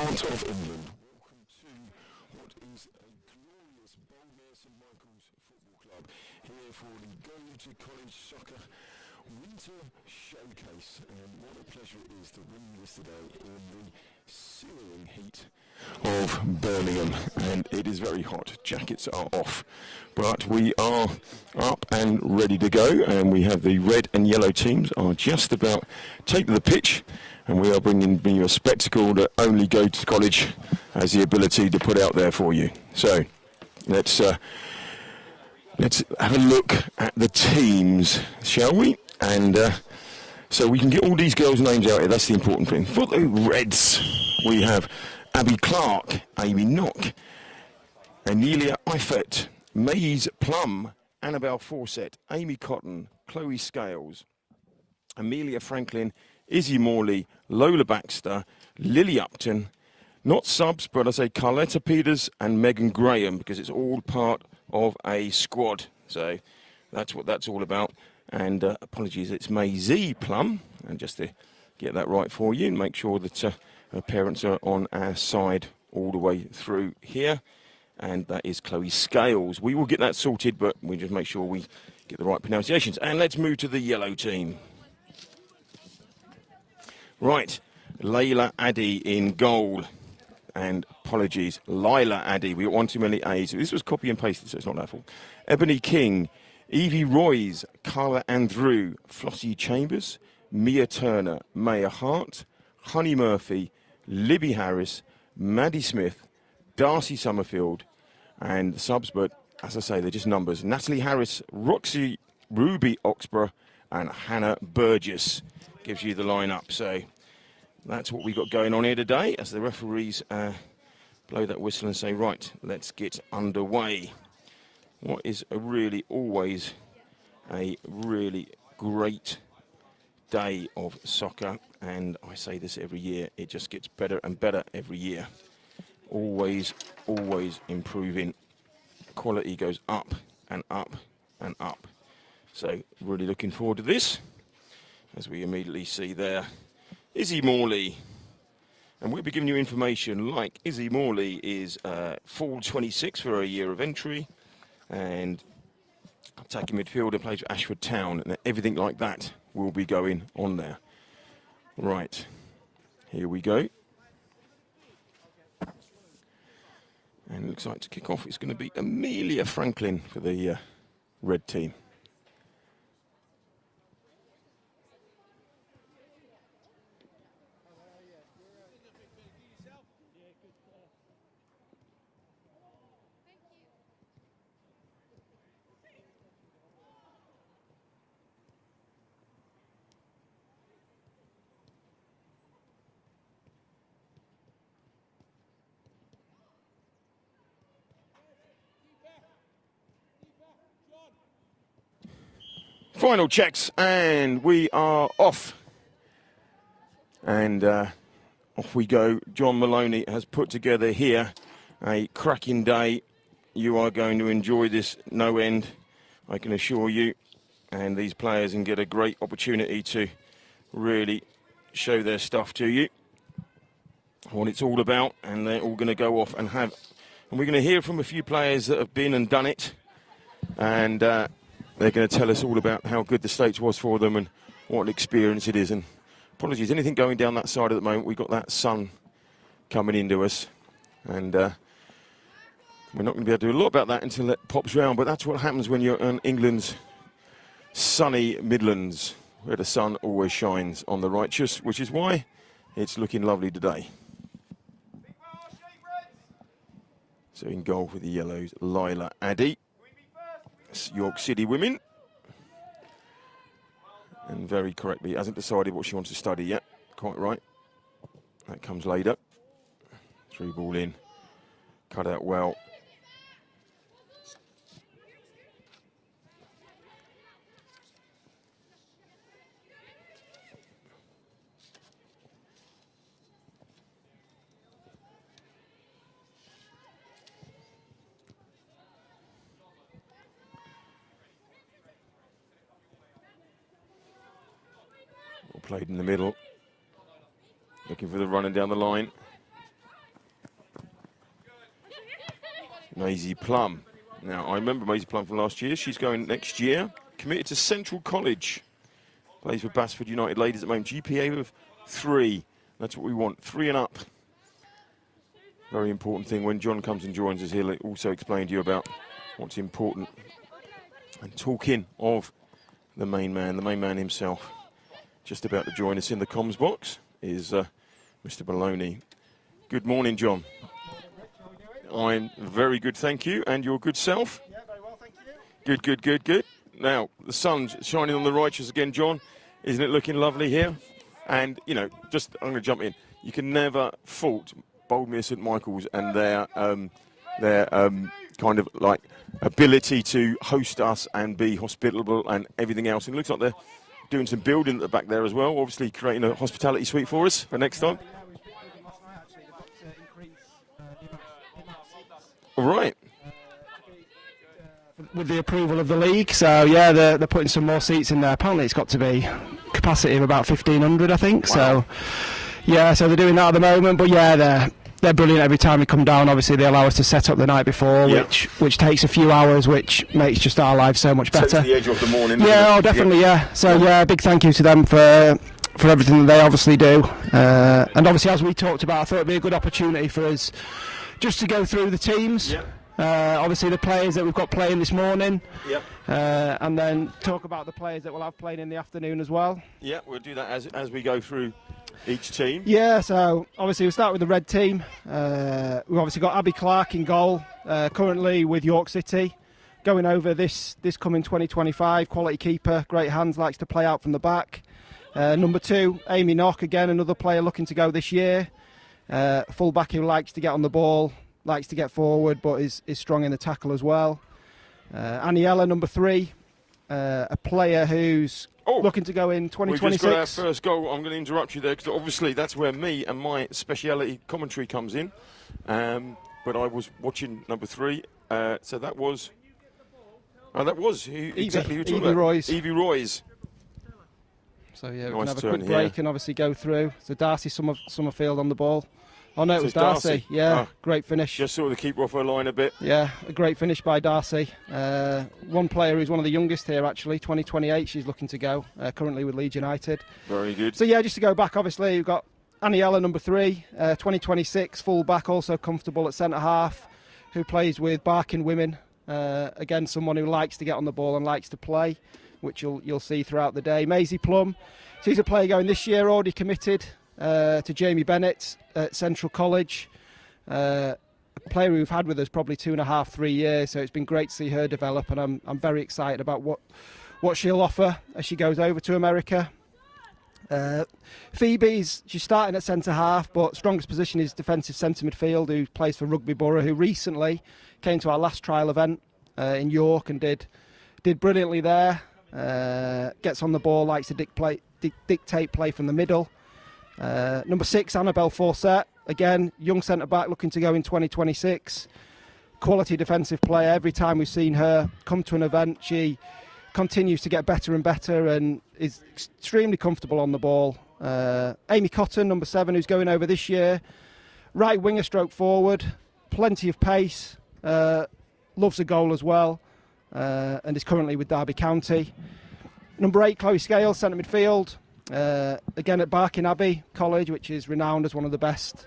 heart of England. Welcome to what is a glorious Boldmere St Michael's Football Club here for the Go to College Soccer Winter Showcase. And what a pleasure it is to bring you this today in the searing heat of Birmingham. And it is very hot. Jackets are off. But we are up and ready to go. And we have the red and yellow teams are just about take to the pitch. And we are bringing you a spectacle that only Go to College has the ability to put out there for you. So let's have a look at the teams, shall we? And so we can get all these girls' names out here. That's the important thing. For the Reds, we have Abby Clark, Amy Knock, Amelia Eifert, Maze Plum, Annabelle Fawcett, Amy Cotton, Chloe Scales, Amelia Franklin, Izzy Morley, Lola Baxter, Lily Upton, not subs, but I say Carletta Peters and Megan Graham, because it's all part of a squad. So that's what that's all about. And apologies, it's Maisie Plum. And just to get that right for you and make sure that her parents are on our side all the way through here. And that is Chloe Scales. We will get that sorted, but we just make sure we get the right pronunciations. And let's move to the yellow team. Right, Layla Addy in goal. And apologies, Lila Addy. We got one too many A's. This was copy and pasted, so it's not our fault. Ebony King, Evie Royce, Carla Andrew, Flossie Chambers, Mia Turner, Maya Hart, Honey Murphy, Libby Harris, Maddie Smith, Darcy Summerfield, and the subs, but as I say, they're just numbers. Natalie Harris, Roxy Ruby Oxborough, and Hannah Burgess. Gives you the lineup. So that's what we've got going on here today as the referees blow that whistle and say, right, let's get underway. What is always a really great day of soccer. And I say this every year, it just gets better and better every year. Always improving. Quality goes up and up and up. So really looking forward to this. As we immediately see there, Izzy Morley. And we'll be giving you information like Izzy Morley is full 26 for a year of entry. And attacking midfielder, plays for Ashford Town. And everything like that will be going on there. Right, here we go. And it looks like to kick off, it's going to be Amelia Franklin for the red team. Final checks, and we are off. And off we go. John Maloney has put together here a cracking day. You are going to enjoy this no end, I can assure you. And these players can get a great opportunity to really show their stuff to you, what it's all about. And they're all going to go off and have... And we're going to hear from a few players that have been and done it. And... they're going to tell us all about how good the States was for them and what an experience it is. And apologies, anything going down that side at the moment, we've got that sun coming into us. And we're not going to be able to do a lot about that until it pops round. But that's what happens when you're on England's sunny Midlands, where the sun always shines on the righteous, which is why it's looking lovely today. So in goal for the Yellows, Lila Addy. York City women, and very correctly hasn't decided what she wants to study yet. Quite right. That comes later. Through ball in, cut out well. Played in the middle, looking for the running down the line. Maisie Plum. Now, I remember Maisie Plum from last year. She's going next year. Committed to Central College. Plays for Basford United ladies at the moment. GPA of 3. That's what we want, 3 and up. Very important thing. When John comes and joins us, he'll also explain to you about what's important. And talking of the main man himself, just about to join us in the comms box is Mr. Maloney. Good morning, John. I'm very good, thank you. And your good self? Yeah, very well, thank you. Good. Now, the sun's shining on the righteous again, John. Isn't it looking lovely here? And, you know, I'm going to jump in. You can never fault Boldmere St Michael's and their kind of like ability to host us and be hospitable and everything else. And it looks like they're doing some building at the back there as well, obviously creating a hospitality suite for us for next time. All right. With the approval of the league, so yeah, they're putting some more seats in there. Apparently it's got to be capacity of about 1,500, I think. Wow. So yeah, so they're doing that at the moment, but yeah, they're brilliant every time we come down. Obviously they allow us to set up the night before, which takes a few hours, which makes just our lives so much better. Takes the edge off the morning. Yeah, definitely, yeah. So yeah, big thank you to them for everything that they obviously do. And obviously, as we talked about, I thought it'd be a good opportunity for us just to go through the teams. Yep. Obviously the players that we've got playing this morning. Yep. And then talk about the players that we'll have playing in the afternoon as well. Yeah, we'll do that as we go through each team. Yeah, so obviously we'll start with the red team. We've obviously got Abby Clark in goal, currently with York City. Going over this coming 2025, quality keeper, great hands, likes to play out from the back. Number 2, Amy Knock, again another player looking to go this year. Full back who likes to get on the ball, likes to get forward, but is strong in the tackle as well. Aniela, number 3, a player who's looking to go in 2026. We've just got our first goal. I'm going to interrupt you there because obviously that's where me and my speciality commentary comes in. But I was watching number 3, so that was exactly who Evie Royce. Evie Royce. So yeah, we can have a quick break and obviously go through. So Darcy Summerfield on the ball. Oh no, it was Darcy. Yeah, great finish. Just saw the keeper off her line a bit. Yeah, a great finish by Darcy. One player who's one of the youngest here actually, 2028. She's looking to go. Currently with Leeds United. Very good. So yeah, just to go back, obviously we've got Aniela, number 3, 2026, full back, also comfortable at centre half, who plays with Barking Women. Again, someone who likes to get on the ball and likes to play, which you'll see throughout the day. Maisie Plum, she's a player going this year, already committed to Jamie Bennett at Central College. A player we've had with us probably 2.5, 3 years, so it's been great to see her develop, and I'm very excited about what she'll offer as she goes over to America. She's starting at centre half, but strongest position is defensive centre midfield, who plays for Rugby Borough, who recently came to our last trial event in York and did brilliantly there. Gets on the ball, likes to dictate play from the middle. Number 6, Annabelle Fawcett, again young centre back looking to go in 2026. Quality defensive player. Every time we've seen her come to an event, she continues to get better and better and is extremely comfortable on the ball. Amy Cotton, number 7, who's going over this year. Right winger stroke forward, plenty of pace, loves a goal as well, and is currently with Derby County. Number 8, Chloe Scales, centre midfield, again at Barking Abbey College, which is renowned as one of the best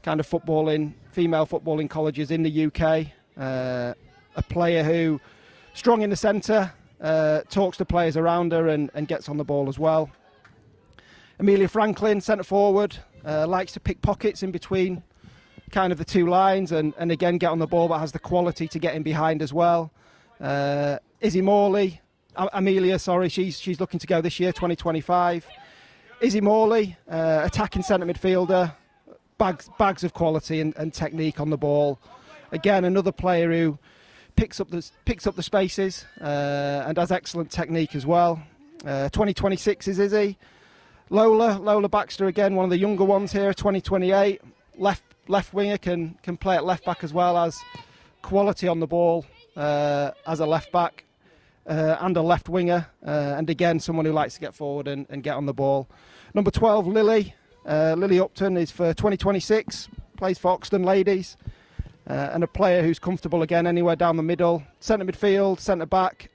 kind of female footballing colleges in the UK. A player who, strong in the centre, talks to players around her and gets on the ball as well. Amelia Franklin, centre forward, likes to pick pockets in between kind of the 2 lines and again get on the ball, but has the quality to get in behind as well. Amelia, she's looking to go this year, 2025. Izzy Morley, attacking centre midfielder, bags of quality and technique on the ball. Again, another player who picks up the spaces and has excellent technique as well. 2026 is Izzy. Lola Baxter, again one of the younger ones here, 2028. Left winger, can play at left back as well, as quality on the ball as a left back and a left winger, and again someone who likes to get forward and get on the ball. Number 12, Lily Upton, is for 2026, plays for Oxton Ladies. and a player who's comfortable again anywhere down the middle, centre midfield, centre back,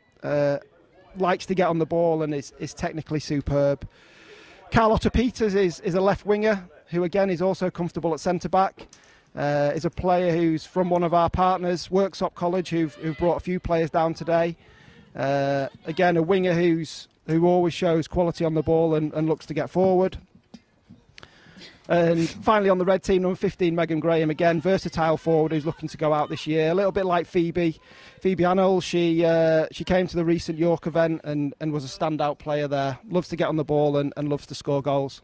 likes to get on the ball and is technically superb. Carlotta Peters is a left winger who again is also comfortable at centre back. Is a player who's from one of our partners, Worksop College, who've brought a few players down today. Again, a winger who always shows quality on the ball and looks to get forward. And finally on the red team, number 15, Megan Graham, again, versatile forward who's looking to go out this year. A little bit like Phoebe Annell. She came to the recent York event and was a standout player there. Loves to get on the ball and loves to score goals.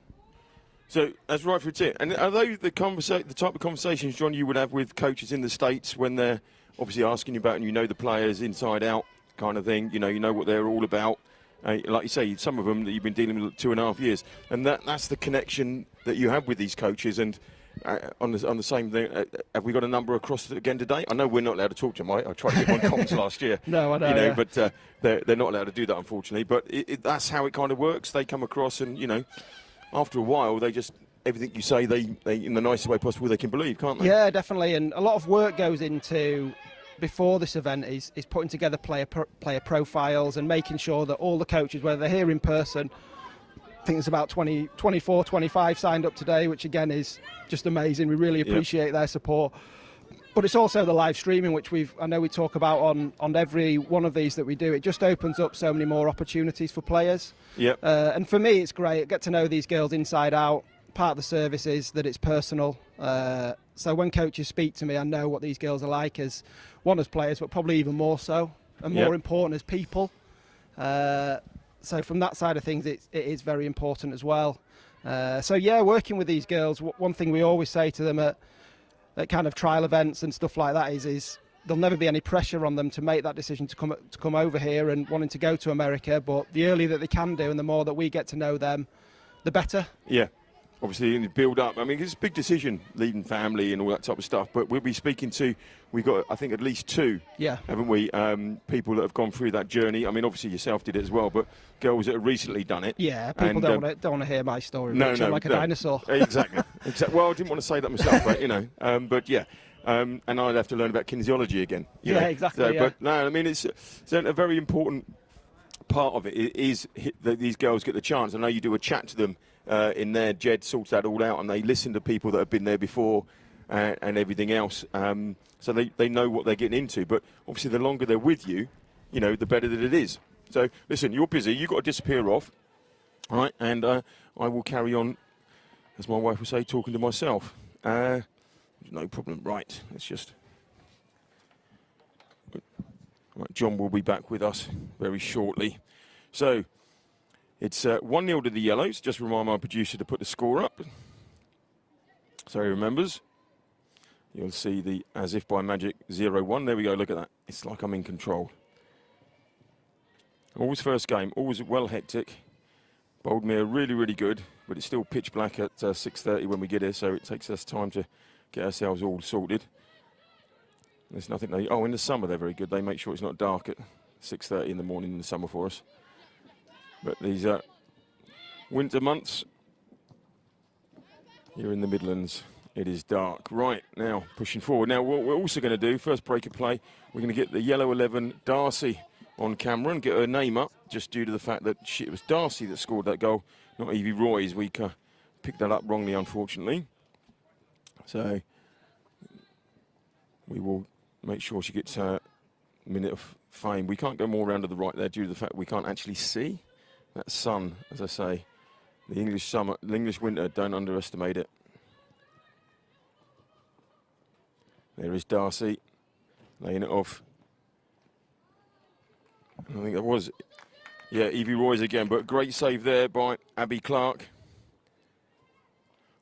So that's right for a tip. And are they the type of conversations, John, you would have with coaches in the States when they're obviously asking you about and you know the players inside out kind of thing, you know what they're all about? Like you say, some of them that you've been dealing with 2.5 years. And that's the connection that you have with these coaches. And on the same thing, have we got a number across again today? I know we're not allowed to talk to them. I tried to get on comms last year. No, I know. Yeah. But they're not allowed to do that, unfortunately. But that's how it kind of works. They come across and, after a while, they just, everything you say, they in the nicest way possible, they can believe, can't they? Yeah, definitely. And a lot of work goes into, before this event, is putting together player profiles and making sure that all the coaches, whether they're here in person, I think there's about 24, 25 signed up today, which again is just amazing. We really appreciate their support. But it's also the live streaming, which I know we talk about on every one of these that we do. It just opens up so many more opportunities for players. Yep. And for me, it's great. I get to know these girls inside out. Part of the service is that it's personal. So when coaches speak to me, I know what these girls are like as players, but probably even more so, and more important as people. So from that side of things, it is very important as well. Working with these girls, one thing we always say to them at kind of trial events and stuff like that is there'll never be any pressure on them to make that decision to come over here and wanting to go to America. But the earlier that they can do, and the more that we get to know them, the better. Yeah. Obviously, in the build-up, I mean, it's a big decision, leaving family and all that type of stuff, but we'll be speaking to, we've got, I think, at least 2, haven't we, people that have gone through that journey. I mean, obviously, yourself did it as well, but girls that have recently done it. Yeah, people don't want to hear my story. No, like a dinosaur. Exactly. Well, I didn't want to say that myself, but, and I'd have to learn about kinesiology again. You know? Exactly. So, but, no, I mean, it's a very important part of it is that these girls get the chance. I know you do a chat to them in there. Jed sorts that all out, and they listen to people that have been there before and everything else. So they know what they're getting into. But obviously, the longer they're with you, the better that it is. So listen, you're busy. You've got to disappear off, all right? And I will carry on, as my wife would say, talking to myself. No problem. Right, let's just. Right, John will be back with us very shortly. So it's 1-0 to the Yellows. Just remind my producer to put the score up, so he remembers. You'll see the as if by magic 0-1. There we go. Look at that. It's like I'm in control. Always first game. Always well hectic. Boldmere really, really good, but it's still pitch black at 6:30 when we get here, so it takes us time to get ourselves all sorted. There's nothing in the summer they're very good. They make sure it's not dark at 6:30 in the morning in the summer for us. But these winter months, here in the Midlands, it is dark. Right, now pushing forward. Now what we're also going to do, first break of play, we're going to get the Yellow 11 Darcy on camera and get her name up, just due to the fact that it was Darcy that scored that goal, not Evie Roy's. We picked that up wrongly, unfortunately. So we will make sure she gets a minute of fame. We can't go more around to the right there due to the fact we can't actually see that sun. As I say, the English summer, the English winter, don't underestimate it. There is Darcy laying it off. I think that was, Evie Roy's again, but great save there by Abby Clark.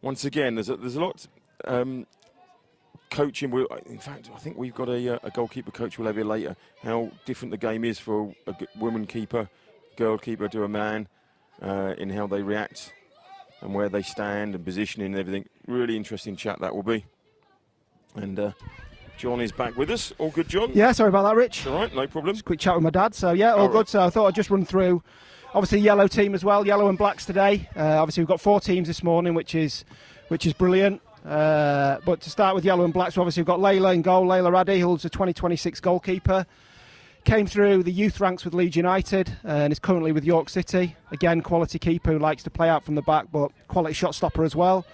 Once again, there's a lot. Coaching, in fact, I think we've got a goalkeeper coach we'll have here later, how different the game is for a woman keeper, girl keeper to a man, in how they react and where they stand and positioning and everything. Really interesting chat that will be. And John is back with us. All good, John? Yeah, sorry about that, Rich. All right, no problem. Just a quick chat with my dad. So, all good. Right. So I thought I'd just run through, obviously, yellow team as well, yellow and blacks today. Obviously, we've got 4 teams this morning, which is brilliant. But to start with yellow and black, so obviously we've got Layla in goal. Layla Raddy, who's a 2026 goalkeeper. Came through the youth ranks with Leeds United and is currently with York City. Again, quality keeper who likes to play out from the back, but quality shot stopper as well.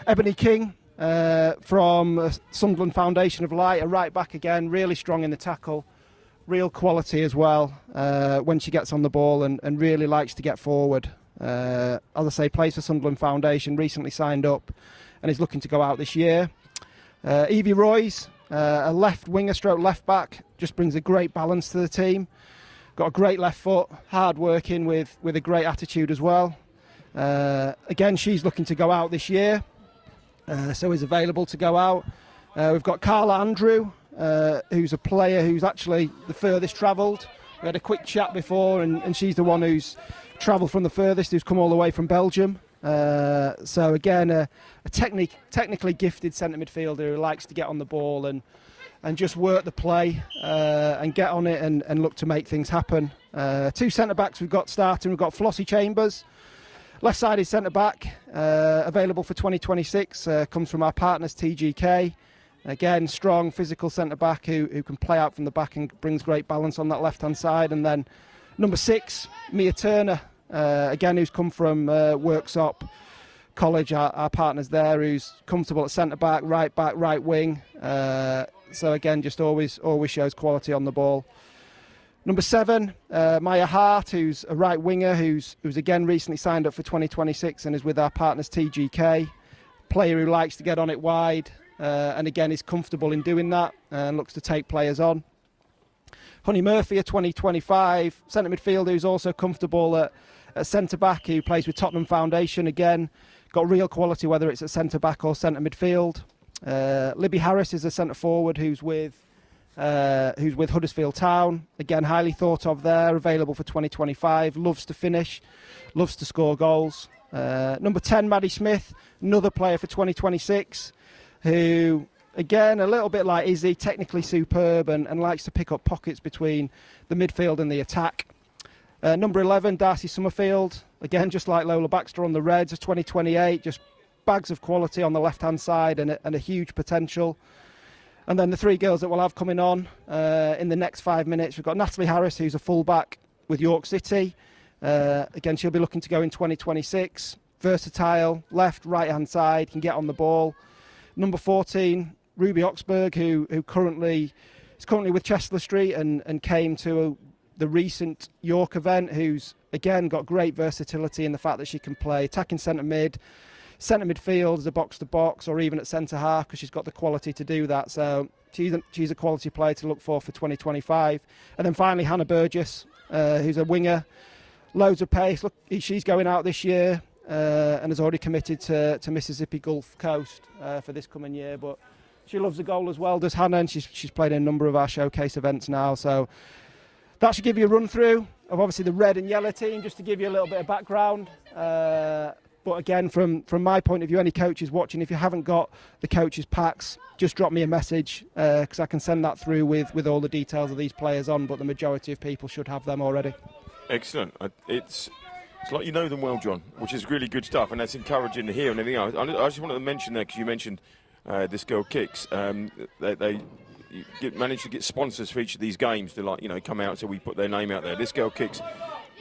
Ebony King from Sunderland Foundation of Light, a right back again, really strong in the tackle. Real quality as well when she gets on the ball and really likes to get forward. As I say, plays for Sunderland Foundation, recently signed up and is looking to go out this year. Evie Royce, a left winger stroke left back, just brings a great balance to the team. Got a great left foot, hard working with a great attitude as well. Again, she's looking to go out this year, so is available to go out. We've got Carla Andrew, who's a player who's actually the furthest travelled. We had a quick chat before, and she's the one who's travelled from the furthest, who's come all the way from Belgium. So again, a technically gifted centre midfielder who likes to get on the ball and just work the play and get on it and look to make things happen. Two centre backs we've got starting. We've got Flossie Chambers, left-sided centre back, available for 2026. Comes from our partners TGK. Again, strong physical centre back who can play out from the back and brings great balance on that left-hand side. And then number 6, Mia Turner. Again, who's come from Worksop College, our partners there, who's comfortable at centre-back, right wing. So again, just always shows quality on the ball. Number 7, Maya Hart, who's a right winger, who's again recently signed up for 2026 and is with our partners TGK. Player who likes to get on it wide and again is comfortable in doing that and looks to take players on. Honey Murphy, a 2025 centre midfielder who's also comfortable at centre-back, who plays with Tottenham Foundation. Again, got real quality whether it's at centre-back or centre midfield. Libby Harris is a centre-forward who's with Huddersfield Town. Again, highly thought of there, available for 2025. Loves to finish, loves to score goals. Number 10, Maddie Smith, another player for 2026, who, again, a little bit like Izzy, technically superb and likes to pick up pockets between the midfield and the attack. Number 11, Darcy Summerfield, again, just like Lola Baxter on the Reds, 2028, just bags of quality on the left-hand side and a huge potential. And then the 3 girls that we'll have coming on in the next 5 minutes, we've got Natalie Harris, who's a full-back with York City. Again, she'll be looking to go in 2026. Versatile, left, right-hand side, can get on the ball. Number 14, Ruby Oxburg, who is currently with Chester Street and came to the recent York event, who's again got great versatility in the fact that she can play attacking centre midfield as a box to box, or even at centre half, because she's got the quality to do that. So she's a quality player to look for 2025. And then finally Hannah Burgess, who's a winger, loads of pace. Look, she's going out this year and has already committed to Mississippi Gulf Coast for this coming year. But she loves the goal as well, does Hannah, and she's played in a number of our showcase events now. So that should give you a run through of obviously the red and yellow team, just to give you a little bit of background. But again, from my point of view, any coaches watching, if you haven't got the coaches' packs, just drop me a message because I can send that through with all the details of these players on, but the majority of people should have them already. Excellent. It's like you know them well, John, which is really good stuff, and that's encouraging to hear and everything else. I just wanted to mention there, because you mentioned this girl Kicks. They managed to get sponsors for each of these games to come out, so we put their name out there. This girl Kicks,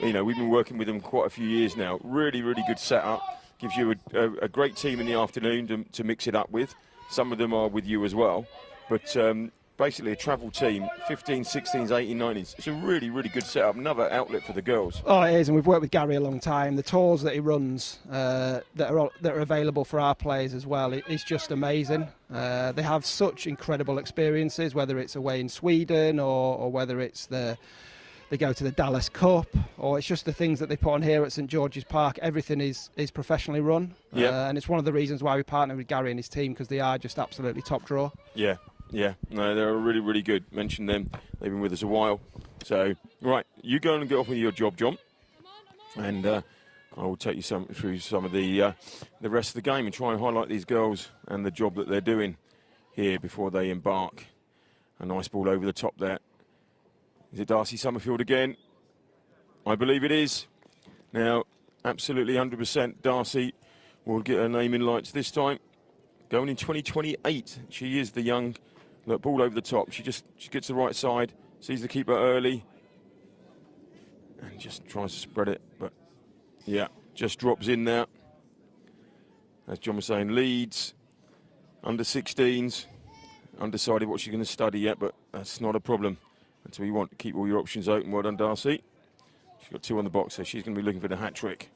we've been working with them quite a few years now. Really, really good setup. Gives you a great team in the afternoon to mix it up with. Some of them are with you as well. But basically a travel team, 15, 16s, 18, 19s. It's a really, really good setup. Another outlet for the girls. Oh, it is, and we've worked with Gary a long time. The tours that he runs that are available for our players as well, it's just amazing. They have such incredible experiences, whether it's away in Sweden or whether it's they go to the Dallas Cup, or it's just the things that they put on here at St George's Park. Everything is professionally run, and it's one of the reasons why we partner with Gary and his team, because they are just absolutely top draw. Yeah, no, they're really, really good. Mentioned them. They've been with us a while. So, right, you go and get off with your job, John. And I will take you through some of the rest of the game and try and highlight these girls and the job that they're doing here before they embark. A nice ball over the top there. Is it Darcy Summerfield again? I believe it is. Now, absolutely 100% Darcy will get her name in lights this time. going in 2028. She is the young, look, ball over the top. She gets the right side, sees the keeper early, and just tries to spread it. But yeah, just drops in there. As John was saying, leads, under 16s, undecided what she's going to study yet, but that's not a problem. Until you want to keep all your options open. Well done, Darcy. She's got 2 on the box, so she's going to be looking for the hat trick.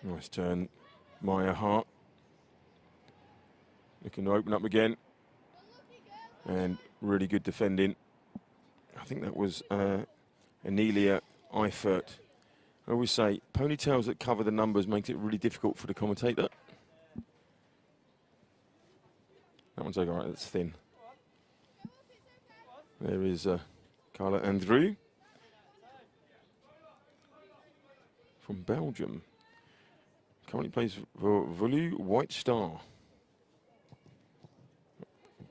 Nice turn, Maya Hart. Looking to open up again. And really good defending. I think that was Anelia Eifert. I always say, ponytails that cover the numbers makes it really difficult for the commentator. That one's okay, right, that's thin. There is Carla Andrew from Belgium. Currently plays for Velu White Star.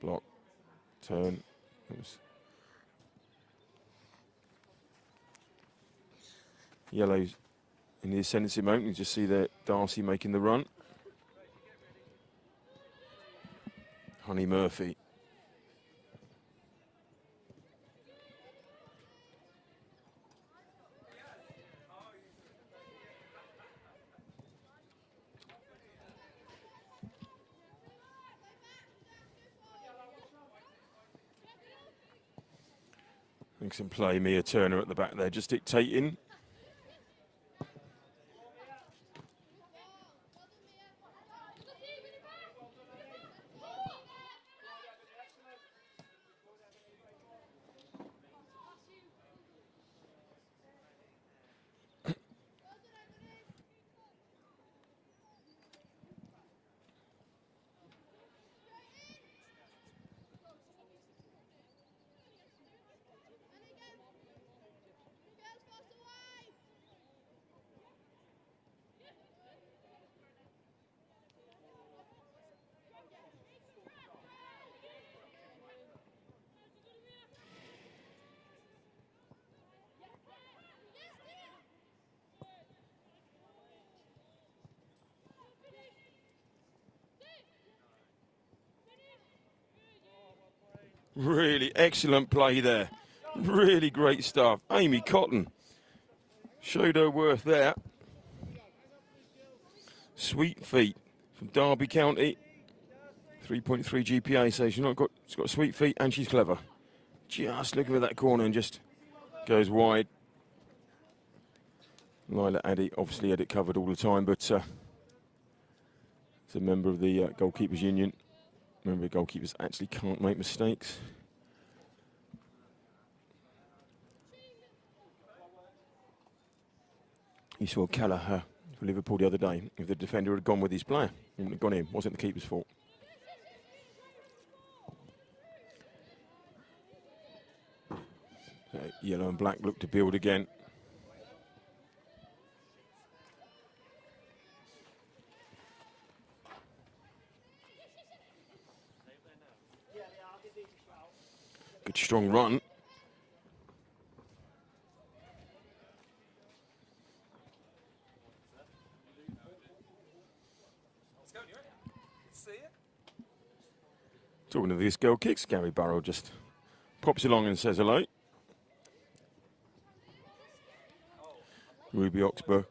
Block, turn. Yellows in the ascendancy moment. You just see there Darcy making the run. Honey Murphy. Thanks and play. Mia Turner at the back there, just dictating. Really excellent play there. Really great stuff. Amy Cotton showed her worth there. Sweet feet from Derby County. 3.3 GPA, so she's got sweet feet and she's clever. Just looking for that corner and just goes wide. Lila Addy obviously had it covered all the time, but it's a member of the Goalkeepers Union. Remember, goalkeepers actually can't make mistakes. You saw Callagher for Liverpool the other day. If the defender had gone with his player, he wouldn't have gone in. Wasn't the keeper's fault. So yellow and black look to build again. Good strong run. Talking of this girl kicks, Gary Burrow just pops along and says hello. Ruby Oxburgh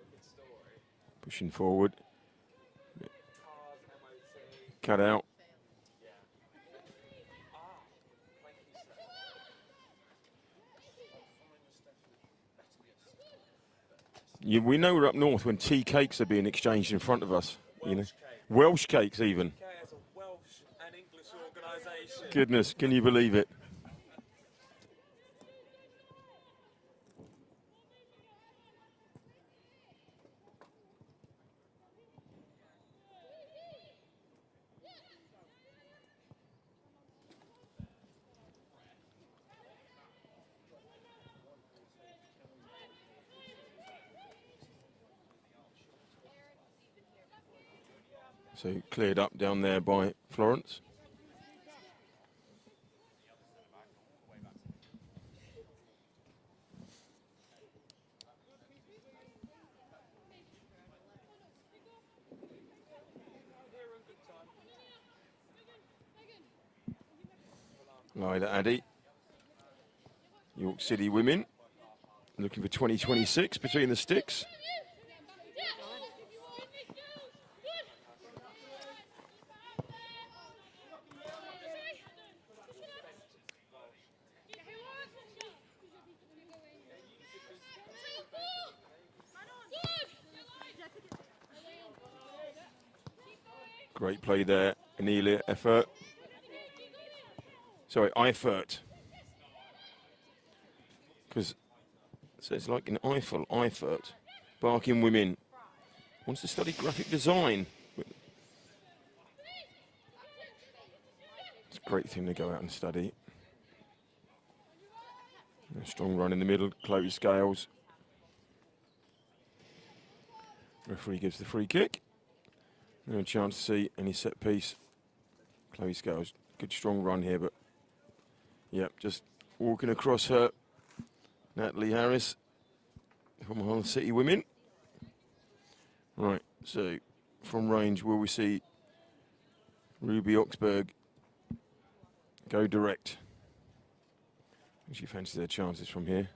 pushing forward. Cut out. We know we're up north when tea cakes are being exchanged in front of us. You know, Welsh cakes even. Goodness, can you believe it? So cleared up down there by Florence. Lila Addy. York City women looking for 2026 between the sticks. Great play there, Anelia Effort. Sorry, Eifert. Because so it's like in Eiffel, Eifert. Barking women. Wants to study graphic design. It's a great thing to go out and study. A strong run in the middle, Chloe Scales. Referee gives the free kick. No chance to see any set piece. Chloe Scales, good strong run here, but yep, just walking across her. Natalie Harris from Hull City Women. Right, so from range, will we see Ruby Oxburg go direct? She fancies their chances from here.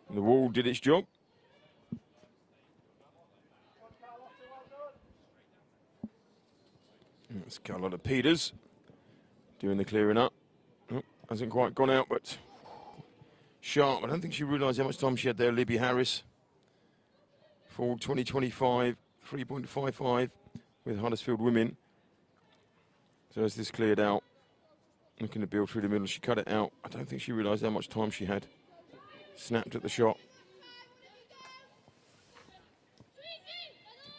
And the wall did its job. That's Carlotta Peters doing the clearing up. Oh, hasn't quite gone out, but sharp. I don't think she realised how much time she had there, Libby Harris. For 2025, 3.55 with Huddersfield women. So as this cleared out, looking to build through the middle, she cut it out. I don't think she realised how much time she had. Snapped at the shot.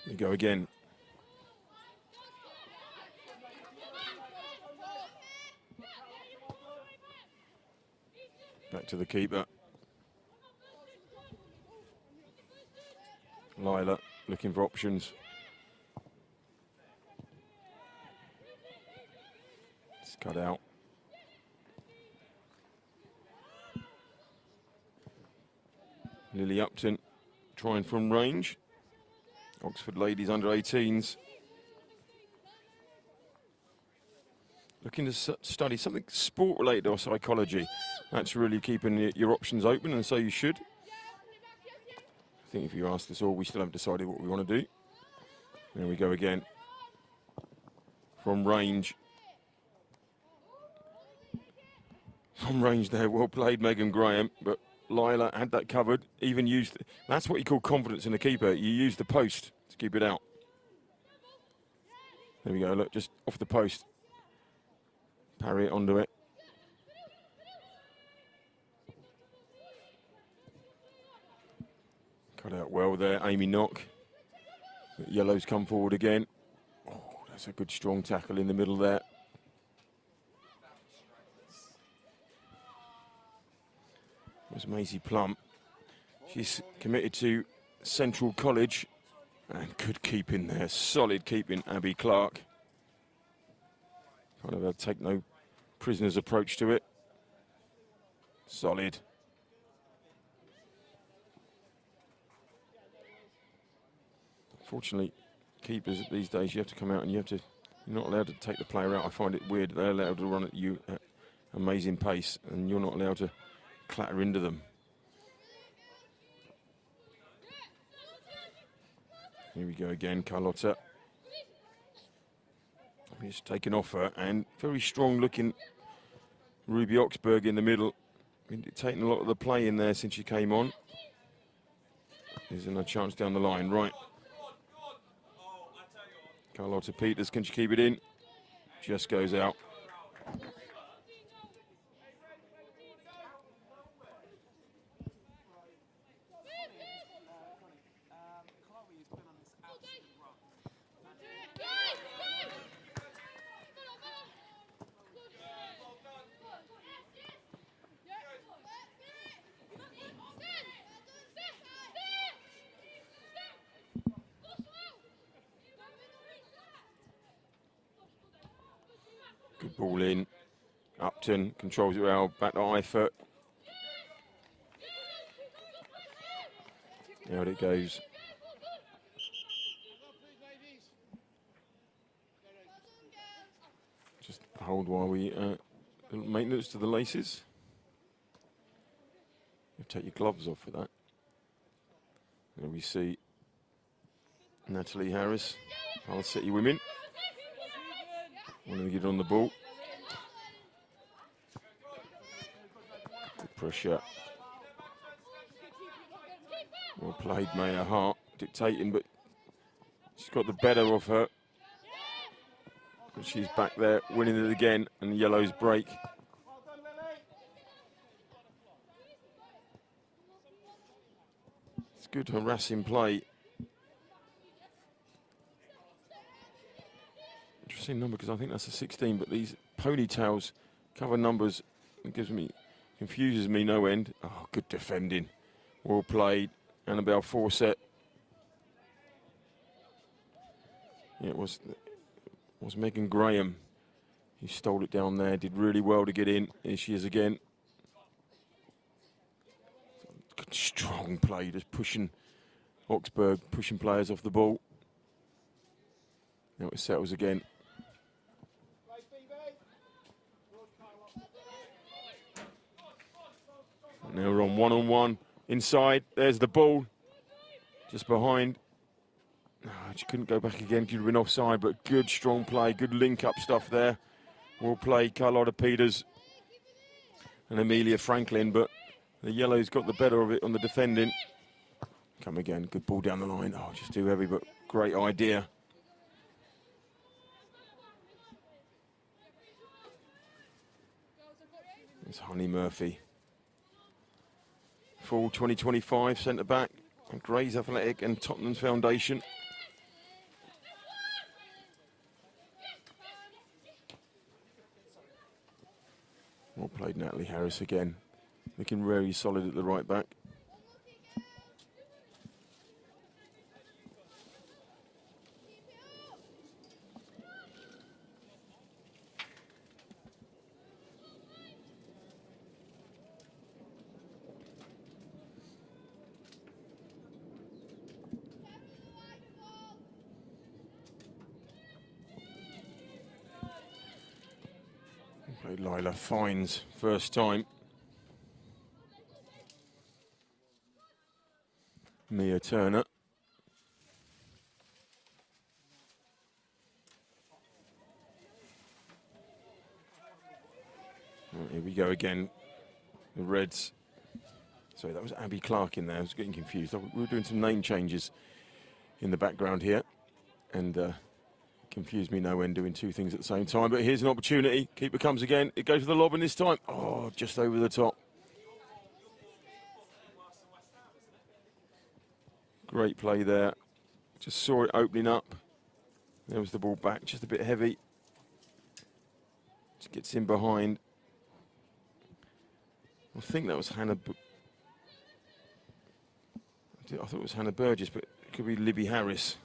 Here we go again. Back to the keeper. Lila looking for options. It's cut out. Lily Upton trying from range. Oxford ladies under 18s. Looking to study something sport related or psychology. That's really keeping your options open, and so you should. I think if you ask us all, we still haven't decided what we want to do. There we go again. From range. From range there, well played Megan Graham, but Lila had that covered, even used, that's what you call confidence in the keeper. You use the post to keep it out. There we go, look, just off the post. Parry it onto it. Cut out well there, Amy Knock. Yellow's come forward again. Oh, that's a good strong tackle in the middle there. There's Maisie Plum. She's committed to Central College. And good keeping there, solid keeping, Abby Clark. Kind of a take no prisoners approach to it. Solid. Fortunately, keepers these days, you have to come out and you're not allowed to take the player out. I find it weird. They're allowed to run at you at amazing pace and you're not allowed to clatter into them. Here we go again, Carlotta. He's taken off her, and very strong looking Ruby Oxburg in the middle. Been dictating a lot of the play in there since she came on. There's a chance down the line, right. Carlotta Peters, can she keep it in? Just goes out. Good ball in. Upton controls it well. Back to Eifert. Out it goes. hold while we maintenance to the laces. You take your gloves off for that. There we see Natalie Harris, Hull City women. Wanting to get on the ball. Good pressure. Well played, Maya Hart, dictating, but she's got the better of her. But she's back there, winning it again, and the yellows break. It's good harassing play. Interesting number, because I think that's a 16, but these ponytails cover numbers. It confuses me no end. Oh, good defending. Well played. Annabelle Fawcett. Yeah, it was Megan Graham who stole it down there. Did really well to get in. Here she is again. Good strong play, just pushing Oxburgh, pushing players off the ball. Now it settles again. Now we're on one-on-one. Inside, there's the ball. Just behind. Oh, she couldn't go back again, could have been offside, but good strong play, good link-up stuff there. Well played, Carlotta Peters and Amelia Franklin, but the yellows got the better of it on the defending. Come again, good ball down the line. Oh, just too heavy, but great idea. It's Honey Murphy. Full 2025 centre-back, Grays Athletic and Tottenham's Foundation. Well played, Natalie Harris again. Looking very solid at the right back. Played Lila Fines first time. Mia Turner. Right, here we go again. The Reds. Sorry, that was Abby Clark in there. I was getting confused. We were doing some name changes in the background here. And confused me no end doing two things at the same time. But here's an opportunity. Keeper comes again. It goes for the lob, and this time, oh, just over the top. Great play there. Just saw it opening up. There was the ball back, just a bit heavy. Just gets in behind. I think that was Hannah. I thought it was Hannah Burgess, but it could be Libby Harris.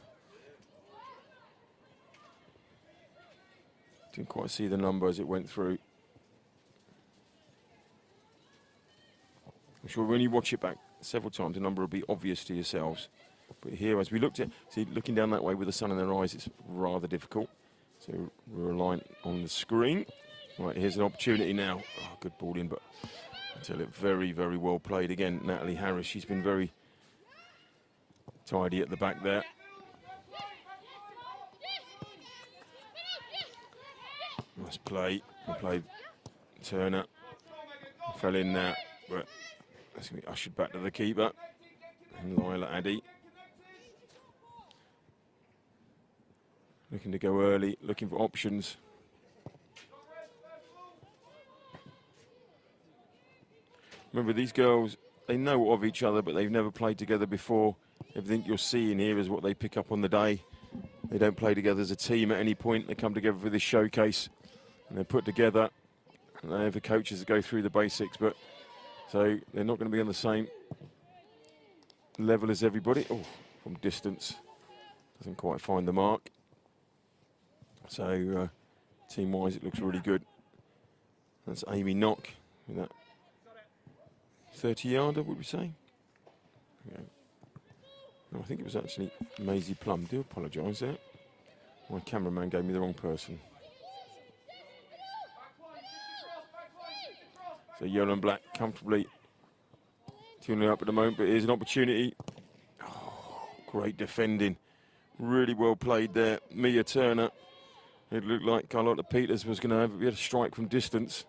Didn't quite see the number as it went through. I'm sure when you watch it back several times, the number will be obvious to yourselves. But here, as we looked at, see, looking down that way with the sun in their eyes, it's rather difficult. So we're reliant on the screen. Right, here's an opportunity now. Oh, good ball in, but I tell it, very, very well played again. Natalie Harris, she's been very tidy at the back there. Nice play. Well played, Turner. Fell in there, but that's going to be ushered back to the keeper. And Lila Addy. Looking to go early, looking for options. Remember, these girls, they know of each other, but they've never played together before. Everything you're seeing here is what they pick up on the day. They don't play together as a team at any point. They come together for this showcase, and they're put together. And they have the coaches that go through the basics, but so they're not going to be on the same level as everybody. Oh, from distance, doesn't quite find the mark. So team-wise, it looks really good. That's Amy Knock with that 30-yarder, would we say? Yeah. No, I think it was actually Maisie Plum. Do apologise there. My cameraman gave me the wrong person. So yellow and black comfortably tuning up at the moment, but here's an opportunity. Oh, great defending. Really well played there. Mia Turner. It looked like Carlotta Peters was going to have a strike from distance.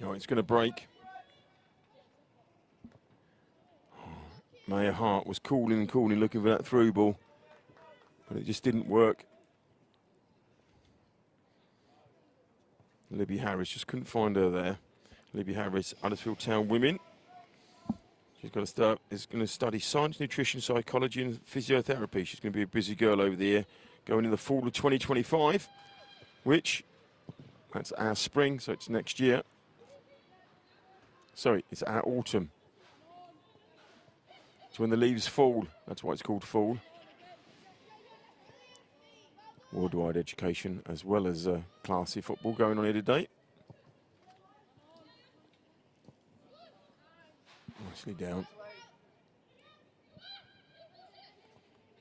Oh, it's going to break. Maya Hart was calling, looking for that through ball, but it just didn't work. Libby Harris, just couldn't find her there. Libby Harris, Huddersfield Town women. She's got to start, is going to study science, nutrition, psychology and physiotherapy. She's going to be a busy girl over there going in the fall of 2025, which, that's our spring, so it's next year. Sorry, it's our autumn. It's when the leaves fall. That's why it's called fall. Worldwide education as well as classy football going on here today. Nicely down.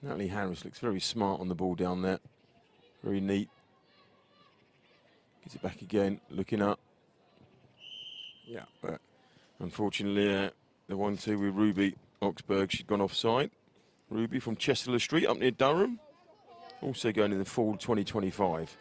Natalie Harris looks very smart on the ball down there. Very neat. Gets it back again, looking up. Yeah, but unfortunately the 1-2 with Ruby Oxburgh, she'd gone offside. Ruby from Chester Street up near Durham. Also going in the fall 2025.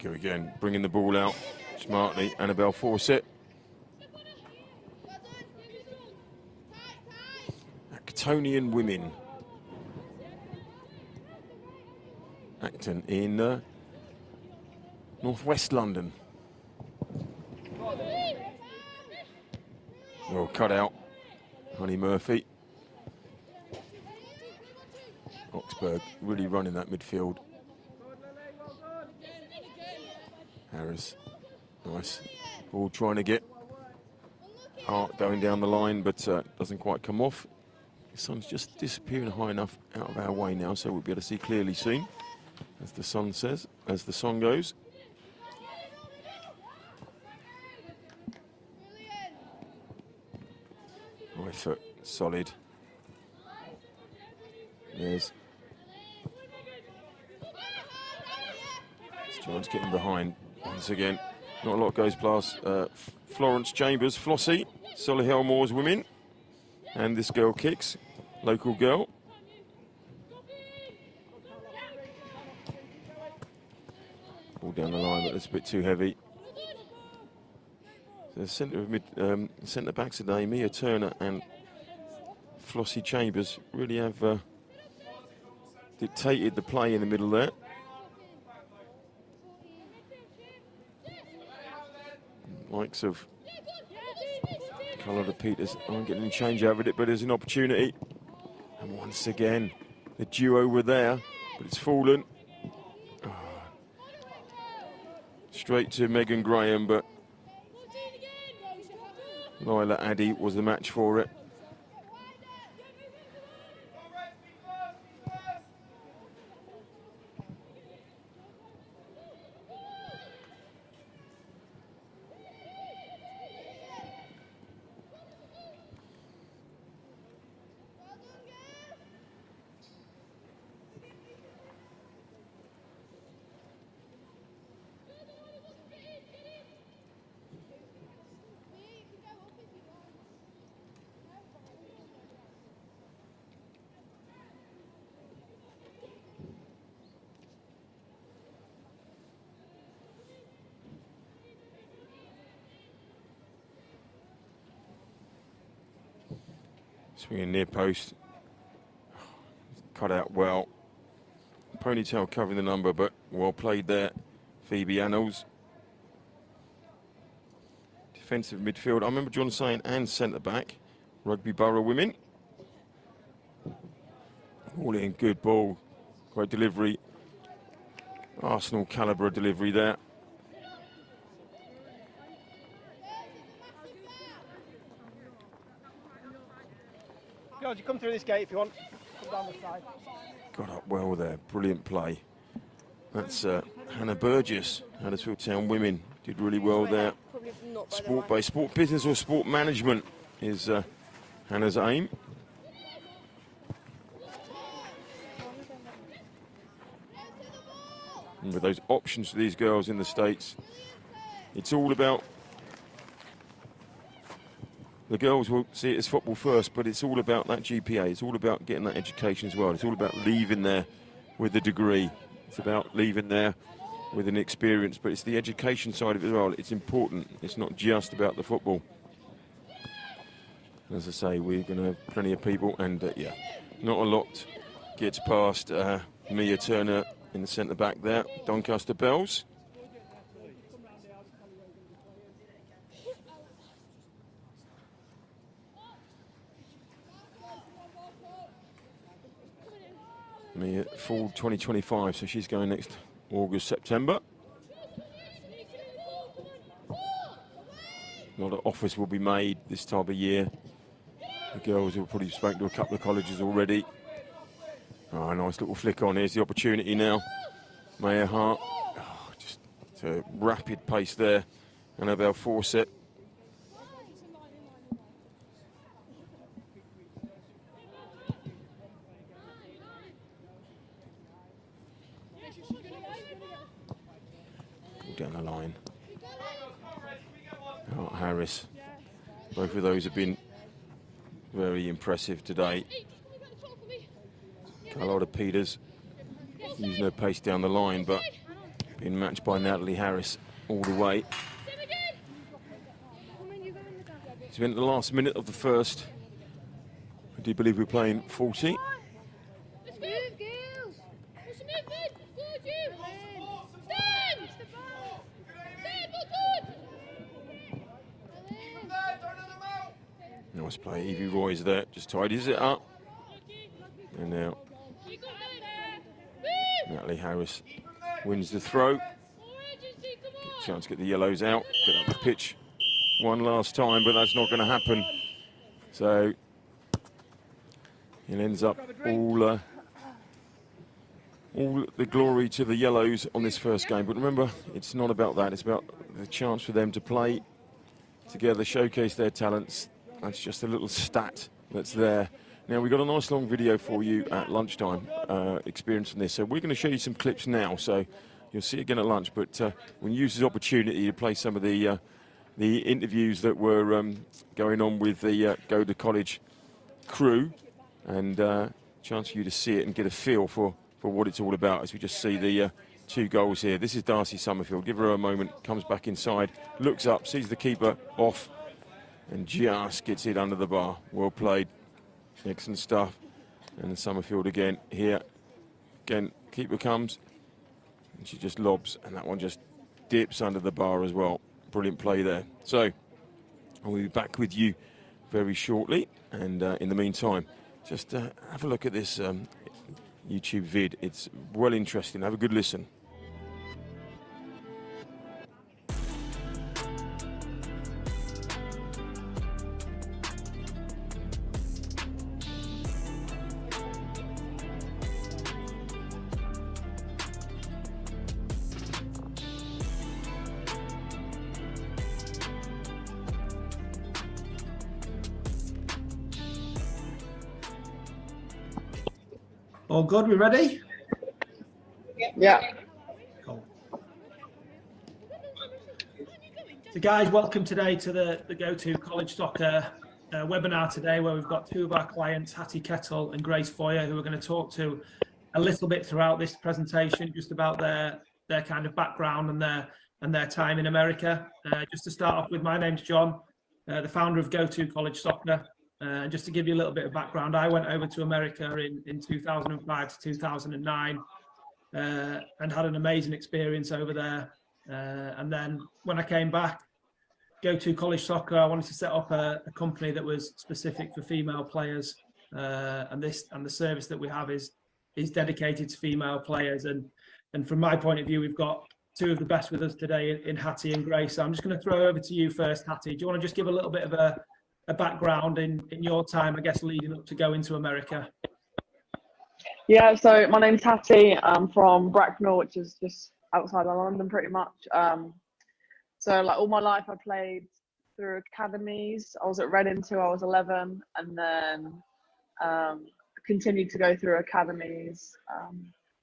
Go again, bringing the ball out smartly. Annabelle Fawcett. Actonian women. Acton in northwest London. Well, cut out. Honey Murphy. Oxburgh really running that midfield. Harris, nice. Ball trying to get Hart going down the line, but doesn't quite come off. The sun's just disappearing high enough out of our way now, so we'll be able to see clearly soon, as the sun says, as the song goes. Right foot, solid. There's Jones getting behind. Once again, not a lot goes past Florence Chambers, Flossie, Solihull Moors women. And this girl kicks, local girl. Ball down the line, but it's a bit too heavy. The centre backs today, Mia Turner and Flossie Chambers, really have dictated the play in the middle there. Likes of Carlotta Peters aren't getting any change out of it, but there's an opportunity. And once again, the duo were there, but it's fallen. Oh. Straight to Megan Graham, but Lila Addy was the match for it. Swinging near post. Cut out well. Ponytail covering the number, but well played there. Phoebe Annals. Defensive midfield. I remember John saying and centre back. Rugby Borough women. All in, good ball. Great delivery. Arsenal calibre delivery there. George, you come through this gate if you want. Come down the side. Got up well there. Brilliant play. That's Hannah Burgess, Huddersfield Town women. Did really well there. Sport-based, sport business or sport management is Hannah's aim. And with those options for these girls in the States, it's all about, the girls will see it as football first, but it's all about that GPA. It's all about getting that education as well. It's all about leaving there with a degree. It's about leaving there with an experience, but it's the education side of it as well. It's important. It's not just about the football. As I say, we're going to have plenty of people, and yeah, not a lot gets past Mia Turner in the centre back there. Doncaster Bells. Mia full 2025, so she's going next August, September. A lot of offers will be made this time of year. The girls have probably spoken to a couple of colleges already. Oh, nice little flick on. Here's the opportunity now. Maya Hart. Oh, just a rapid pace there. Annabelle Fawcett. Down the line. Oh, Harris. Both of those have been very impressive today. Carlotta Peters using her pace down the line, but being matched by Natalie Harris all the way. So in the last minute of the first, I do believe we're playing 40. Nice play, Evie Roy's there, just tidies it up. And now Natalie Harris wins the throw. Chance to get the yellows out, get up the pitch one last time, but that's not going to happen. So it ends up all the glory to the yellows on this first game. But remember, it's not about that. It's about the chance for them to play together, showcase their talents. That's just a little stat that's there. Now, we've got a nice long video for you at lunchtime, experiencing this. So we're going to show you some clips now. So you'll see it again at lunch. But we'll use this opportunity to play some of the interviews that were going on with the Go to College crew. And chance for you to see it and get a feel for what it's all about as we just see the two goals here. This is Darcy Summerfield. Give her a moment. Comes back inside. Looks up. Sees the keeper off. And just gets it under the bar. Well played. Excellent stuff. And then Summerfield again here. Again, keeper comes. And she just lobs. And that one just dips under the bar as well. Brilliant play there. So, I'll be back with you very shortly. And in the meantime, just have a look at this YouTube vid. It's well interesting. Have a good listen. All good, we ready? Yeah. Cool. So guys, welcome today to the Go to College Soccer webinar today, where we've got two of our clients, Hattie Kettle and Grace Foyer, who are going to talk to a little bit throughout this presentation, just about their kind of background and their time in America. Just to start off with, my name's John, the founder of Go to College Soccer. Just to give you a little bit of background, I went over to America in 2005 to 2009 and had an amazing experience over there. And then when I came back, Go-To College Soccer, I wanted to set up a company that was specific for female players. And the service that we have is dedicated to female players. And from my point of view, we've got two of the best with us today in Hattie and Grace. So I'm just going to throw over to you first, Hattie. Do you want to just give a little bit of a background in your time, I guess, leading up to going to America? Yeah, so my name's Hattie. I'm from Bracknell, which is just outside of London pretty much. So like all my life I played through academies. I was at Reading till I was 11, and then continued to go through academies.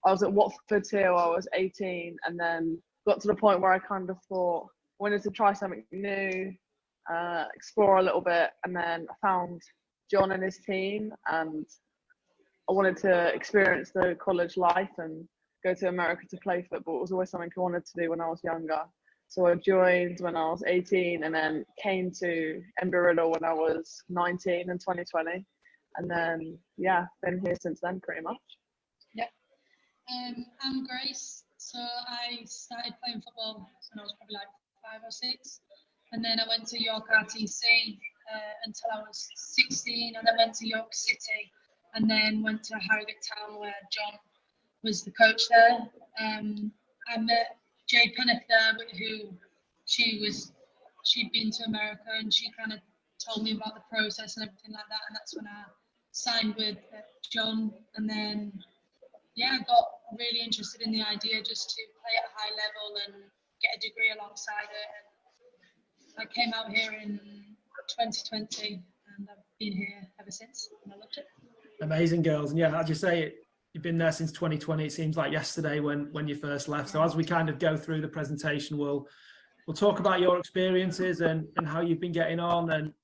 I was at Watford till I was 18, and then got to the point where I kind of thought I wanted to try something new, explore a little bit, and then I found John and his team, and I wanted to experience the college life and go to America to play football. It was always something I wanted to do when I was younger. So I joined when I was 18, and then came to Embry-Riddle when I was 19 in 2020. And then, yeah, been here since then pretty much. Yeah. I'm Grace. So I started playing football when I was probably like 5 or 6. And then I went to York RTC until I was 16, and then went to York City, and then went to Harrogate Town where John was the coach there. I met Jade Pennick there, she'd been to America, and she kind of told me about the process and everything like that, and that's when I signed with John. And then, yeah, I got really interested in the idea just to play at a high level and get a degree alongside it. And I came out here in 2020, and I've been here ever since, and I loved it. Amazing, girls. And yeah, as you say, you've been there since 2020. It seems like yesterday when you first left. So as we kind of go through the presentation, we'll talk about your experiences and how you've been getting on. And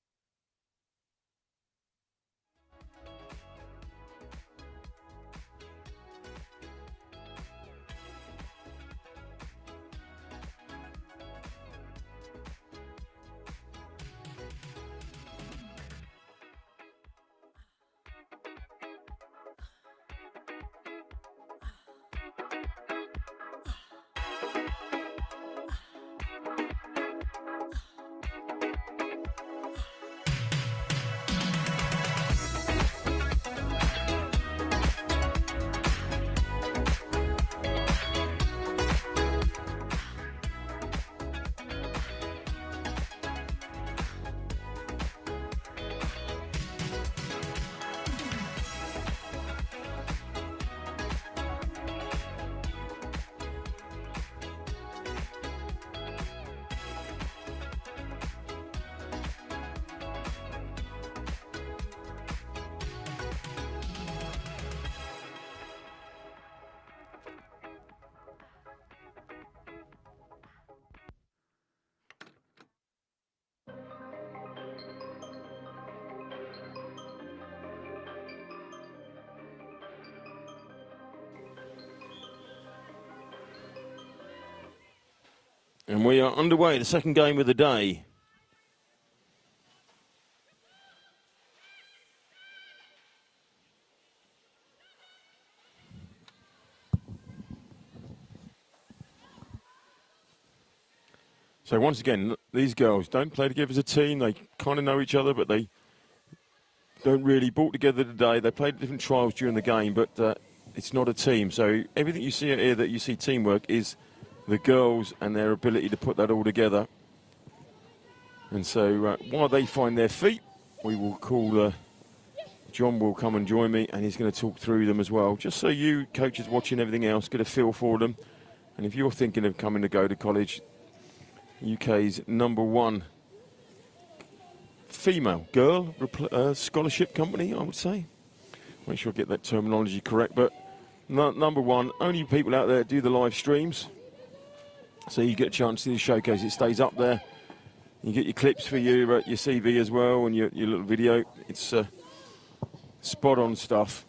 And we are underway, the second game of the day. So once again, these girls don't play together as a team. They kind of know each other, but they don't really brought together today. They played different trials during the game, but it's not a team. So everything you see here that you see teamwork is the girls and their ability to put that all together. And so while they find their feet, we will call, John will come and join me, and he's going to talk through them as well, just so you coaches watching everything else get a feel for them. And if you're thinking of coming to Go-To College, UK's #1 female girl scholarship company, I would say. Make sure I get that terminology correct, but #1, only people out there do the live streams. So you get a chance to see the showcase. It stays up there. You get your clips for your CV as well, and your little video. It's spot on stuff.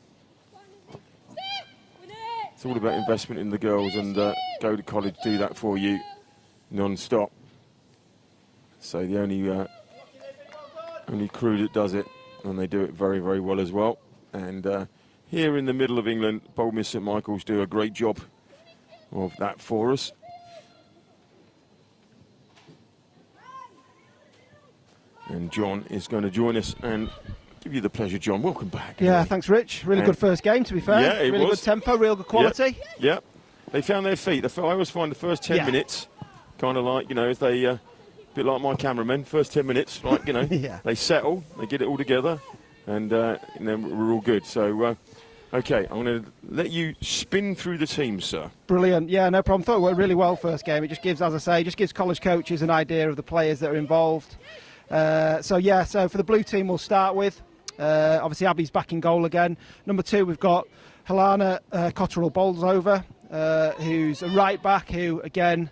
It's all about investment in the girls, and Go-To College do that for you non-stop. So the only crew that does it and they do it very, very well as well. And here in the middle of England, Boldmere St Michael's do a great job of that for us. And John is going to join us and give you the pleasure, John. Welcome back. Yeah, thanks, Rich. Really good first game, to be fair. Yeah, it really was. Good tempo, real good quality. Yeah. They found their feet. I always find the first 10 minutes kind of like, as they, a bit like my cameramen, first 10 minutes, like, they settle, they get it all together, and then we're all good. So, okay, I'm going to let you spin through the teams, sir. Brilliant. Yeah, no problem. Thought it worked really well first game. It just gives, as I say, gives college coaches an idea of the players that are involved. So for the blue team we'll start with, obviously Abby's back in goal again. Number 2, we've got Helena Cotterill-Bolsover, who's a right back who, again,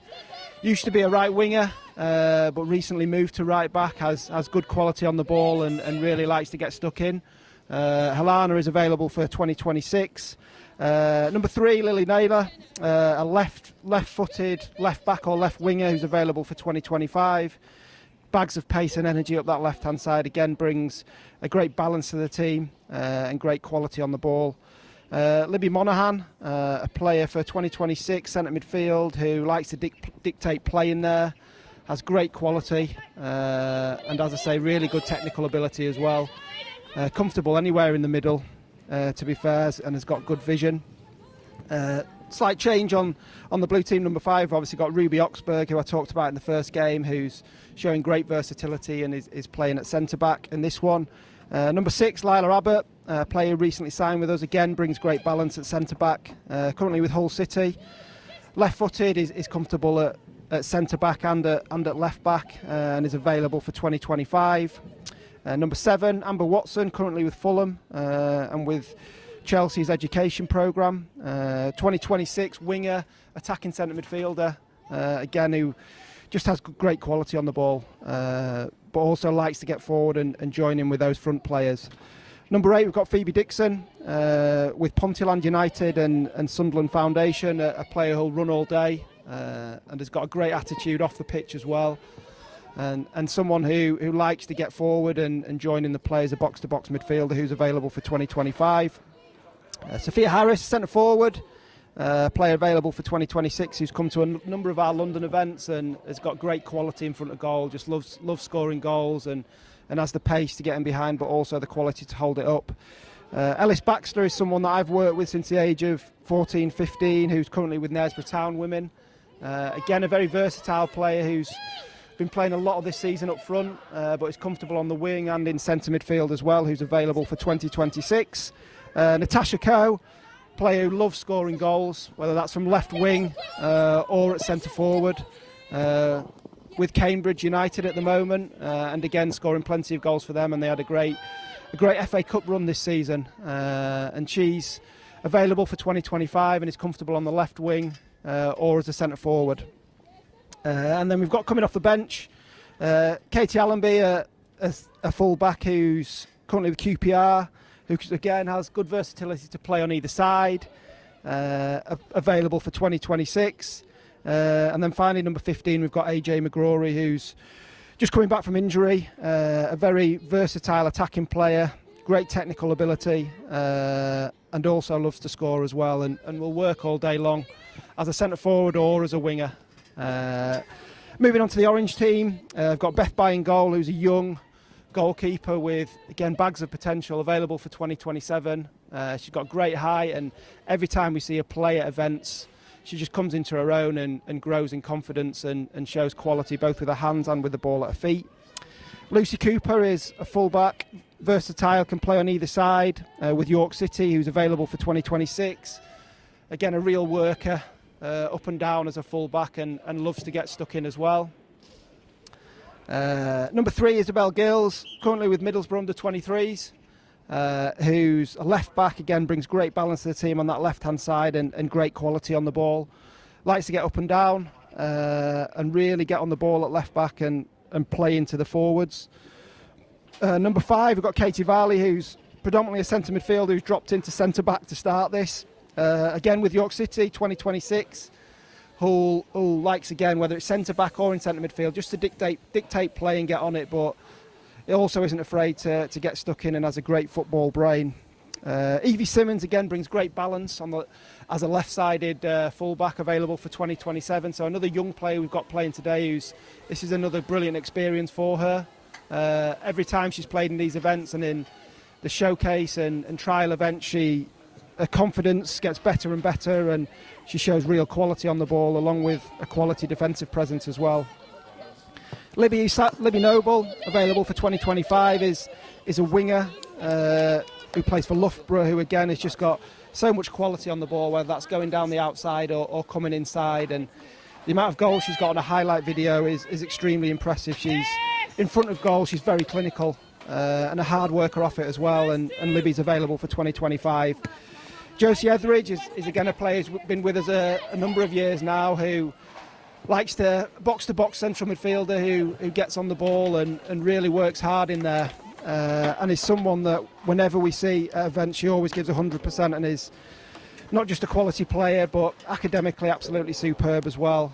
used to be a right winger, but recently moved to right back, has good quality on the ball and really likes to get stuck in. Helena is available for 2026. Number 3, Lily Naylor, a left-footed left back or left winger who's available for 2025. Bags of pace and energy up that left-hand side, again brings a great balance to the team and great quality on the ball. Libby Monaghan, a player for 2026, centre midfield, who likes to dictate play in there, has great quality and, as I say, really good technical ability as well. Comfortable anywhere in the middle, to be fair, and has got good vision. Slight change on the blue team. Number 5, obviously got Ruby Oxburgh, who I talked about in the first game, who's showing great versatility and is playing at centre-back in this one. Number 6, Lila Abbott, a player who recently signed with us, again brings great balance at centre-back, currently with Hull City. Left-footed, is comfortable at centre-back and at left-back and is available for 2025. Number 7, Amber Watson, currently with Fulham and with Chelsea's education programme. 2026 winger, attacking centre midfielder, again who just has great quality on the ball, but also likes to get forward and join in with those front players. Number 8, we've got Phoebe Dixon with Pontyland United and Sunderland Foundation, a player who'll run all day and has got a great attitude off the pitch as well. And someone who likes to get forward and join in the play as a box-to-box midfielder who's available for 2025. Sophia Harris, centre forward, player available for 2026, who's come to a number of our London events and has got great quality in front of goal, just loves scoring goals and has the pace to get in behind, but also the quality to hold it up. Ellis Baxter is someone that I've worked with since the age of 14, 15, who's currently with Knaresborough Town Women. Again, a very versatile player who's been playing a lot of this season up front, but is comfortable on the wing and in centre midfield as well, who's available for 2026. Natasha Coe, player who loves scoring goals, whether that's from left wing or at centre forward, with Cambridge United at the moment, and again scoring plenty of goals for them, and they had a great FA Cup run this season, and she's available for 2025 and is comfortable on the left wing or as a centre forward. And then we've got coming off the bench Katie Allenby, a full back who's currently with QPR, who again has good versatility to play on either side, available for 2026. And then finally, number 15, we've got AJ McGrory, who's just coming back from injury, a very versatile attacking player, great technical ability, and also loves to score as well, and will work all day long as a centre forward or as a winger. Moving on to the orange team, I've got Beth By in goal, who's a young goalkeeper with, again, bags of potential, available for 2027. She's got great height, and every time we see her play at events, she just comes into her own and grows in confidence and shows quality both with her hands and with the ball at her feet. Lucy Cooper is a full-back, versatile, can play on either side, with York City, who's available for 2026. Again, a real worker, up and down as a full-back and loves to get stuck in as well. Number 3, Isabel Gills, currently with Middlesbrough under-23s, who's a left-back, again brings great balance to the team on that left-hand side and great quality on the ball. Likes to get up and down and really get on the ball at left-back and play into the forwards. Number 5, we've got Katie Varley, who's predominantly a centre midfielder who's dropped into centre-back to start this. Again with York City, 2026. Who likes, again, whether it's centre-back or in centre midfield, just to dictate play and get on it, but he also isn't afraid to get stuck in and has a great football brain. Evie Simmons again brings great balance as a left-sided fullback available for 2027. So another young player we've got playing today. This is another brilliant experience for her. Every time she's played in these events and in the showcase and trial events, her confidence gets better and better, and she shows real quality on the ball, along with a quality defensive presence as well. Libby Noble, available for 2025, is a winger who plays for Loughborough, who again has just got so much quality on the ball, whether that's going down the outside or coming inside. And the amount of goals she's got on a highlight video is extremely impressive. She's in front of goal, she's very clinical, and a hard worker off it as well. And Libby's available for 2025. Josie Etheridge is again a player who's been with us a number of years now, who likes to box central midfielder who gets on the ball and really works hard in there, and is someone that whenever we see at events, she always gives 100% and is not just a quality player but academically absolutely superb as well.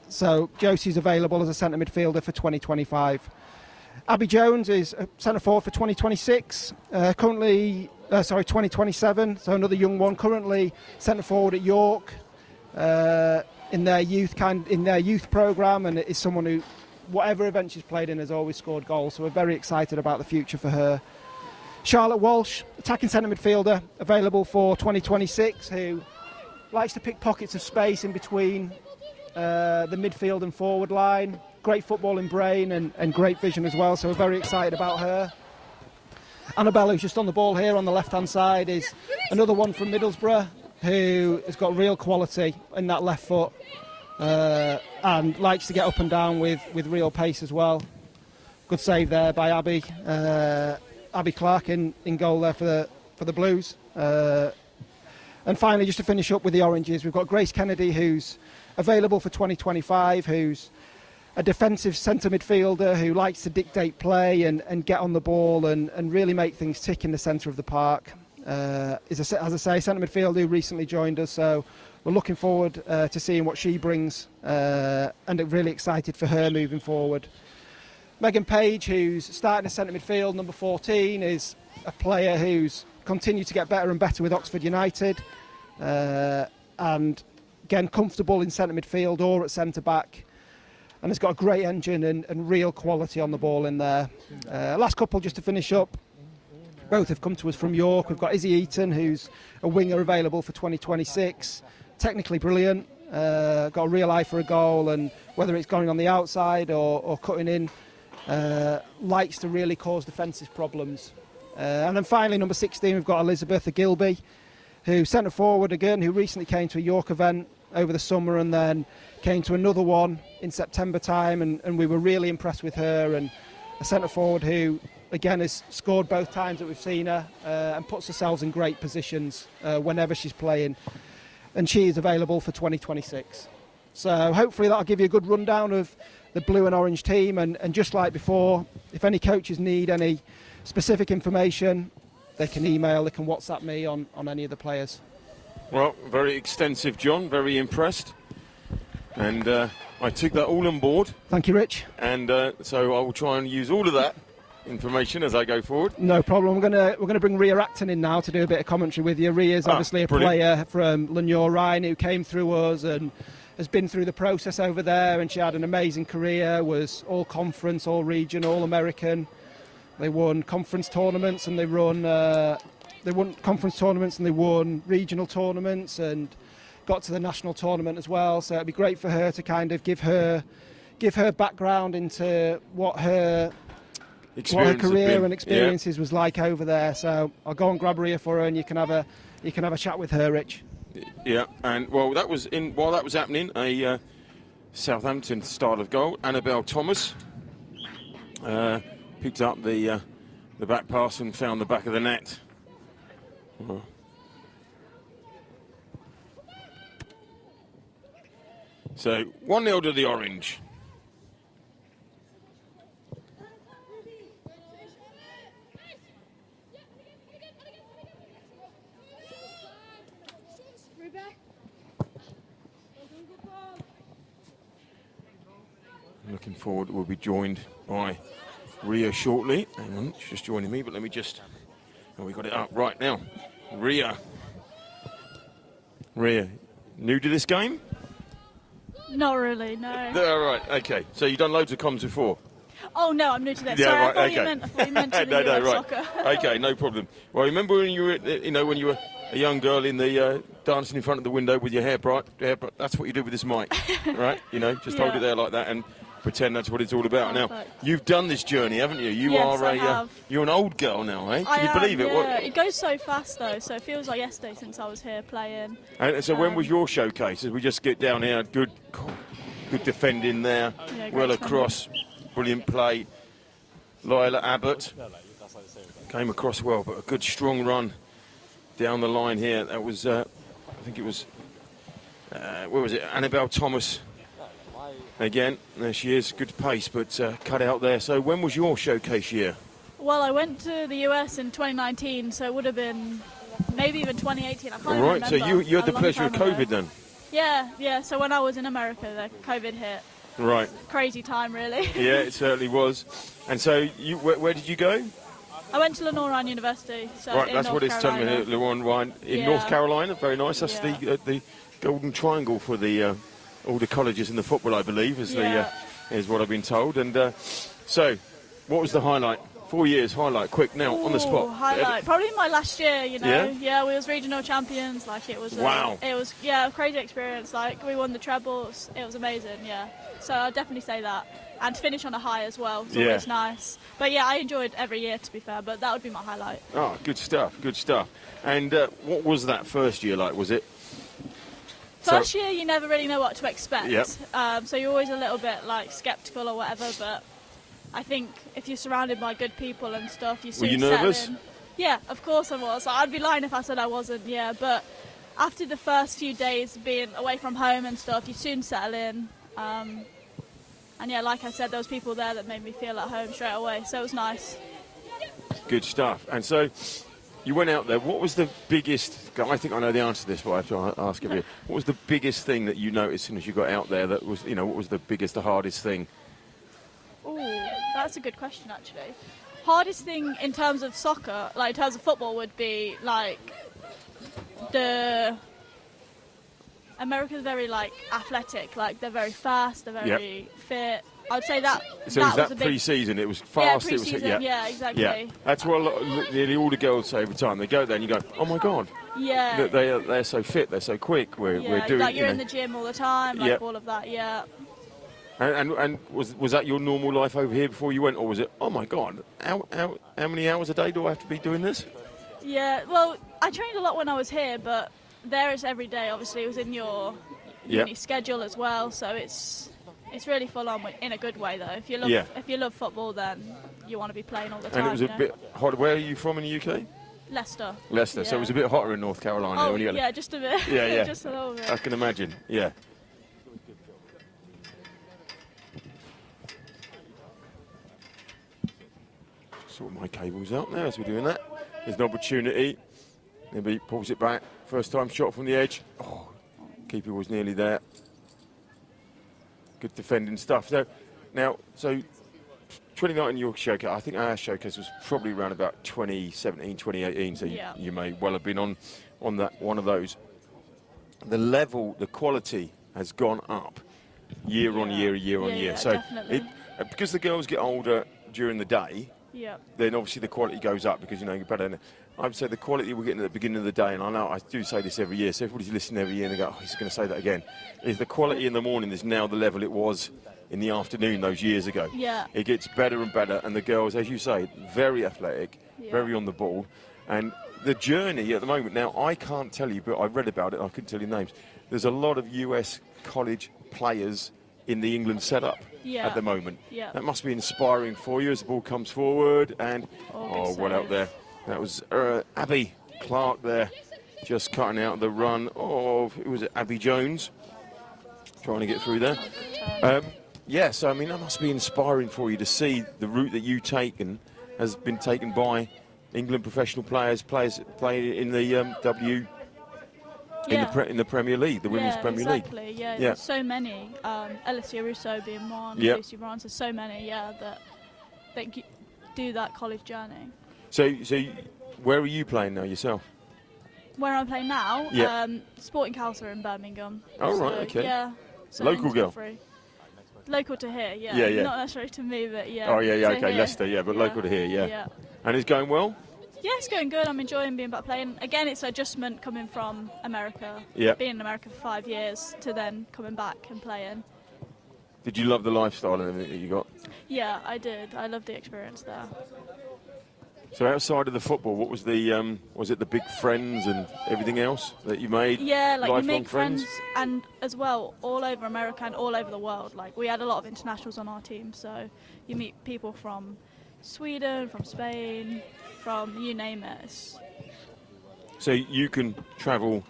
So Josie's available as a centre midfielder for 2025. Abby Jones is a centre forward for 2026, currently 2027, so another young one, currently centre forward at York in their youth programme, and is someone who, whatever event she's played in, has always scored goals, so we're very excited about the future for her. Charlotte Walsh, attacking centre midfielder, available for 2026, who likes to pick pockets of space in between the midfield and forward line. Great footballing brain and great vision as well, so we're very excited about her. Annabelle, who's just on the ball here on the left-hand side, is another one from Middlesbrough who has got real quality in that left foot and likes to get up and down with real pace as well. Good save there by Abby. Abby Clark in goal there for the Blues. And finally, just to finish up with the Oranges, we've got Grace Kennedy, who's available for 2025, who's a defensive centre midfielder who likes to dictate play and get on the ball and really make things tick in the centre of the park. As I say, centre midfielder who recently joined us, so we're looking forward to seeing what she brings, and really excited for her moving forward. Megan Page, who's starting as centre midfield, number 14, is a player who's continued to get better and better with Oxford United, and again comfortable in centre midfield or at centre back, and has got a great engine and real quality on the ball in there. Last couple just to finish up. Both have come to us from York. We've got Izzy Eaton, who's a winger available for 2026. Technically brilliant, got a real eye for a goal, and whether it's going on the outside or cutting in, likes to really cause defensive problems. And then finally, number 16, we've got Elizabeth Gilby, who's centre forward again, who recently came to a York event over the summer and then came to another one in September time, and we were really impressed with her, and a centre forward who again has scored both times that we've seen her, and puts herself in great positions whenever she's playing, and she is available for 2026. So hopefully that'll give you a good rundown of the blue and orange team, and just like before, if any coaches need any specific information, they can email, they can WhatsApp me on any of the players. Well, very extensive, John, very impressed, and I took that all on board. Thank you, Rich. And so I will try and use all of that information as I go forward. No problem. We're gonna bring Rhea Acton in now to do a bit of commentary with you. Rhea's obviously a player from Llanure Rhine who came through us and has been through the process over there, and she had an amazing career, was all conference, all region, all American. They won conference tournaments and they won conference tournaments and they won regional tournaments and got to the national tournament as well. So it'd be great for her to kind of give her background into what her career and experiences was like over there. So I'll go and grab Rhea for her, and you can have a chat with her, Rich. Yeah, and while that was happening, a Southampton style of goal. Annabelle Thomas picked up the back pass and found the back of the net. So 1-0 to the Orange. Looking forward, we'll be joined by Ria shortly. Hang on, she's just joining me, but let me just... Oh, we got it up right now. Ria. Ria, new to this game? Not really, no. All right, okay. So you've done loads of comms before? Oh no, I'm new to this. Yeah, Sorry, right, I okay. thought you meant to the US soccer. Okay, no problem. Well, remember when you were, when you were a young girl in the dancing in front of the window with your hair bright? That's what you do with this mic, right? Just hold it there like that and pretend that's what it's all about. Now, you've done this journey, haven't you? You're an old girl now, eh? Can you believe it? Yeah, it goes so fast though, so it feels like yesterday since I was here playing. And so when was your showcase? As we just get down here, good defending there, well across, brilliant play. Lila Abbott came across well, but a good strong run down the line here. That was, I think it was, where was it? Annabelle Thomas. Again, there she is, good pace, but cut out there. So when was your showcase year? Well, I went to the US in 2019, so it would have been maybe even 2018. I can't even remember. So you had the pleasure of COVID then? Yeah. So when I was in America, the COVID hit. Right. Crazy time, really. Yeah, it certainly was. And so where did you go? I went to Lenore University. So right, in that's North what it's telling me here, Lenore in North Carolina. Very nice. That's the golden triangle for the all the colleges in the football, I believe, is what I've been told. And so, what was the highlight? 4 years highlight. Quick now, on the spot. Highlight. Probably my last year. Yeah, we was regional champions. Like it was. Wow. It was a crazy experience. Like we won the trebles. It was amazing. Yeah. So I'll definitely say that. And to finish on a high as well. It's always nice. But yeah, I enjoyed every year, to be fair. But that would be my highlight. Oh, good stuff. Good stuff. And what was that first year like? Was it? First year, you never really know what to expect. Yep. So you're always a little bit like sceptical or whatever. But I think if you're surrounded by good people and stuff, you soon settle in. Were you nervous? Yeah, of course I was. I'd be lying if I said I wasn't. Yeah, but after the first few days being away from home and stuff, you soon settle in. And yeah, like I said, there was people there that made me feel at home straight away. So it was nice. Good stuff. And so you went out there. What was the biggest? I think I know the answer to this, but I have to ask you. What was the biggest thing that you noticed as soon as you got out there? That was, what was the biggest, the hardest thing? Oh, that's a good question, actually. Hardest thing in terms of soccer, like in terms of football, would be like America's very like athletic, like they're very fast, they're very fit. I'd say that. So that was that pre-season? It was fast. Yeah, pre-season. Yeah, exactly. Yeah, that's what nearly all the girls say every time they go there, and you go, "Oh my God!" Yeah. They're so fit, they're so quick. We're doing. Like you're in the gym all the time, like all of that. Yeah. And was that your normal life over here before you went, or was it? Oh my God! How many hours a day do I have to be doing this? Yeah. Well, I trained a lot when I was here, but there it's every day. Obviously, it was in your uni schedule as well, so it's really full on in a good way though. If you love football, then you want to be playing all the time. And it was a bit hot. Where are you from in the UK? Leicester. Leicester. So it was a bit hotter in North Carolina. Oh yeah, just a bit. Yeah. Just a little bit. I can imagine. Yeah. Sort my cables out now as we're doing that. There's an opportunity. Maybe pulls it back. First time shot from the edge. Oh, keeper was nearly there. Good defending stuff. So now, 2019 York showcase. I think our showcase was probably around about 2017, 2018. So you may well have been on that one of those. The level, the quality has gone up year on year. So because the girls get older during the day. Yeah. Then obviously the quality goes up because you're better. I would say the quality we're getting at the beginning of the day, and I know I do say this every year, so everybody's listening every year and they go, "Oh, he's going to say that again." Is the quality in the morning is now the level it was in the afternoon those years ago. Yeah. It gets better and better, and the girls, as you say, very athletic, very on the ball, and the journey at the moment. Now I can't tell you, but I read about it. I couldn't tell you names. There's a lot of US college players in the England setup at the moment. Yeah. That must be inspiring for you as the ball comes forward and well out there. That was Abby Clark there, just cutting out the run of, who was it, Abby Jones, trying to get through there. So I mean that must be inspiring for you to see the route that you've taken has been taken by England professional players playing in the in the Premier League, the Women's Premier League. Exactly. Yeah, there's so many. Alicia Russo being one, Lucy Bronze, there's so many. Yeah, that do that college journey. So where are you playing now yourself? Where I'm playing now, Yeah. Sporting Council in Birmingham. Oh, right, okay. Yeah. So Local in girl? Tilbury. Local to here, yeah. Yeah, yeah. Not necessarily to me, but yeah. Oh, yeah, to okay, here. Leicester, yeah, but local to here, yeah. Yeah. And it's going well? Yeah, it's going good. I'm enjoying being back playing. Again, it's an adjustment coming from America. Yeah. Being in America for 5 years to then coming back and playing. Did you love the lifestyle and everything that you got? Yeah, I did. I loved the experience there. So outside of the football, what was was it the big friends and everything else that you made? Yeah, like you Lifelong make friends and as well all over America and all over the world. Like we had a lot of internationals on our team, so you meet people from Sweden, from Spain, from you name it. So you can travel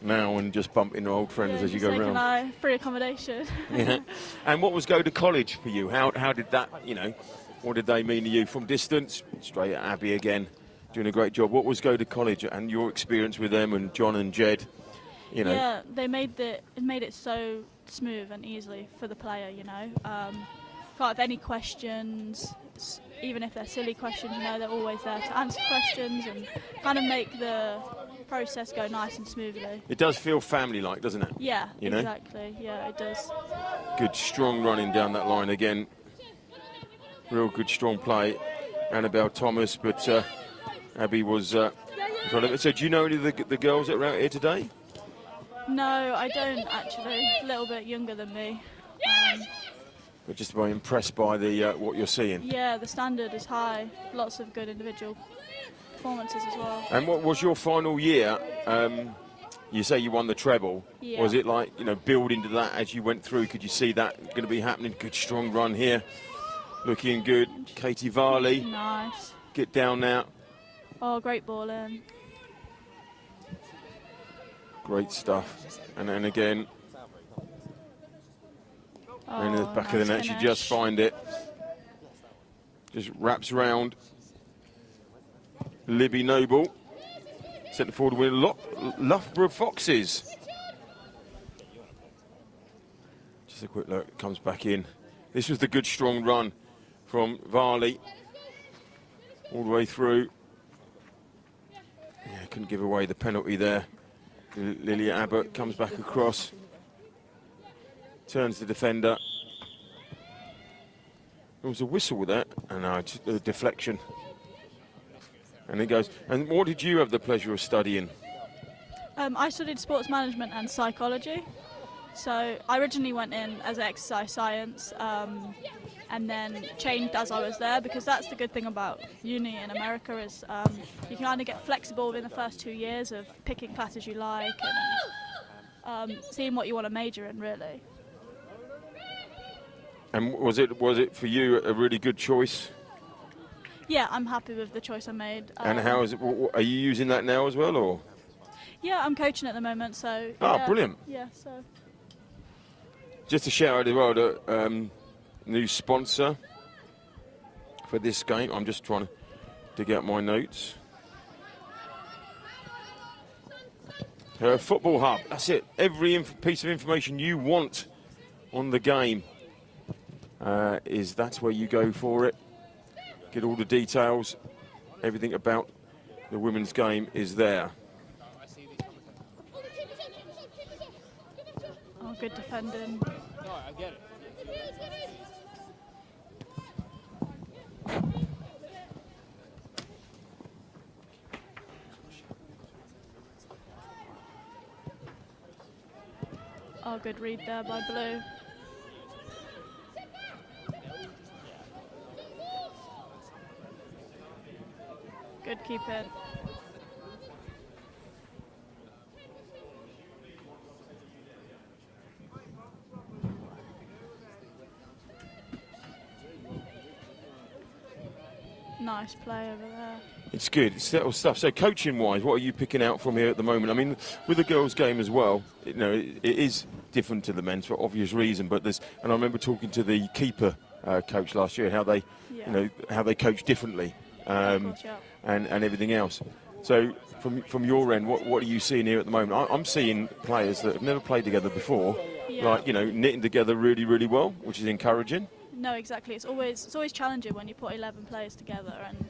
now and just bump into old friends as you go around. Free accommodation. Yeah. And what was go to college for you? How did that, what did they mean to you from distance? Straight at Abbey again, doing a great job. What was go to college and your experience with them and John and Jed? Yeah, it made it so smooth and easily for the player. Can't have any questions, even if they're silly questions. They're always there to answer questions and kind of make the process go nice and smoothly. It does feel family-like, doesn't it? Yeah, exactly. Yeah, it does. Good, strong running down that line again. Real good, strong play. Annabelle Thomas, but Abby was. So, do you know any of the girls that are out here today? No, I don't actually. A little bit younger than me. But just very impressed by the what you're seeing. Yeah, the standard is high. Lots of good individual performances as well. And what was your final year? You say you won the treble. Yeah. Was it like, building to that as you went through? Could you see that going to be happening? Good, strong run here. Looking good. Katie Varley. Nice. Get down now. Oh, great ball in. Great stuff. And then again. Oh, in the back of the net, she finish. just find it. Just wraps around. Libby Noble. Centre forward with Loughborough Foxes. Just a quick look, comes back in. This was the good strong run from Varley. All the way through. Yeah, couldn't give away the penalty there. Lilia Abbott comes back across. Turns the defender. There was a whistle with that, and just a deflection. And it goes. And what did you have the pleasure of studying? I studied sports management and psychology. So I originally went in as exercise science and then changed as I was there, because that's the good thing about uni in America is you can kind of get flexible within the first 2 years of picking classes you like and seeing what you want to major in, really. And was it for you a really good choice? Yeah, I'm happy with the choice I made. And how is it? Are you using that now as well, or? Yeah, I'm coaching at the moment, so. Oh, yeah, brilliant! Yeah, so. Just to shout out as well, the new sponsor for this game. I'm just trying to dig out my notes. Football Hub. That's it. Every piece of information you want on the game that's where you go for it. Get all the details. Everything about the women's game is there. Oh, good defending. No, I get it. Oh, good read there by Blue. Good keeping. Nice play over there. It's good. It's little stuff. So coaching-wise, what are you picking out from here at the moment? I mean, with the girls' game as well, it is different to the men's for obvious reason. But and I remember talking to the keeper coach last year, how they, how they coach differently, and everything else. So from your end, what are you seeing here at the moment? I'm seeing players that have never played together before, knitting together really, really well, which is encouraging. No, exactly. It's always challenging when you put 11 players together and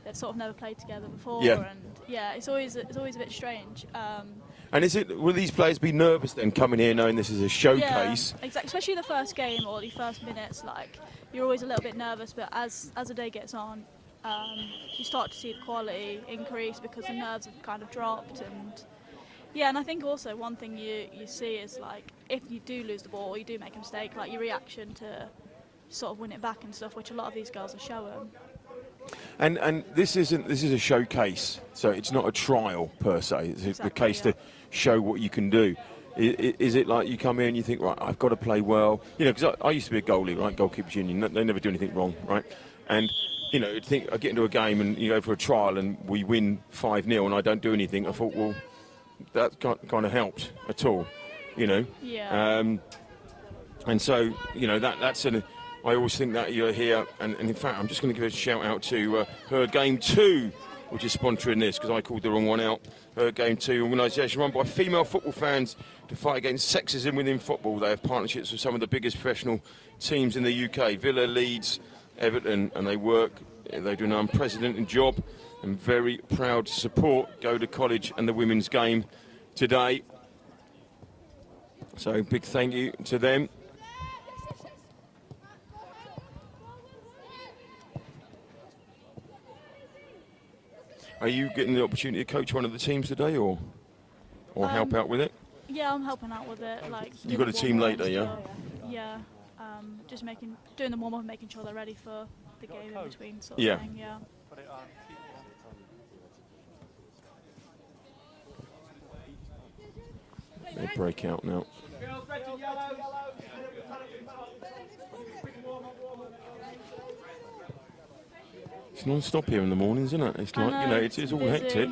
they've sort of never played together before. Yeah. And yeah, it's always a bit strange. And will these players be nervous then coming here knowing this is a showcase? Yeah, exactly. Especially the first game or the first minutes, like you're always a little bit nervous. But as the day gets on, you start to see the quality increase because the nerves have kind of dropped. And yeah, and I think also one thing you see is like if you do lose the ball or you do make a mistake, like your reaction to sort of win it back and stuff, which a lot of these girls are showing. And this is a showcase, so it's not a trial per se. It's Exactly, the case yeah. to show what you can do. Is it like you come here and you think, right, I've got to play well? You know, because I used to be a goalie, right, goalkeepers union. They never do anything wrong, right? And you know, I get into a game and you go for a trial and we win 5-0 and I don't do anything. I thought, well, that kind of helped at all, you know. Yeah. And so, you know, that's I always think that you're here, and in fact, I'm just going to give a shout out to Her Game 2, which is sponsoring this, because I called the wrong one out. Her Game 2, organisation run by female football fans to fight against sexism within football. They have partnerships with some of the biggest professional teams in the UK, Villa, Leeds, Everton, and they do an unprecedented job. I'm very proud to support Go to College and the women's game today. So big thank you to them. Are you getting the opportunity to coach one of the teams today, or help out with it? Yeah, I'm helping out with it. Like You got a team later, yeah? Yeah, just doing the warm up, making sure they're ready for the game in between, sort Yeah. of thing. Yeah. They break out now. It's non-stop here in the mornings, isn't it? It's like, you know, it's all busy. hectic.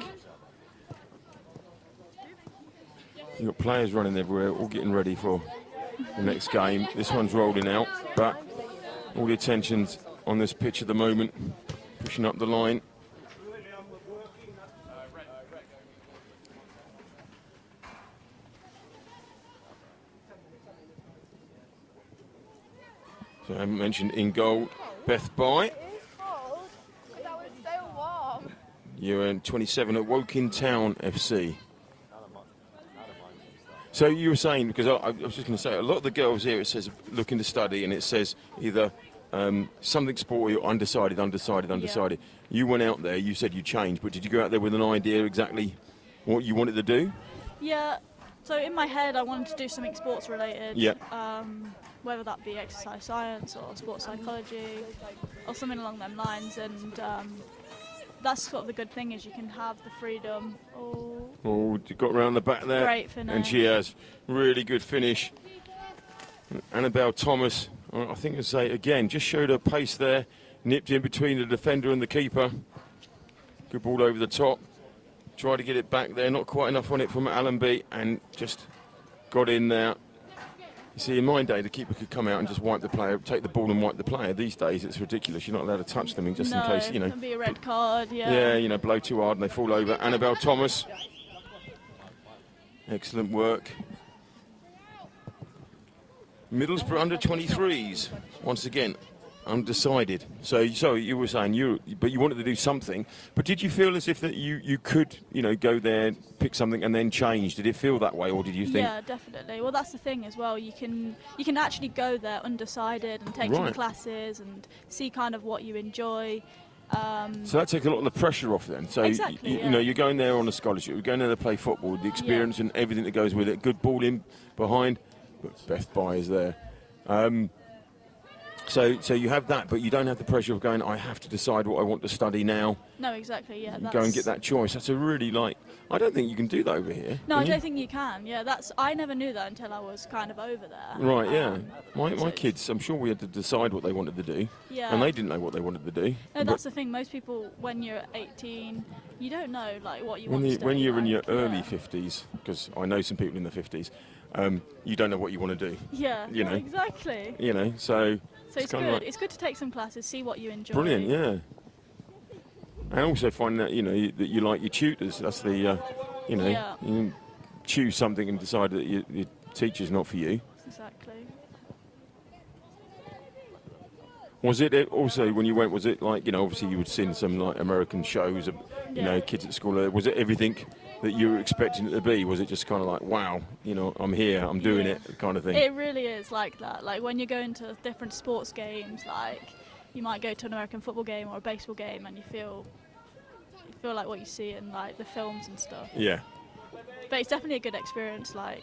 You've got players running everywhere, all getting ready for the next game. This one's rolling out, but all the attention's on this pitch at the moment, pushing up the line. So I haven't mentioned in goal, Beth Bye. You're in 27 at Woking Town FC. So you were saying, because I was just going to say, a lot of the girls here, it says looking to study, and it says either something sporty or undecided. Yeah. You went out there, you said you changed, but did you go out there with an idea exactly what you wanted to do? Yeah. So in my head, I wanted to do something sports related. Yeah. Whether that be exercise science or sports psychology or something along them lines, and that's sort of the good thing is you can have the freedom. Oh, you got round the back there. Great finish. And she has really good finish. Annabelle Thomas, I think I'd say again, just showed her pace there, nipped in between the defender and the keeper. Good ball over the top. Tried to get it back there, not quite enough on it from Allenby, and just got in there. You see, in my day, the keeper could come out and just wipe the player, take the ball and wipe the player. These days, it's ridiculous. You're not allowed to touch them just in case, you know. Can be a red card, yeah. Yeah, you know, blow too hard and they fall over. Annabelle Thomas. Excellent work. Middlesbrough under 23s, once again, undecided. So you were saying but you wanted to do something. But did you feel as if that you could, you know, go there, pick something and then change? Did it feel that way, or did you think? Yeah, definitely. Well, that's the thing as well. You can actually go there undecided and take some classes and see kind of what you enjoy. So that takes a lot of the pressure off then. So Exactly, you know, you're going there on a scholarship, you're going there to play football, the experience and everything that goes with it. Good ball in behind, but Beth Bye is there. So you have that, but you don't have the pressure of going, I have to decide what I want to study now. No, exactly, yeah. Go and get that choice. That's a really, I don't think you can do that over here. No, I don't think you can. Yeah, I never knew that until I was kind of over there. Right, yeah. My kids, I'm sure we had to decide what they wanted to do. Yeah. And they didn't know what they wanted to do. No, that's the thing. Most people, when you're 18, you don't know what you want to study. When you're in your early 50s, because I know some people in the 50s, you don't know what you want to do. Yeah, you know, exactly. You know, so it's good. It's good to take some classes, see what you enjoy. Brilliant, yeah. And also find that, you know, that you like your tutors. That's the, you know, you choose something and decide that your teacher's not for you. Exactly. Was it also, when you went, was it like, obviously you would seen some like American shows, kids at school, was it everything that you were expecting it to be? Was it just kind of like, wow, I'm here, I'm doing it kind of thing? It really is like that. Like when you go into different sports games, like you might go to an American football game or a baseball game and you feel like what you see in like the films and stuff. Yeah. But it's definitely a good experience, like.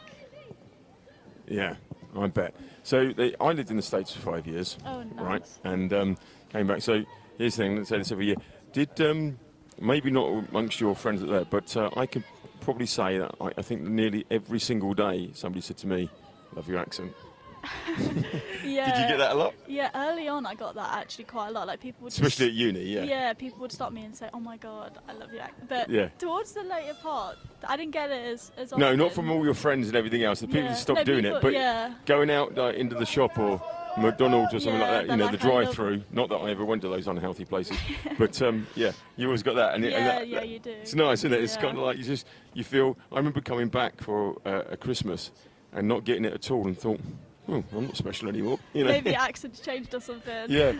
Yeah, I bet. So I lived in the States for 5 years. Oh, nice. Right, and came back. So here's the thing, let's say this every year. Did, maybe not amongst your friends there, but I can probably say that I think nearly every single day somebody said to me, "Love your accent." Yeah. Did you get that a lot? Yeah, early on I got that actually quite a lot. Like people would Especially at uni, yeah. Yeah, people would stop me and say, "Oh my God, I love your accent." But Yeah. towards the later part, I didn't get it as often. No, not from all your friends and everything else. The people Yeah. stopped No, doing people- it, but yeah. going out into the shop or McDonald's or something Yeah, like that, but the like I love- drive-through. Not that I ever went to those unhealthy places, but yeah, you always got that. And Yeah, you do. It's nice, isn't it? It's Yeah. kind of like you feel. I remember coming back for a Christmas and not getting it at all, and thought, "Oh, I'm not special anymore." Maybe the accent's changed or something. Yeah.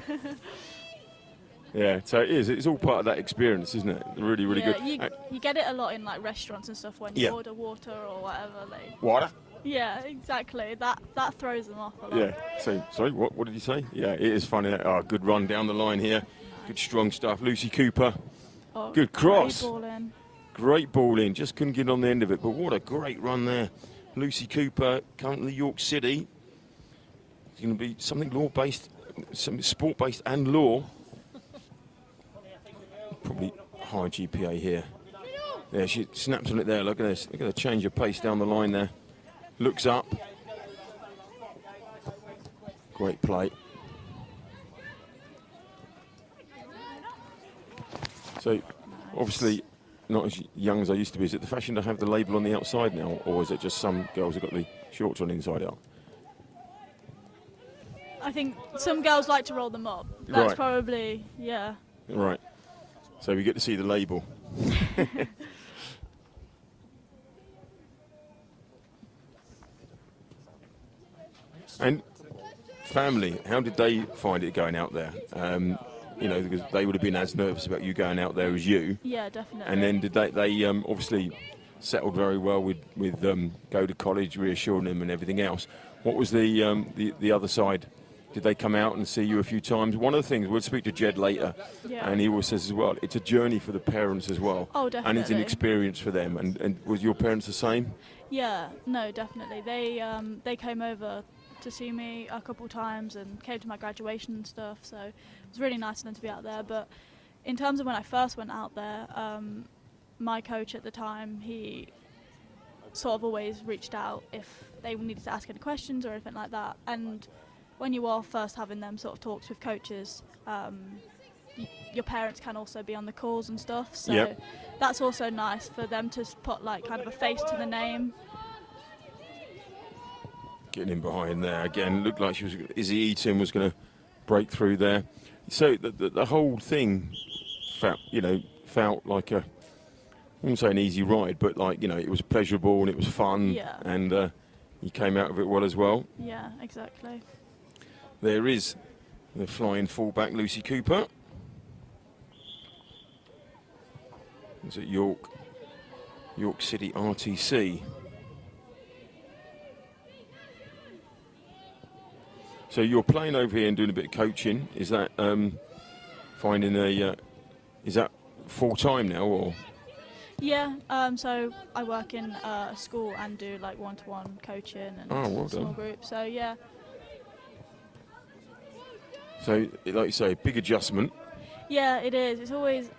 Yeah, so it is. It's all part of that experience, isn't it? Really, really Yeah, good. you get it a lot in like restaurants and stuff when you Yeah. order water or whatever. Like, Water? yeah, exactly. That throws them off a lot. Yeah. So, sorry, what did you say? Yeah, it is funny. Good run down the line here. Good strong stuff. Lucy Cooper. Oh, Good cross. great ball in. Great ball in. Just couldn't get on the end of it, but what a great run there. Lucy Cooper, currently York City. It's going to be something law-based, some sport-based and law. Probably high GPA here. Yeah, she snaps on it there. Look at this. Look at the change of pace down the line there. Looks up. Great play. So, obviously, not as young as I used to be. Is it the fashion to have the label on the outside now, or is it just some girls have got the shorts on inside out? I think some girls like to roll them up. That's Right. probably, yeah. Right. So we get to see the label. And family, how did they find it going out there? Because they would have been as nervous about you going out there as you. Yeah, definitely. And then did they obviously settled very well with go to college, reassuring them and everything else. What was the other side? Did they come out and see you a few times? One of the things, we'll speak to Jed later, Yeah. and he always says as well, it's a journey for the parents as well. Oh, And it's an definitely. experience for them. And was your parents the same? Yeah, no, definitely. They came over to see me a couple times and came to my graduation and stuff, so it was really nice of them to be out there. But in terms of when I first went out there, my coach at the time, he sort of always reached out if they needed to ask any questions or anything like that. And when you are first having them sort of talks with coaches, your parents can also be on the calls and stuff, so Yep. that's also nice for them to put like kind of a face to the name. Getting in behind there again, looked like Izzy Eaton was going to break through there. So the whole thing felt like I wouldn't say an easy ride, but it was pleasurable and it was fun. Yeah. And you came out of it well as well. Yeah, exactly. There is the flying fullback, Lucy Cooper. It's at York City RTC. So you're playing over here and doing a bit of coaching. Is that is that full time now or? Yeah, so I work in a school and do like one-to-one coaching and Well small done. groups. So yeah. So like you say, big adjustment, Yeah, it is. It's always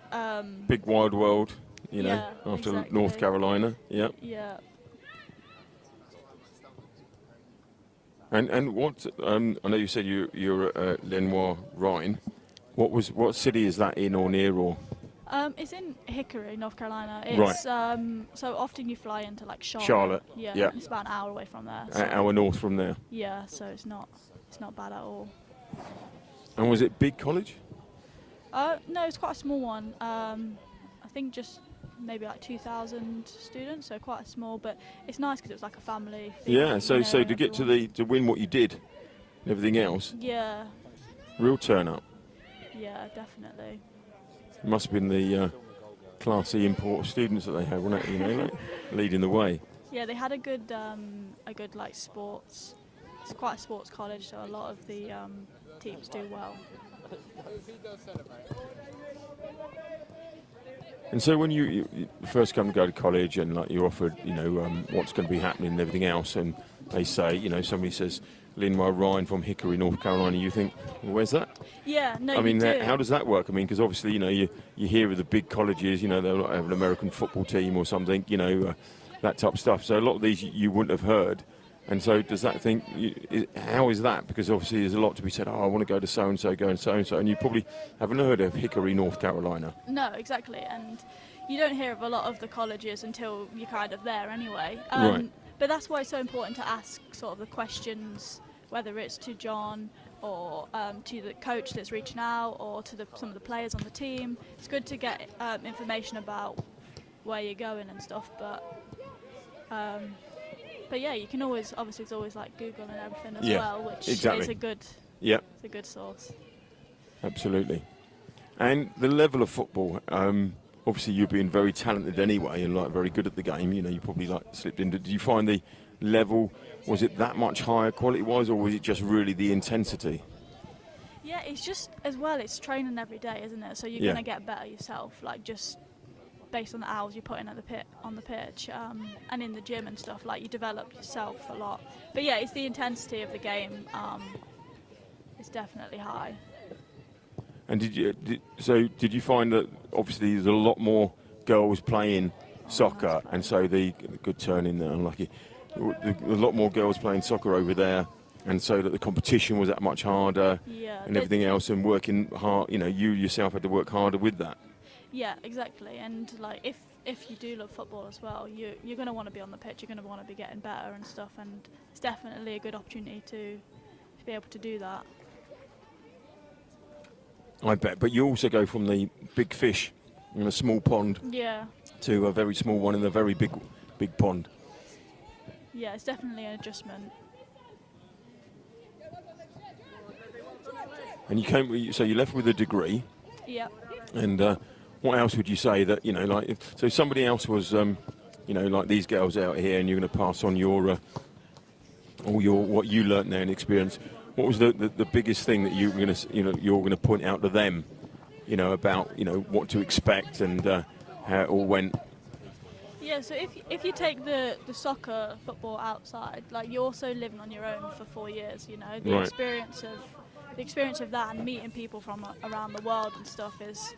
big wide world. Yeah, after exactly. North Carolina. Yeah. yeah. And what? I know you said you're at Lenoir Rhine. What city is that in or near or? It's in Hickory, North Carolina. Right. It's so often you fly into like Charlotte. Charlotte, Yeah. yeah. It's about an hour away from there. An hour north from there. Yeah, so it's not bad at all. And was it big college? No, it's quite a small one. I think just maybe like 2,000 students, so quite small. But it's nice because it was like a family. Thing, Yeah. So you know, to and get everyone- to win what you did, and everything else. Yeah. Real turn up. Yeah, definitely. It must have been the classy import students that they had, wasn't it? You know, like, leading the way. Yeah, they had a good like sports. It's quite a sports college, so a lot of the teams do well. And so when you first come to go to college and like you're offered, you know, what's going to be happening and everything else, and they say, you know, somebody says, Linwell Ryan from Hickory, North Carolina, you think, well, where's that? Yeah, no, I mean, you do. how does that work? I mean, because obviously, you know, you hear of the big colleges, you know, they'll have an American football team or something, you know, that type of stuff. So a lot of these you wouldn't have heard. And so does that think, how is that? Because obviously there's a lot to be said, I want to go to so-and-so, go and so-and-so, and you probably haven't heard of Hickory, North Carolina. No, exactly, and you don't hear of a lot of the colleges until you're kind of there anyway. Right. But that's why it's so important to ask sort of the questions, whether it's to John or to the coach that's reaching out or to some of the players on the team. It's good to get information about where you're going and stuff, but yeah, you can always, obviously, it's always like Google and everything as well, which is a good, it's a good source. Absolutely. And the level of football, obviously you're being very talented anyway and like very good at the game. You know, you probably like slipped into. Did you find the level, was it that much higher quality-wise, or was it just really the intensity? Yeah, it's just as well. It's training every day, isn't it? So you're gonna get better yourself, like just based on the hours you put in at on the pitch, and in the gym and stuff. Like you develop yourself a lot. But yeah, it's the intensity of the game. It's definitely high. And did you find that obviously there's a lot more girls playing soccer, and so the good turn in there, unlucky. A lot more girls playing soccer over there, and so that the competition was that much harder, and everything else, and working hard. You know, you yourself had to work harder with that. Yeah, exactly. And like if you do love football as well, you're going to want to be on the pitch. You're going to want to be getting better and stuff. And it's definitely a good opportunity to be able to do that. I bet. But you also go from the big fish in a small pond to a very small one in a very big pond. Yeah, it's definitely an adjustment. And you left with a degree. Yeah. And what else would you say that, you know, like, so somebody else was, you know, like these girls out here, and you're going to pass on what you learnt there and experience. What was the biggest thing that you're going to point out to them, you know, about, you know, what to expect and how it all went? Yeah, so if you take the soccer, football outside, like you're also living on your own for 4 years, you know, the experience of that and meeting people from around the world and stuff is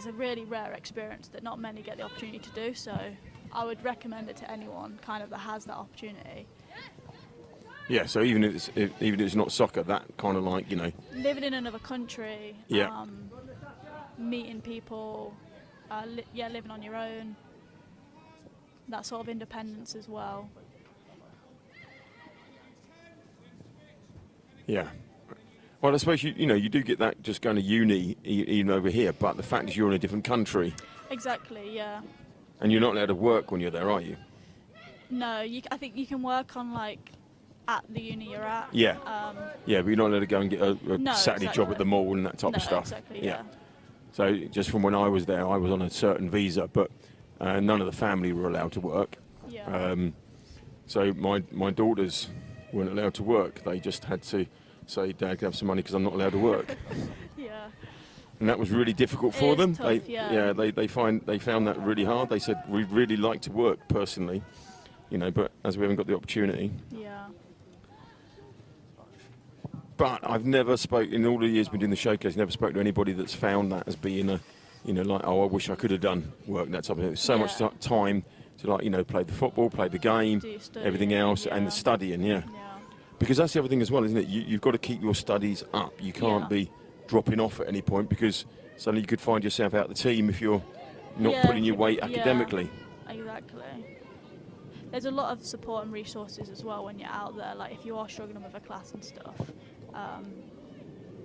a really rare experience that not many get the opportunity to do. So I would recommend it to anyone kind of that has that opportunity. Yeah, so even if it's not soccer, that kind of like, you know, living in another country, meeting people, living on your own, that sort of independence as well. Yeah. Well, I suppose you do get that just going to uni even over here, but the fact is you're in a different country. Exactly, yeah. And you're not allowed to work when you're there, are you? No, I think you can work on like at the uni you're at. Yeah. Yeah, but you're not allowed to go and get a Saturday job at the mall and that type of stuff. Exactly, yeah. So just from when I was there, I was on a certain visa, but none of the family were allowed to work. Yeah. So my daughters weren't allowed to work. They just had to say, Dad, can I have some money because I'm not allowed to work. Yeah. And that was really difficult for them. Tough, they found that really hard. They said, we'd really like to work personally, you know, but as we haven't got the opportunity. Yeah. But I've never in all the years been doing the showcase, never spoke to anybody that's found that as being a, you know, like, oh, I wish I could have done work, that type of thing. It was so much time to, like, you know, play the football, play the game, everything else, and the studying, Because that's the other thing as well, isn't it? You've got to keep your studies up. You can't be dropping off at any point, because suddenly you could find yourself out the team if you're not pulling your weight academically. Exactly. There's a lot of support and resources as well when you're out there. Like if you are struggling with a class and stuff,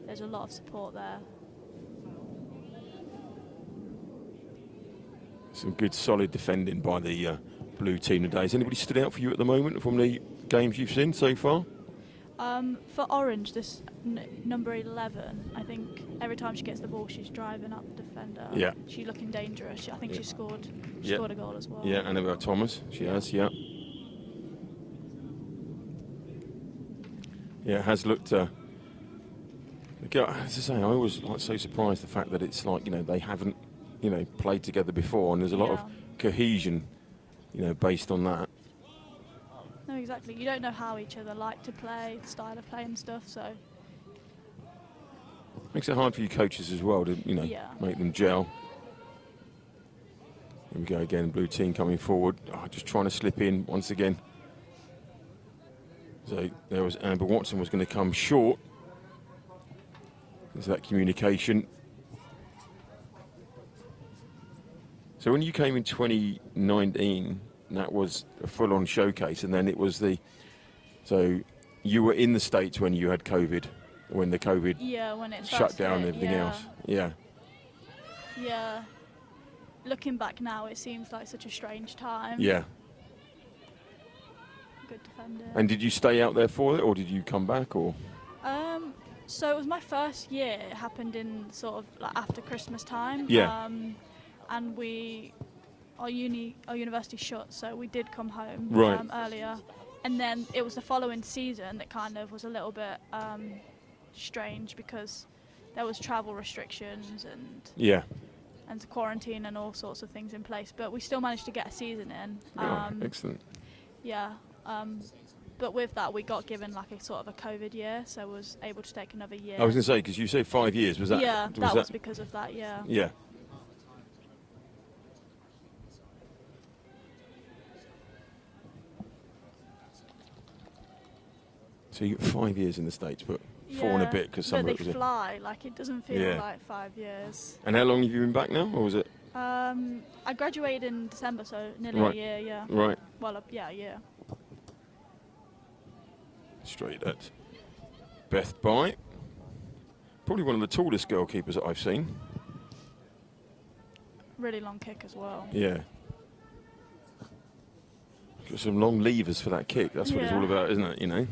there's a lot of support there. Some good solid defending by the blue team today. Has anybody stood out for you at the moment from the games you've seen so far? For Orange, this number 11, I think every time she gets the ball, she's driving up the defender. Yeah. She's looking dangerous. I think she scored Yeah. a goal as well. Yeah, Annabelle Thomas, she has, yeah. Yeah, it has looked... as I say, I always like so surprised the fact that it's like, they haven't, played together before, and there's a lot of cohesion, based on that. No, exactly. You don't know how each other like to play, style of play and stuff, so... Makes it hard for you coaches as well to, make them gel. Here we go again, blue team coming forward. Just trying to slip in once again. So there was Amber Watson was going to come short. There's that communication. So when you came in 2019, that was a full-on showcase, and then it was so you were in the States when you had COVID, when the COVID when it shut down and everything else. Yeah. Yeah. Looking back now, it seems like such a strange time. Yeah. Good defender. And did you stay out there for it, or did you come back, or? So it was my first year. It happened in sort of like after Christmas time. Yeah. And our university shut, so we did come home earlier. And then it was the following season that kind of was a little bit strange because there was travel restrictions and quarantine and all sorts of things in place. But we still managed to get a season in. Excellent. Yeah. But with that, we got given like a sort of a COVID year, so I was able to take another year. I was going to say, because you say 5 years, was that? Yeah, that was because of that, yeah. Yeah. So you got 5 years in the States, but 4 and a bit, because some of it was... But they fly, like it doesn't feel like 5 years. And how long have you been back now, or was it? I graduated in December, so nearly a year, yeah. Right. Well, yeah, a year. Straight at Beth By. Probably one of the tallest goalkeepers that I've seen. Really long kick as well. Yeah. Got some long levers for that kick. That's what it's all about, isn't it,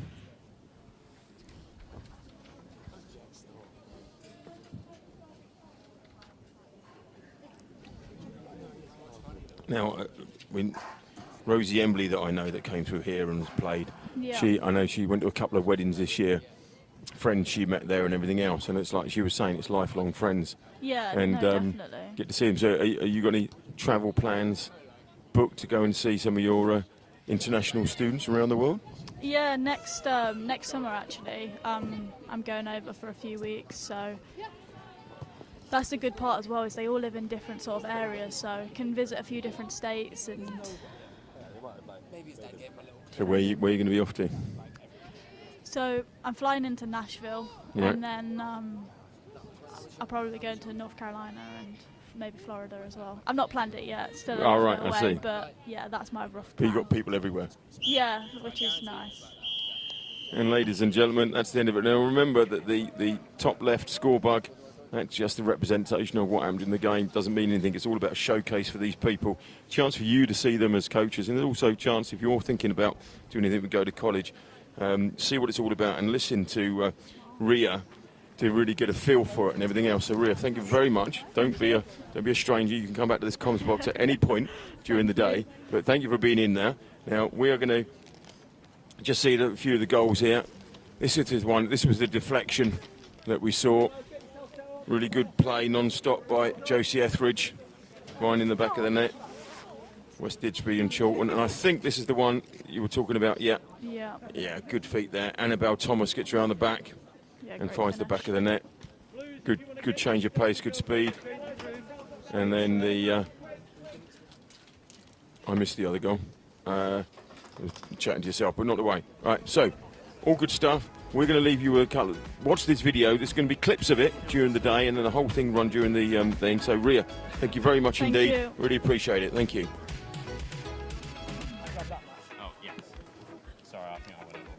Now, Rosie Embley, that I know that came through here and has played, I know she went to a couple of weddings this year, friends she met there and everything else, and it's like she was saying, it's lifelong friends. Yeah, and definitely. Get to see them. So are you got any travel plans booked to go and see some of your international students around the world? Yeah, next summer actually. I'm going over for a few weeks, so that's the good part as well, is they all live in different sort of areas, so can visit a few different states. And so where are you going to be off to? So I'm flying into Nashville, and then I'll probably be going to North Carolina and maybe Florida as well. I've not planned it yet, still away, I see. But yeah, that's my rough But plan. you've got people everywhere. Yeah, which is nice. And ladies and gentlemen, that's the end of it. Now remember that the top left score bug, that's just a representation of what happened in the game. Doesn't mean anything. It's all about a showcase for these people. Chance for you to see them as coaches, and also a chance if you're thinking about doing anything to go to college, see what it's all about and listen to Ria to really get a feel for it and everything else. So Ria, thank you very much. Don't be a stranger. You can come back to this comms box at any point during the day. But thank you for being in there. Now we are going to just see a few of the goals here. This is one. This was the deflection that we saw. Really good play, non-stop by Josie Etheridge, right in the back of the net. West Didsbury and Chiltern, and I think this is the one you were talking about. Yeah, good feet there. Annabelle Thomas gets around the back and finds the back of the net. Good change of pace, good speed. And then I missed the other goal. I was chatting to yourself, but not the way. Right, so all good stuff. We're going to leave you with a couple. Watch this video. There's going to be clips of it during the day, and then the whole thing run during the thing. So Ria, thank you very much indeed. You. Really appreciate it. Thank you. Oh yes. Sorry, I think I went a little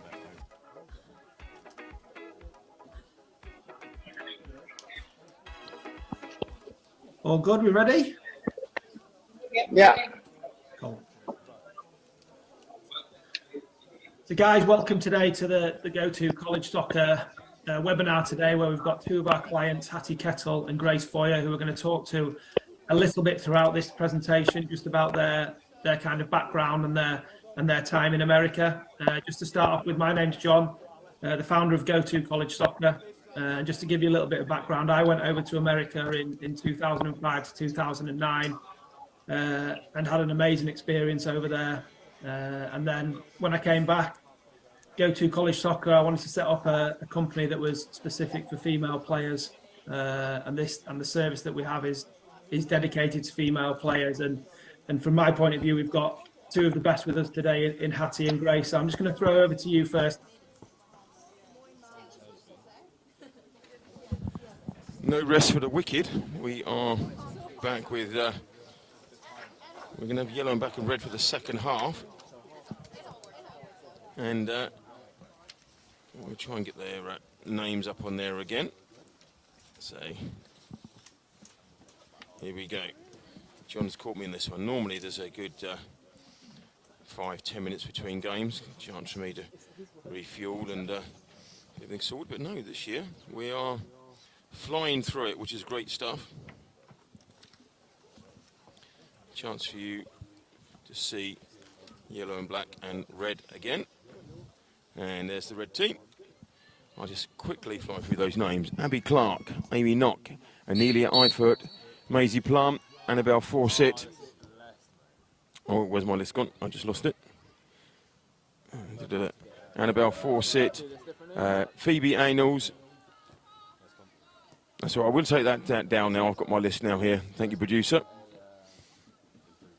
bit. All good, we ready? Yeah. Cool. So guys, welcome today to the Go-To College Soccer webinar today, where we've got two of our clients, Hattie Kettle and Grace Foyer, who are going to talk to a little bit throughout this presentation, just about their kind of background and their time in America. Just to start off with, my name's John, the founder of Go-To College Soccer. And just to give you a little bit of background, I went over to America in 2005 to 2009 and had an amazing experience over there. And then when I came back, Go-To College Soccer, I wanted to set up a company that was specific for female players, and the service that we have is dedicated to female players. And from my point of view, we've got two of the best with us today in Hattie and Grace. So I'm just going to throw over to you first. No rest for the wicked. We are back with. We're going to have yellow and black and red for the second half, and we'll try and get their names up on there again. So here we go. John's caught me in this one. Normally there's a good 5-10 minutes between games, chance for me to refuel and everything sorted. But no, this year we are flying through it, which is great stuff. Chance for you to see yellow and black and red again. And there's the red team. I'll just quickly fly through those names. Abby Clark, Amy Knock, Anelia Eifert, Maisie Plum, Annabelle Fawcett. Oh, where's my list gone? I just lost it. Annabelle Fawcett, Phoebe Anals. So I will take that down now. I've got my list now here. Thank you, producer.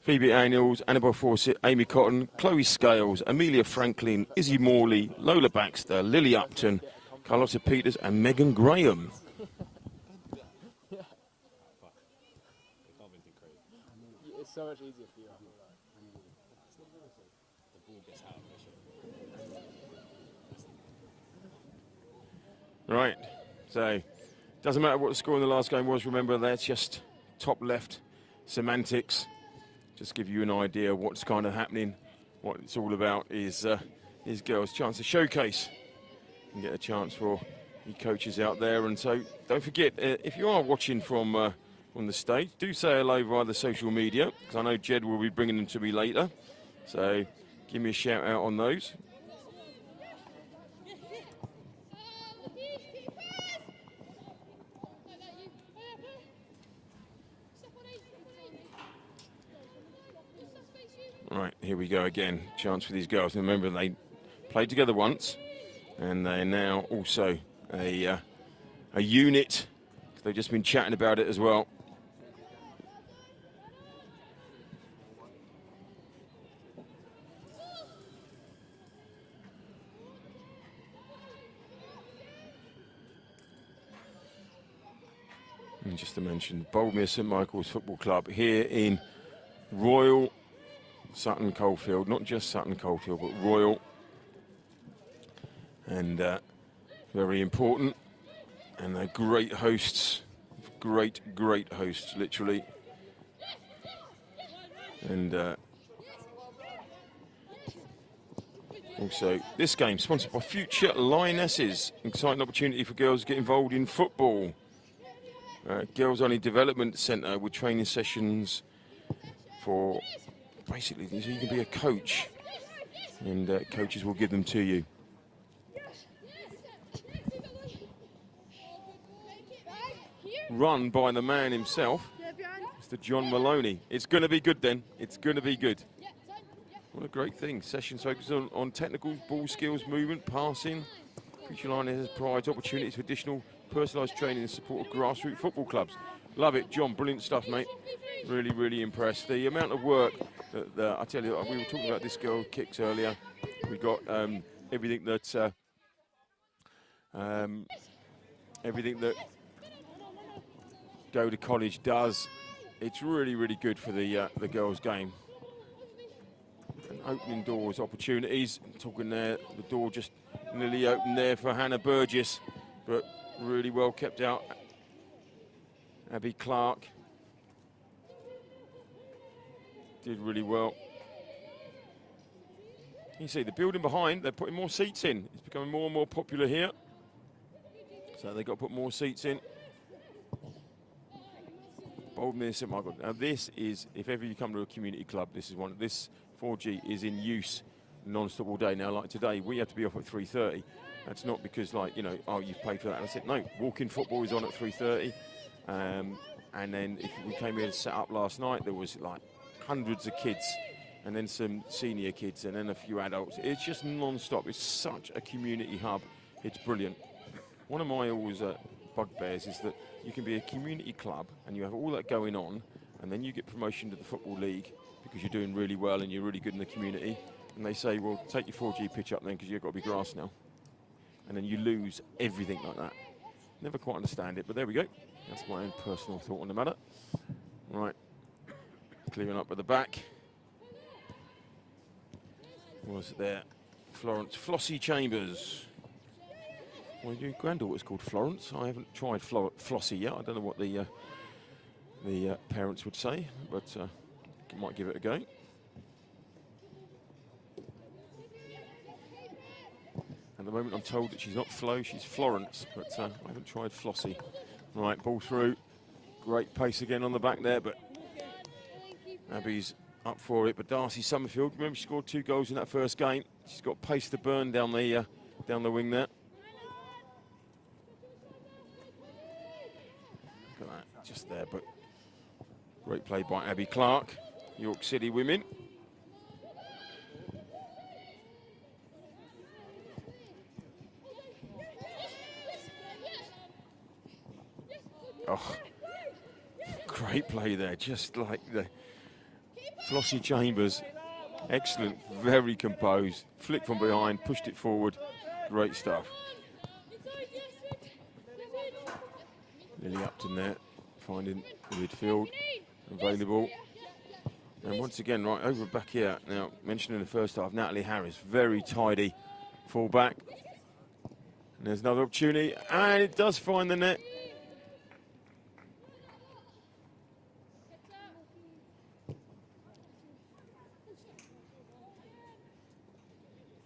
Phoebe Anals, Annabelle Fawcett, Amy Cotton, Chloe Scales, Amelia Franklin, Izzy Morley, Lola Baxter, Lily Upton, Carlotta Peters and Megan Graham. It's so much easier for you. Right, so doesn't matter what the score in the last game was. Remember, that's just top left semantics. Just give you an idea of what's kind of happening. What it's all about is girls' chance to showcase and get a chance for you coaches out there. And so don't forget, if you are watching from on the stage, do say hello via the social media, because I know Jed will be bringing them to me later. So give me a shout out on those. Right, here we go again. Chance for these girls. And remember, they played together once, and they're now also a unit. They've just been chatting about it as well. And just to mention, Boldmere St Michael's Football Club here in Royal Sutton Coldfield, not just Sutton Coldfield, but Royal, and very important, and they're great hosts, great hosts, literally. And also, this game sponsored by Future Lionesses, exciting opportunity for girls to get involved in football. Girls Only Development Centre with training sessions for basically, so you can be a coach, and coaches will give them to you. Run by the man himself, Mr. John Maloney. It's going to be good then. It's going to be good. What a great thing. Sessions focus on technical ball skills, movement, passing. Future Line has provides opportunities for additional personalised training and support of grassroots football clubs. Love it, John. Brilliant stuff, mate. Really impressed. The amount of work that I tell you, we were talking about this girl kicks earlier. We got everything that Go to College does. It's really good for the girls' game. And opening doors, opportunities. I'm talking there, the door just nearly opened there for Hannah Burgess, but really well kept out. Abby Clark did really well. You see the building behind, they're putting more seats in. It's becoming more and more popular here. So they've got to put more seats in. Boldmere St Michael. Now this is, if ever you come to a community club, this is one. This 4G is in use non-stop all day. Now, like today, we have to be off at 3:30. That's not because, like, you know, oh, you've paid for that. And I said, no, walk-in football is on at 3:30. And then if we came here and set up last night, there was like hundreds of kids, and then some senior kids, and then a few adults. It's just non-stop. It's such a community hub. It's brilliant. One of my always bugbears is that you can be a community club and you have all that going on, and then you get promotion to the Football League because you're doing really well and you're really good in the community, and they say, well, take your 4G pitch up then because you've got to be grass now. And then you lose everything like that. Never quite understand it, but there we go. That's my own personal thought on the matter. Right, clearing up at the back. What was it there? Florence Flossie Chambers. Well, your granddaughter's called Florence. I haven't tried Flossie yet. I don't know what the parents would say, but might give it a go. At the moment, I'm told that she's not Flo, she's Florence, but I haven't tried Flossie. Right, ball through. Great pace again on the back there, but Abby's up for it. But Darcy Summerfield, remember she scored 2 goals in that first game. She's got pace to burn down the wing there. Look at that, just there, but great play by Abby Clark, York City women. Oh, great play there, just like the Flossie Chambers. Excellent, very composed. Flick from behind, pushed it forward. Great stuff. Lily Upton there, finding the midfield available. And once again, right over back here. Now, mentioned in the first half, Natalie Harris, very tidy full back. And there's another opportunity, and it does find the net.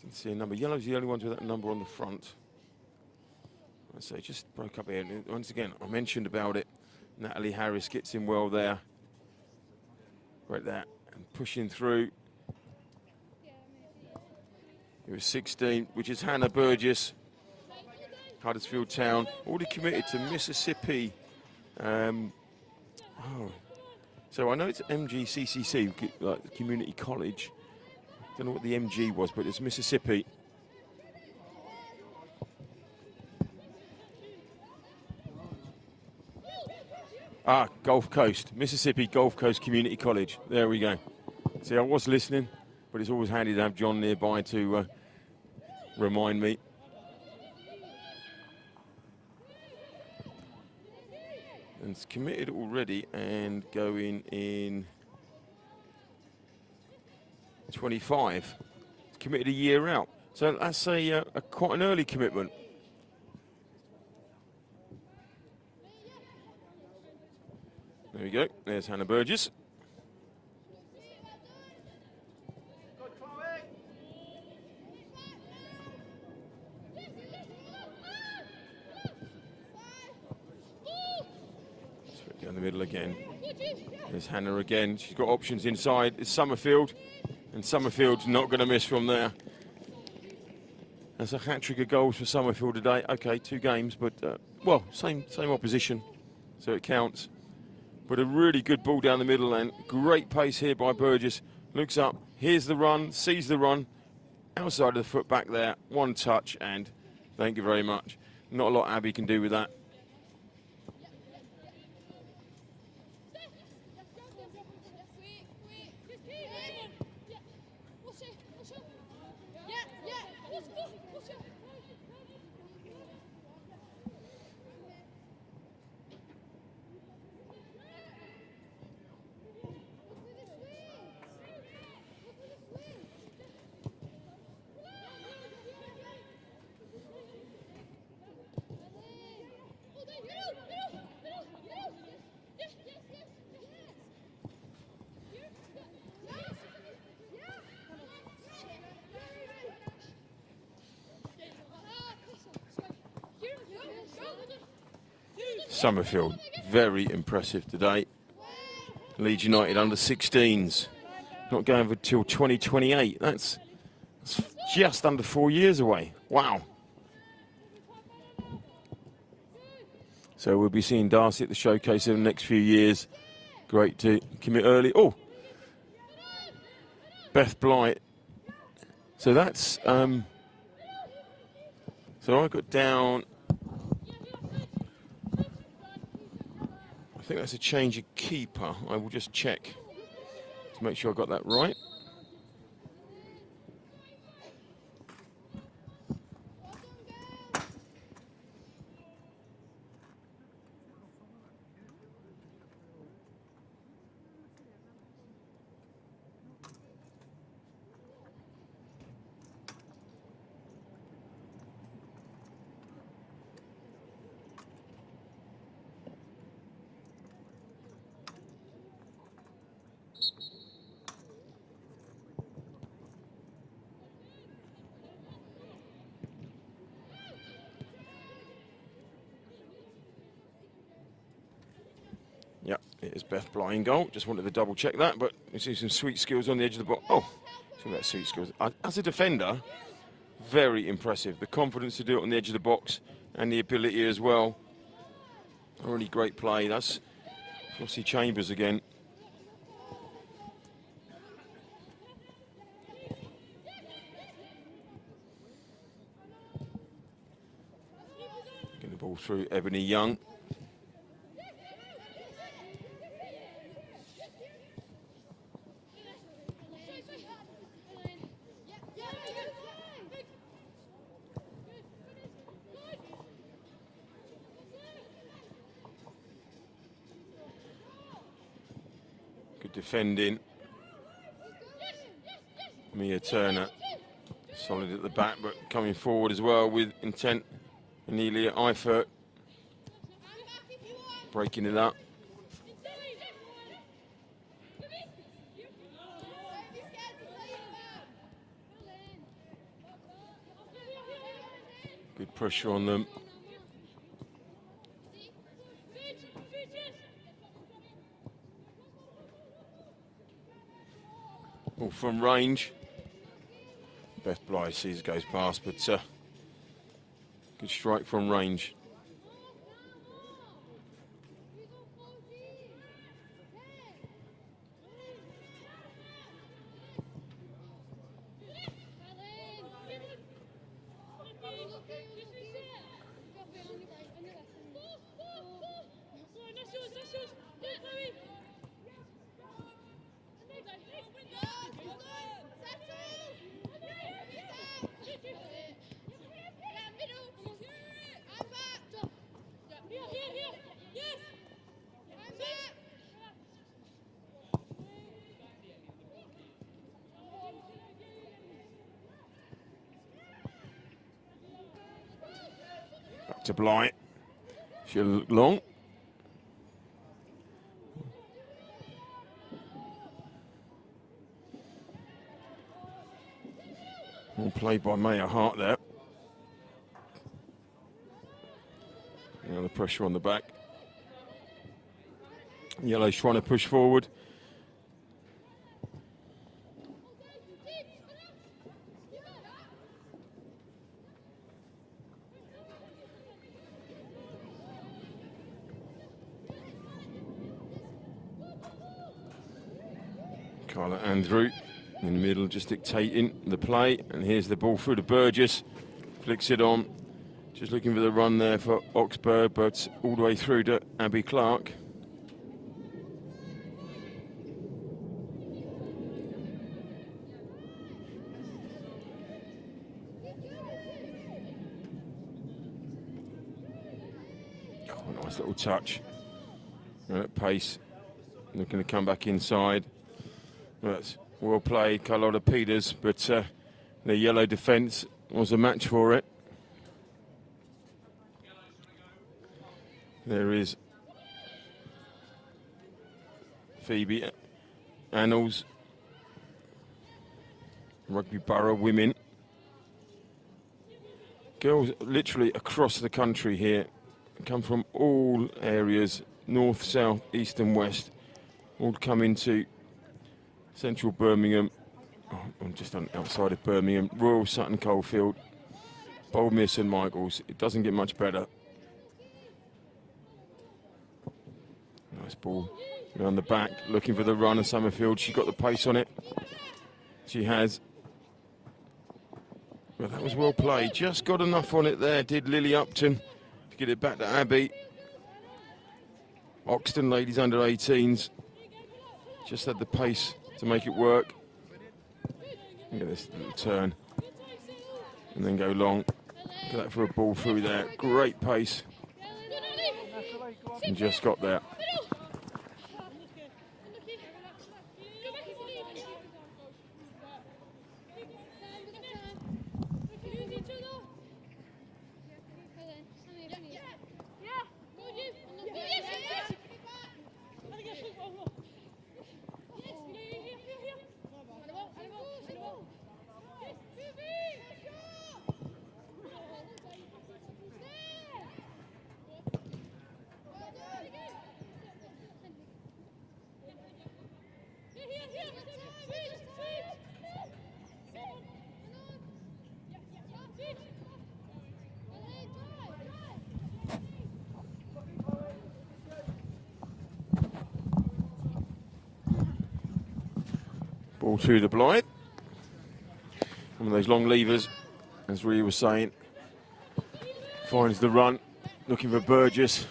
Didn't see a number. Yellow's the only ones with that number on the front. So it just broke up here. And once again, I mentioned about it. Natalie Harris gets in well there. Right there. And pushing through. It was 16, which is Hannah Burgess. Huddersfield Town. Already committed to Mississippi. So I know it's MGCCC, like Community College. Don't know what the MG was, but it's Mississippi. Ah, Gulf Coast, Mississippi Gulf Coast Community College. There we go. See, I was listening, but it's always handy to have John nearby to remind me. And it's committed already and going in 25. It's committed a year out. So that's a quite an early commitment. There we go. There's Hannah Burgess. Straight down the middle again. There's Hannah again. She's got options inside. It's Summerfield. And Summerfield's not going to miss from there. That's a hat-trick of goals for Summerfield today. Okay, 2 games, but, well, same opposition, so it counts. But a really good ball down the middle, and great pace here by Burgess. Looks up, here's the run, sees the run. Outside of the foot back there, 1 touch, and thank you very much. Not a lot Abby can do with that. Summerfield, very impressive today. Leeds United under 16s, not going until 2028. That's just under 4 years away. Wow. So we'll be seeing Darcy at the showcase in the next few years. Great to commit early. Oh, Beth Blight. So that's, so I got down, I think that's a change of keeper. I will just check to make sure I got that right. Yep, it is Beth Bly in goal. Just wanted to double check that, but you see some sweet skills on the edge of the box. Oh, talking about sweet skills. As a defender, very impressive. The confidence to do it on the edge of the box and the ability as well. A really great play. That's Flossie Chambers again. Getting the ball through Ebony Young. Good defending. Mia Turner, solid at the back, but coming forward as well with intent. Anelia Eifert breaking it up. Good pressure on them. All from range. Beth Bly sees goes past, but good strike from range. To Bly. She'll look long. Well played by Maya Hart there. Now the pressure on the back. Yellow's trying to push forward. Carla Andrew in the middle, just dictating the play. And here's the ball through to Burgess. Flicks it on. Just looking for the run there for Oxburgh, but all the way through to Abby Clark. Oh, nice little touch. And at pace. Looking to come back inside. That's well played, Carlotta Peters, but the yellow defence was a match for it. There is Phoebe Annals, Rugby Borough women. Girls literally across the country here come from all areas, north, south, east and west, all come into central Birmingham, just outside of Birmingham, Royal Sutton Coldfield, Boldmere St Michael's. It doesn't get much better. Nice ball around the back, looking for the run of Summerfield. She got the pace on it. She has. Well, that was well played. Just got enough on it there, did Lily Upton, to get it back to Abby. Oxton ladies under 18s. Just had the pace to make it work. Look at this little turn. And then go long. Look at that for a ball through there. Great pace. And just got there. Ball to the Blythe. One of those long levers, as Rhea was saying. Finds the run, looking for Burgess,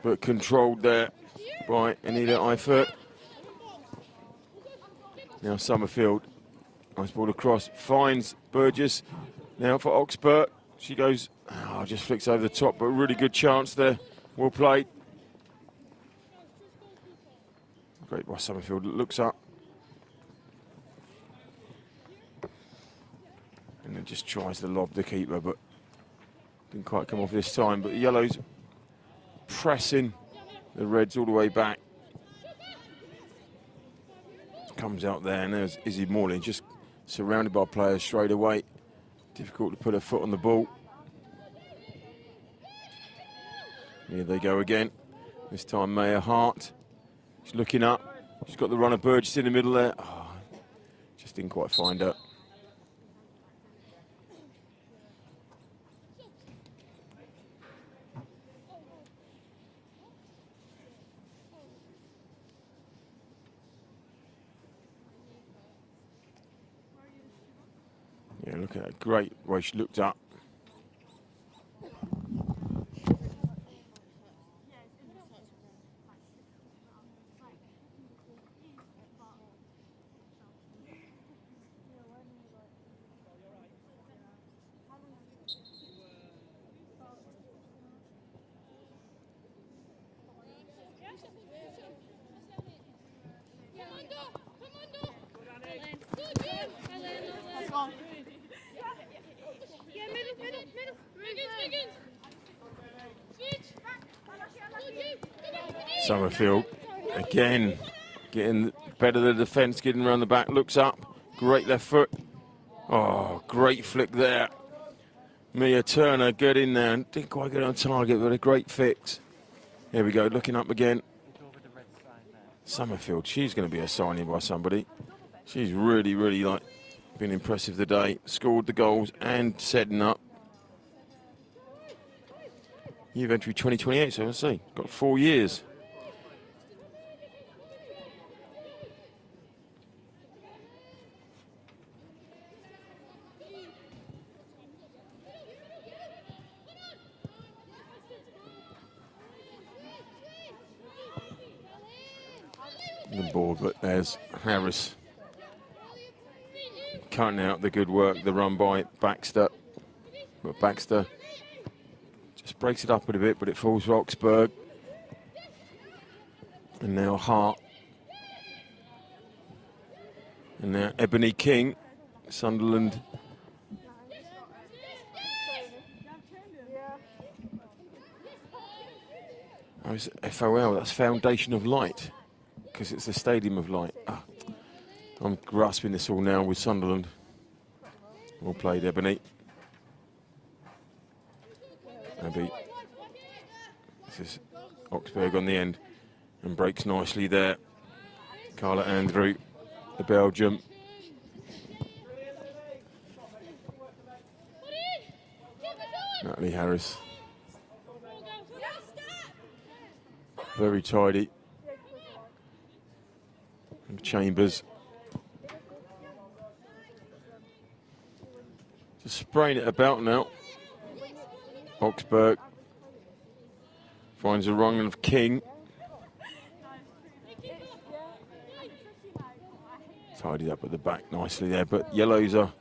but controlled there by Anita Eifert. Now Summerfield, nice ball across, finds Burgess. Now for Oxburgh, she goes, just flicks over the top, but a really good chance there. Well played. Great by Summerfield, looks up. And then just tries to lob the keeper, but didn't quite come off this time. But the Yellows pressing the Reds all the way back. Comes out there, and there's Izzy Morley, just surrounded by players straight away. Difficult to put her foot on the ball. Here they go again. This time Maya Hart. She's looking up. She's got the runner Burgess in the middle there. Just didn't quite find her. Yeah, look at that great way she looked up. Summerfield again getting better the defence, getting around the back, looks up, great left foot. Oh, great flick there. Mia Turner, good in there, and didn't quite get on target, but a great fix. Here we go, looking up again. Summerfield, she's going to be a signing by somebody. She's really, really been impressive today. Scored the goals and setting up. Youth entry 2028, so I see. Got 4 years. The ball, but there's Harris cutting out the good work, the run by Baxter. But Baxter just breaks it up a bit, but it falls for Oxburgh. And now Hart. And now Ebony King, Sunderland. Oh, it's FOL, that's Foundation of Light, because it's the Stadium of Light. I'm grasping this all now with Sunderland. Well played, Ebony. Abby Alexis Oxberg on the end and breaks nicely there. Carla Andrew, the Belgium. Natalie Harris. Very tidy. And Chambers. Just spraying it about now. Oxberg finds a run of King. Tidied up at the back nicely there, but yellows are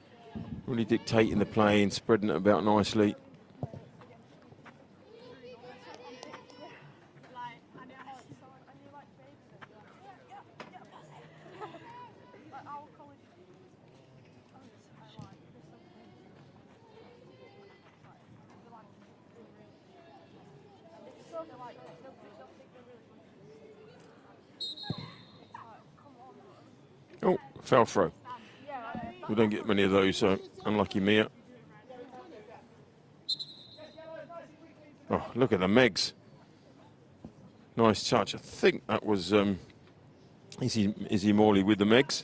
really dictating the play and spreading it about nicely. Oh, foul throw. We don't get many of those, so unlucky Mia. Oh, look at the Megs. Nice touch. I think that was Izzy Morley with the Megs.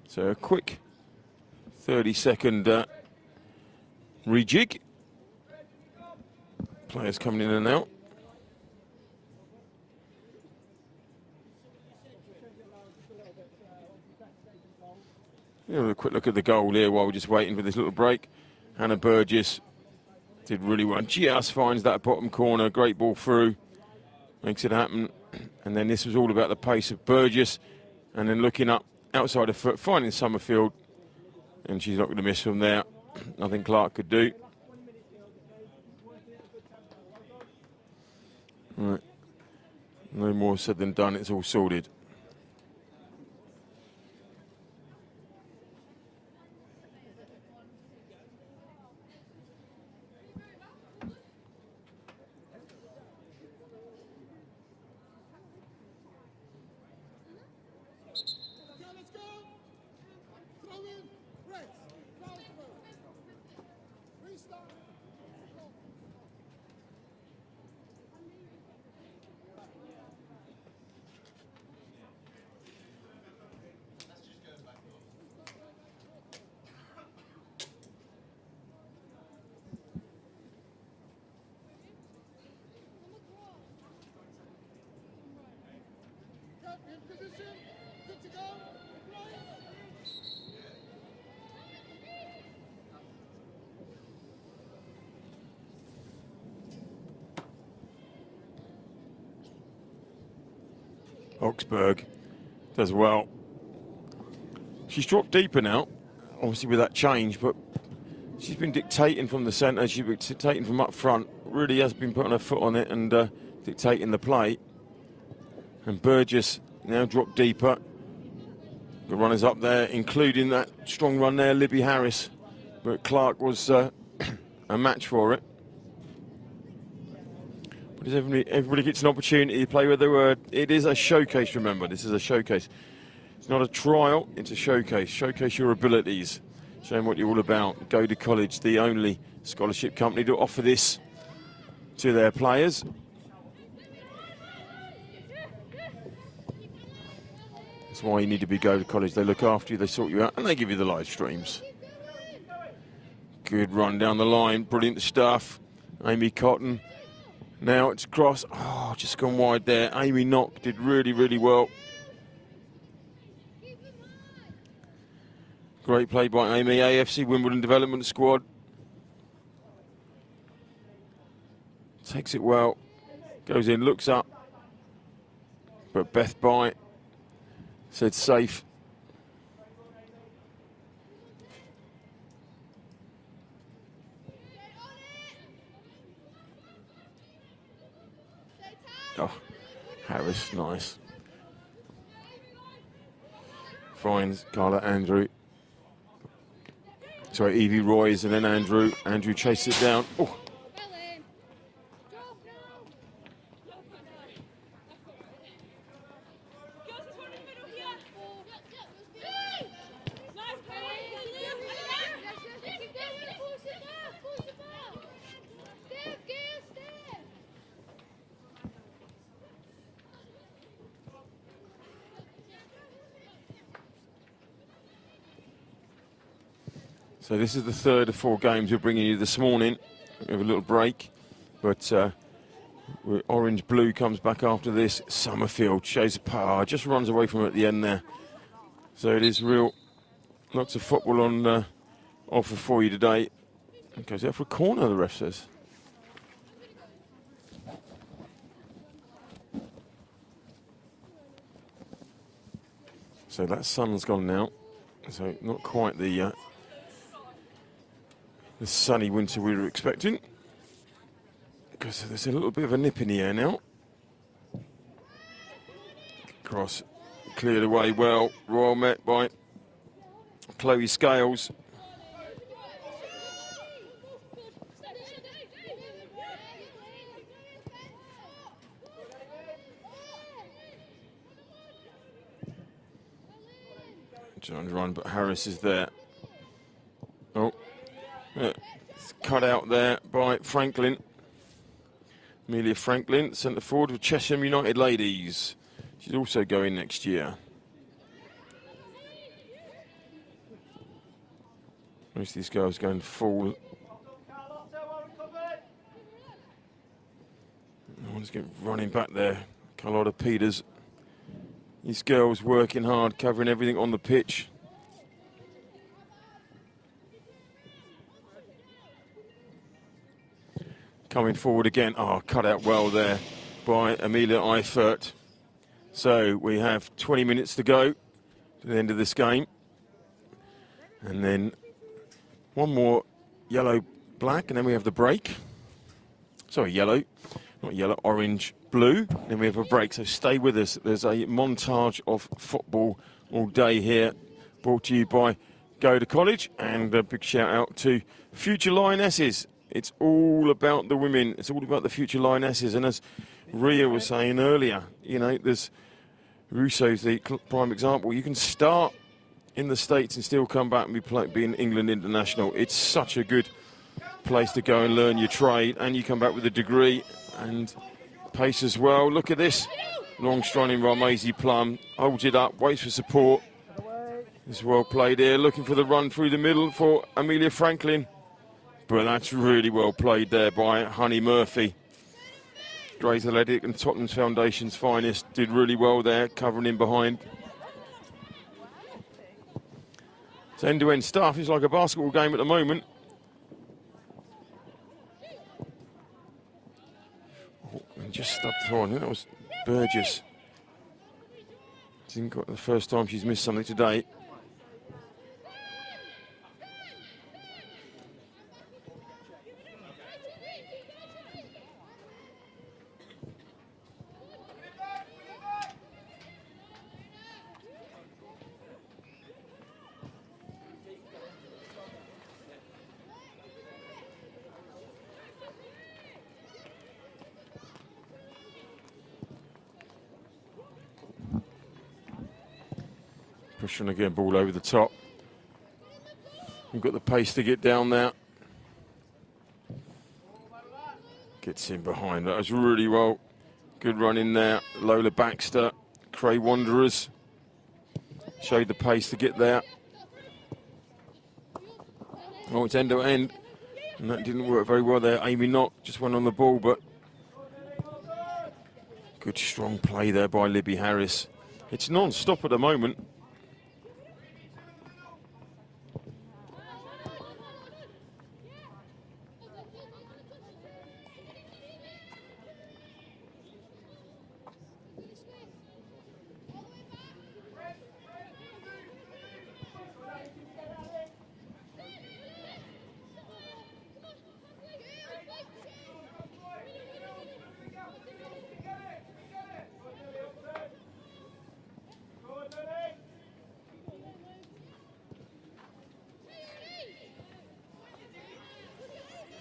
So a quick 30-second rejig. Players coming in and out. A quick look at the goal here while we're just waiting for this little break. Hannah Burgess did really well. Just finds that bottom corner. Great ball through. Makes it happen. And then this was all about the pace of Burgess. And then looking up outside of foot, finding Summerfield. And she's not going to miss from there. Nothing Clark could do. Right. No more said than done. It's all sorted. Oxberg does well. She's dropped deeper now, obviously with that change, but she's been dictating from the centre, she's been dictating from up front, really has been putting her foot on it and dictating the play. And Burgess now dropped deeper. The runners up there, including that strong run there, Libby Harris, but Clark was a match for it. Everybody gets an opportunity to play with the word. It is a showcase, remember. This is a showcase. It's not a trial, it's a showcase. Showcase your abilities. Show them what you're all about. Go to College, the only scholarship company to offer this to their players. That's why you need to be Go to College. They look after you, they sort you out, and they give you the live streams. Good run down the line. Brilliant stuff. Amy Cotton. Now it's cross. Oh, just gone wide there. Amy Knock did really, really well. Great play by Amy. AFC Wimbledon Development Squad. Takes it well. Goes in, looks up. But Beth By said safe. Oh, Harris, nice. Finds Carla Andrew. Sorry, Evie Royce and then Andrew. Andrew chases it down. Oh. So this is the third of 4 games we're bringing you this morning. We have a little break, but orange-blue comes back after this. Summerfield shows power, just runs away from it at the end there. So it is real, lots of football on offer for you today. It goes out for a corner, the ref says. So that sun's gone now. So not quite the sunny winter we were expecting. Because there's a little bit of a nip in the air now. Cross cleared away well. Royal met by Chloe Scales. Trying to run, but Harris is there. Oh, yeah. It's cut out there by Franklin. Amelia Franklin, centre forward with Chesham United Ladies. She's also going next year. Most of these girls going full. No one's getting running back there. Carlotta Peters. These girls working hard, covering everything on the pitch. Coming forward again. Oh, cut out well there by Amelia Eifert. So we have 20 minutes to go to the end of this game. And then one more yellow-black, and then we have the break. Sorry, yellow. Not yellow, orange, blue. Then we have a break, so stay with us. There's a montage of football all day here, brought to you by Go to College. And a big shout out to Future Lionesses. It's all about the women. It's all about the Future Lionesses. And as Ria was saying earlier, you know, there's Russo's the prime example. You can start in the States and still come back and be an England international. It's such a good place to go and learn your trade, and you come back with a degree and pace as well. Look at this. Long strolling by Maisie Plum. Holds it up, waits for support. It's well played here. Looking for the run through the middle for Amelia Franklin. But that's really well played there by Honey Murphy. Grays Athletic and Tottenham's Foundation's finest. Did really well there, covering in behind. It's end-to-end stuff. It's like a basketball game at the moment. And just stubbed through. I think that was Burgess. I think the first time she's missed something today. Pushing again, ball over the top. We've got the pace to get down there. Gets in behind. That was really well. Good run in there. Lola Baxter, Cray Wanderers. Showed the pace to get there. Oh, it's end to end. And that didn't work very well there. Amy Knott just went on the ball, but good strong play there by Libby Harris. It's non-stop at the moment.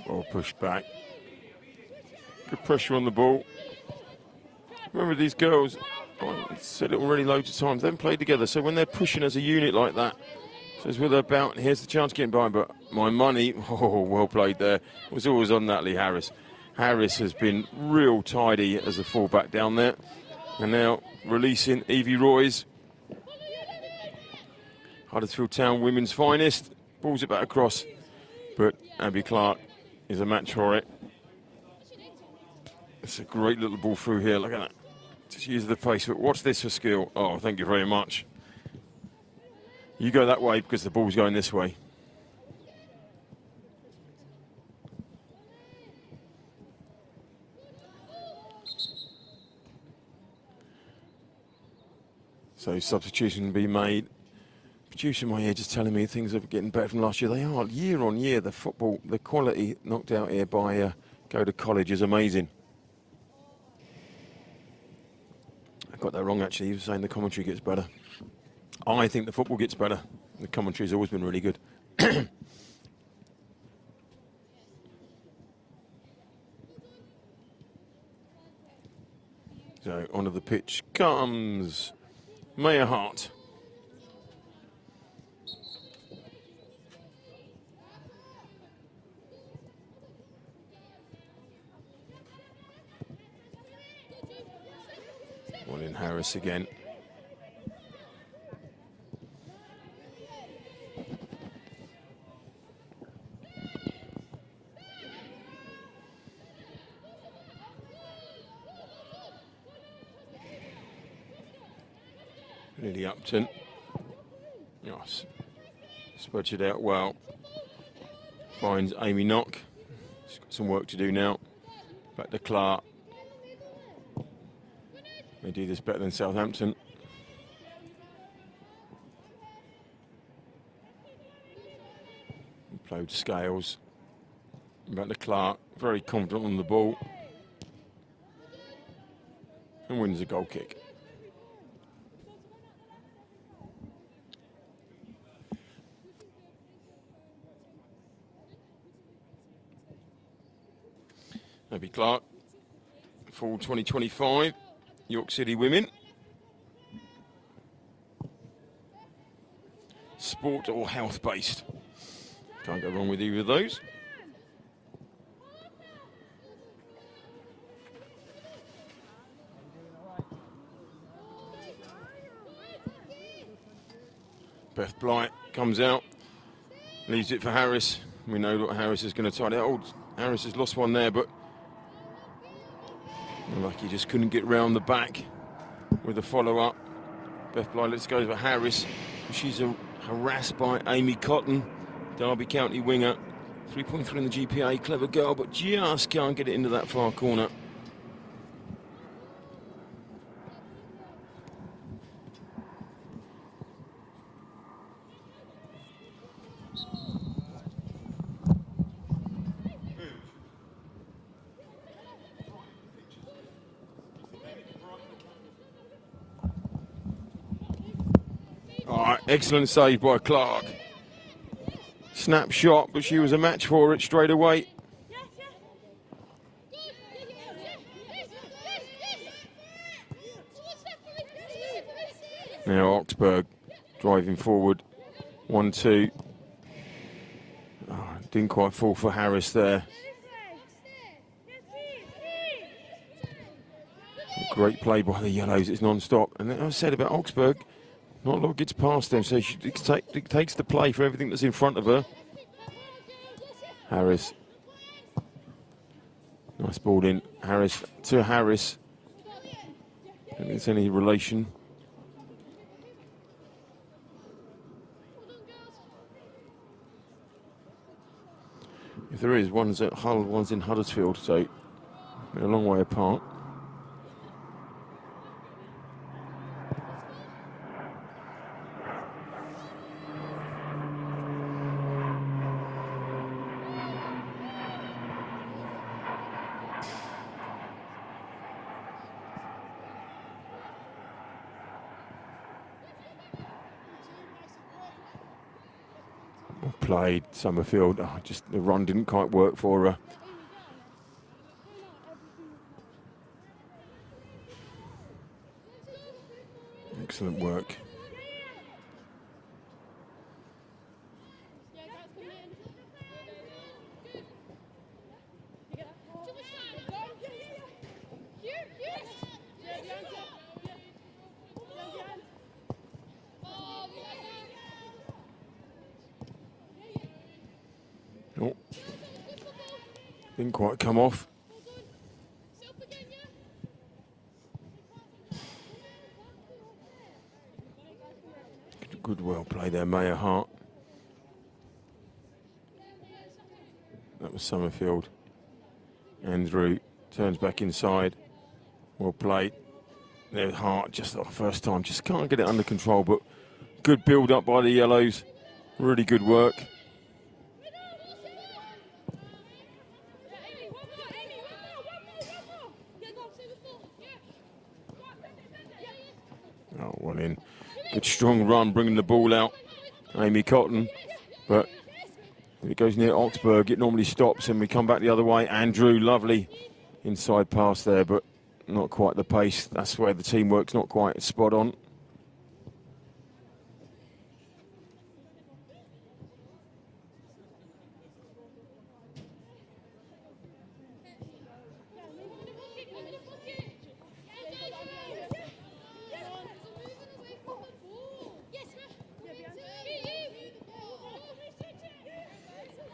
Ball pushed back. Good pressure on the ball. Remember these girls, I said it already loads of times, they haven't played together, so when they're pushing as a unit like that, so it's with her bout, and here's the chance getting by, but my money, oh, well played there, was always on Natalie Harris. Harris has been real tidy as a fullback down there, and now releasing Evie Royce. Huddersfield Town women's finest. balls it back across, but Abby Clark is a match for it. It's a great little ball through here, look at that. Just use the pace, but watch this for skill. Oh, thank you very much. You go that way because the ball's going this way. So substitution can be made. Producer in my ear just telling me things are getting better from last year. They are. Year on year, the football, the quality knocked out here by Go to College is amazing. I got that wrong, actually. He was saying the commentary gets better. I think the football gets better. The commentary's always been really good. So, onto the pitch comes Maya Hart. One in Harris again. Lily Upton. Yes. Spreads it out well. Finds Amy Knock. She's got some work to do now. Back to Clark. They do this better than Southampton. Implode Scales. Back to Clark. Very confident on the ball. And wins a goal kick. Abby Clark, fall 2025, York City Women. Sport or health based. Can't go wrong with either of those. Beth Blight comes out, leaves it for Harris. We know what Harris is going to tidy it. Oh, Harris has lost one there, but lucky just couldn't get round the back with a follow-up. Beth Bly, let's go for Harris. She's harassed by Amy Cotton, Derby County winger. 3.3 in the GPA, clever girl, but just can't get it into that far corner. Excellent save by Clark. Snapshot, but she was a match for it straight away. Now Oxburgh driving forward. 1-2. Oh, didn't quite fall for Harris there. Great play by the Yellows. It's non-stop. And I said about Oxburgh, not a lot gets past them, so she takes the play for everything that's in front of her. Harris. Nice ball in. Harris to Harris. I don't think there's any relation. If there is, one's at Hull, one's in Huddersfield, so they're a long way apart. Played Summerfield. Oh, just the run didn't quite work for her. Excellent work. Didn't quite come off. Good well play there, Mayer Hart. That was Summerfield. Andrew turns back inside. Well played. There's Hart, just the first time. Just can't get it under control, but good build up by the Yellows. Really good work. Oh, one in. Good strong run, bringing the ball out. Amy Cotton, but if it goes near Oxburgh, it normally stops, and we come back the other way. Andrew, lovely inside pass there, but not quite the pace. That's where the teamwork's not quite spot on.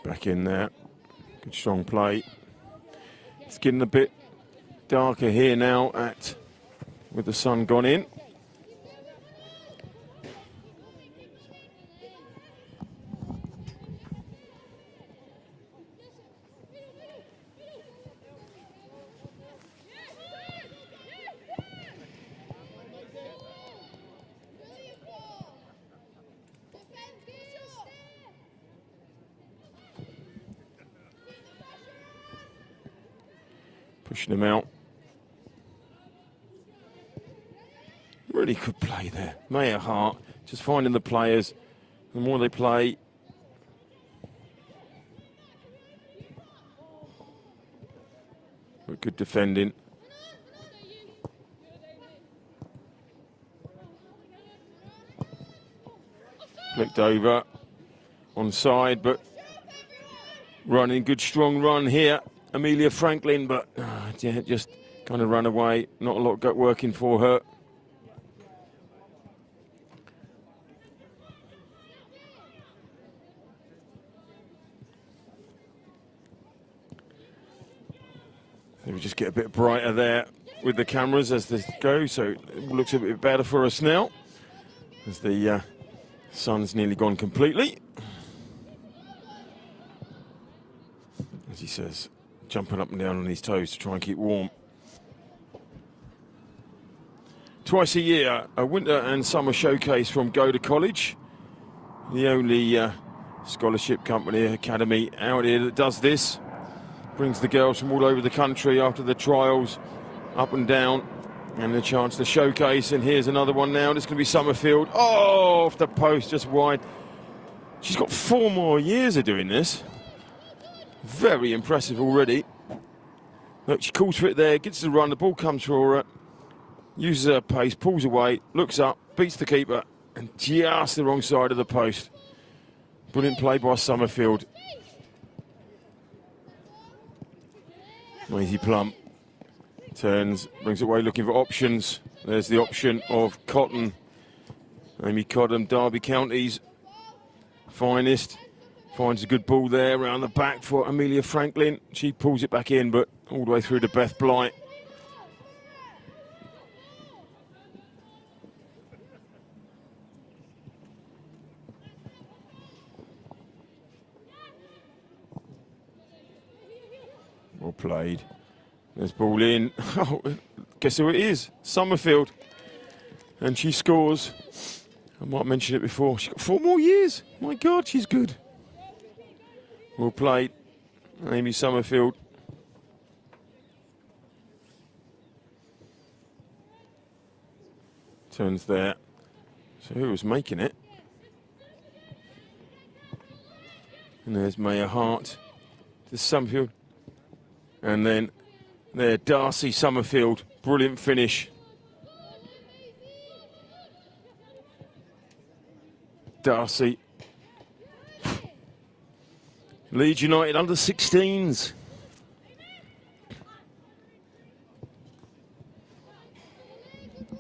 Back in there. Good strong play. It's getting a bit darker here now with the sun gone in. Pushing him out. Really good play there. Mayer Hart just finding the players. The more they play, but good defending. Flicked over onside, but running, good strong run here. Amelia Franklin, but yeah, just kind of run away. Not a lot got working for her. So we just get a bit brighter there with the cameras as this goes, so it looks a bit better for us now as the sun's nearly gone completely. As he says, jumping up and down on his toes to try and keep warm. Twice a year, a winter and summer showcase from Go to College. The only scholarship company, academy out here that does this. Brings the girls from all over the country after the trials up and down. And the chance to showcase. And here's another one now. This is going to be Summerfield. Oh, off the post, just wide. She's got 4 more years of doing this. Very impressive already. Look, she calls for it there, gets the run, the ball comes for her, uses her pace, pulls away, looks up, beats the keeper, and just the wrong side of the post. Brilliant play by Summerfield. Maisie Plum turns, brings it away looking for options. There's the option of Cotton. Amy Cotton, Derby County's finest. Finds a good ball there around the back for Amelia Franklin. She pulls it back in, but all the way through to Beth Blight. Well played. There's ball in. Oh, guess who it is? Summerfield. And she scores. I might mention it before. She's got 4 more years. My God, she's good. Well played, Amy Summerfield. Turns there. So who was making it? And there's Mayer Hart to Summerfield. And then there, Darcy Summerfield. Brilliant finish. Darcy. Leeds United under 16s.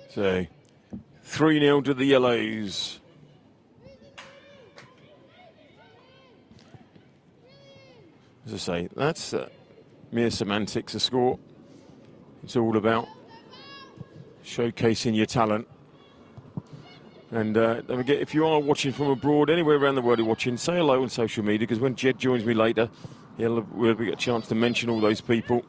So 3-0 to the Yellows. As I say, that's mere semantics, a score. It's all about showcasing your talent. And don't forget, if you are watching from abroad, anywhere around the world you're watching, say hello on social media, because when Jed joins me later, we'll get a chance to mention all those people.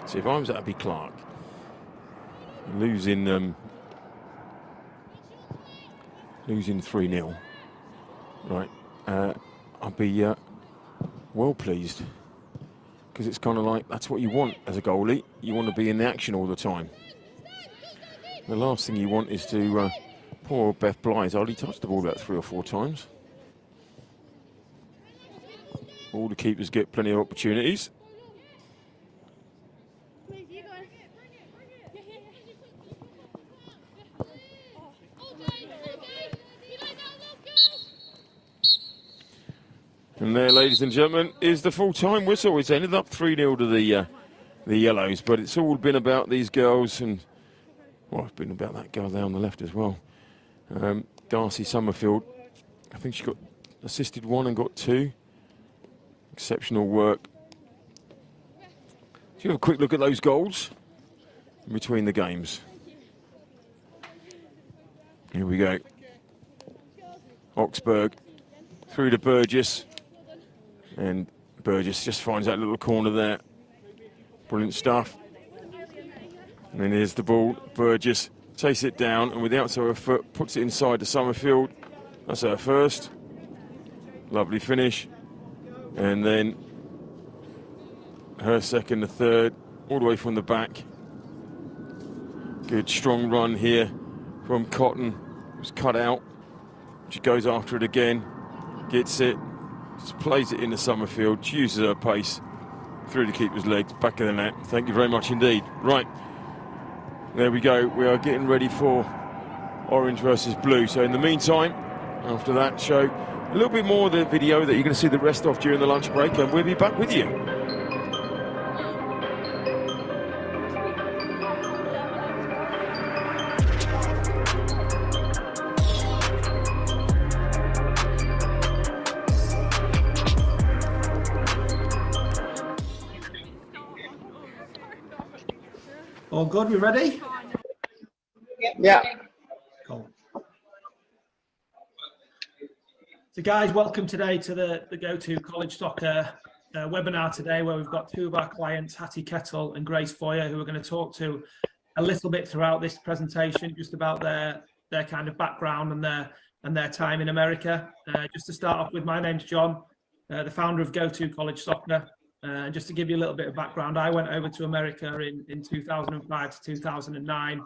See, if I was Abby Clark, losing 3-0, right, I'd be well pleased, because it's kind of like, that's what you want as a goalie. You want to be in the action all the time. The last thing you want is to, poor Beth Bly's hardly touched the ball about 3 or 4 times. All the keepers get plenty of opportunities. And there, ladies and gentlemen, is the full-time whistle. It's ended up 3-0 to the Yellows, but it's all been about these girls, and, well, it's been about that girl there on the left as well. Darcy Summerfield, I think she got assisted 1 and got 2. Exceptional work. So you have a quick look at those goals in between the games. Here we go. Oxburgh through to Burgess. And Burgess just finds that little corner there. Brilliant stuff. And then here's the ball. Burgess takes it down, and with the outside of her foot, puts it inside to Summerfield. That's her first. Lovely finish. And then her second, the third, all the way from the back. Good strong run here from Cotton. It was cut out. She goes after it again. Gets it. Just plays it into Summerfield. She uses her pace through the keeper's legs, back of the net. Thank you very much indeed. Right, there we go. We are getting ready for orange versus blue. So in the meantime, after that show, a little bit more of the video that you're going to see the rest of during the lunch break, and we'll be back with you. All good, we ready? Yeah. Cool. So guys, welcome today to the Go-To College Soccer webinar today, where we've got 2 of our clients, Hattie Kettle and Grace Foyer, who are going to talk to a little bit throughout this presentation, just about their kind of background and their time in America. Just to start off with, my name's John, the founder of Go-To College Soccer. And just to give you a little bit of background, I went over to America in 2005 to 2009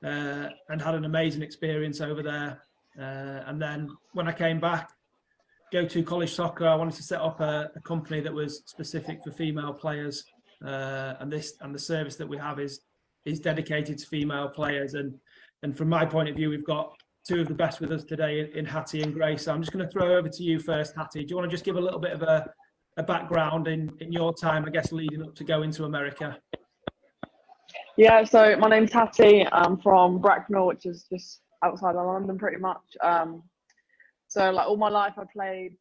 and had an amazing experience over there. And then when I came back, Go-To College Soccer, I wanted to set up a company that was specific for female players. And the service that we have is dedicated to female players. And from my point of view, we've got 2 of the best with us today in Hattie and Grace. So I'm just going to throw over to you first, Hattie. Do you want to just give a little bit of a background in your time, I guess, leading up to going to America? Yeah, so my name's Hattie. I'm from Bracknell, which is just outside of London pretty much. So like all my life I played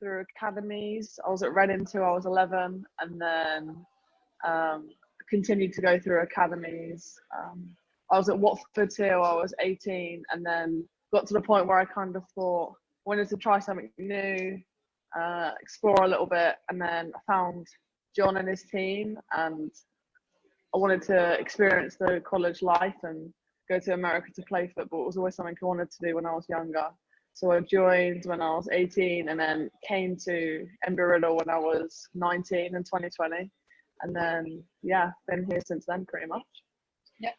through academies. I was at Reading till I was 11, and then continued to go through academies. I was at Watford till I was 18, and then got to the point where I kind of thought I wanted to try something new, explore a little bit, and then I found John and his team, and I wanted to experience the college life and go to America to play football. It was always something I wanted to do when I was younger. So I joined when I was 18, and then came to Embry-Riddle when I was 19 in 2020. And then, yeah, been here since then pretty much. Yeah.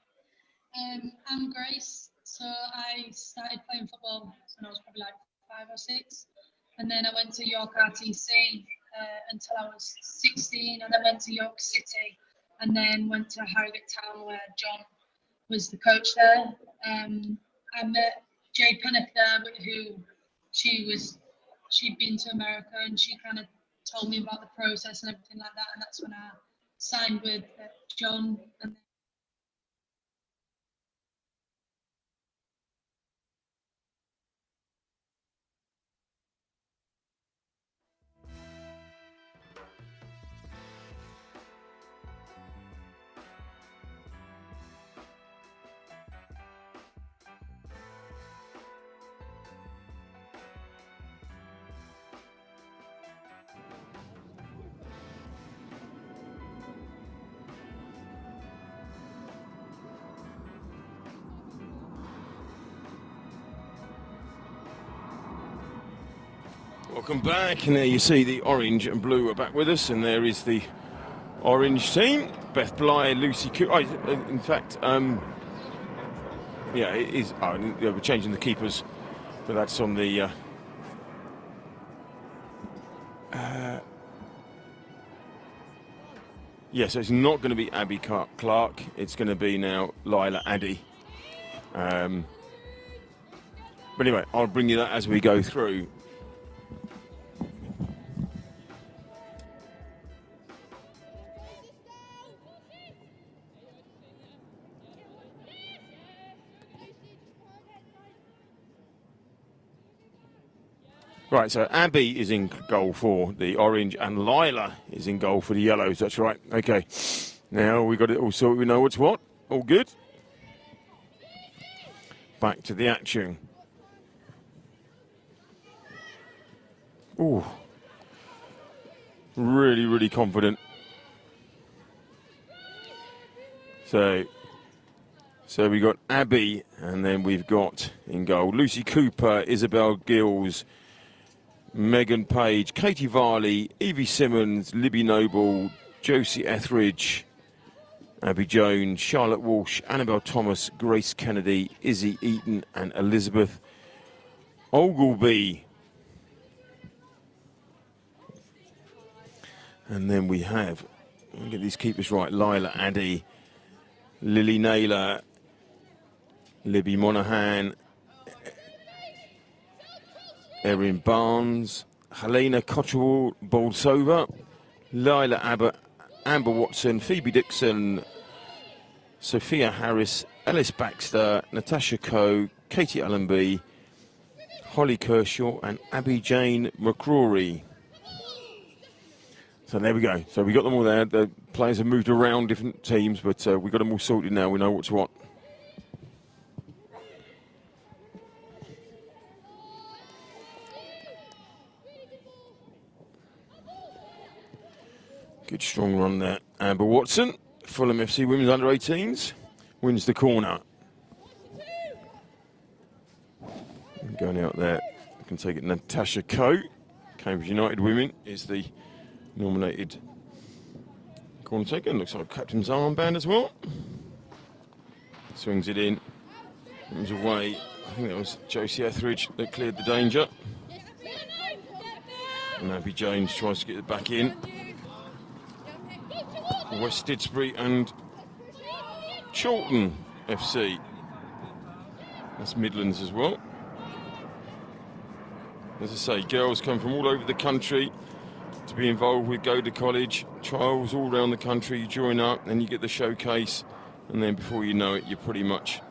I'm Grace. So I started playing football when I was probably like 5 or 6. And then I went to York RTC until I was 16, and then went to York City, and then went to Harrogate Town, where John was the coach there. I met Jade Pennock there, she'd been to America, and she kind of told me about the process and everything like that, and that's when I signed with John. And Welcome back, and there you see the orange and blue are back with us, and there is the orange team. Beth Bly, Lucy Cooper. In fact, yeah, it is. We're changing the keepers, but that's on the. Yeah, so it's not going to be Abby Clark. It's going to be now Lila Addy. But anyway, I'll bring you that as we go through. Right, so Abby is in goal for the orange and Lila is in goal for the yellows. That's right. Okay. Now we got it all sorted. We know what's what. All good. Back to the action. Ooh. Really, really confident. So we got Abby, and then we've got in goal Lucy Cooper, Isabel Gills, Megan Page, Katie Varley, Evie Simmons, Libby Noble, Josie Etheridge, Abby Jones, Charlotte Walsh, Annabelle Thomas, Grace Kennedy, Izzy Eaton and Elizabeth Ogleby. And then we have, I'll get these keepers right, Lila Addy, Lily Naylor, Libby Monaghan, Erin Barnes, Helena Cottrell Bolsova, Lila Abbott, Amber Watson, Phoebe Dixon, Sophia Harris, Ellis Baxter, Natasha Coe, Katie Allenby, Holly Kershaw and Abby Jane McCrory. So there we go. So we got them all there. The players have moved around different teams, but we got them all sorted now. We know what's what. Good strong run there. Amber Watson, Fulham FC Women's Under-18s, wins the corner. And going out there, I can take it. Natasha Coe, Cambridge United Women, is the nominated corner taker. Looks like a captain's armband as well. Swings it in. Comes away. I think that was Josie Etheridge that cleared the danger. And Abby Jones tries to get it back in. West Didsbury and Chorlton FC. That's Midlands as well. As I say, girls come from all over the country to be involved with Go to College. Trials all around the country. You join up, then you get the showcase, and then before you know it, you're pretty much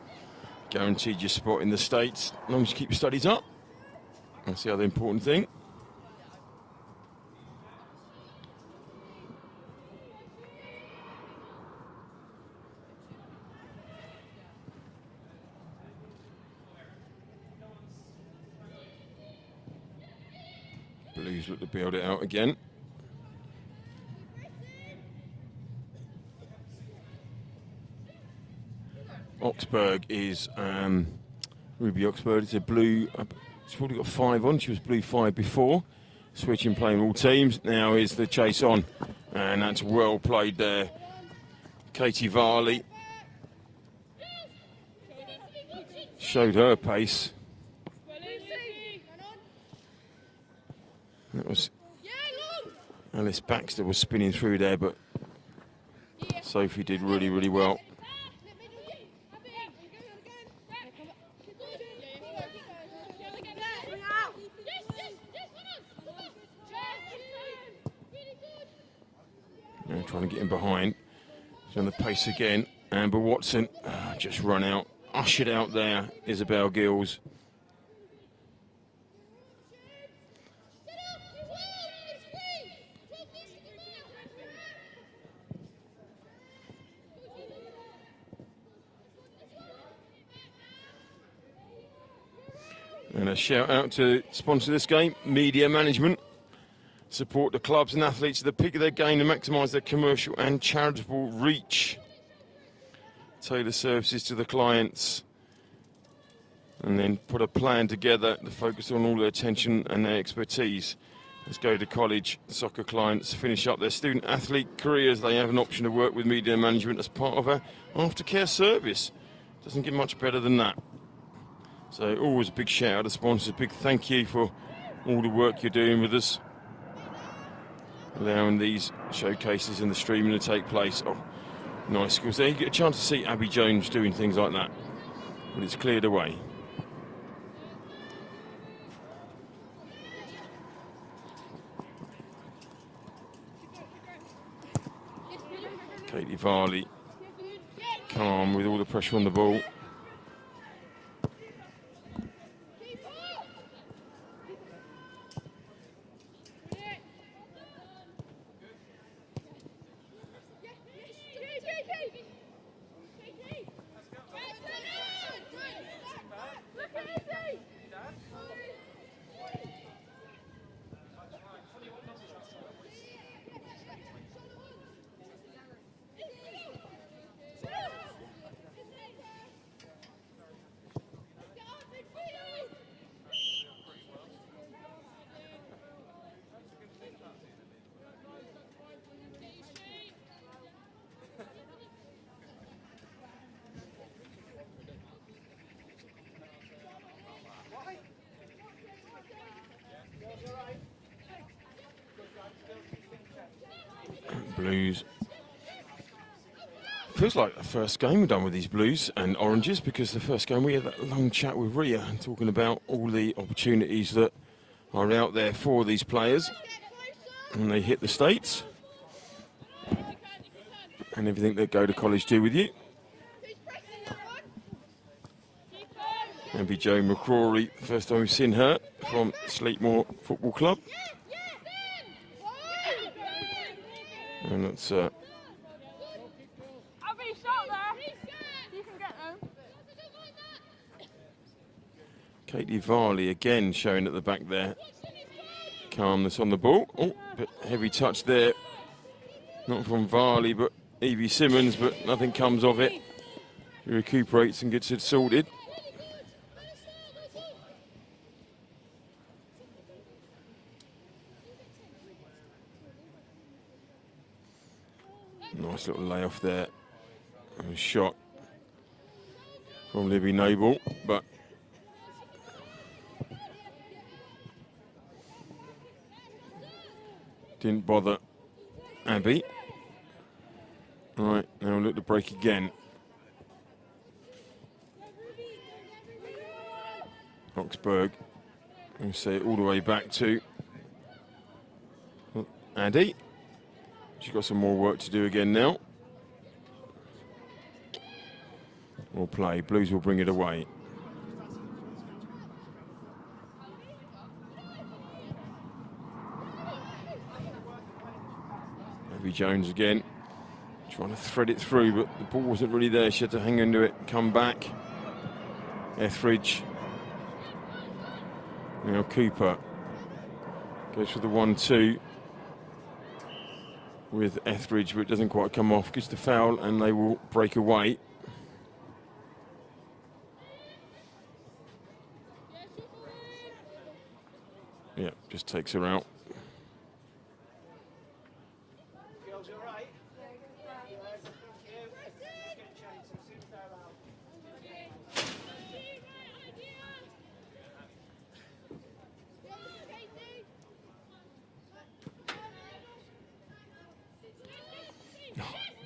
guaranteed your spot in the States, as long as you keep your studies up. That's the other important thing. Blues look to build it out again. Oxburgh is Ruby Oxburgh. It's a blue. She's probably got 5 on. She was blue 5 before. Switching, playing all teams. Now is the chase on, and that's well played there. Katie Varley showed her pace. That was Alice Baxter was spinning through there, but Sophie did really, really well. trying to get in behind. She's on the pace again. Amber Watson just run out. Ushered out there, Isabel Gills. And a shout out to sponsor this game, Media Management. Support the clubs and athletes at the peak of their game to maximise their commercial and charitable reach. Tailor services to the clients. And then put a plan together to focus on all their attention and their expertise. Let's go to college soccer clients, finish up their student athlete careers. They have an option to work with Media Management as part of our aftercare service. Doesn't get much better than that. So always a big shout out to sponsors, big thank you for all the work you're doing with us, allowing these showcases and the streaming to take place. Oh, nice skills there. You get a chance to see Abby Jones doing things like that, but it's cleared away. Katie Varley, calm with all the pressure on the ball. Blues. Feels like the first game we've done with these Blues and Oranges, because the first game we had that long chat with Ria and talking about all the opportunities that are out there for these players and they hit the States and everything that go to college do with you. Maybe Jo McCrory, first time we've seen her from Sleepmore Football Club. And that's Katie Varley again showing at the back there. Calmness on the ball. Oh, bit heavy touch there. Not from Varley, but Evie Simmons, but nothing comes of it. She recuperates and gets it sorted. Nice little layoff there. And a shot from Libby Noble, but didn't bother Abby. All right, now we'll look to break again. Oxburgh. We'll say it all the way back to Addy. She's got some more work to do again now. We'll play. Blues will bring it away. Abby Jones again. Trying to thread it through, but the ball wasn't really there. She had to hang into it, come back. Etheridge. Now Cooper goes for the 1-2 with Etheridge, but it doesn't quite come off. Gets the foul and they will break away. Yeah, just takes her out.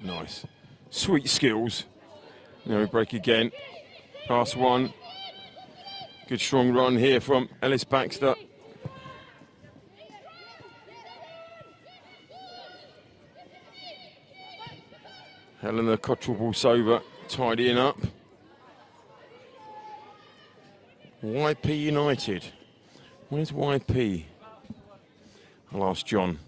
Nice. Sweet skills. Now we break again. Pass one. Good strong run here from Ellis Baxter. Helena Cottrell-Bolsova tidying up. YP United. Where's YP? I'll ask John.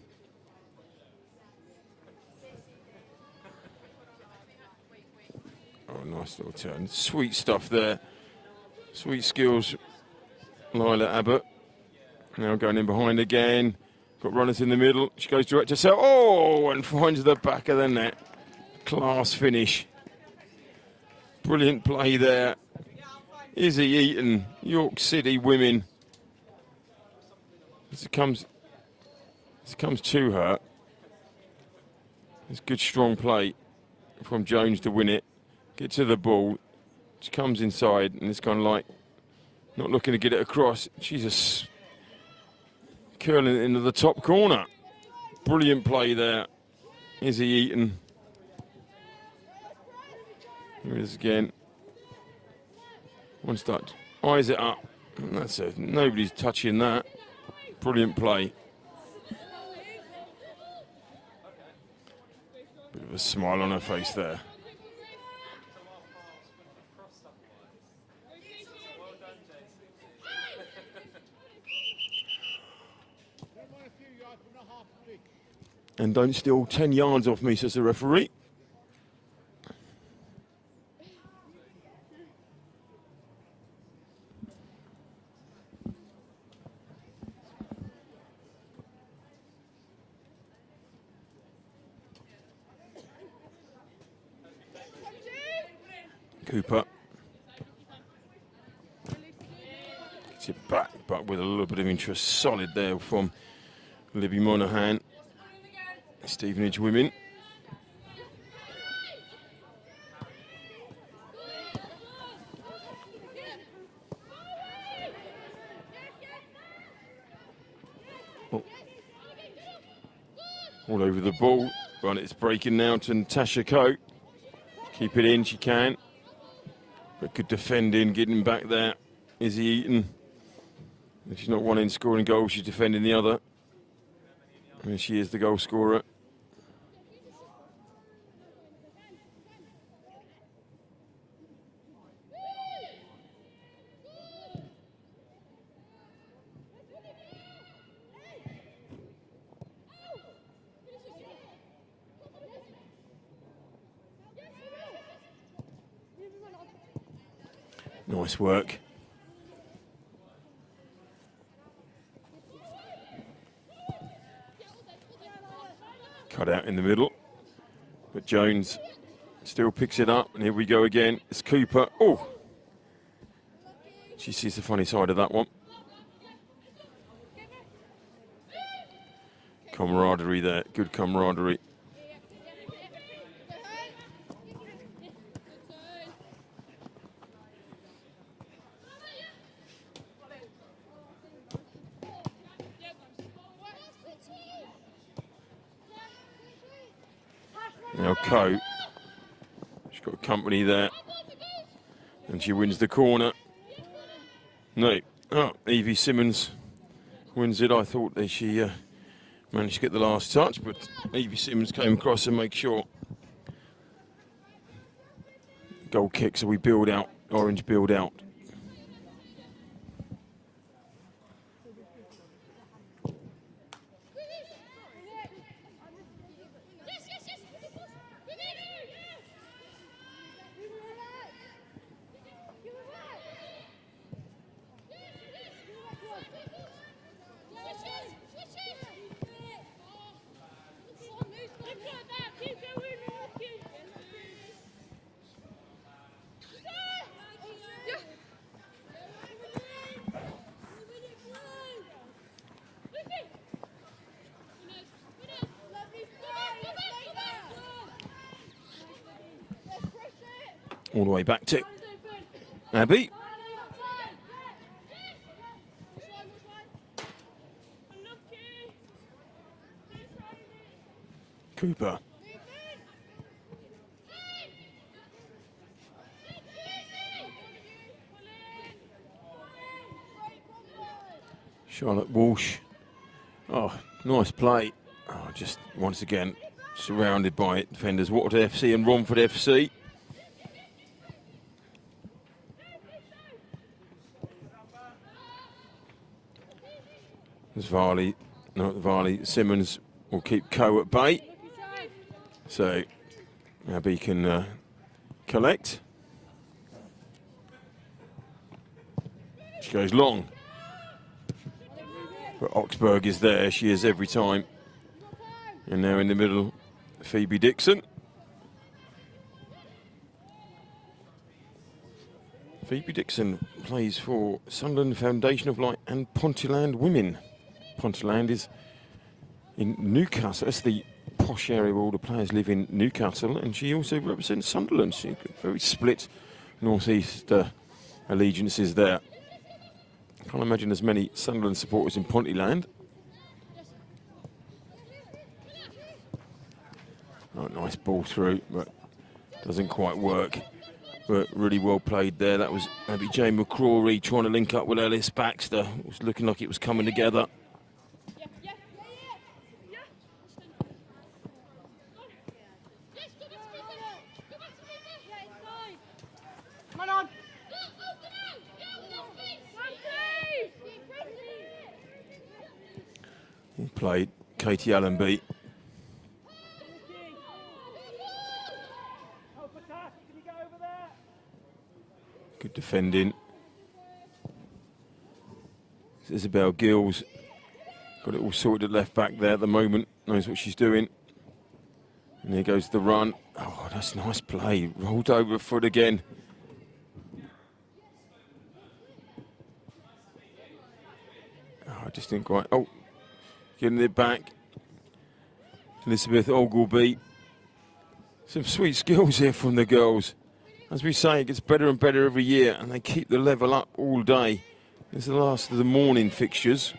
Oh, nice little turn. Sweet stuff there. Sweet skills, Lila Abbott. Now going in behind again. Got runners in the middle. She goes direct to cell. Oh, and finds the back of the net. Class finish. Brilliant play there. Izzy Eaton, York City women. As it comes to her. It's good strong play from Jones to win it. Get to the ball. She comes inside and it's kind of like not looking to get it across. She's just curling it into the top corner. Brilliant play there. Izzy Eaton. Here it is again. One start. Eyes it up. And that's it. Nobody's touching that. Brilliant play. Bit of a smile on her face there. And don't steal 10 yards off me, says the referee. Cooper gets it back, but with a little bit of interest. Solid there from Libby Monaghan. Stevenage women. Oh. All over the ball. Right, it's breaking now to Natasha Coe. Keep it in, she can. But good defending, getting back there. Izzy Eaton. If she's not one in scoring goals, she's defending the other. And she is the goal scorer. Nice work. Cut out in the middle. But Jones still picks it up. And here we go again. It's Cooper. Oh! She sees the funny side of that one. Camaraderie there. Good camaraderie. Now Coe, she's got company there, and she wins the corner. No, Evie Simmons wins it. I thought that she managed to get the last touch, but Evie Simmons came across and make sure. Goal kick, so we build out, Orange build out. All the way back to Abby. Cooper. Charlotte Walsh. Oh, nice play. Oh, just once again, surrounded by defenders, Watford FC and Romford FC. As Varley, Simmons will keep Coe at bay. So Abbey can collect. She goes long. But Oxburgh is there, she is every time. And now in the middle, Phoebe Dixon. Phoebe Dixon plays for Sunderland Foundation of Light and Pontyland Women. Pontyland is in Newcastle. That's the posh area where all the players live in Newcastle, and she also represents Sunderland. She's very split northeast allegiances there. Can't imagine as many Sunderland supporters in Pontyland. Oh, nice ball through, but doesn't quite work. But really well played there. That was Abby Jane McCrory trying to link up with Ellis Baxter. It was looking like it was coming together. He played Katie Allenby. Good defending. Isabel Gills got it all sorted at left back there at the moment. Knows what she's doing. And there goes the run. Oh, that's nice play. Rolled over foot again. Oh, I just didn't quite. Oh, getting it back. Elizabeth Ogilvie. Some sweet skills here from the girls. As we say, it gets better and better every year, and they keep the level up all day. This is the last of the morning fixtures.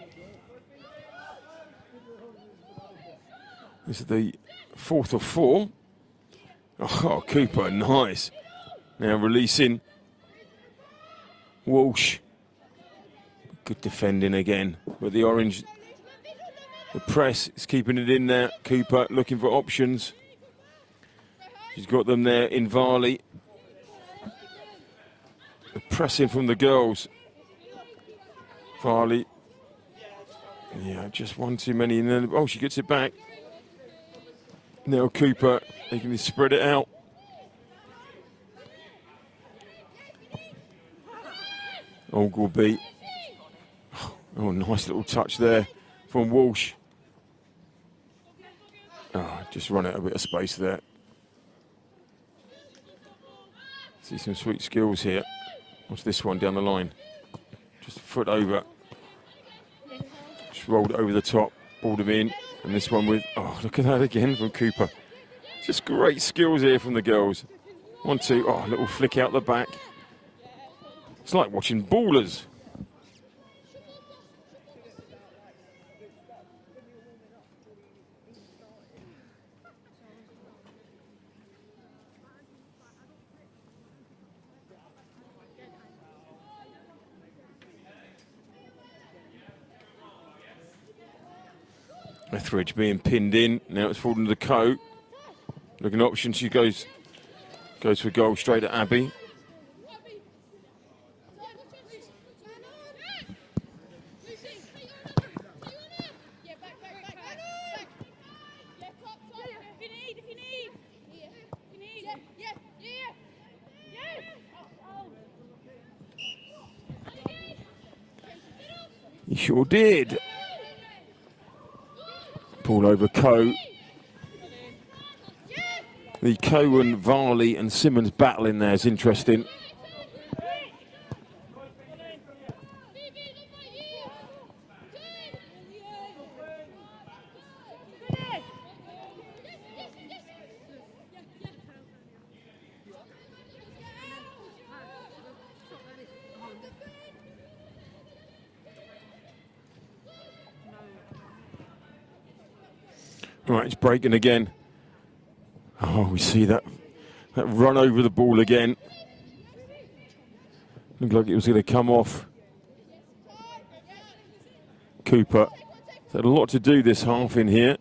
This is the fourth of four. Oh, Cooper, nice. Now releasing Walsh. Good defending again. But the orange, the press is keeping it in there. Cooper looking for options. She's got them there in Varley. The pressing from the girls. Varley. Yeah, just one too many. And then, oh, she gets it back. Now Cooper, they can spread it out. Ogilvie. Oh, nice little touch there from Walsh. Oh, just run out a bit of space there. See some sweet skills here. What's this one down the line? Just a foot over. Just rolled it over the top, balled him in. And this one with, oh, look at that again from Cooper. Just great skills here from the girls. 1, 2, oh, little flick out the back. It's like watching ballers. Etheridge being pinned in. Now it's fallen to the Coe. Looking at option, she goes for goal straight at Abbey. He sure did. Ball over Coe. The Coe and Varley and Simmons battle in there is interesting. Right, it's breaking again. Oh, we see that run over the ball again. Looked like it was going to come off. Cooper had a lot to do this half in here.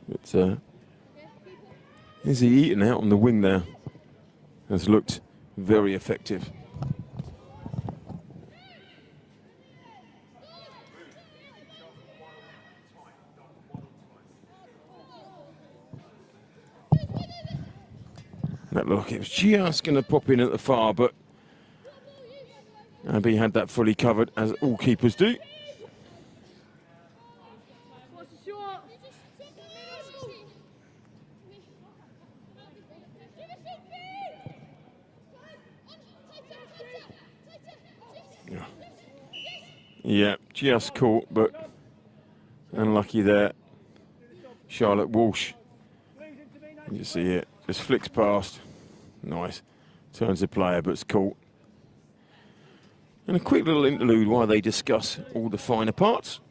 But Izzy Eaton out on the wing there has looked very effective. That look, it was just going to pop in at the far, but Abby had that fully covered, as all keepers do. Yeah, just caught, but unlucky there. Charlotte Walsh, you see it, just flicks past. Nice. Turns the player, but it's caught. And a quick little interlude while they discuss all the finer parts.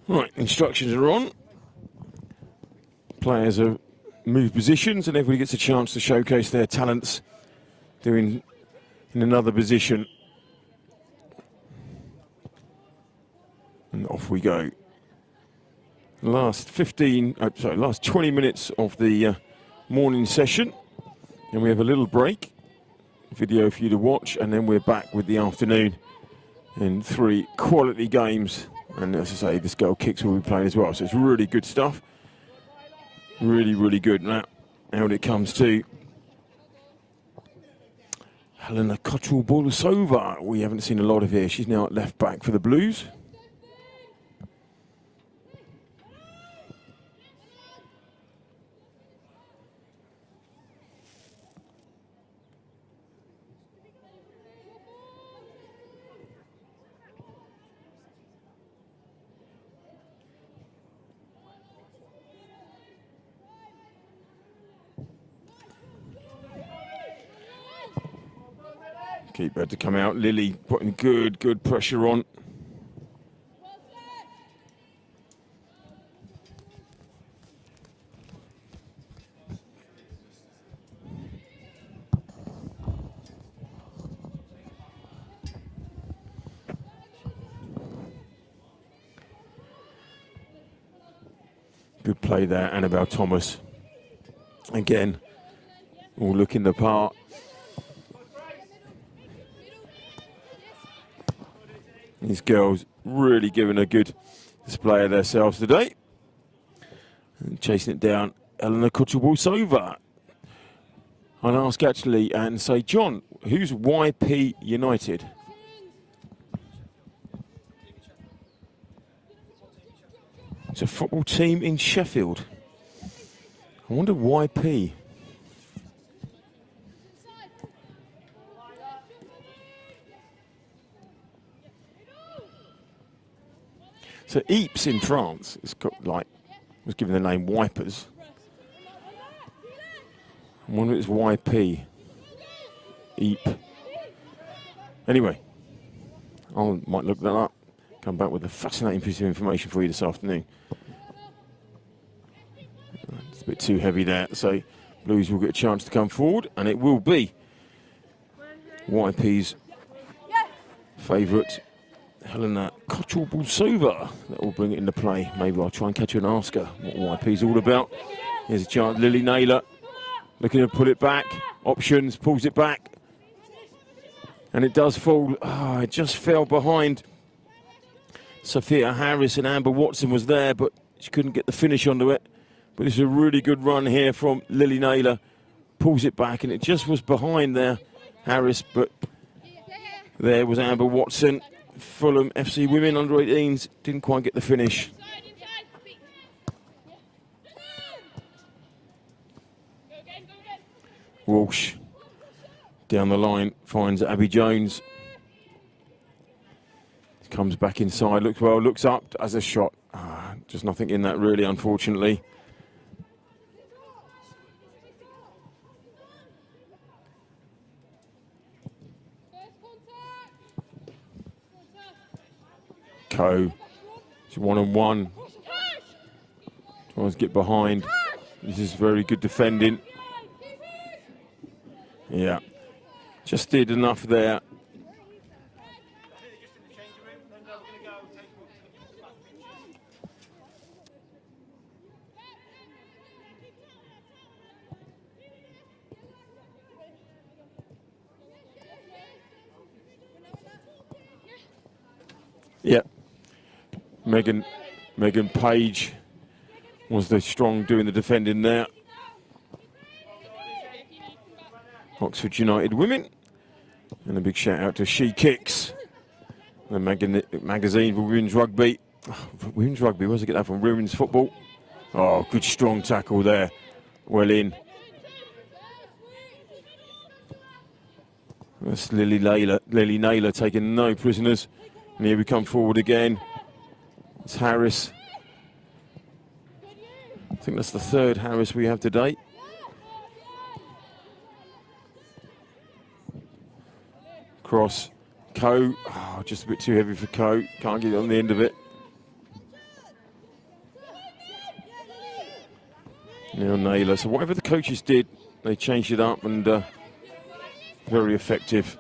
Right, instructions are on. Players have moved positions and everybody gets a chance to showcase their talents doing in another position. And off we go. Last 20 minutes of the morning session. And we have a little break, video for you to watch, and then we're back with the afternoon in 3 quality games. And as I say, this girl kicks will be playing as well. So it's really good stuff. Really, really good. Now, when it comes to Helena Kotul-Bolusova, we haven't seen a lot of here. She's now at left back for the Blues. Keeper to come out. Lily putting good pressure on. Good play there, Annabelle Thomas. Again, all looking the part. These girls really giving a good display of themselves today. And chasing it down, Helena Kotul-Bolusova. I'll ask actually and say, John, who's YP United? It's a football team in Sheffield. I wonder YP. So Ypres in France is was given the name Wipers. I wonder if it's YP. Ypres. Anyway, I might look that up. Come back with a fascinating piece of information for you this afternoon. It's a bit too heavy there. So Blues will get a chance to come forward, and it will be YP's favourite, Helena Kochel-Bulsova, that will bring it into play. Maybe I'll try and catch her and ask her what YP's all about. Here's a chance, Lily Naylor looking to put it back. Options, pulls it back. And it does fall. Oh, it just fell behind Sophia Harris, and Amber Watson was there, but she couldn't get the finish onto it. But it's a really good run here from Lily Naylor. Pulls it back, and it just was behind there, Harris, but there was Amber Watson. Fulham FC Women under 18s didn't quite get the finish. Walsh down the line finds Abby Jones. Comes back inside, looks well, looks up, as a shot. Just nothing in that really, unfortunately. Coe, she's 1-on-1. Tries to get behind. This is very good defending. Yeah, just did enough there. Yeah, Megan Page was the strong doing the defending there. Oxford United Women, and a big shout out to She Kicks, the magazine for women's rugby. Oh, women's rugby, where's I get that from? Women's football. Oh, good strong tackle there, well in. That's Lily Naylor taking no prisoners. And here we come forward again. It's Harris. I think that's the third Harris we have today. Cross. Coe. Oh, just a bit too heavy for Coe. Can't get it on the end of it. Now Naylor. So whatever the coaches did, they changed it up, and very effective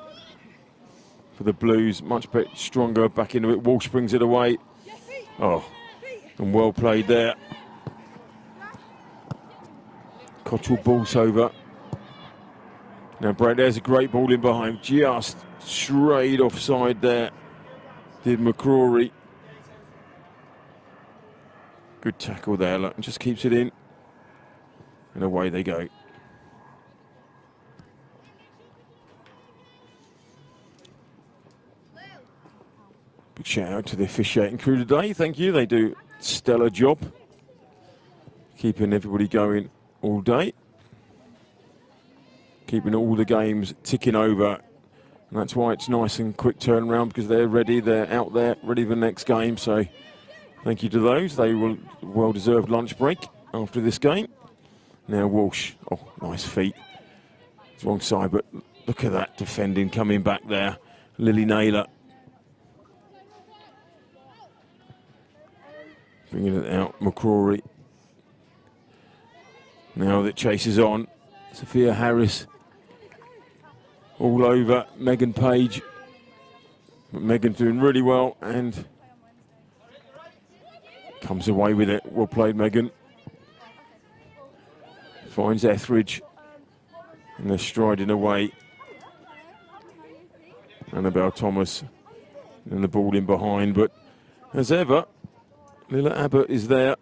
for the Blues. Much better, stronger back into it. Walsh brings it away. Oh, and well played there. Kochel-Bulsova. Now, Brad, there's a great ball in behind. Just straight offside there. Did McCrory. Good tackle there. Look, and just keeps it in. And away they go. Big shout out to the officiating crew today. Thank you. They do a stellar job. Keeping everybody going all day. Keeping all the games ticking over. And that's why it's nice and quick turnaround, because they're ready. They're out there, ready for the next game. So thank you to those. They will well-deserved lunch break after this game. Now Walsh. Oh, nice feet. It's wrong side, but look at that defending coming back there. Lily Naylor. Bringing it out, McCrory. Now that chases on. Sophia Harris. All over Megan Page. But Megan's doing really well and comes away with it. Well played, Megan. Finds Etheridge. And they're striding away. Annabelle Thomas. And the ball in behind. But as ever, Lila Abbott is there.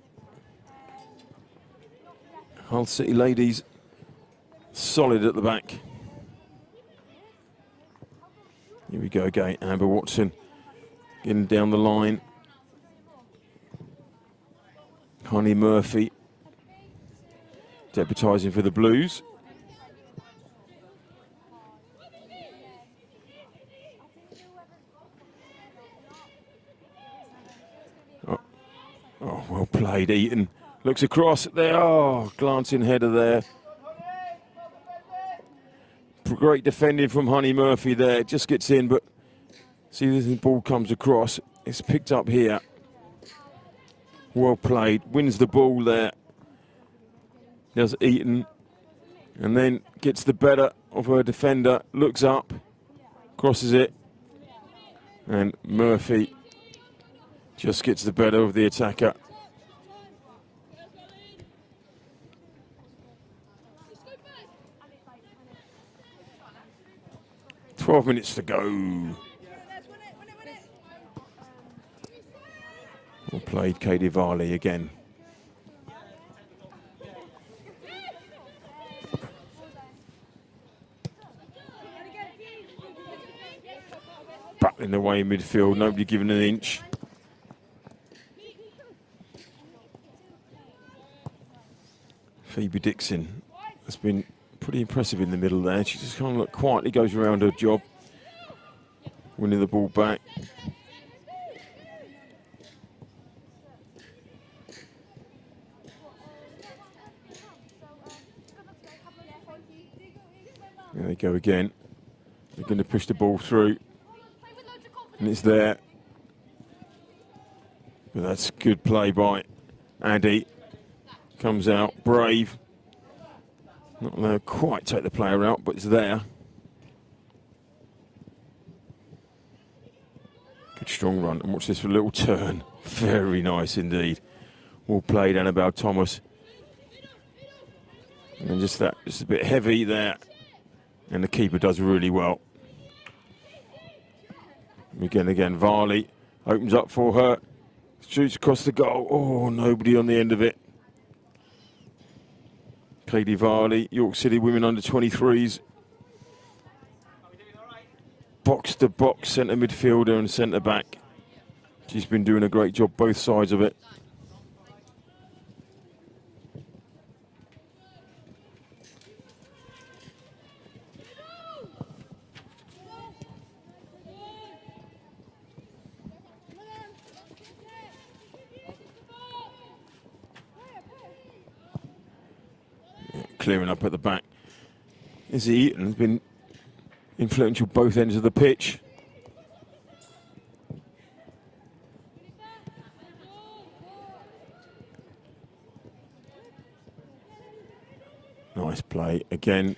Hull City ladies solid at the back. Here we go again. Amber Watson getting down the line. Honey Murphy deputising for the Blues. Oh, well played, Eaton. Looks across there. Oh, glancing header there. Great defending from Honey Murphy there. It just gets in, but see this ball comes across. It's picked up here. Well played. Wins the ball there. There's Eaton. And then gets the better of her defender, looks up, crosses it, and Murphy just gets the better of the attacker. "12 minutes to go." Well played, Katie Varley again. Battling away in midfield, nobody giving an inch. Phoebe Dixon has been pretty impressive in the middle there. She just kind of quietly goes around her job, winning the ball back. There they go again. They're going to push the ball through. And it's there. But that's good play by Addy. Comes out, brave. Not allowed to quite take the player out, but it's there. Good strong run. And watch this for a little turn. Very nice indeed. Well played, Annabelle Thomas. And just that, just a bit heavy there. And the keeper does really well. Again, Varley opens up for her. Shoots across the goal. Oh, nobody on the end of it. Katie Varley, York City Women Under-23s. Box to box, centre midfielder and centre back. She's been doing a great job both sides of it. Clearing up at the back. Izzy Eaton has been influential both ends of the pitch. Nice play again.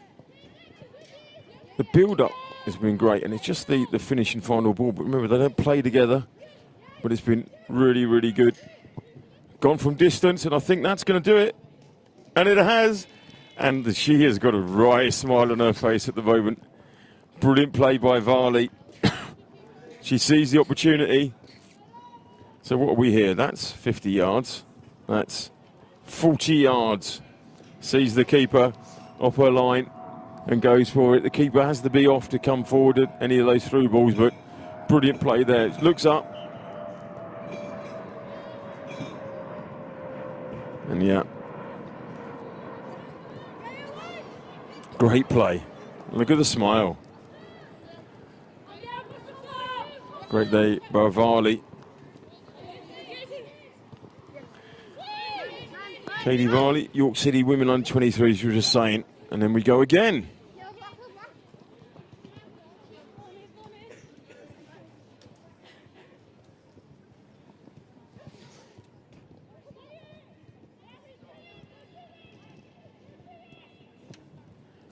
The build-up has been great, and it's just the finishing final ball. But remember, they don't play together, but it's been really, really good. Gone from distance, and I think that's going to do it. And it has. And she has got a right smile on her face at the moment. Brilliant play by Varley. She sees the opportunity. So what are we here? That's 50 yards. That's 40 yards. Sees the keeper off her line and goes for it. The keeper has to be off to come forward at any of those through balls, but brilliant play there. Looks up. And yeah. Great play. Look at the smile. Great day by Varley. Katie Varley, York City Women Under-23s, you were just saying. And then we go again.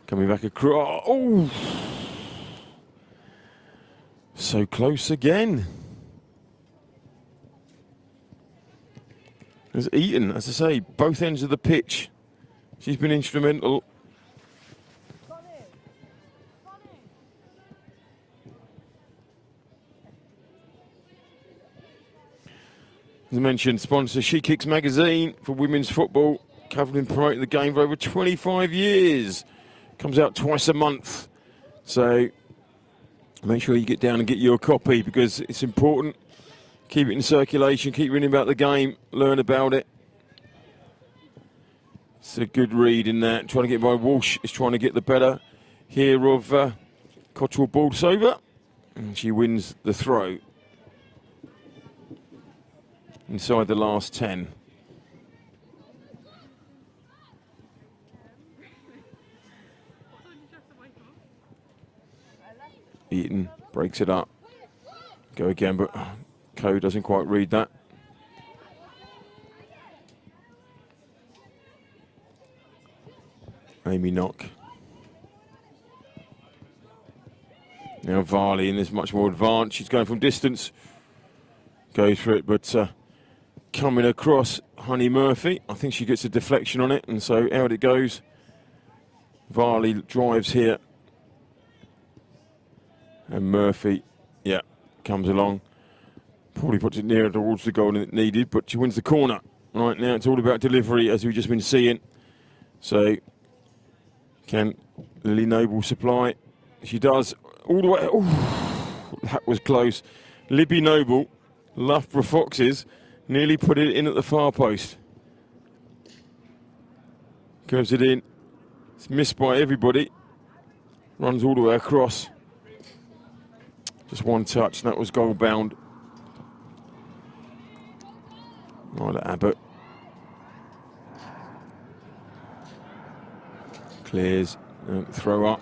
Coming back across. Oh! So close again. There's Eaton, as I say, both ends of the pitch. She's been instrumental. As I mentioned, sponsor She Kicks magazine for women's football, covering and promoting the game for over 25 years. Comes out twice a month. So make sure you get down and get your copy because it's important. Keep it in circulation, keep reading about the game, learn about it. It's a good read in that. Trying to get by Walsh is trying to get the better here of Cottrell Baldover. And she wins the throw. Inside the last 10. Eaton breaks it up. Go again, but Coe doesn't quite read that. Amy Knock. Now Varley in this much more advanced. She's going from distance. Goes for it, but coming across Honey Murphy. I think she gets a deflection on it, and so out it goes. Varley drives here. And Murphy, yeah, comes along. Probably puts it nearer towards the goal than it needed, but she wins the corner. Right now it's all about delivery, as we've just been seeing. So, can Lily Noble supply? She does. All the way. Oh, that was close. Libby Noble, Loughborough Foxes, nearly put it in at the far post. Curves it in. It's missed by everybody. Runs all the way across. Just one touch, and that was goal bound. Right, Abbott. Clears, throw up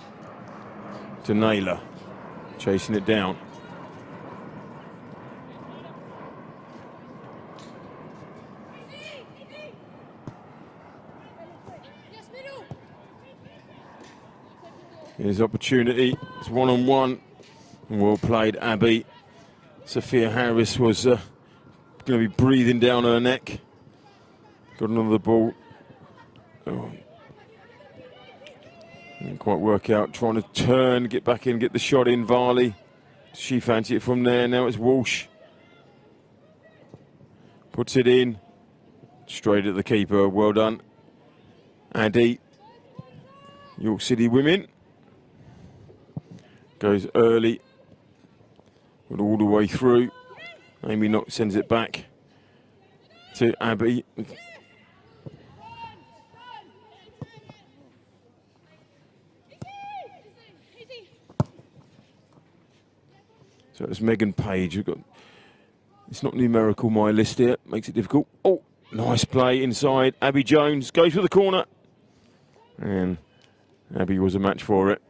to Naylor. Chasing it down. Here's opportunity. It's one-on-one. Well played, Abby. Sophia Harris was going to be breathing down her neck. Got another ball. Oh. Didn't quite work out. Trying to turn, get back in, get the shot in. Varley. She fancied it from there. Now it's Walsh. Puts it in. Straight at the keeper. Well done. Addy. York City women. Goes early. But all the way through. Amy Knock sends it back to Abby. So it's Megan Page. We've got, it's not numerical, my list here. Makes it difficult. Oh, nice play inside. Abby Jones goes for the corner. And Abby was a match for it.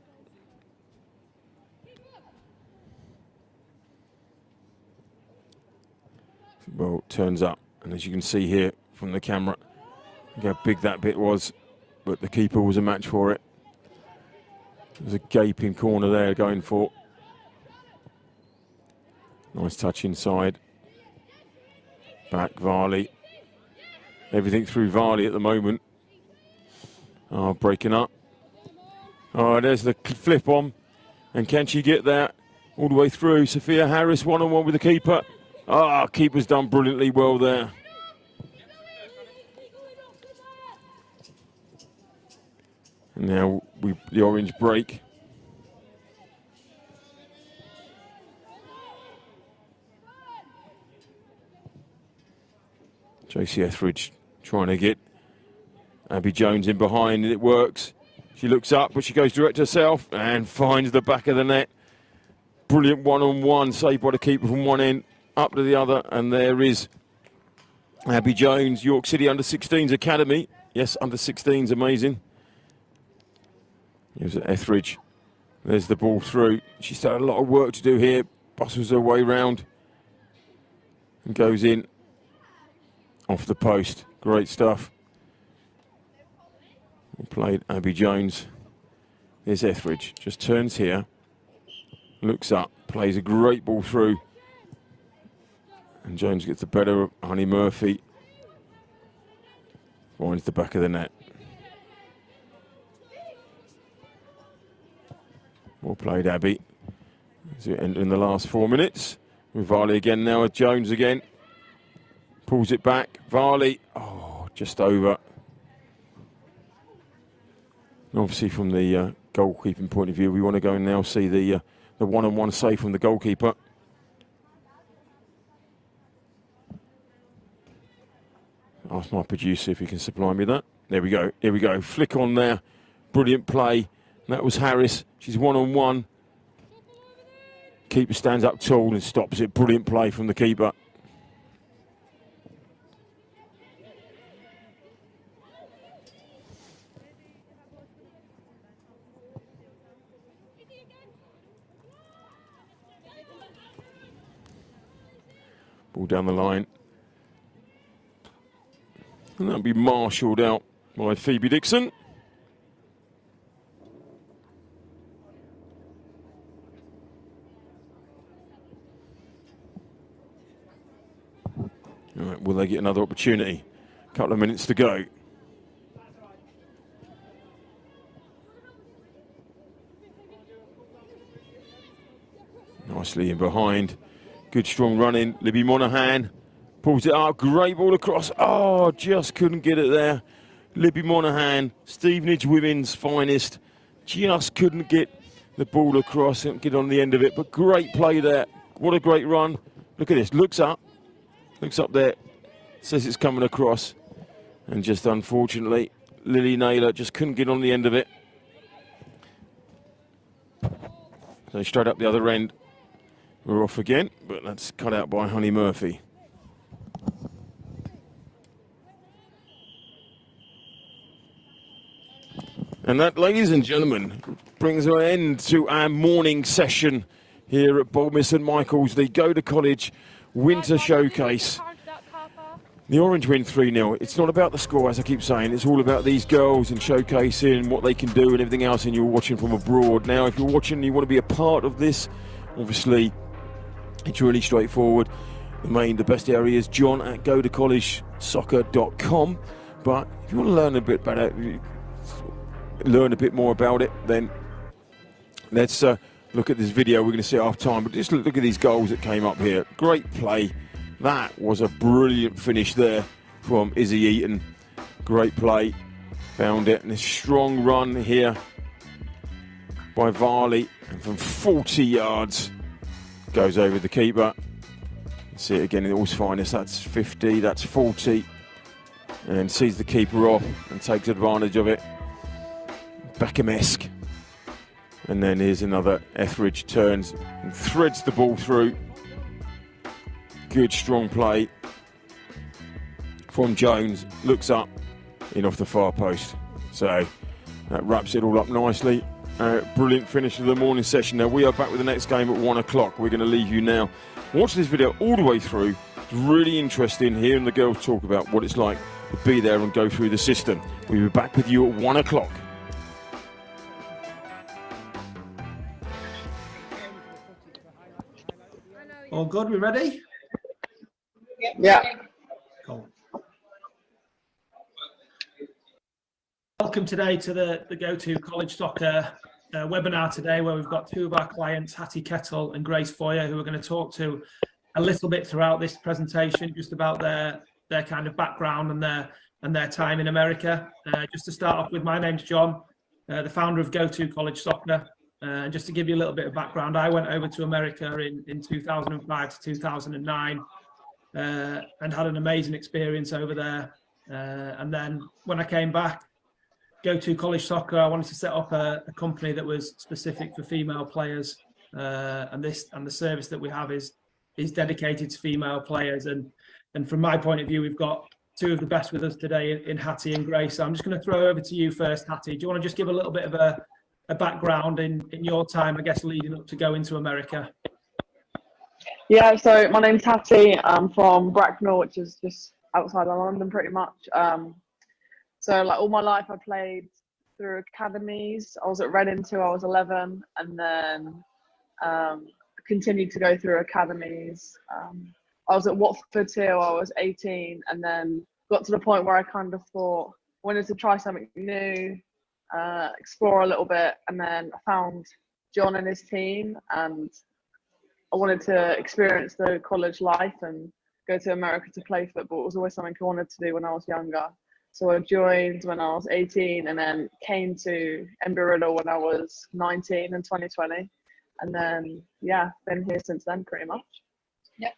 Well, turns up. And as you can see here from the camera, look how big that bit was. But the keeper was a match for it. There's a gaping corner there going for. Nice touch inside. Back Varley. Everything through Varley at the moment. Oh, breaking up. Oh, there's the flip on. And can she get that all the way through? Sophia Harris one-on-one with the keeper. Ah, keeper's done brilliantly well there. And now the orange break. Josie Etheridge trying to get Abby Jones in behind, and it works. She looks up, but she goes direct herself and finds the back of the net. Brilliant one-on-one, saved by the keeper from one end up to the other, and there is Abby Jones, York City Under-16s Academy. Yes, Under-16s, amazing. Here's Etheridge. There's the ball through. She's had a lot of work to do here. Bustles her way round and goes in. Off the post. Great stuff. Well played, Abby Jones. There's Etheridge. Just turns here. Looks up. Plays a great ball through. And Jones gets the better of Honey Murphy. Finds the back of the net. Well played, Abby. As we enter in the last 4 minutes. With Varley again now, with Jones again. Pulls it back. Varley, oh, just over. And obviously from the goalkeeping point of view, we want to go and now see the one-on-one save from the goalkeeper. Ask my producer if he can supply me that. There we go. Here we go. Flick on there. Brilliant play. That was Harris. She's one-on-one. Keeper stands up tall and stops it. Brilliant play from the keeper. Ball down the line. And that'll be marshalled out by Phoebe Dixon. All right, will they get another opportunity? A couple of minutes to go. Nicely in behind. Good strong running. Libby Monaghan pulls it up. Great ball across. Oh, just couldn't get it there. Libby Monaghan, Stevenage women's finest. Just couldn't get the ball across and get on the end of it. But great play there. What a great run. Look at this. Looks up. Looks up there. Says it's coming across. And just unfortunately, Lily Naylor just couldn't get on the end of it. So straight up the other end. We're off again, but that's cut out by Honey Murphy. And that, ladies and gentlemen, brings an end to our morning session here at Boldmere St Michael's, the Go to College Winter Showcase. The Orange win 3-0. It's not about the score, as I keep saying. It's all about these girls and showcasing what they can do and everything else, and you're watching from abroad. Now, if you're watching and you want to be a part of this, obviously, it's really straightforward. The best area is John at gotocollegesoccer.com. But if you want to learn a bit about it, learn a bit more about it, then let's look at this video. We're going to see it half time. But just look at these goals that came up here. Great play. That was a brilliant finish there from Izzy Eaton. Great play. Found it. And a strong run here by Varley. And from 40 yards. Goes over the keeper. See it again in all its finest. That's 50, that's 40. And sees the keeper off and takes advantage of it. Beckham-esque. And then here's another. Etheridge turns and threads the ball through. Good strong play from Jones. Looks up in off the far post. So that wraps it all up nicely. Brilliant finish of the morning session. Now we are back with the next game at 1 o'clock. We're going to leave you now. Watch this video all the way through. It's really interesting hearing the girls talk about what it's like to be there and go through the system. We'll be back with you at 1 o'clock. All good, we ready? Yeah. Cool. Welcome today to the Go to College Soccer webinar today, where we've got two of our clients, Hattie Kettle and Grace Foyer, who are going to talk to a little bit throughout this presentation, just about their kind of background and their time in America. Just to start off with, my name's John, the founder of Go to College Soccer. And just to give you a little bit of background, I went over to America in 2005 to 2009 and had an amazing experience over there. And then when I came back, Go to College Soccer, I wanted to set up a company that was specific for female players, and the service that we have is dedicated to female players. And from my point of view, we've got two of the best with us today in Hattie and Grace. So I'm just going to throw over to you first, Hattie. Do you want to just give a little bit of a background in your time, I guess, leading up to going to America? Yeah, so my name's Hattie. I'm from Bracknell, which is just outside of London pretty much. So like all my life I played through academies. I was at Reading until I was 11, and then continued to go through academies. I was at Watford till I was 18, and then got to the point where I kind of thought I wanted to try something new, explore a little bit, and then I found John and his team, and I wanted to experience the college life and go to America to play football. It was always something I wanted to do when I was younger. So I joined when I was 18, and then came to Embry-Riddle when I was 19 in 2020. And then, yeah, been here since then pretty much. Yep.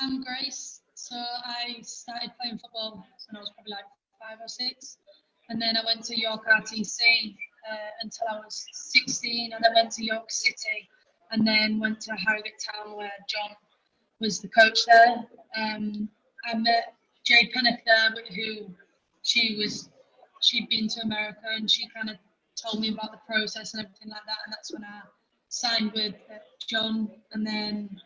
I'm Grace. So I started playing football when I was probably like 5 or 6. And then I went to York RTC until I was 16. And then went to York City. And then went to Harrogate Town, where John was the coach there. I met Jade Pennick there, who she'd been to America, and she kind of told me about the process and everything like that. And that's when I signed with John. And then,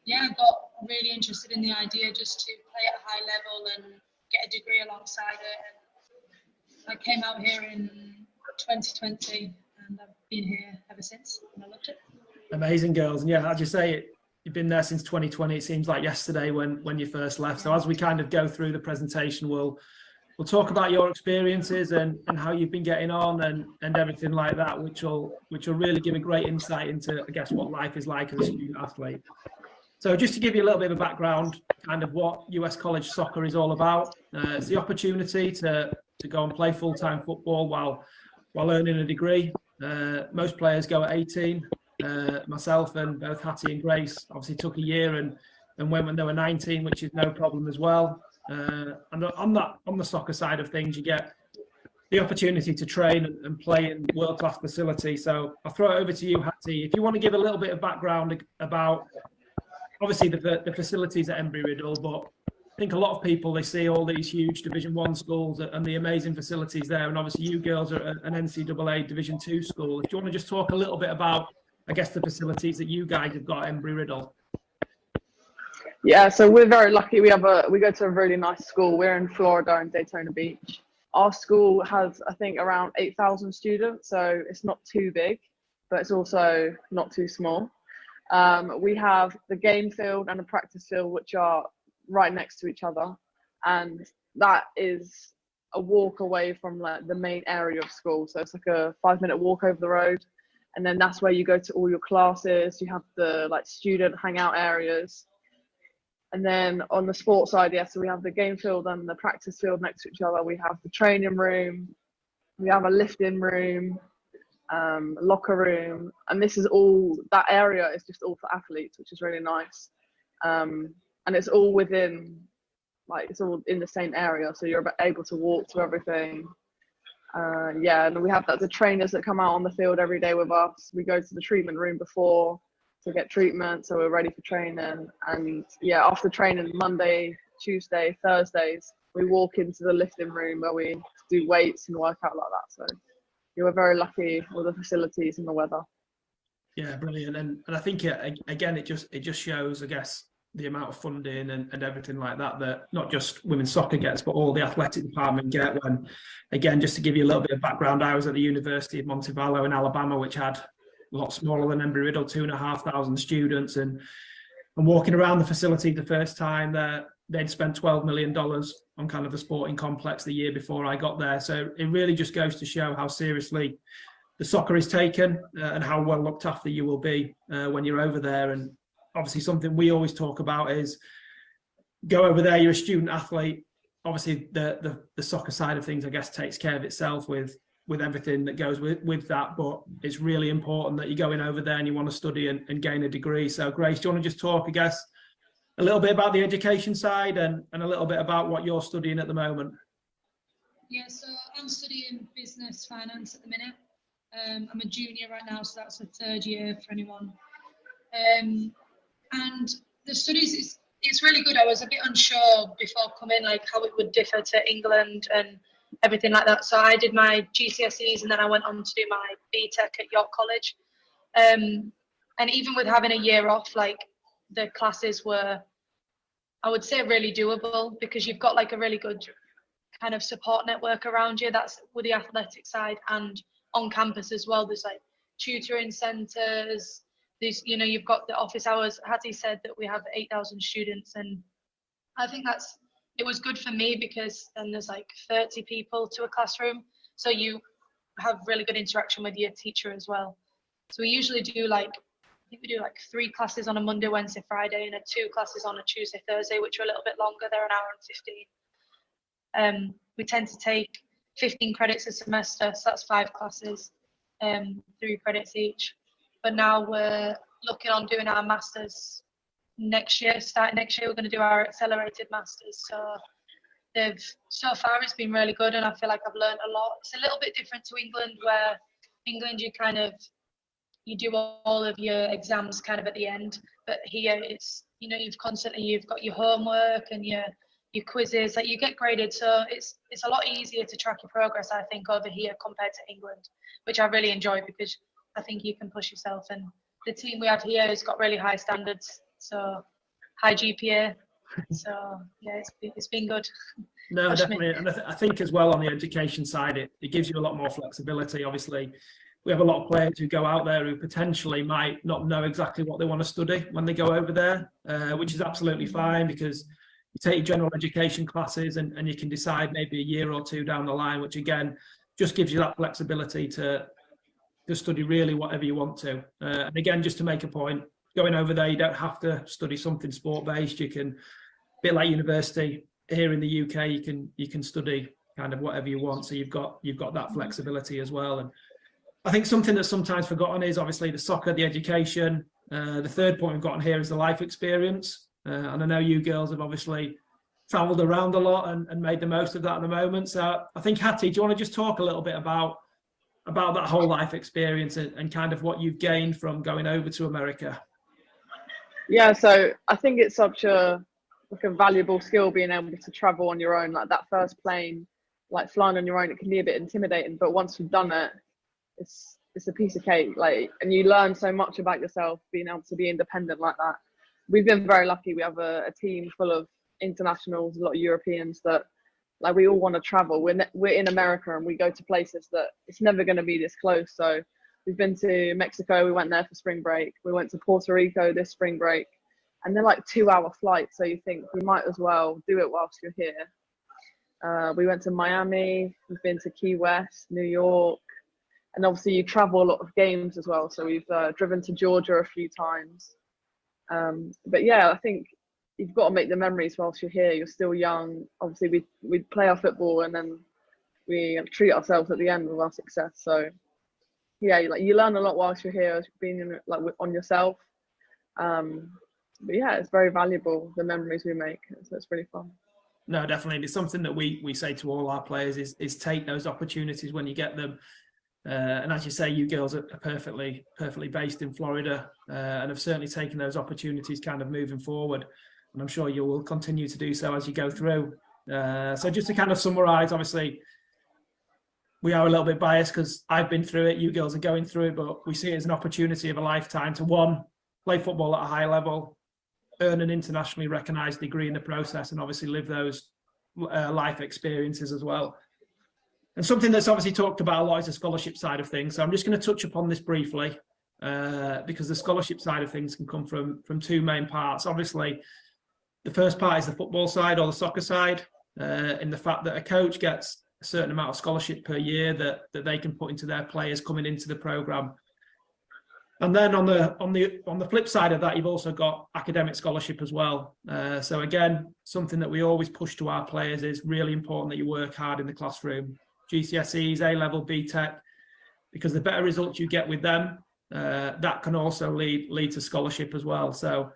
yeah, I got really interested in the idea just to play at a high level and get a degree alongside it. And I came out here in 2020, and I've been here ever since, and I loved it. Amazing, girls. And yeah, as you say, you've been there since 2020. It seems like yesterday when you first left. So as we kind of go through the presentation, we'll talk about your experiences and how you've been getting on and everything like that, which will really give a great insight into, I guess, what life is like as a student athlete. So just to give you a little bit of a background, kind of what US college soccer is all about. It's the opportunity to go and play full-time football while earning a degree. Most players go at 18. Myself and both Hattie and Grace obviously took a year and went when they were 19, which is no problem as well. And on the soccer side of things, you get the opportunity to train and play in world-class facilities. So I'll throw it over to you, Hattie. If you want to give a little bit of background about, obviously, the facilities at Embry-Riddle, but I think a lot of people, they see all these huge Division 1 schools and the amazing facilities there. And obviously you girls are an NCAA Division 2 school. Do you want to just talk a little bit about, I guess, the facilities that you guys have got at Embry-Riddle? Yeah, so we're very lucky. We go to a really nice school. We're in Florida in Daytona Beach. Our school has, I think, around 8,000 students, so it's not too big, but it's also not too small. We have the game field and the practice field, which are right next to each other, and that is a walk away from like the main area of school. So it's like a 5-minute walk over the road, and then that's where you go to all your classes. You have the like student hangout areas, and then on the sports side, so we have the game field and the practice field next to each other. We have the training room, we have a lifting room, locker room, and this is all, that area is just all for athletes, which is really nice. And it's all within, like, it's all in the same area, so you're able to walk to everything. And we have the trainers that come out on the field every day with us. We go to the treatment room before to get treatment, so we're ready for training. And after training, Monday, Tuesday, Thursdays, we walk into the lifting room where we do weights and work out like that. So you were very lucky with the facilities and the weather. Yeah, brilliant. And I think again, it just shows, I guess, the amount of funding and everything like that not just women's soccer gets, but all the athletic department get. When, again, just to give you a little bit of background, I was at the University of Montevallo in Alabama, which had a lot smaller than Embry-Riddle, 2,500 students, and walking around the facility the first time there, they'd spent $12 million on kind of the sporting complex the year before I got there. So it really just goes to show how seriously the soccer is taken and how well looked after you will be when you're over there. And obviously something we always talk about is go over there, you're a student athlete. Obviously the soccer side of things, I guess, takes care of itself with everything that goes with that, but it's really important that you're going over there and you want to study and gain a degree. So Grace, do you want to just talk, I guess, a little bit about the education side and a little bit about what you're studying at the moment? Yeah, so I'm studying business finance at the minute. I'm a junior right now, so that's the third year for anyone. And the studies, it's really good. I was a bit unsure before coming, like how it would differ to England and everything like that. So I did my GCSEs and then I went on to do my BTEC at York College. And even with having a year off, like the classes were, I would say, really doable because you've got like a really good kind of support network around you. That's with the athletic side and on campus as well. There's like tutoring centres. There's, you've got the office hours. Hattie said that we have 8,000 students, and I think it was good for me because then there's like 30 people to a classroom, so you have really good interaction with your teacher as well. So we usually do I think we do 3 classes on a Monday, Wednesday, Friday, and 2 classes on a Tuesday, Thursday, which are a little bit longer. They're an hour and 15. We tend to take 15 credits a semester, so that's 5 classes, 3 credits each. But now we're looking on doing our masters next year. Starting next year, we're going to do our accelerated masters. So far it's been really good, and I feel like I've learned a lot. It's a little bit different to England, where England you do all of your exams kind of at the end, but here it's you've got your homework and your quizzes that you get graded, so it's a lot easier to track your progress, I think, over here compared to England, which I really enjoy because I think you can push yourself, and the team we have here has got really high standards, so high GPA. So yeah, it's been good. No, definitely. And I think as well on the education side, it gives you a lot more flexibility. Obviously, we have a lot of players who go out there who potentially might not know exactly what they want to study when they go over there, which is absolutely fine, because you take your general education classes and you can decide maybe a year or two down the line, which again just gives you that flexibility to study really whatever you want to. And again, just to make a point, going over there, you don't have to study something sport-based. You can, a bit like university here in the UK, you can study kind of whatever you want. So you've got that flexibility as well. And I think something that's sometimes forgotten is obviously the soccer, the education. The third point we've got on here is the life experience. And I know you girls have obviously travelled around a lot and made the most of that at the moment. So I think, Hattie, do you want to just talk a little bit about that whole life experience and kind of what you've gained from going over to America? Yeah, so I think it's such a valuable skill, being able to travel on your own. Like that first plane, like flying on your own, it can be a bit intimidating, but once you've done it, it's a piece of cake. Like, and you learn so much about yourself being able to be independent like that. We've been very lucky. We have a team full of internationals, a lot of Europeans that, like, we all want to travel. We're in America and we go to places that it's never going to be this close. So we've been to Mexico. We went there for spring break. We went to Puerto Rico this spring break, and they're like 2-hour flights. So you think you might as well do it whilst you're here. We went to Miami. We've been to Key West, New York, and obviously you travel a lot of games as well. So we've driven to Georgia a few times. But yeah, I think you've got to make the memories whilst you're here. You're still young. Obviously, we play our football and then we treat ourselves at the end with our success. So yeah, like you learn a lot whilst you're here, being on yourself. But yeah, it's very valuable, the memories we make. So it's really fun. No, definitely. It's something that we say to all our players is take those opportunities when you get them. And as you say, you girls are perfectly based in Florida, and have certainly taken those opportunities kind of moving forward. And I'm sure you will continue to do so as you go through. So just to kind of summarise, obviously, we are a little bit biased because I've been through it, you girls are going through it, but we see it as an opportunity of a lifetime to, one, play football at a high level, earn an internationally recognised degree in the process, and obviously live those life experiences as well. And something that's obviously talked about a lot is the scholarship side of things. So I'm just going to touch upon this briefly, because the scholarship side of things can come from two main parts. Obviously, the first part is the football side or the soccer side, in the fact that a coach gets a certain amount of scholarship per year that they can put into their players coming into the programme. And then on the flip side of that, you've also got academic scholarship as well. So again, something that we always push to our players is really important that you work hard in the classroom. GCSEs, A-level, BTEC, because the better results you get with them, that can also lead to scholarship as well. So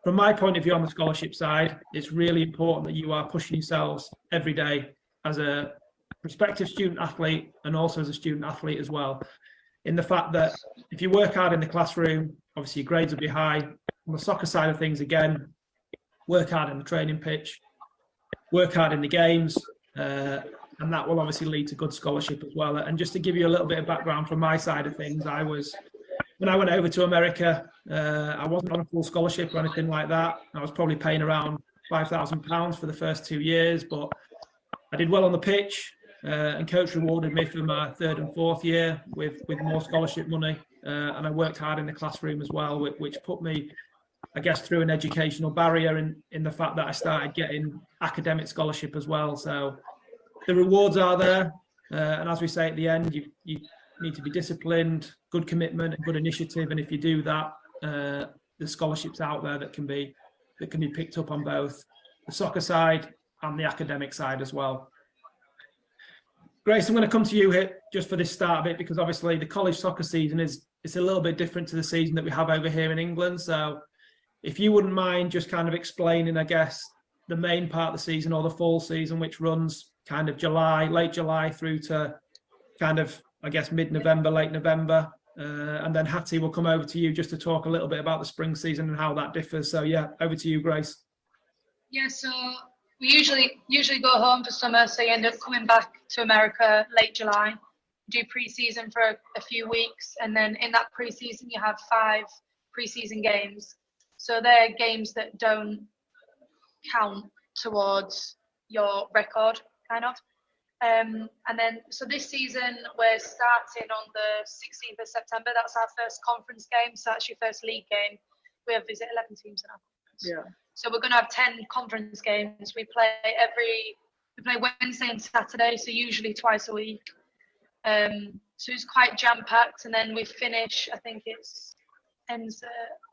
from my point of view on the scholarship side, it's really important that you are pushing yourselves every day as a prospective student athlete and also as a student athlete as well, in the fact that if you work hard in the classroom, obviously your grades will be high. On the soccer side of things, again, work hard in the training pitch, work hard in the games, and that will obviously lead to good scholarship as well. And just to give you a little bit of background from my side of things, when I went over to America, I wasn't on a full scholarship or anything like that. I was probably paying around £5,000 for the first 2 years, but I did well on the pitch, and coach rewarded me for my third and fourth year with more scholarship money, and I worked hard in the classroom as well, which put me, I guess, through an educational barrier in the fact that I started getting academic scholarship as well. So the rewards are there, and as we say at the end, you need to be disciplined, good commitment and good initiative, and if you do that, the scholarships out there that can be picked up on both the soccer side and the academic side as well. Grace, I'm going to come to you here just for this start bit, because obviously the college soccer season it's a little bit different to the season that we have over here in England. So if you wouldn't mind just kind of explaining, I guess, the main part of the season or the full season, which runs kind of late July through to kind of, I guess, mid-November, late November. And then Hattie will come over to you just to talk a little bit about the spring season and how that differs. So yeah, over to you, Grace. Yeah, so we usually go home for summer, so you end up coming back to America late July, do pre-season for a few weeks, and then in that pre-season you have 5 pre-season games. So they're games that don't count towards your record, kind of. And then, so this season we're starting on the 16th of September. That's our first conference game. So that's your first league game. We have 11 teams in our conference. Yeah. So we're going to have 10 conference games. We play Wednesday and Saturday, so usually twice a week. So it's quite jam-packed, and then we finish, I think ends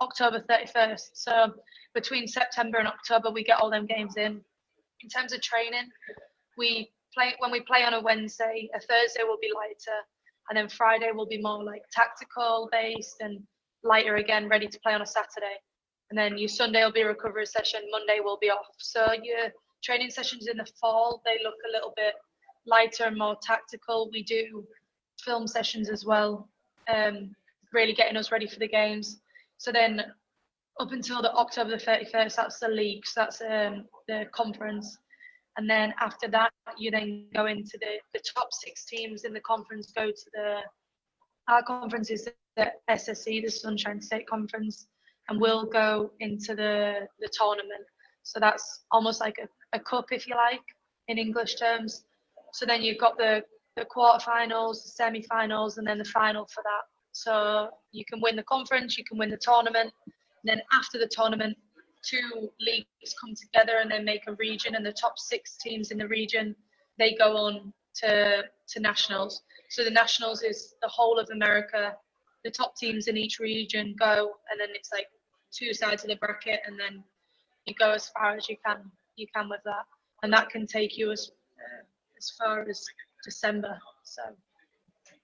October 31st. So between September and October, we get all them games in. In terms of training, when we play on a Wednesday, a Thursday will be lighter, and then Friday will be more like tactical based and lighter again, ready to play on a Saturday. And then your Sunday will be a recovery session, Monday will be off. So your training sessions in the fall, they look a little bit lighter and more tactical. We do film sessions as well, really getting us ready for the games. So then up until the October the 31st, that's the league, so that's the conference. And then after that, you then go into the top 6 teams in the conference go to our conference is the SSE, the Sunshine State Conference, and we'll go into the tournament. So that's almost like a cup, if you like, in English terms. So then you've got the quarterfinals, the semi-finals, and then the final for that. So you can win the conference, you can win the tournament, and then after the tournament, 2 leagues come together and then make a region, and the top 6 teams in the region, they go on to nationals. So the nationals is the whole of America. The top teams in each region go, and then it's like 2 sides of the bracket, and then you go as far as you can with that, and that can take you as far as December. So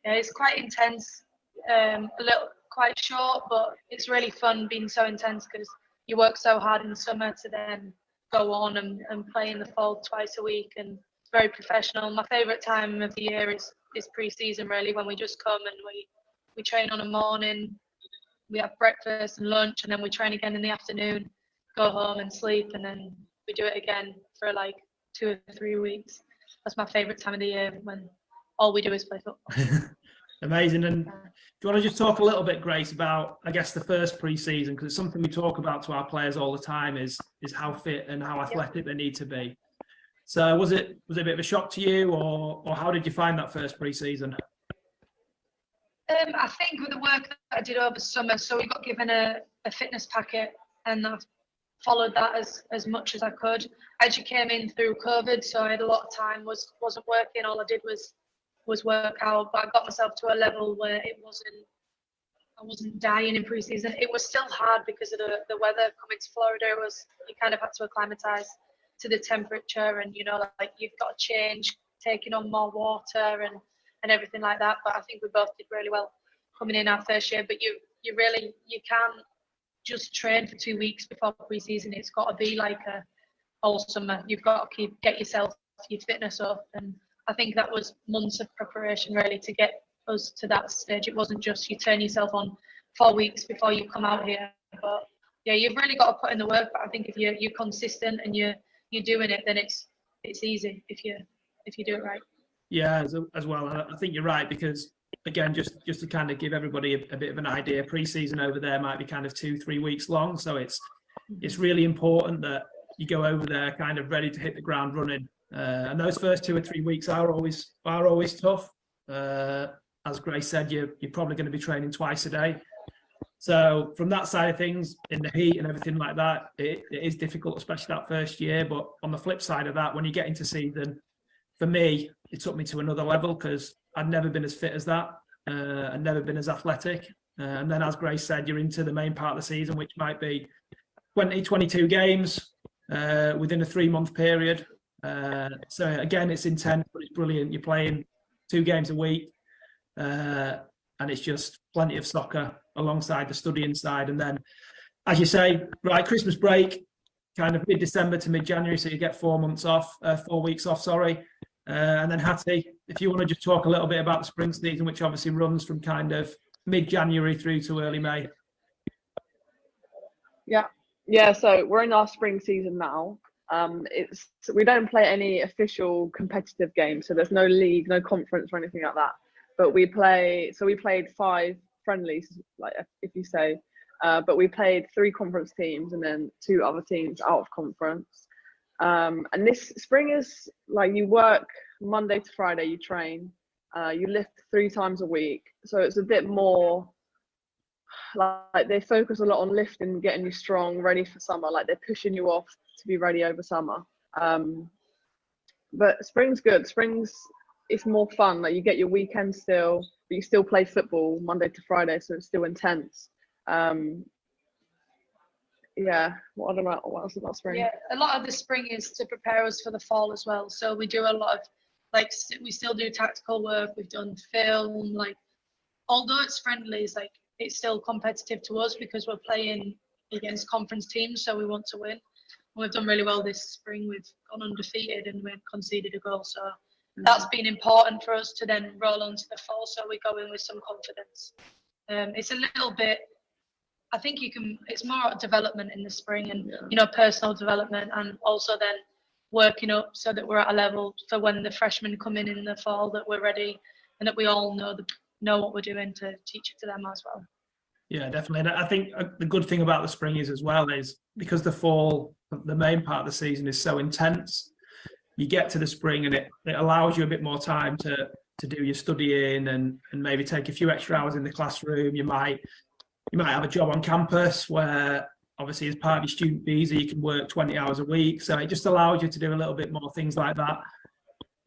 yeah, it's quite intense, a little quite short, but it's really fun being so intense because you work so hard in the summer to then go on and play in the fall twice a week, and it's very professional. My favourite time of the year is pre-season, really, when we just come and we train on a morning, we have breakfast and lunch, and then we train again in the afternoon, go home and sleep, and then we do it again for like 2 or 3 weeks. That's my favourite time of the year, when all we do is play football. Amazing. And do you want to just talk a little bit, Grace, about, I guess, the first pre-season, because it's something we talk about to our players all the time is how fit and how athletic they need to be. So was it a bit of a shock to you, or how did you find that first pre-season? I think with the work that I did over summer, so we got given a fitness packet, and I followed that as much as I could. I actually came in through COVID, so I had a lot of time, wasn't working. All I did was work out, but I got myself to a level where I wasn't dying in pre-season. It was still hard because of the weather. Coming to Florida, you kind of had to acclimatise to the temperature, and like you've got to change, taking on more water and everything like that. But I think we both did really well coming in our first year. But you can't just train for 2 weeks before pre-season. It's got to be like a whole summer. You've got to get yourself, your fitness up, and I think that was months of preparation really to get us to that stage. It wasn't just you turn yourself on 4 weeks before you come out here. But yeah, you've really got to put in the work. But I think if you're consistent and you're doing it, then it's easy if you do it right. Yeah, as well. I think you're right, because again, just to kind of give everybody a bit of an idea, pre-season over there might be kind of 2-3 weeks long. So it's really important that you go over there kind of ready to hit the ground running. And those first 2 or 3 weeks are always tough. As Grace said, you're probably going to be training twice a day. So from that side of things, in the heat and everything like that, it is difficult, especially that first year. But on the flip side of that, when you get into season, for me, it took me to another level because I'd never been as fit as that. I'd never been as athletic. And then, as Grace said, you're into the main part of the season, which might be 22 games within a 3-month period. So again, it's intense, but it's brilliant. You're playing 2 games a week, and it's just plenty of soccer alongside the studying side. And then, as you say, right, Christmas break, kind of mid-December to mid-January, so you get 4 weeks off, sorry. And then Hattie, if you want to just talk a little bit about the spring season, which obviously runs from kind of mid-January through to early May. Yeah. So we're in our spring season now. We don't play any official competitive games, so there's no league, no conference or anything like that. But we played 5 friendlies, like if you say, but we played 3 conference teams and then 2 other teams out of conference. And this spring is like you work Monday to Friday, you train, you lift 3 times a week. So it's a bit more like they focus a lot on lifting, getting you strong, ready for summer. Like they're pushing you off to be ready over summer. But spring's good. It's more fun. Like you get your weekend still, but you still play football Monday to Friday, so it's still intense. Yeah. What else about spring? Yeah, a lot of the spring is to prepare us for the fall as well. So we do a lot of we still do tactical work. We've done film. Like although it's friendlies, like it's still competitive to us because we're playing against conference teams, so we want to win. We've done really well this spring. We've gone undefeated and we've conceded a goal. So that's been important for us to then roll onto the fall. So we go in with some confidence. It's a little bit, I think it's more development in the spring and, personal development, and also then working up so that we're at a level for when the freshmen come in the fall, that we're ready and that we all know what we're doing to teach it to them as well. Yeah, definitely. And I think the good thing about the spring is because the fall, the main part of the season is so intense, you get to the spring and it allows you a bit more time to do your studying and maybe take a few extra hours in the classroom. You might have a job on campus where obviously as part of your student visa, you can work 20 hours a week. So it just allows you to do a little bit more things like that.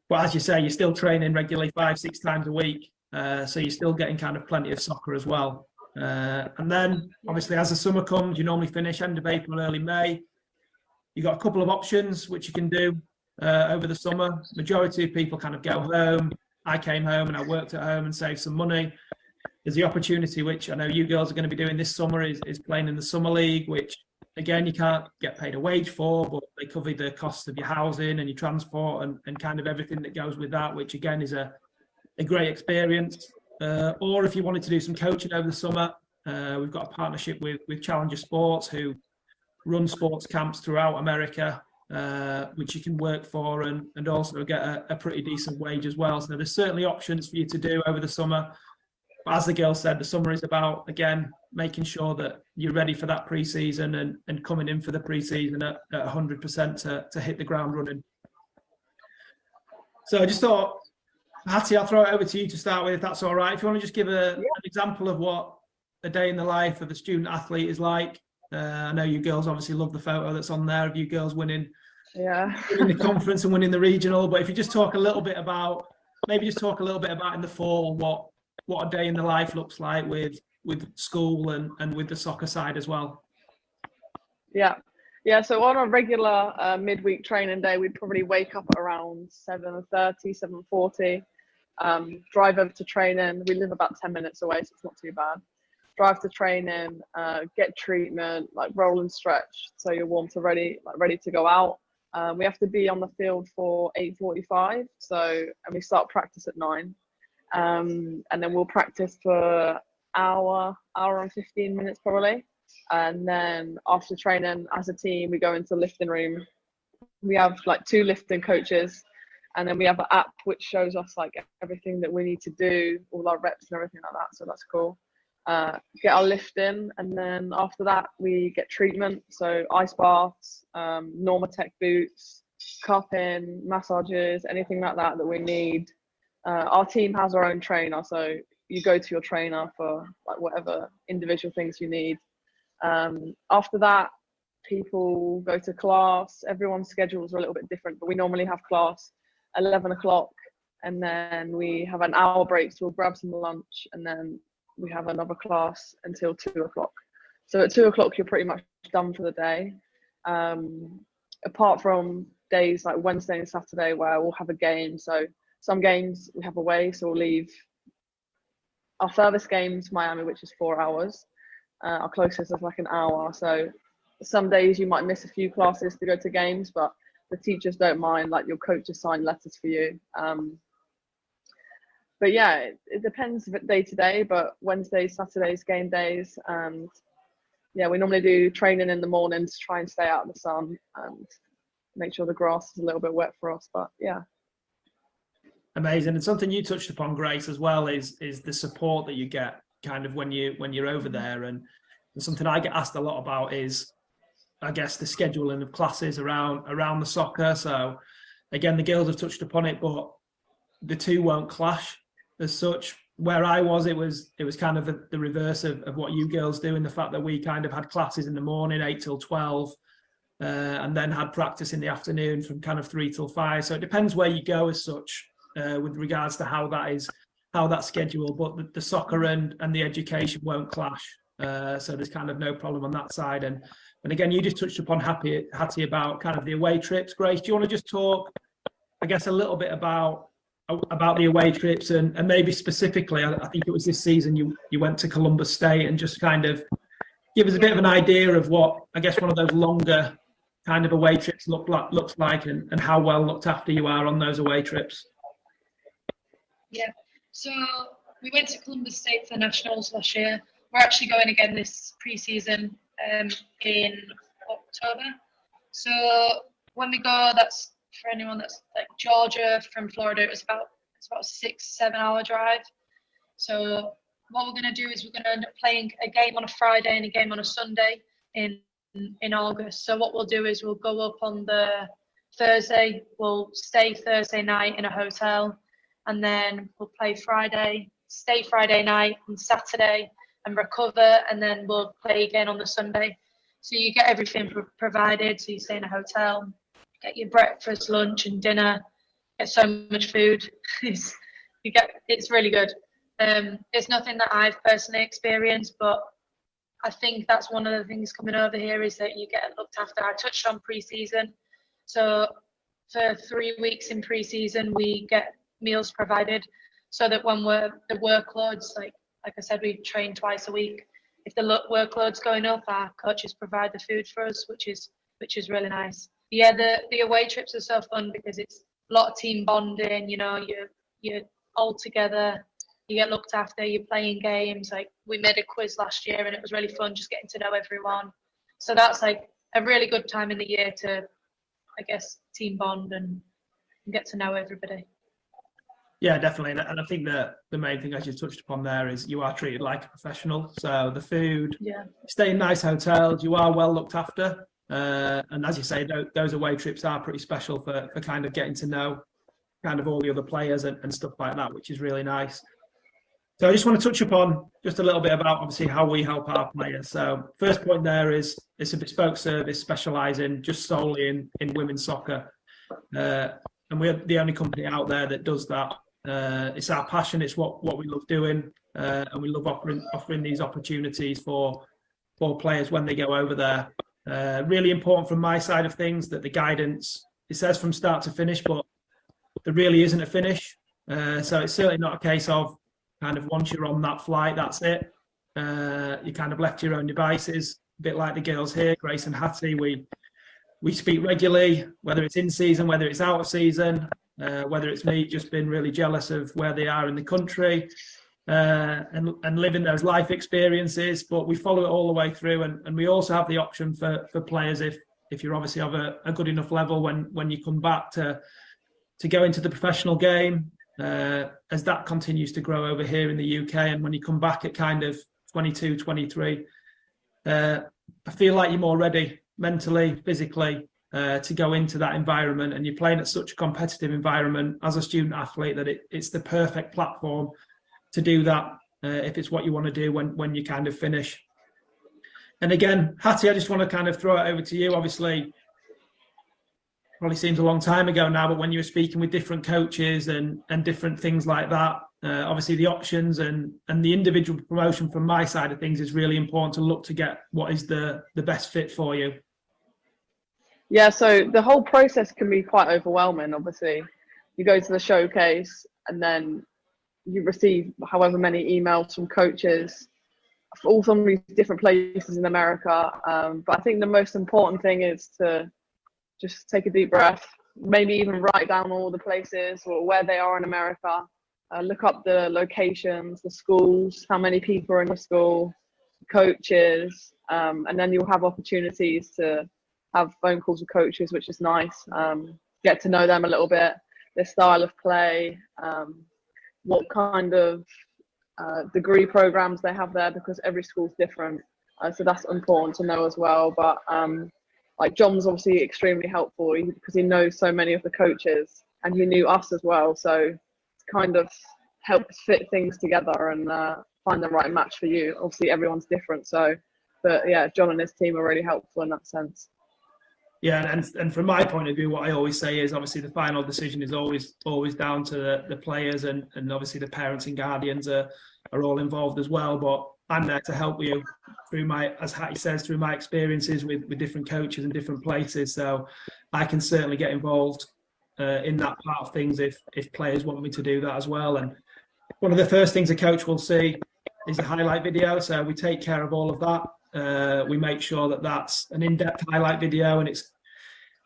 But as you say, you're still training regularly 5-6 times a week. So you're still getting kind of plenty of soccer as well. And then obviously as the summer comes, you normally finish end of April, early May. You've got a couple of options which you can do over the summer. Majority of people kind of go home. I came home and I worked at home and saved some money. There's the opportunity, which I know you girls are going to be doing this summer, is playing in the summer league, which again, you can't get paid a wage for, but they cover the cost of your housing and your transport and kind of everything that goes with that, which again is a great experience. Or if you wanted to do some coaching over the summer, we've got a partnership with Challenger Sports, who run sports camps throughout America, which you can work for and also get a pretty decent wage as well. So there's certainly options for you to do over the summer. But as the girl said, the summer is about, again, making sure that you're ready for that pre-season and coming in for the pre-season at 100% to hit the ground running. So I just thought, Hattie, I'll throw it over to you to start with, if that's all right. If you want to just give an example of what a day in the life of a student athlete is like. I know you girls obviously love the photo that's on there of you girls winning the conference and winning the regional. But if you just talk a little bit about in the fall what a day in the life looks like with school and with the soccer side as well. Yeah, so on a regular midweek training day, we'd probably wake up at around 7:30, 7:40, drive over to training. We live about 10 minutes away, so it's not too bad. Drive to training, get treatment, like roll and stretch, so you're warm to ready to go out. We have to be on the field for 8:45, and we start practice at 9. And then we'll practice for hour and 15 minutes probably. And then after training as a team, we go into the lifting room. We have like 2 lifting coaches, and then we have an app which shows us like everything that we need to do, all our reps and everything like that. So that's cool. Get our lift in, and then after that we get treatment. So ice baths, Normatec boots, cupping, massages, anything like that we need. Our team has our own trainer, so you go to your trainer for like whatever individual things you need. After that, people go to class. Everyone's schedules are a little bit different, but we normally have class 11 o'clock, and then we have an hour break, so we'll grab some lunch, and then we have another class until 2 o'clock. So at 2 o'clock, you're pretty much done for the day. Apart from days like Wednesday and Saturday where we'll have a game. So some games we have away, so we'll leave. Our furthest game's Miami, which is 4 hours. Our closest is like an hour. So some days you might miss a few classes to go to games, but the teachers don't mind, like your coaches sign letters for you. But yeah, it depends day to day, but Wednesdays, Saturdays, game days. And yeah, we normally do training in the morning to try and stay out of the sun and make sure the grass is a little bit wet for us, but yeah. Amazing. And something you touched upon, Grace, as well is the support that you get kind of when you're over there. And something I get asked a lot about is I guess, the scheduling of classes around the soccer. So again, the girls have touched upon it, but the two won't clash as such. Where I was, it was kind of the reverse of what you girls do, in the fact that we kind of had classes in the morning, 8 till 12, and then had practice in the afternoon from kind of 3 till 5. So it depends where you go as such, with regards to how that's scheduled. But the soccer and the education won't clash. So there's kind of no problem on that side. And again, you just touched upon Hattie about kind of the away trips. Grace, do you want to just talk, I guess, a little bit about the away trips, and maybe specifically, I think it was this season you went to Columbus State, and just kind of give us a bit of an idea of what, I guess, one of those longer kind of away trips looks like, and how well looked after you are on those away trips. Yeah, so we went to Columbus State for Nationals last year. We're actually going again this pre-season in October. So when we go, that's for anyone that's like Georgia from Florida, it's about a 6-7 hour drive. So what we're going to do is we're going to end up playing a game on a Friday and a game on a Sunday in August. So what we'll do is we'll go up on the Thursday, we'll stay Thursday night in a hotel, and then we'll play Friday, stay Friday night and Saturday and recover, and then we'll play again on the Sunday. So you get everything provided. So you stay in a hotel, get your breakfast, lunch and dinner, get so much food. It's really good. It's nothing that I've personally experienced, but I think that's one of the things coming over here is that you get looked after. I touched on pre-season. So for 3 weeks in pre-season, we get meals provided, so that when the workloads, like I said, we train twice a week. If the workload's going up, our coaches provide the food for us, which is really nice. Yeah, the away trips are so fun because it's a lot of team bonding. You know, you're all together. You get looked after. You're playing games. Like we made a quiz last year, and it was really fun just getting to know everyone. So that's like a really good time in the year to, I guess, team bond and get to know everybody. Yeah, definitely. And I think that the main thing, as you touched upon there, is you are treated like a professional. So the food, stay in nice hotels, you are well looked after. And as you say, those away trips are pretty special for kind of getting to know kind of all the other players and stuff like that, which is really nice. So I just want to touch upon just a little bit about obviously how we help our players. So first point there is it's a bespoke service specialising just solely in women's soccer. And we're the only company out there that does that. It's our passion. It's what we love doing, and we love offering these opportunities for players when they go over there. Really important from my side of things that the guidance, it says from start to finish, but there really isn't a finish. So it's certainly not a case of kind of once you're on that flight, that's it. You're kind of left to your own devices, a bit like the girls here, Grace and Hattie. We speak regularly, whether it's in season, whether it's out of season, whether it's me just being really jealous of where they are in the country, and living those life experiences. But we follow it all the way through, and we also have the option for players if you're obviously of a good enough level when you come back to go into the professional game, as that continues to grow over here in the UK. And when you come back at kind of 22, 23, I feel like you're more ready mentally, physically, to go into that environment, and you're playing at such a competitive environment as a student athlete that it's the perfect platform to do that, if it's what you want to do when you kind of finish. And again, Hattie, I just want to kind of throw it over to you. Obviously, probably seems a long time ago now, but when you were speaking with different coaches and different things like that, obviously the options and the individual promotion from my side of things is really important to look to get what is the best fit for you. Yeah, so the whole process can be quite overwhelming. Obviously, you go to the showcase and then you receive however many emails from coaches for all some of these different places in America. But I think the most important thing is to just take a deep breath, maybe even write down all the places or where they are in America. Look up the locations, the schools, how many people are in the school, coaches, and then you'll have opportunities to have phone calls with coaches, which is nice. Get to know them a little bit, their style of play, what kind of degree programs they have there, because every school's different. So that's important to know as well. But like John was obviously extremely helpful because he knows so many of the coaches and he knew us as well. So it's kind of helped fit things together and find the right match for you. Obviously, everyone's different. So, but yeah, John and his team are really helpful in that sense. Yeah, and from my point of view, what I always say is obviously the final decision is always down to the players, and obviously the parents and guardians are all involved as well. But I'm there to help you through as Hattie says, through my experiences with different coaches and different places. So I can certainly get involved in that part of things if players want me to do that as well. And one of the first things a coach will see is a highlight video. So we take care of all of that. We make sure that that's an in-depth highlight video, and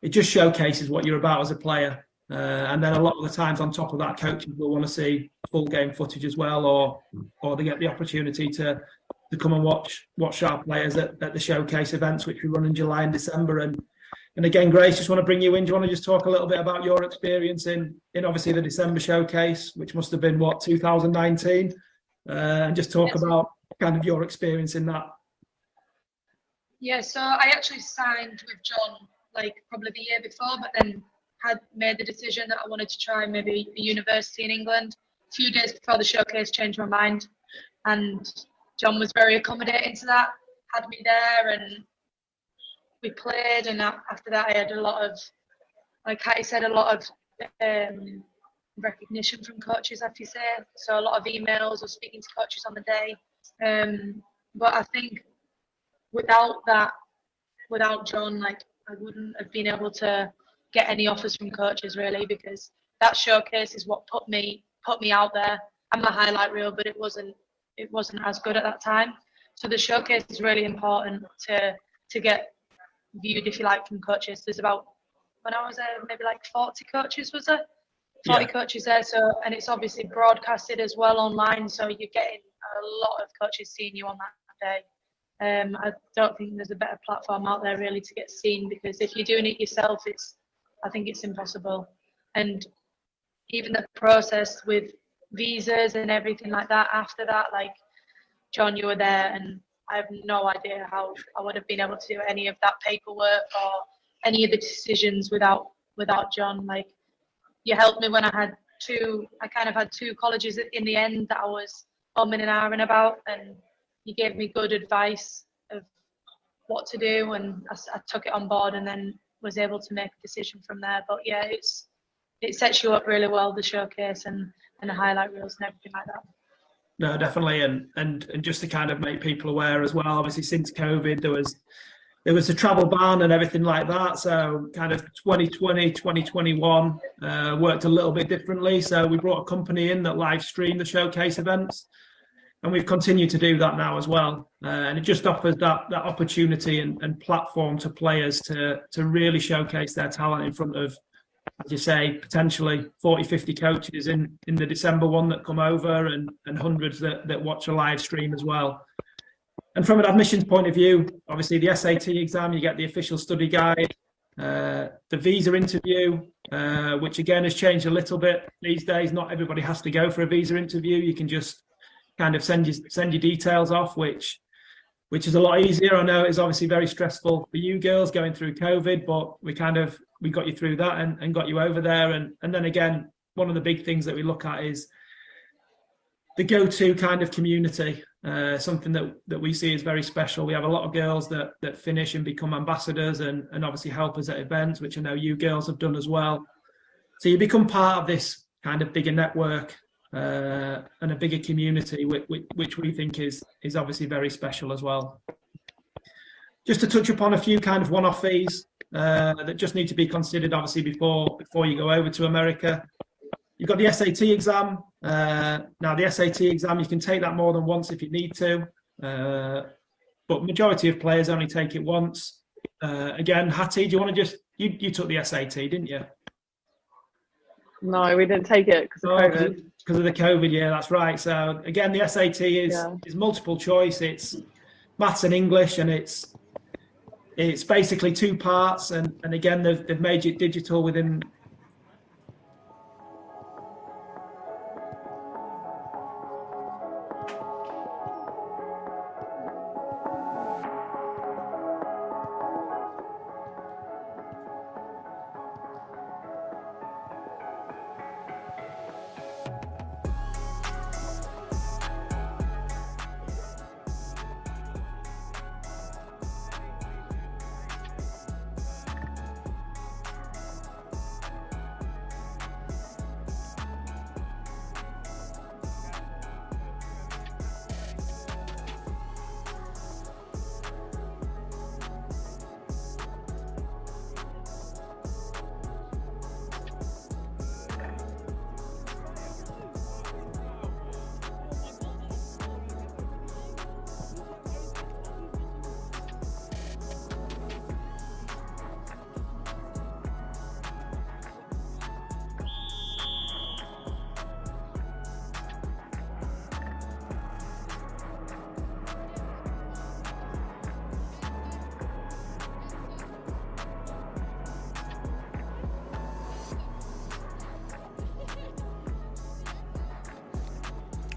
it just showcases what you're about as a player. And then a lot of the times on top of that, coaches will want to see full game footage as well, or they get the opportunity to come and watch our players at the showcase events, which we run in July and December. And again, Grace, just want to bring you in. Do you want to just talk a little bit about your experience in obviously the December showcase, which must have been 2019, and just talk about kind of your experience in that. Yeah, so I actually signed with John like probably the year before, but then had made the decision that I wanted to try maybe a university in England. A few days before the showcase, changed my mind, and John was very accommodating to that, had me there, and we played. And after that, I had a lot of, like Hattie said, a lot of recognition from coaches, if you say. So a lot of emails or speaking to coaches on the day. But I think without John, like I wouldn't have been able to get any offers from coaches really, because that showcase is what put me out there. I'm a highlight reel, but it wasn't as good at that time. So the showcase is really important to get viewed, if you like, from coaches. There's about, when I was there, maybe like 40 coaches, was there? 40 coaches there. So, and it's obviously broadcasted as well online. So you're getting a lot of coaches seeing you on that day. I don't think there's a better platform out there really to get seen, because if you're doing it yourself, I think it's impossible. And even the process with visas and everything like that after that, like John, you were there, and I have no idea how I would have been able to do any of that paperwork or any of the decisions without John. Like, you helped me when I had two colleges in the end that I was umming and ahhing about, and you gave me good advice of what to do, and I took it on board and then was able to make a decision from there. But yeah, it sets you up really well, the showcase and the highlight reels and everything like that. No, definitely, and just to kind of make people aware as well. Obviously, since COVID, there was a travel ban and everything like that. So kind of 2020, 2021 worked a little bit differently. So we brought a company in that live streamed the showcase events, and we've continued to do that now as well. And it just offers that opportunity and platform to players to really showcase their talent in front of, as you say, potentially 40, 50 coaches in the December one that come over, and hundreds that watch a live stream as well. And from an admissions point of view, obviously the SAT exam, you get the official study guide, the visa interview, which again has changed a little bit these days. Not everybody has to go for a visa interview. You can just kind of send your details off, which is a lot easier. I know it's obviously very stressful for you girls going through COVID, but we got you through that and got you over there. And then again, one of the big things that we look at is the go-to kind of community, something that we see is very special. We have a lot of girls that finish and become ambassadors and obviously help us at events, which I know you girls have done as well. So you become part of this kind of bigger network and a bigger community, which we think is obviously very special as well. Just to touch upon a few kind of one-off fees that just need to be considered, obviously, before you go over to America. You've got the SAT exam. Now, the SAT exam, you can take that more than once if you need to, but majority of players only take it once. Again, Hattie, do you want to just, you took the SAT, didn't you? No, we didn't take it because of COVID. Because of the COVID, yeah, that's right. So again, the SAT is multiple choice. It's maths and English, and it's basically 2 parts. And again, they've made it digital within.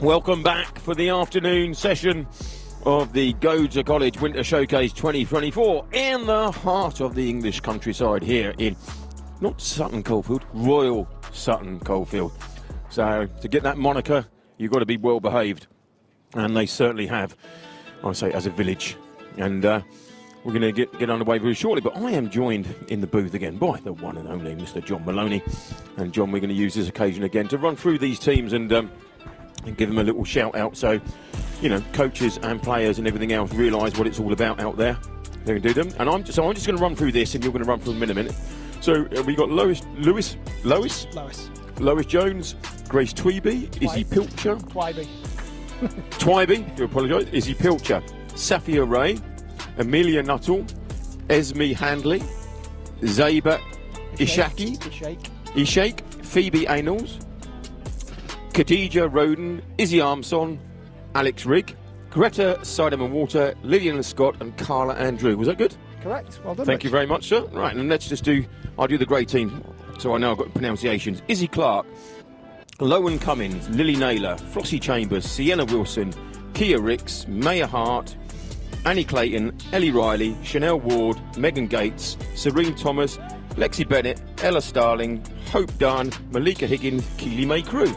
Welcome back for the afternoon session of the Go to College Winter Showcase 2024 in the heart of the English countryside here in, not Sutton Coldfield, Royal Sutton Coldfield. So to get that moniker, you've got to be well behaved, and they certainly have, I say, as a village. And we're going to get underway very shortly, but I am joined in the booth again by the one and only Mr. John Maloney. And John, we're going to use this occasion again to run through these teams and give them a little shout out, so coaches and players and everything else realise what it's all about out there. They can do them, and I'm just going to run through this, and you're going to run through them in a minute. So we got Lois Jones, Grace Tweeby, Izzy Pilcher, Twybe, do apologise, Izzy Pilcher, Safia Ray, Amelia Nuttall, Esme Handley, Zaba Ishaq, Phoebe Ainals, Khadija Roden, Izzy Armson, Alex Rigg, Greta Sideman-Water, Lillian Scott and Carla Andrew. Was that good? Correct. Well done. Thank you very much, sir. Right, and let's just I'll do the grey team, so I know I've got pronunciations. Izzy Clark, Lowen Cummins, Lily Naylor, Flossie Chambers, Sienna Wilson, Kia Ricks, Maya Hart, Annie Clayton, Ellie Riley, Chanel Ward, Megan Gates, Serene Thomas, Lexi Bennett, Ella Starling, Hope Dunn, Malika Higgins, Keely May Crew.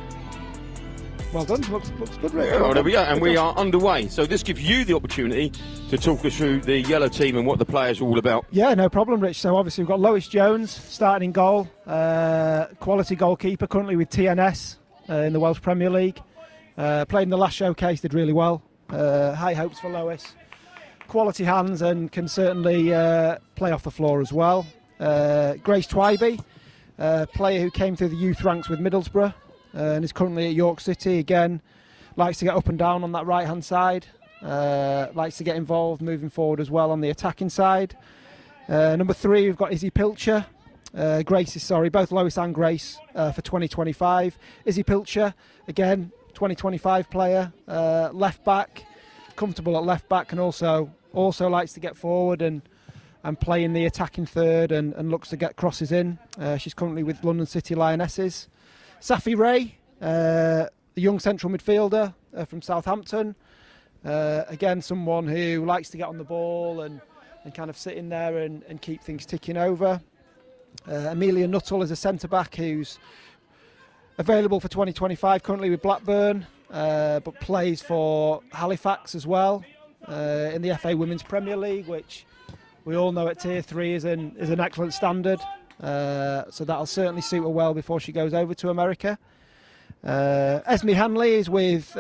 Well done. Looks good, Rick. Oh, there we go. And we are underway. So this gives you the opportunity to talk us through the yellow team and what the players are all about. Yeah, no problem, Rich. So obviously we've got Lois Jones starting in goal, quality goalkeeper, currently with TNS in the Welsh Premier League. Played in the last showcase, did really well. High hopes for Lois. Quality hands and can certainly play off the floor as well. Grace Twybe, player who came through the youth ranks with Middlesbrough. And is currently at York City. Again, likes to get up and down on that right hand side, likes to get involved moving forward as well on the attacking side. Number 3, we've got Izzy Pilcher, both Lois and Grace for 2025. Izzy Pilcher, again 2025 player, left back, comfortable at left back, and also likes to get forward and play in the attacking third and looks to get crosses in. She's currently with London City Lionesses. Safi Ray, the young central midfielder from Southampton. Again, someone who likes to get on the ball and kind of sit in there and keep things ticking over. Amelia Nuttall is a centre-back who's available for 2025, currently with Blackburn, but plays for Halifax as well in the FA Women's Premier League, which we all know at Tier 3 is an excellent standard. So that'll certainly suit her well before she goes over to America. Esme Hanley is with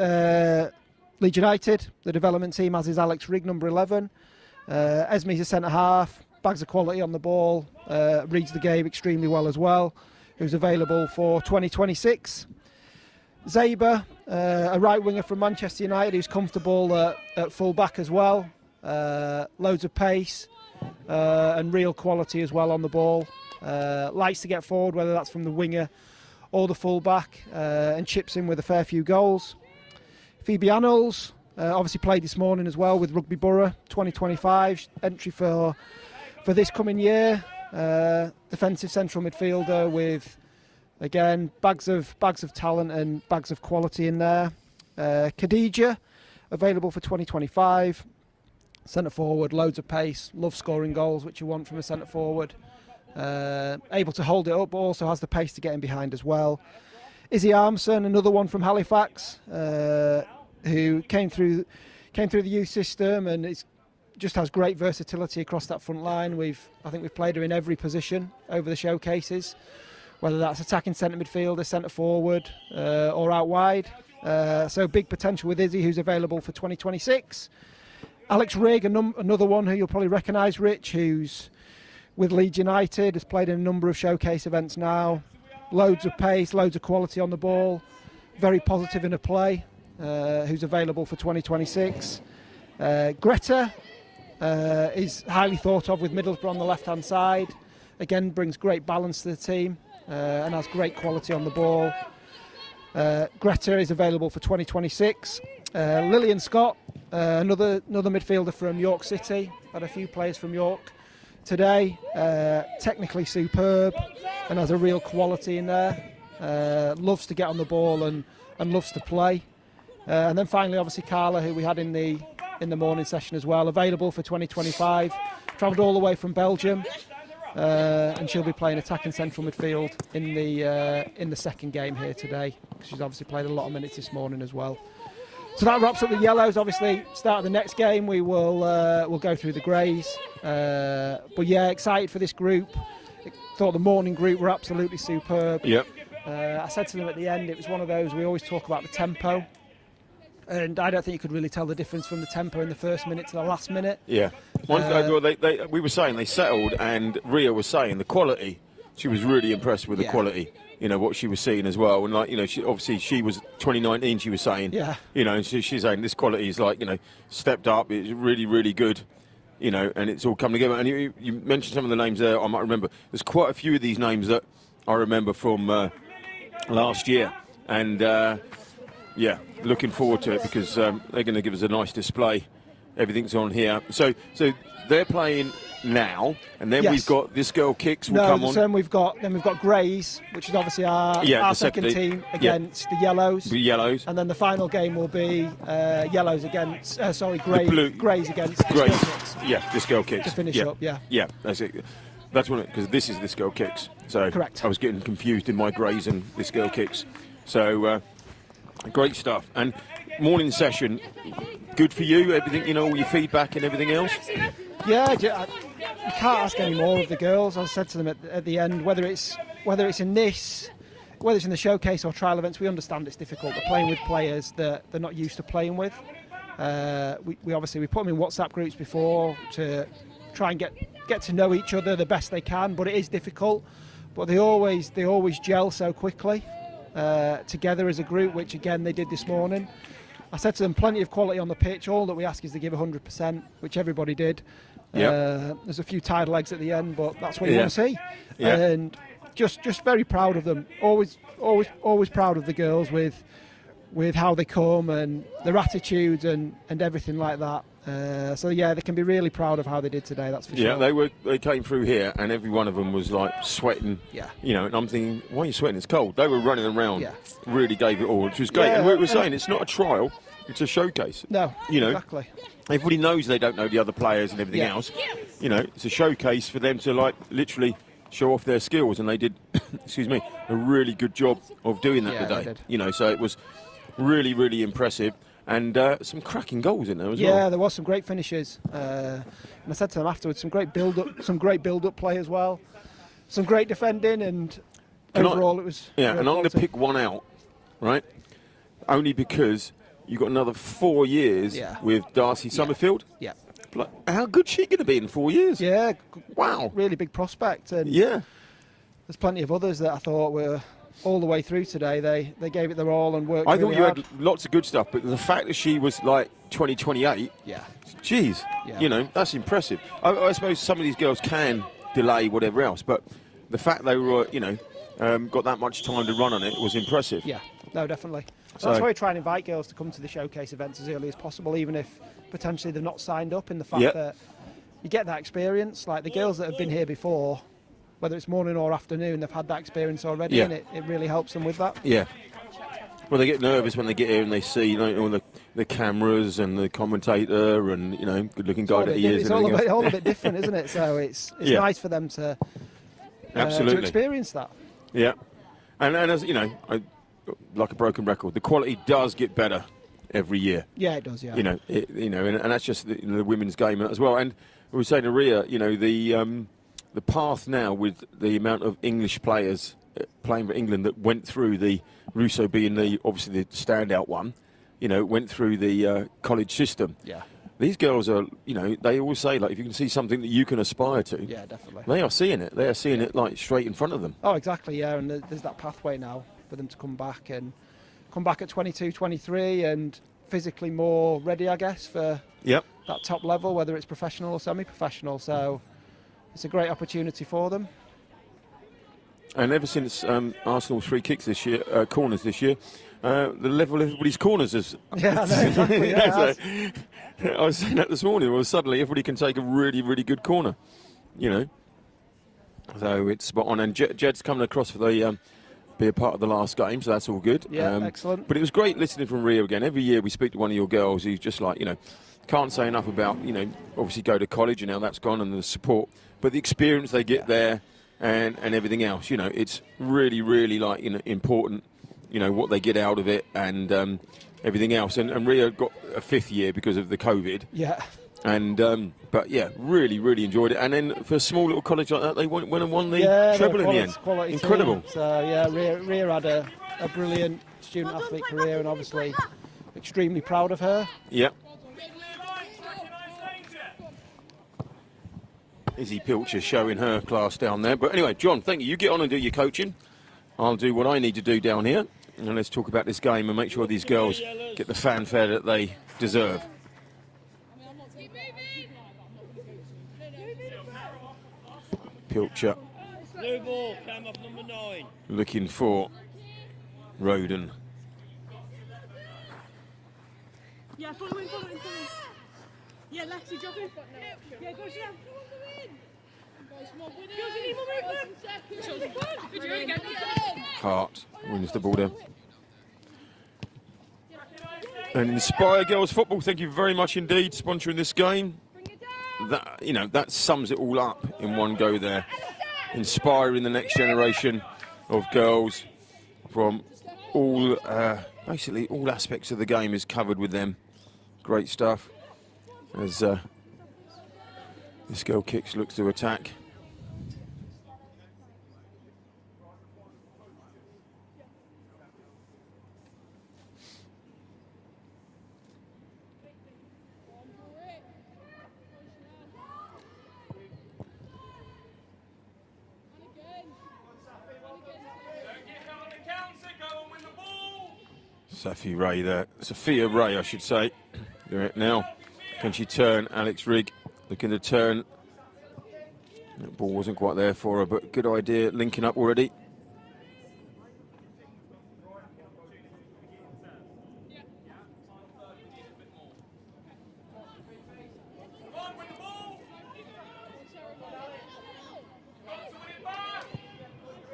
Leeds United, the development team, as is Alex Rigg, number 11. Esme's a centre-half, bags of quality on the ball, reads the game extremely well as well, who's available for 2026. Zaba, a right winger from Manchester United who's comfortable at full-back as well. Loads of pace and real quality as well on the ball. Likes to get forward, whether that's from the winger or the full-back, and chips in with a fair few goals. Phoebe Annals, obviously played this morning as well with Rugby Borough, 2025 entry for this coming year. Defensive central midfielder with, again, bags of talent and bags of quality in there. Khadija, available for 2025. Centre forward, loads of pace, loves scoring goals, which you want from a centre forward. Able to hold it up, but also has the pace to get in behind as well. Izzy Armson, another one from Halifax, who came through the youth system and just has great versatility across that front line. I think we've played her in every position over the showcases, whether that's attacking centre midfielder, centre forward, or out wide. So big potential with Izzy, who's available for 2026. Alex Rigg, another one who you'll probably recognise, Rich, who's with Leeds United, has played in a number of showcase events now. Loads of pace, loads of quality on the ball, very positive in her play, who's available for 2026. Greta is highly thought of with Middlesbrough on the left-hand side. Again, brings great balance to the team and has great quality on the ball. Greta is available for 2026. Lillian Scott, another midfielder from York City. Had a few players from York today. Technically superb and has a real quality in there. Loves to get on the ball and loves to play. And then finally, obviously, Carla, who we had in the morning session as well, available for 2025. Travelled all the way from Belgium, and she'll be playing attacking central midfield in the second game here today, because she's obviously played a lot of minutes this morning as well. So that wraps up the yellows. Obviously, start of the next game, we'll go through the greys. But yeah, excited for this group. Thought the morning group were absolutely superb. Yep. I said to them at the end, it was one of those, we always talk about the tempo, and I don't think you could really tell the difference from the tempo in the first minute to the last minute. Yeah. We were saying they settled, and Ria was saying the quality. She was really impressed with the quality. You know what she was seeing as well, and like she was 2019. She was saying, and she's saying this quality is stepped up. It's really, really good. And it's all come together. And you mentioned some of the names there. I might remember. There's quite a few of these names that I remember from last year, and looking forward to it, because they're going to give us a nice display. Everything's on here. So they're playing now, and then we've got this girl kicks will come on. Then we've got Greys, which is obviously our second team against the Yellows. The Yellows. And then the final game will be Yellows against Greys against Greys. This Girl Kicks. Yeah, this girl kicks. To finish up, Yeah, that's it. That's one, because this is this girl kicks. So correct. I was getting confused in my Greys and this girl kicks. So great stuff. And morning session, good for you. Everything, all your feedback and everything else. Yeah, you can't ask any more of the girls. I said to them at the end, whether it's in the showcase or trial events, we understand it's difficult. They're playing with players that they're not used to playing with. We obviously put them in WhatsApp groups before to try and get to know each other the best they can, but it is difficult. But they always gel so quickly together as a group, which again they did this morning. I said to them, plenty of quality on the pitch. All that we ask is to give 100%, which everybody did. There's a few tired legs at the end, but that's what you want to see. Yeah. And just very proud of them. Always proud of the girls with how they come and their attitudes and everything like that. So they can be really proud of how they did today. That's for sure. Yeah, they came through here, and every one of them was like sweating. Yeah. And I'm thinking, why are you sweating? It's cold. They were running around. Really gave it all, which was great. And we were saying it's not a trial. It's a showcase. No, exactly. Everybody knows they don't know the other players and everything else. It's a showcase for them to literally show off their skills, and they did, excuse me, a really good job of doing that today. They did. So it was really, really impressive, and some cracking goals in there as well. Yeah, there was some great finishes, and I said to them afterwards, some great build-up play as well, some great defending, and overall it was. Yeah, and I'm going to pick one out, right? Only because you've got another 4 years with Darcy Summerfield. Yeah. How good's she going to be in 4 years? Yeah. Wow. Really big prospect. And yeah. There's plenty of others that I thought were all the way through today. They gave it their all and worked really hard. Had lots of good stuff, but the fact that she was 2028, geez, that's impressive. I suppose some of these girls can delay whatever else, but the fact they were, got that much time to run on it was impressive. Yeah, no, definitely. So that's why we try and invite girls to come to the showcase events as early as possible, even if potentially they've not signed up, in the fact that you get that experience. Like the girls that have been here before, whether it's morning or afternoon, they've had that experience already, and it really helps them with that. Yeah. Well, they get nervous when they get here and they see all the cameras and the commentator and, good-looking guy that he is. It's all a bit different, isn't it? So it's nice for them to experience that. Yeah. And as, like a broken record, the quality does get better every year. Yeah, it does, yeah. And that's just the women's game as well. And we were saying to Ria, the path now with the amount of English players playing for England that went through the Russo being obviously the standout one, went through the college system. Yeah. These girls are, they always say, if you can see something that you can aspire to. Yeah, definitely. They are seeing it. They are seeing it, straight in front of them. Oh, exactly, yeah. And there's that pathway now for them to come back at 22, 23 and physically more ready, I guess, for that top level, whether it's professional or semi-professional. So it's a great opportunity for them. And ever since Arsenal's free kicks this year, corners this year, the level of everybody's corners is. Yeah, I know, exactly. Yeah, so, I was saying that this morning. Well, suddenly everybody can take a really, really good corner, So it's spot on. And Jed's coming across for the be a part of the last game, so that's all good. Yeah, excellent. But it was great listening from Ria again. Every year we speak to one of your girls who's just like, you know, can't say enough about, you know, obviously go to college and now that's gone and the support, but the experience they get there and everything else, you know, it's really, really like, you know, important, you know, what they get out of it and everything else. And Ria got a 5th year because of the COVID. Yeah. And but yeah, really, really enjoyed it. And then for a small little college like that, they went and won the treble in the end. Incredible. Team. So yeah, Ria had a brilliant student athlete career, and obviously extremely proud of her. Yep. Izzy Pilcher showing her class down there. But anyway, John, thank you. You get on and do your coaching. I'll do what I need to do down here. And let's talk about this game and make sure these girls get the fanfare that they deserve. Pilcher looking for Roden. Yeah, follow in. Yeah, Lexi, drop in. Yeah, go Shanam. Hart wins the ball there. And Inspire Girls Football, thank you very much indeed, sponsoring this game. That, you know, that sums it all up in one go there. Inspiring the next generation of girls from all, basically all aspects of the game is covered with them. Great stuff. As this girl kicks, looks to attack. Sophia Ray, I should say. Doing it now. Can she turn? Alex Rigg looking to turn. That ball wasn't quite there for her, but good idea. Linking up already.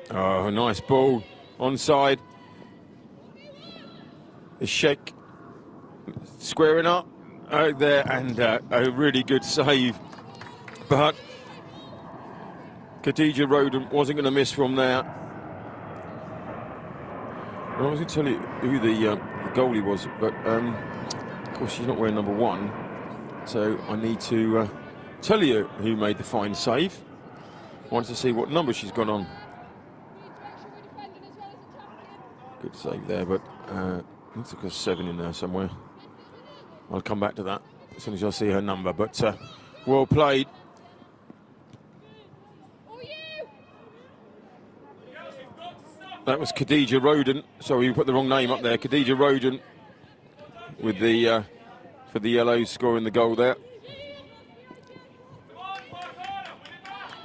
Oh, nice ball. Onside. The Sheikh squaring up out there, and a really good save. But Khadija Roden wasn't going to miss from there. I was going to tell you who the goalie was, but of course she's not wearing number 1. So I need to tell you who made the fine save. I wanted to see what number she's got on. Good save there, but looks like a 7 in there somewhere. I'll come back to that as soon as I see her number, but well played. That was Khadija Roden. Sorry, we put the wrong name up there. Khadija Roden with the for the Yellows scoring the goal there.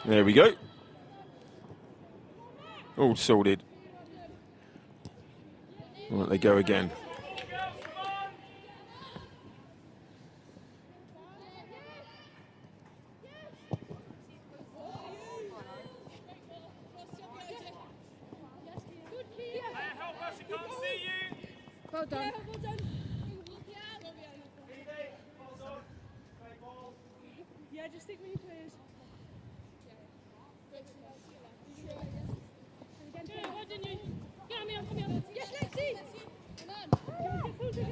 There we go. All sorted. Right, they go again. Well done. Yeah, just stick with you, please. Why didn't you? Come here. Yes, Lexi! Come on. Get closer.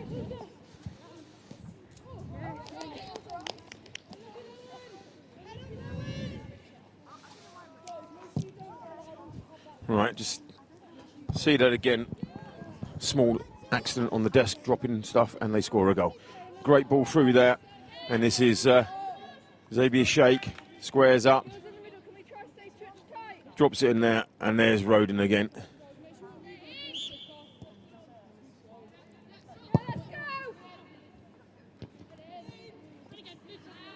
Right, just see that again. Small accident on the desk, dropping stuff, and they score a goal. Great ball through there, and this is Zabia Sheikh, squares up, drops it in there, and there's Roden again.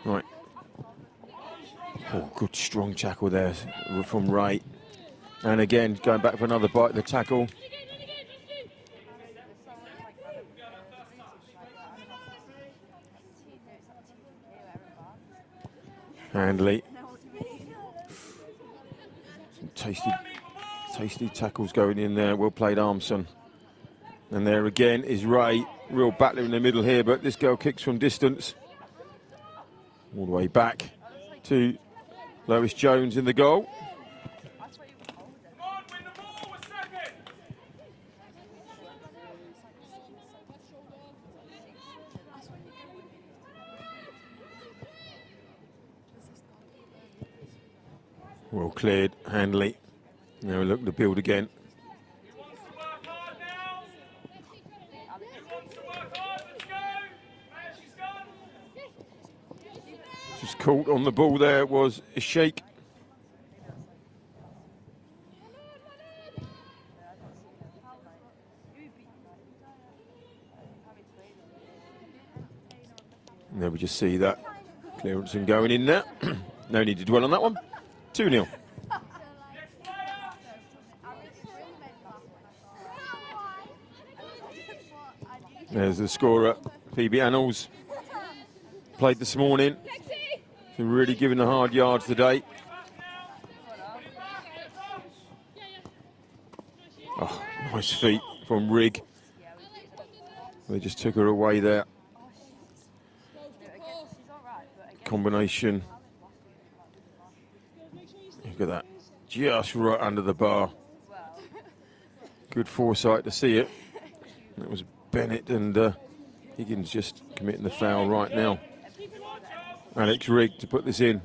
Right. Oh, good strong tackle there from Ray. And again, going back for another bite of the tackle. Handley. Some Tasty tackles going in there. Well played, Armson. And there again is Ray. Real battler in the middle here, but this girl kicks from distance. All the way back to Lois Jones in the goal. Well cleared, Handley. Now we look to build again. Just caught on the ball there was a shake. And there we just see that clearance and going in there. No need to dwell on that one. 2-0. There's the scorer, Phoebe Annals. Played this morning. Been really giving the hard yards today. Oh, nice feet from Rigg. They just took her away there. Combination. Look at that. Just right under the bar. Good foresight to see it. That was Bennett and Higgins just committing the foul right now. Alex Rigg to put this in.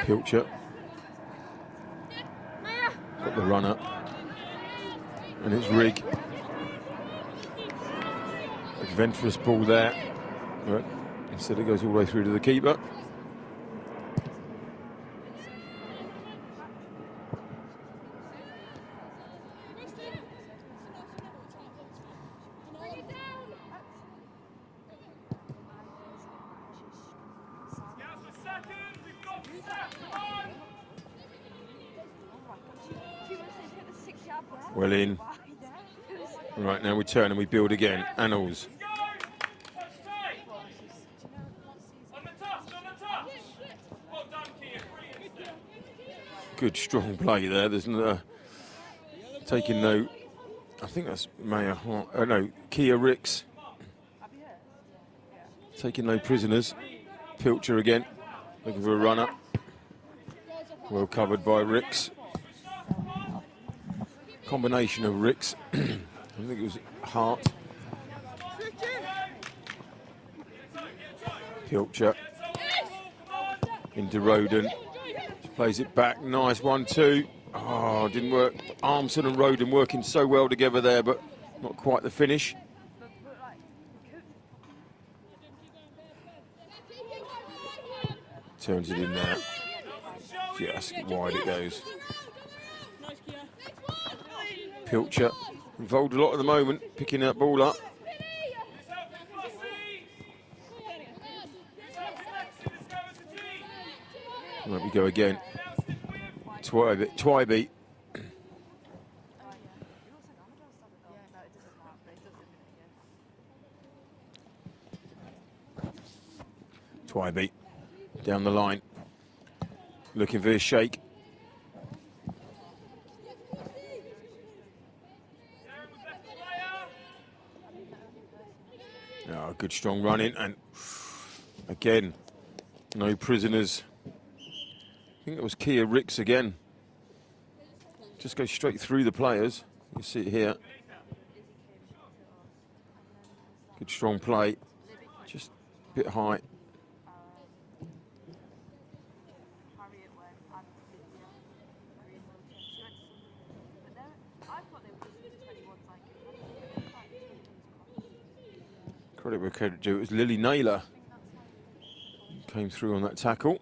Pilcher. Got the run up. And it's Rigg. Adventurous ball there. But instead it goes all the way through to the keeper. Well in. Right, now we turn and we build again. Annals. Good strong play there. There's no taking no. I think that's Maya. No, Kia Ricks. Taking no prisoners. Pilcher again. Looking for a runner. Well covered by Ricks. Combination of Ricks. I think it was Hart. Pilcher. Into Roden. Plays it back. Nice 1-2. Oh, didn't work. Armson and Roden working so well together there, but not quite the finish. Turns it in there. Just wide it goes. Pilcher involved a lot at the moment, picking that ball up. There we go again. Twybe. Twybe down the line, looking for his shake. Oh, good strong running, and again, no prisoners. I think it was Kia Ricks again. Just goes straight through the players. You see it here. Good strong play, just a bit high. Credit where credit due. It was Lily Naylor who came through on that tackle.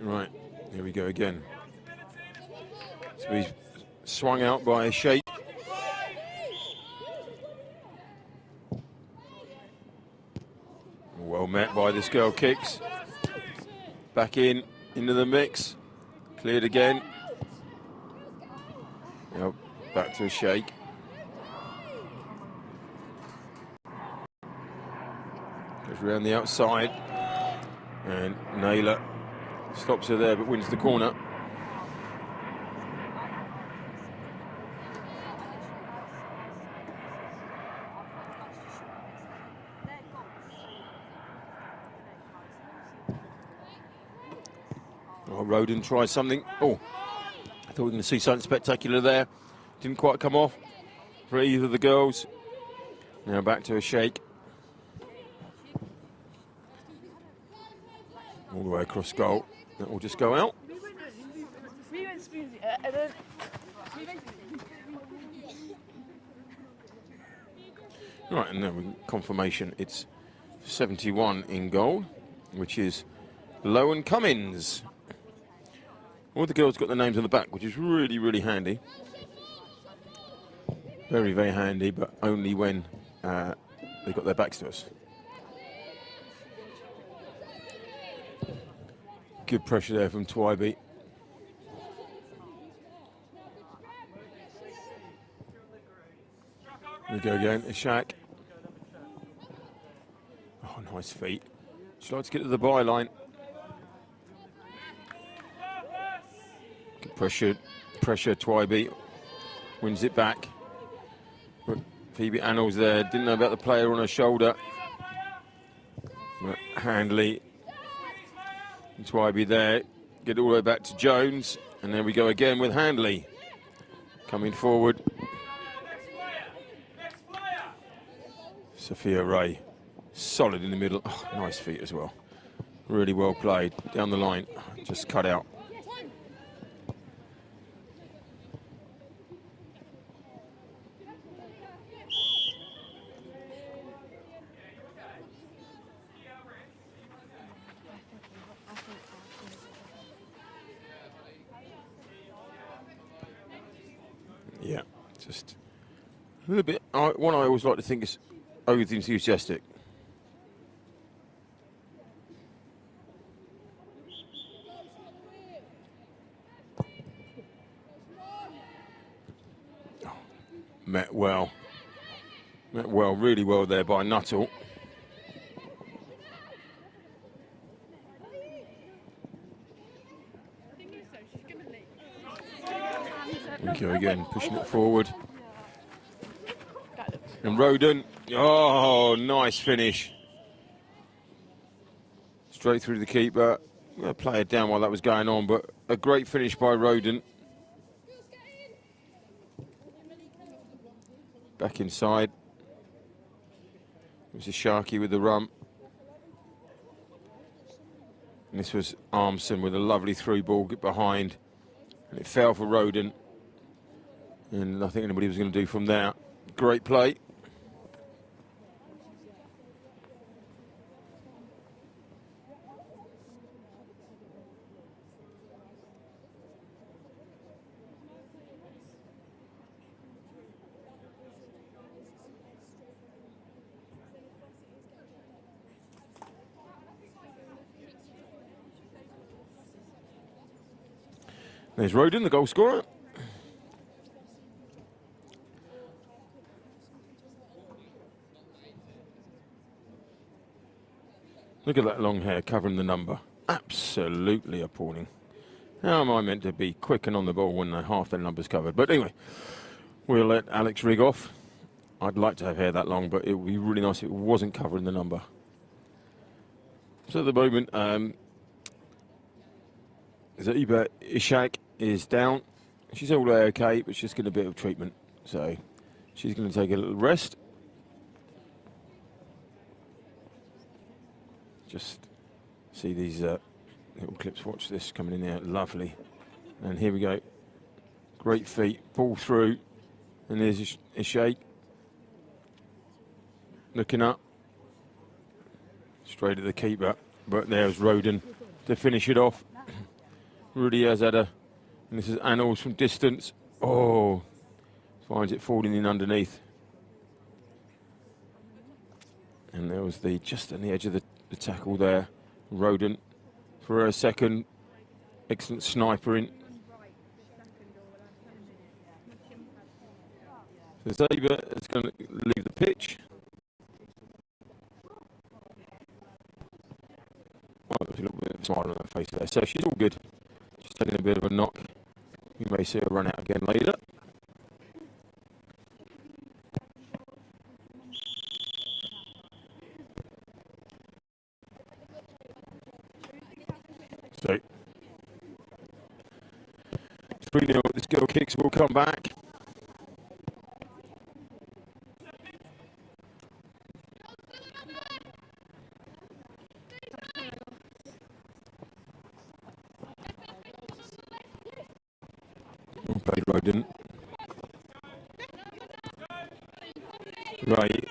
Right, here we go again. So he's swung out by a shake. Well met by this girl. Kicks. Back into the mix. Cleared again. Now back to a shake. Goes around the outside. And Naylor stops her there but wins the corner. Oh, Roden tries something. Oh, I thought we were going to see something spectacular there. Didn't quite come off for either of the girls. Now back to a shake. All the way across goal. That will just go out. Right, and then confirmation. It's 71 in goal, which is Lowe and Cummins. All the girls got their names on the back, which is really, really handy. Very, very handy, but only when they've got their backs to us. Good pressure there from Twybe. We go again, Ishak. Oh, nice feet. She likes to get to the byline. Good pressure, Twybe. Wins it back. But Phoebe Annals there, didn't know about the player on her shoulder. But Handley and Twybe there. Get all the way back to Jones. And there we go again with Handley. Coming forward. Sophia Ray, solid in the middle. Oh, nice feet as well. Really well played. Down the line, just cut out. Yeah, just a little bit. One I always like to think is over enthusiastic. Oh, met well, really well there by Nuttall. We go again, pushing it forward. And Roden, oh, nice finish. Straight through the keeper. Play it down while that was going on, but a great finish by Roden. Back inside. It was a Sharky with the rump. And this was Armson with a lovely through ball behind. And it fell for Roden. And nothing anybody was going to do from there. Great play. There's Roden, the goal scorer. Look at that long hair covering the number. Absolutely appalling. How am I meant to be quick and on the ball when half the number's covered? But anyway, we'll let Alex rig off. I'd like to have hair that long, but it would be really nice if it wasn't covering the number. So at the moment, Zaiba Ishak is down. She's all okay, but she's getting a bit of treatment. So she's going to take a little rest. Just see these little clips. Watch this coming in there. Lovely. And here we go. Great feet. Ball through. And there's Ishak. Looking up. Straight at the keeper. But there's Roden to finish it off. Rudy has had a... And this is Annals from distance. Oh, finds it falling in underneath. And there was the just on the edge of the the tackle there. Rodent for her second. Excellent snipering. So Zeba is going to leave the pitch. Oh, there's a little bit of a smile on her face there. So she's all good. She's taking a bit of a knock. You may see her run out again later. So 3-0, this girl kicks will come back. Played Rodent. Right.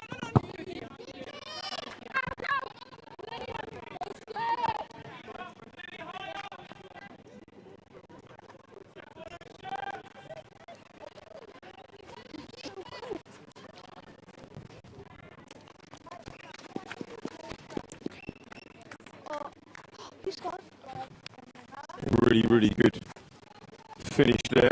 Really good finish there.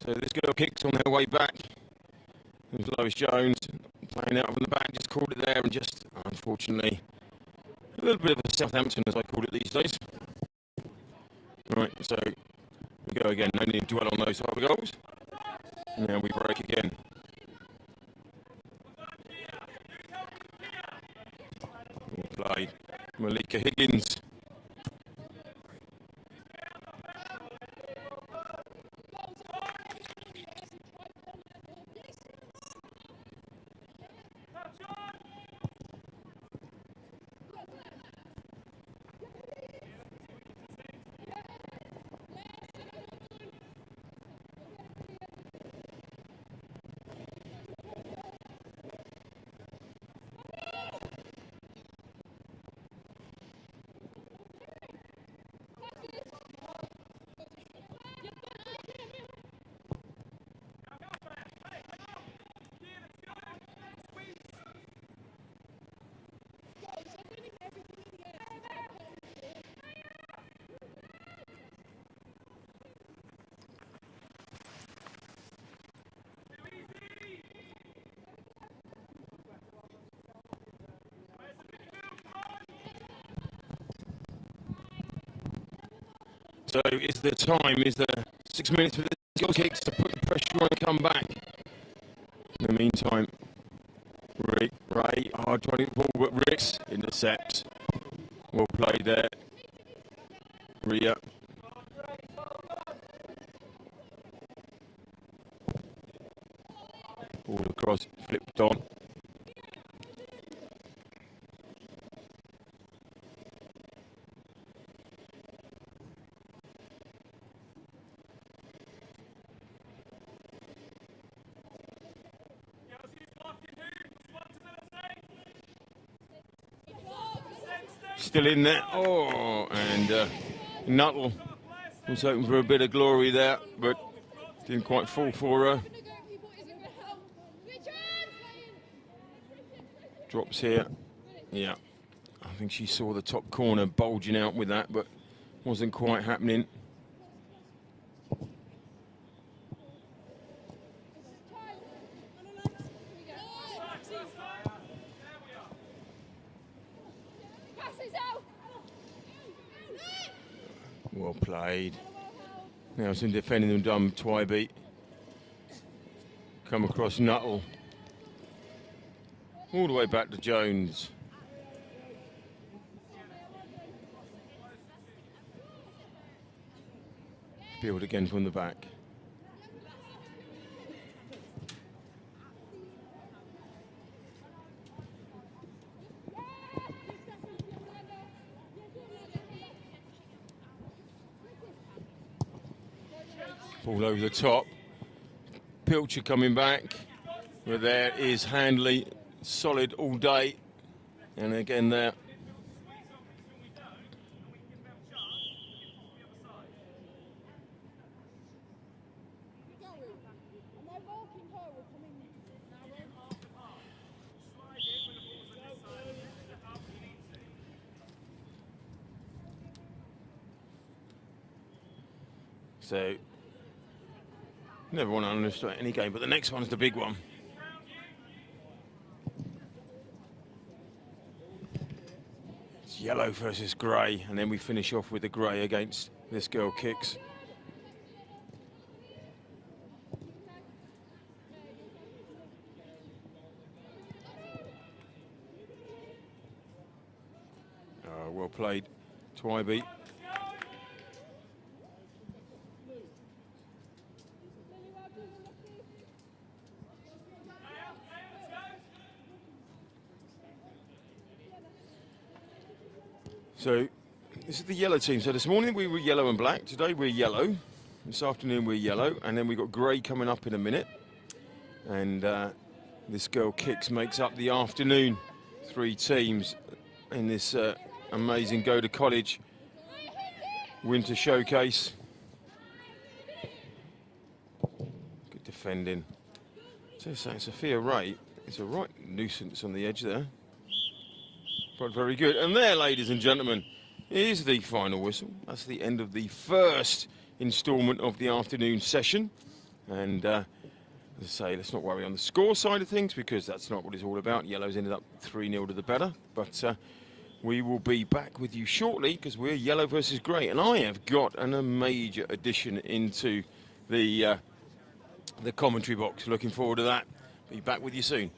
So this girl kicks on their way back. There's Lois Jones playing out from the back, just called it there, and just unfortunately a little bit of a Southampton, as I call it these days. Right, so we go again. No need to dwell on those type of goals. Now we break again. Play Malika Higgins. So is the time, is the 6 minutes for the goal kicks to put the pressure on and come back. In the meantime, Ray, hard trying to ball, but Ricks intercepts. Well played there. Ria. Ball across, flipped on. Still in there. Oh, and Nuttall was hoping for a bit of glory there, but didn't quite fall for her. Drops here. Yeah, I think she saw the top corner bulging out with that, but wasn't quite happening. Well played. Now some defending them done. Twybe. Come across Nuttall. All the way back to Jones. Field again from the back. Ball over the top. Pilcher coming back. But there is Handley, solid all day. And again there. So, never want to underestimate any game, but the next one's the big one. It's yellow versus grey, and then we finish off with the grey against this girl kicks. Well played, Twybe. So this is the yellow team. So this morning we were yellow and black. Today we're yellow. This afternoon we're yellow. And then we've got grey coming up in a minute. And this girl kicks makes up the afternoon 3 teams in this amazing Go to College winter showcase. Good defending. So saying Sophia Ray is a right nuisance on the edge there. But very good. And there, ladies and gentlemen, is the final whistle. That's the end of the first instalment of the afternoon session. And as I say, let's not worry on the score side of things, because that's not what it's all about. Yellow's ended up 3-0 to the better. But we will be back with you shortly, because we're yellow versus grey. And I have got a major addition into the commentary box. Looking forward to that. Be back with you soon.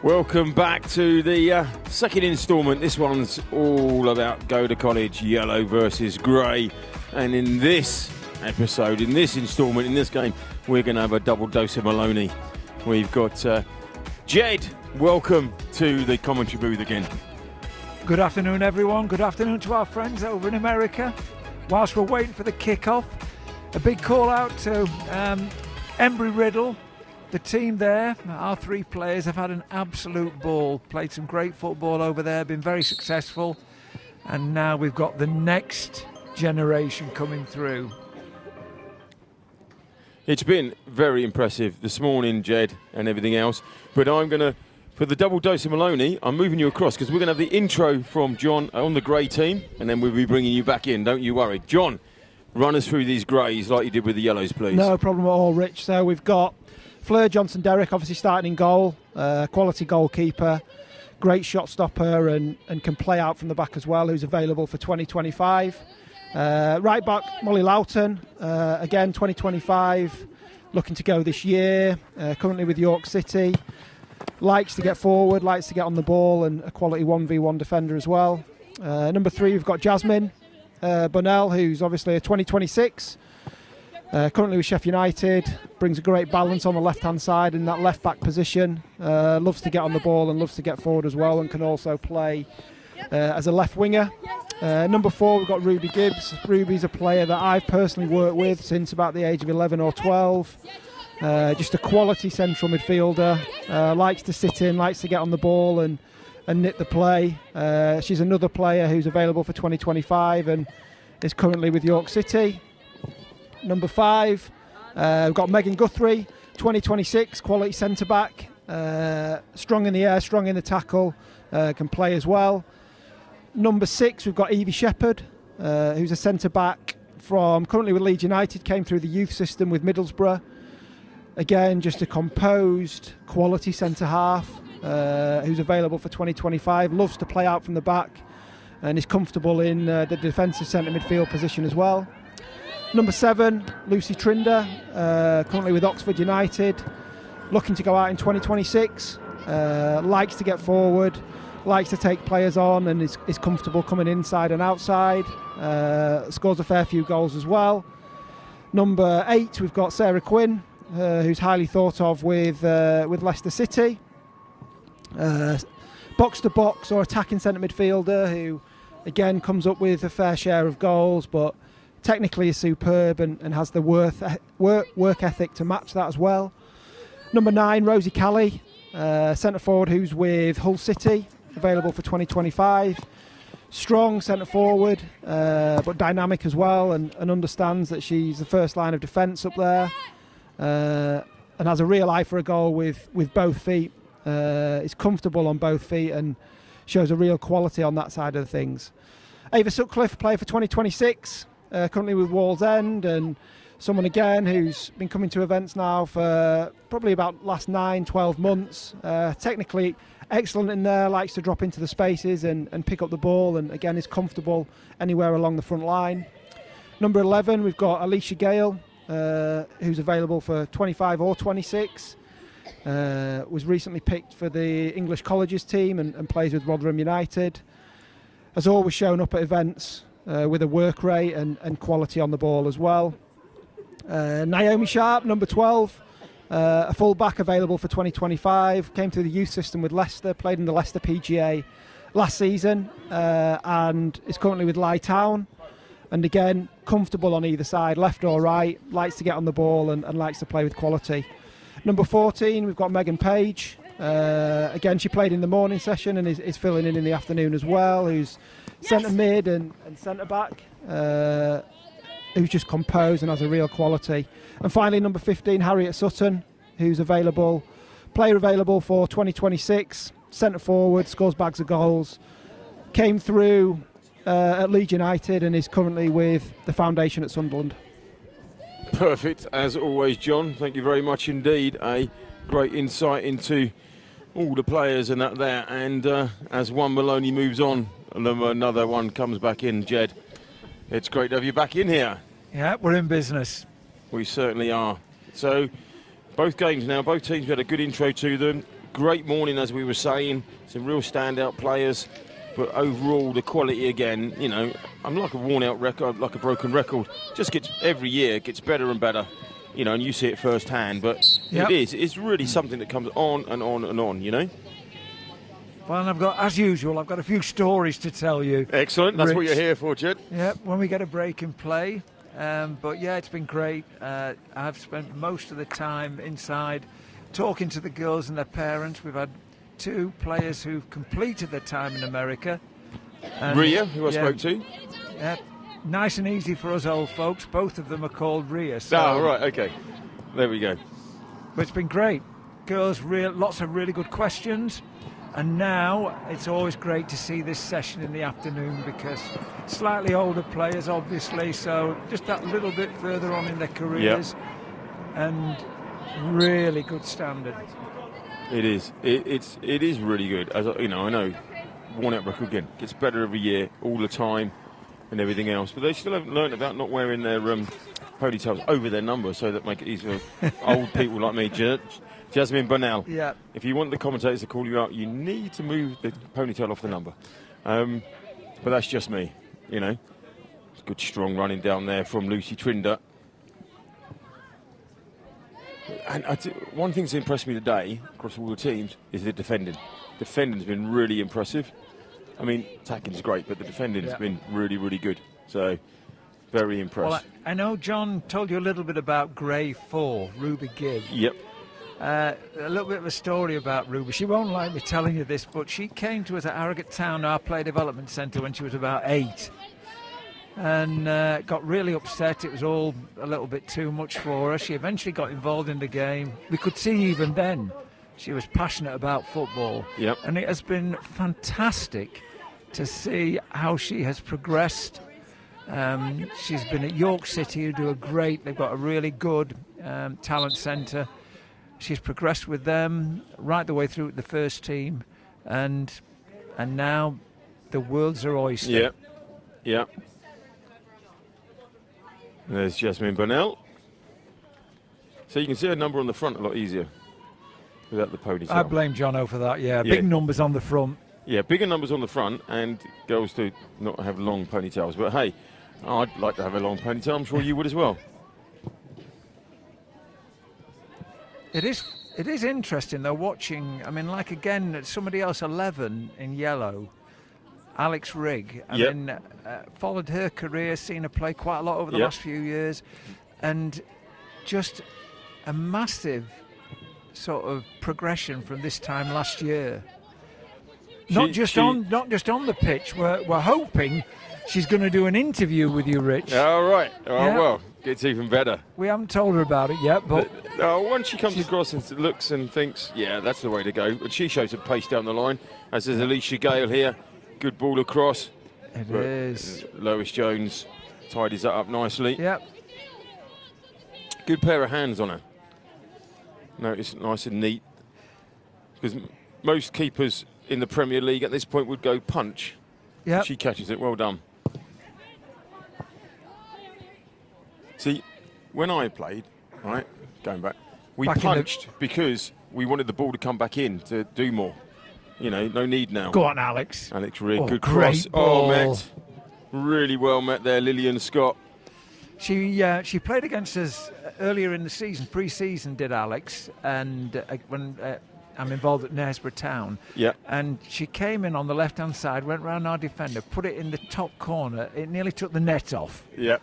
Welcome back to the second instalment. This one's all about Go to College, yellow versus grey. And in this episode, in this instalment, in this game, we're going to have a double dose of Maloney. We've got Jed. Welcome to the commentary booth again. Good afternoon, everyone. Good afternoon to our friends over in America. Whilst we're waiting for the kickoff, a big call out to Embry-Riddle. The team there, our three players, have had an absolute ball, played some great football over there, been very successful, and now we've got the next generation coming through. It's been very impressive this morning, Jed, and everything else, but I'm going to, for the double dose of Maloney, I'm moving you across because we're going to have the intro from John on the grey team, and then we'll be bringing you back in, don't you worry. John, run us through these greys like you did with the yellows, please. No problem at all, Rich. So we've got Fleur Johnson-Derrick obviously starting in goal, quality goalkeeper, great shot stopper and can play out from the back as well, who's available for 2025. Right back, Molly Loughton, again 2025, looking to go this year, currently with York City. Likes to get forward, likes to get on the ball, and a quality 1v1 defender as well. Number 3, we've got Jasmine Bunnell, who's obviously a 2026. Currently with Sheffield United, brings a great balance on the left-hand side in that left-back position. Loves to get on the ball and loves to get forward as well, and can also play as a left winger. Number 4, we've got Ruby Gibbs. Ruby's a player that I've personally worked with since about the age of 11 or 12. Just a quality central midfielder. Likes to sit in, likes to get on the ball and knit the play. She's another player who's available for 2025 and is currently with York City. Number 5, we've got Megan Guthrie, 2026, quality centre-back, strong in the air, strong in the tackle, can play as well. Number 6, we've got Evie Shepherd, who's a centre-back from currently with Leeds United, came through the youth system with Middlesbrough. Again, just a composed, quality centre-half, who's available for 2025, loves to play out from the back and is comfortable in the defensive centre midfield position as well. Number 7, Lucy Trinder, currently with Oxford United, looking to go out in 2026, likes to get forward, likes to take players on and is comfortable coming inside and outside, scores a fair few goals as well. Number 8, we've got Sarah Quinn, who's highly thought of with Leicester City. Box-to-box or attacking centre midfielder who, again, comes up with a fair share of goals, but technically is superb and has the work ethic to match that as well. Number 9, Rosie Calley, centre forward who's with Hull City, available for 2025. Strong centre forward, but dynamic as well, and understands that she's the first line of defence up there, and has a real eye for a goal with both feet. Is comfortable on both feet and shows a real quality on that side of things. Ava Sutcliffe, player for 2026. Currently with Wallsend, and someone again who's been coming to events now for probably about last 9-12 months. Technically excellent in there, likes to drop into the spaces and pick up the ball, and again is comfortable anywhere along the front line. Number 11, we've got Alicia Gale, who's available for 25 or 26. Was recently picked for the English colleges team and plays with Rotherham United. Has always shown up at events with a work rate and quality on the ball as well. Naomi Sharp, number 12, a full-back available for 2025, came through the youth system with Leicester, played in the Leicester PGA last season, and is currently with Lye Town. And again, comfortable on either side, left or right, likes to get on the ball and likes to play with quality. Number 14, we've got Megan Page. Again, she played in the morning session and is filling in the afternoon as well, who's centre mid and centre back, who's just composed and has a real quality. And finally, number 15, Harriet Sutton, who's player available for 2026, centre forward, scores bags of goals, came through at Leeds United and is currently with the foundation at Sunderland. Perfect, as always, John. Thank you very much indeed. A great insight into all the players and that there. And as one Maloney moves on, and then another one comes back in, Jed, it's great to have you back in here. Yeah, we're in business. We certainly are. So, both games now, both teams had a good intro to them. great morning, as we were saying. Some real standout players. But overall, the quality again, you know, I'm like a worn-out record, like a broken record. Just gets, every year, gets better and better. You know, and you see it firsthand. But it's really something that comes on and on and on, you know. Well, and as usual, I've got a few stories to tell you. Excellent. That's Rich. what you're here for, Jed. Yep, when we get a break in play. But yeah, it's been great. I've spent most of the time inside talking to the girls and their parents. We've had 2 players who've completed their time in America. And, Ria, who I spoke to. Yeah, nice and easy for us old folks. Both of them are called Ria. So, Oh, right, okay. There we go. But it's been great. Girls, lots of really good questions. And now it's always great to see this session in the afternoon because slightly older players, obviously, so just that little bit further on in their careers, and really good standard. It is. It is really good. As you know, I know, worn-out record again gets better every year, all the time, and everything else. But they still haven't learned about not wearing their ponytails over their number, so that make it easier for old people like me. Jasmine Burnell. Yeah. If you want the commentators to call you out, you need to move the ponytail off the number. But that's just me, you know. Good strong running down there from Lucy Trinder. And one thing that's impressed me today across all the teams is the defending. Defending's been really impressive. I mean, attacking's great, but the defending's been really, really good. So, very impressed. Well, I know John told you a little bit about Grey 4, Ruby Gibb. Yep. A little bit of a story about Ruby. She won't like me telling you this, but she came to us at Harrogate Town, our play development centre, when she was about 8. And got really upset. It was all a little bit too much for her. She eventually got involved in the game. We could see even then she was passionate about football. Yep. And it has been fantastic to see how she has progressed. She's been at York City, who do a great, they've got a really good talent centre. She's progressed with them right the way through the first team, and now the world's her oyster. Yeah, yeah. There's Jasmine Burnell. So you can see her number on the front a lot easier without the ponytail. I blame Jono for that, yeah. Big numbers on the front. Yeah, bigger numbers on the front, and girls do not have long ponytails. But hey, I'd like to have a long ponytail. I'm sure you would as well. It is interesting though watching. I mean, like again, somebody else 11 in yellow, Alex Rigg. I mean, followed her career, seen her play quite a lot over the last few years, and just a massive sort of progression from this time last year. Not just on the pitch. We're hoping she's going to do an interview with you, Rich. All right. Well, it's even better. We haven't told her about it yet, but once she comes across and looks and thinks, yeah, that's the way to go. And she shows a pace down the line, as is Alicia Gale here. Good ball across. It is. Lois Jones tidies that up nicely. Yep. Good pair of hands on her. Notice nice and neat. Because most keepers in the Premier League at this point would go punch. Yeah. She catches it. Well done. See, when I played, right, going back, we punched because we wanted the ball to come back in to do more. You know, no need now. Go on, Alex. Alex Rigg, good great cross. ball. Met. Really well met there, Lillian Scott. She played against us earlier in the season, pre-season, did Alex, and when I'm involved at Knaresborough Town. Yeah. And she came in on the left-hand side, went round our defender, put it in the top corner. It nearly took the net off. Yeah.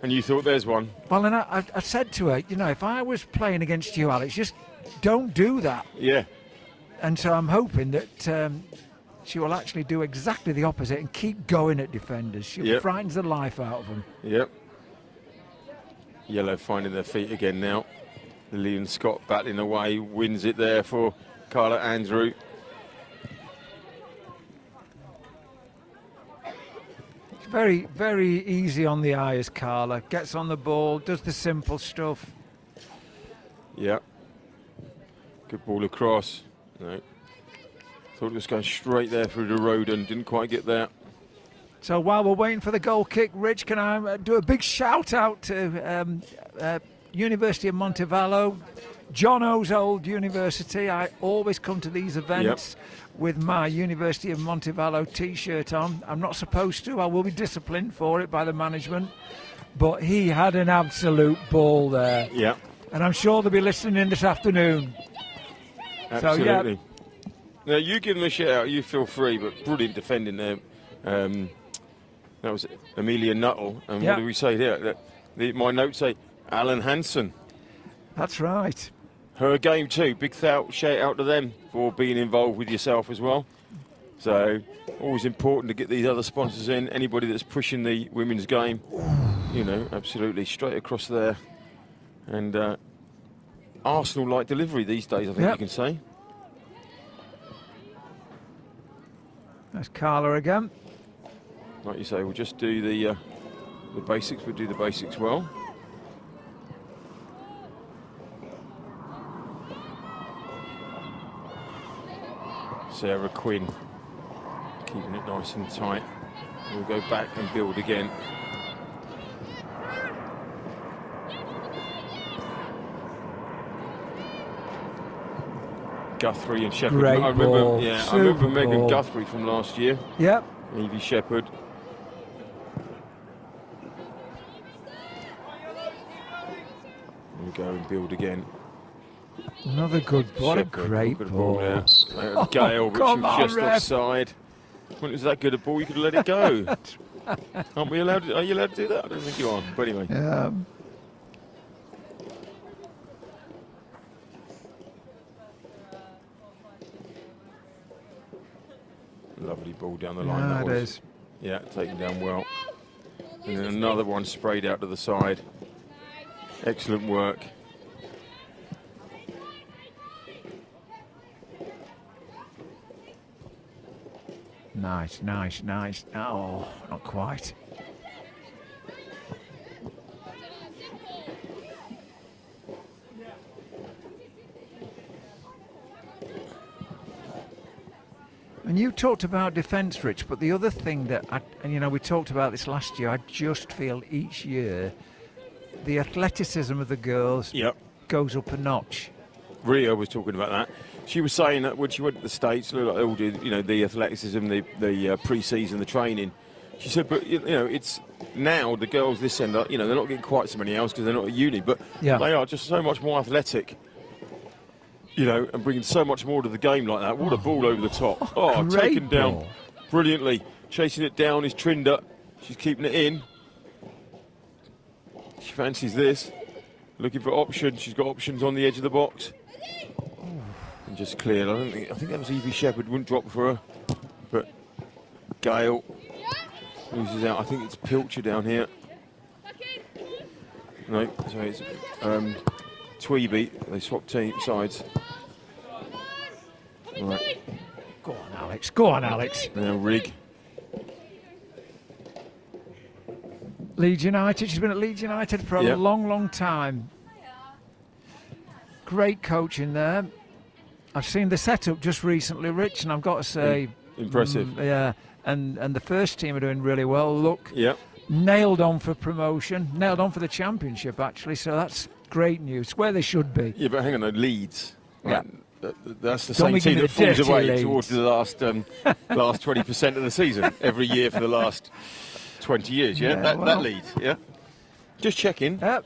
And you thought, there's one. Well, and I said to her, you know, if I was playing against you, Alex, just don't do that. Yeah. And so I'm hoping that she will actually do exactly the opposite and keep going at defenders. She frightens the life out of them. Yep. Yellow finding their feet again now. Lillian Scott battling away, wins it there for Carla Andrew. Very, very easy on the eye as Carla. Gets on the ball, does the simple stuff. Yeah. Good ball across. No. Thought it was going straight there through the road and didn't quite get there. So while we're waiting for the goal kick, Rich, can I do a big shout out to University of Montevallo, John O's old university. I always come to these events with my University of Montevallo T-shirt on. I'm not supposed to. I will be disciplined for it by the management. But he had an absolute ball there. Yeah. And I'm sure they'll be listening in this afternoon. Absolutely. So, Now, you give them a shout out. You feel free, but brilliant defending there. That was Amelia Nuttall. And what do we say there? My notes say Alan Hansen. That's right. Her game too. Big shout out to them for being involved with yourself as well. So, always important to get these other sponsors in. Anybody that's pushing the women's game, you know, absolutely straight across there. And Arsenal-like delivery these days, I think you can say. That's Carla again. Like you say, we'll just do the basics. We'll do the basics well. Sarah Quinn keeping it nice and tight. We'll go back and build again. Guthrie and Shepherd. Great I remember, ball. I remember Super Megan ball. Guthrie from last year. Yep. Evie Shepherd. We'll go and build again. Another good ball. What a Shepherd, great good ball. there. Gale, but she come was on, just ref. offside. When it was that good a ball, you could have let it go. Aren't we allowed? Are you allowed to do that? I don't think you are. But anyway. Yeah. Lovely ball down the line. Yeah, that it was. is. Yeah, taken down well. And then another one sprayed out to the side. Excellent work. Nice, nice, nice. Oh, not quite. And you talked about defence, Rich, but the other thing that, and you know, we talked about this last year, I just feel each year the athleticism of the girls goes up a notch. Rio was talking about that. She was saying that when she went to the States, like they all did, you know, the athleticism, the pre-season, the training. She said, but you know, it's now the girls this end, you know, they're not getting quite so many hours because they're not at uni, but they are just so much more athletic. You know, and bringing so much more to the game like that. What a ball over the top. Oh, taken down brilliantly. Chasing it down is Trinder. She's keeping it in. She fancies this. Looking for options. She's got options on the edge of the box. And just cleared. I think that was Evie Shepherd. Wouldn't drop for her. But Gale loses out. I think it's Pilcher down here. No, sorry, it's Tweeby. They swapped sides. Right. Go on, Alex. Go on, Alex. Now Rig. Leeds United. She's been at Leeds United for a long, long time. Great coaching there. I've seen the setup just recently, Rich, and I've got to say... Impressive. Yeah, and the first team are doing really well. Look, nailed on for promotion, nailed on for the championship, actually, so that's great news. Where they should be. Yeah, but hang on, Leeds. Yeah. That's the same team that falls away towards the last 20% of the season every year for the last 20 years, that Leeds, Just checking. Yep.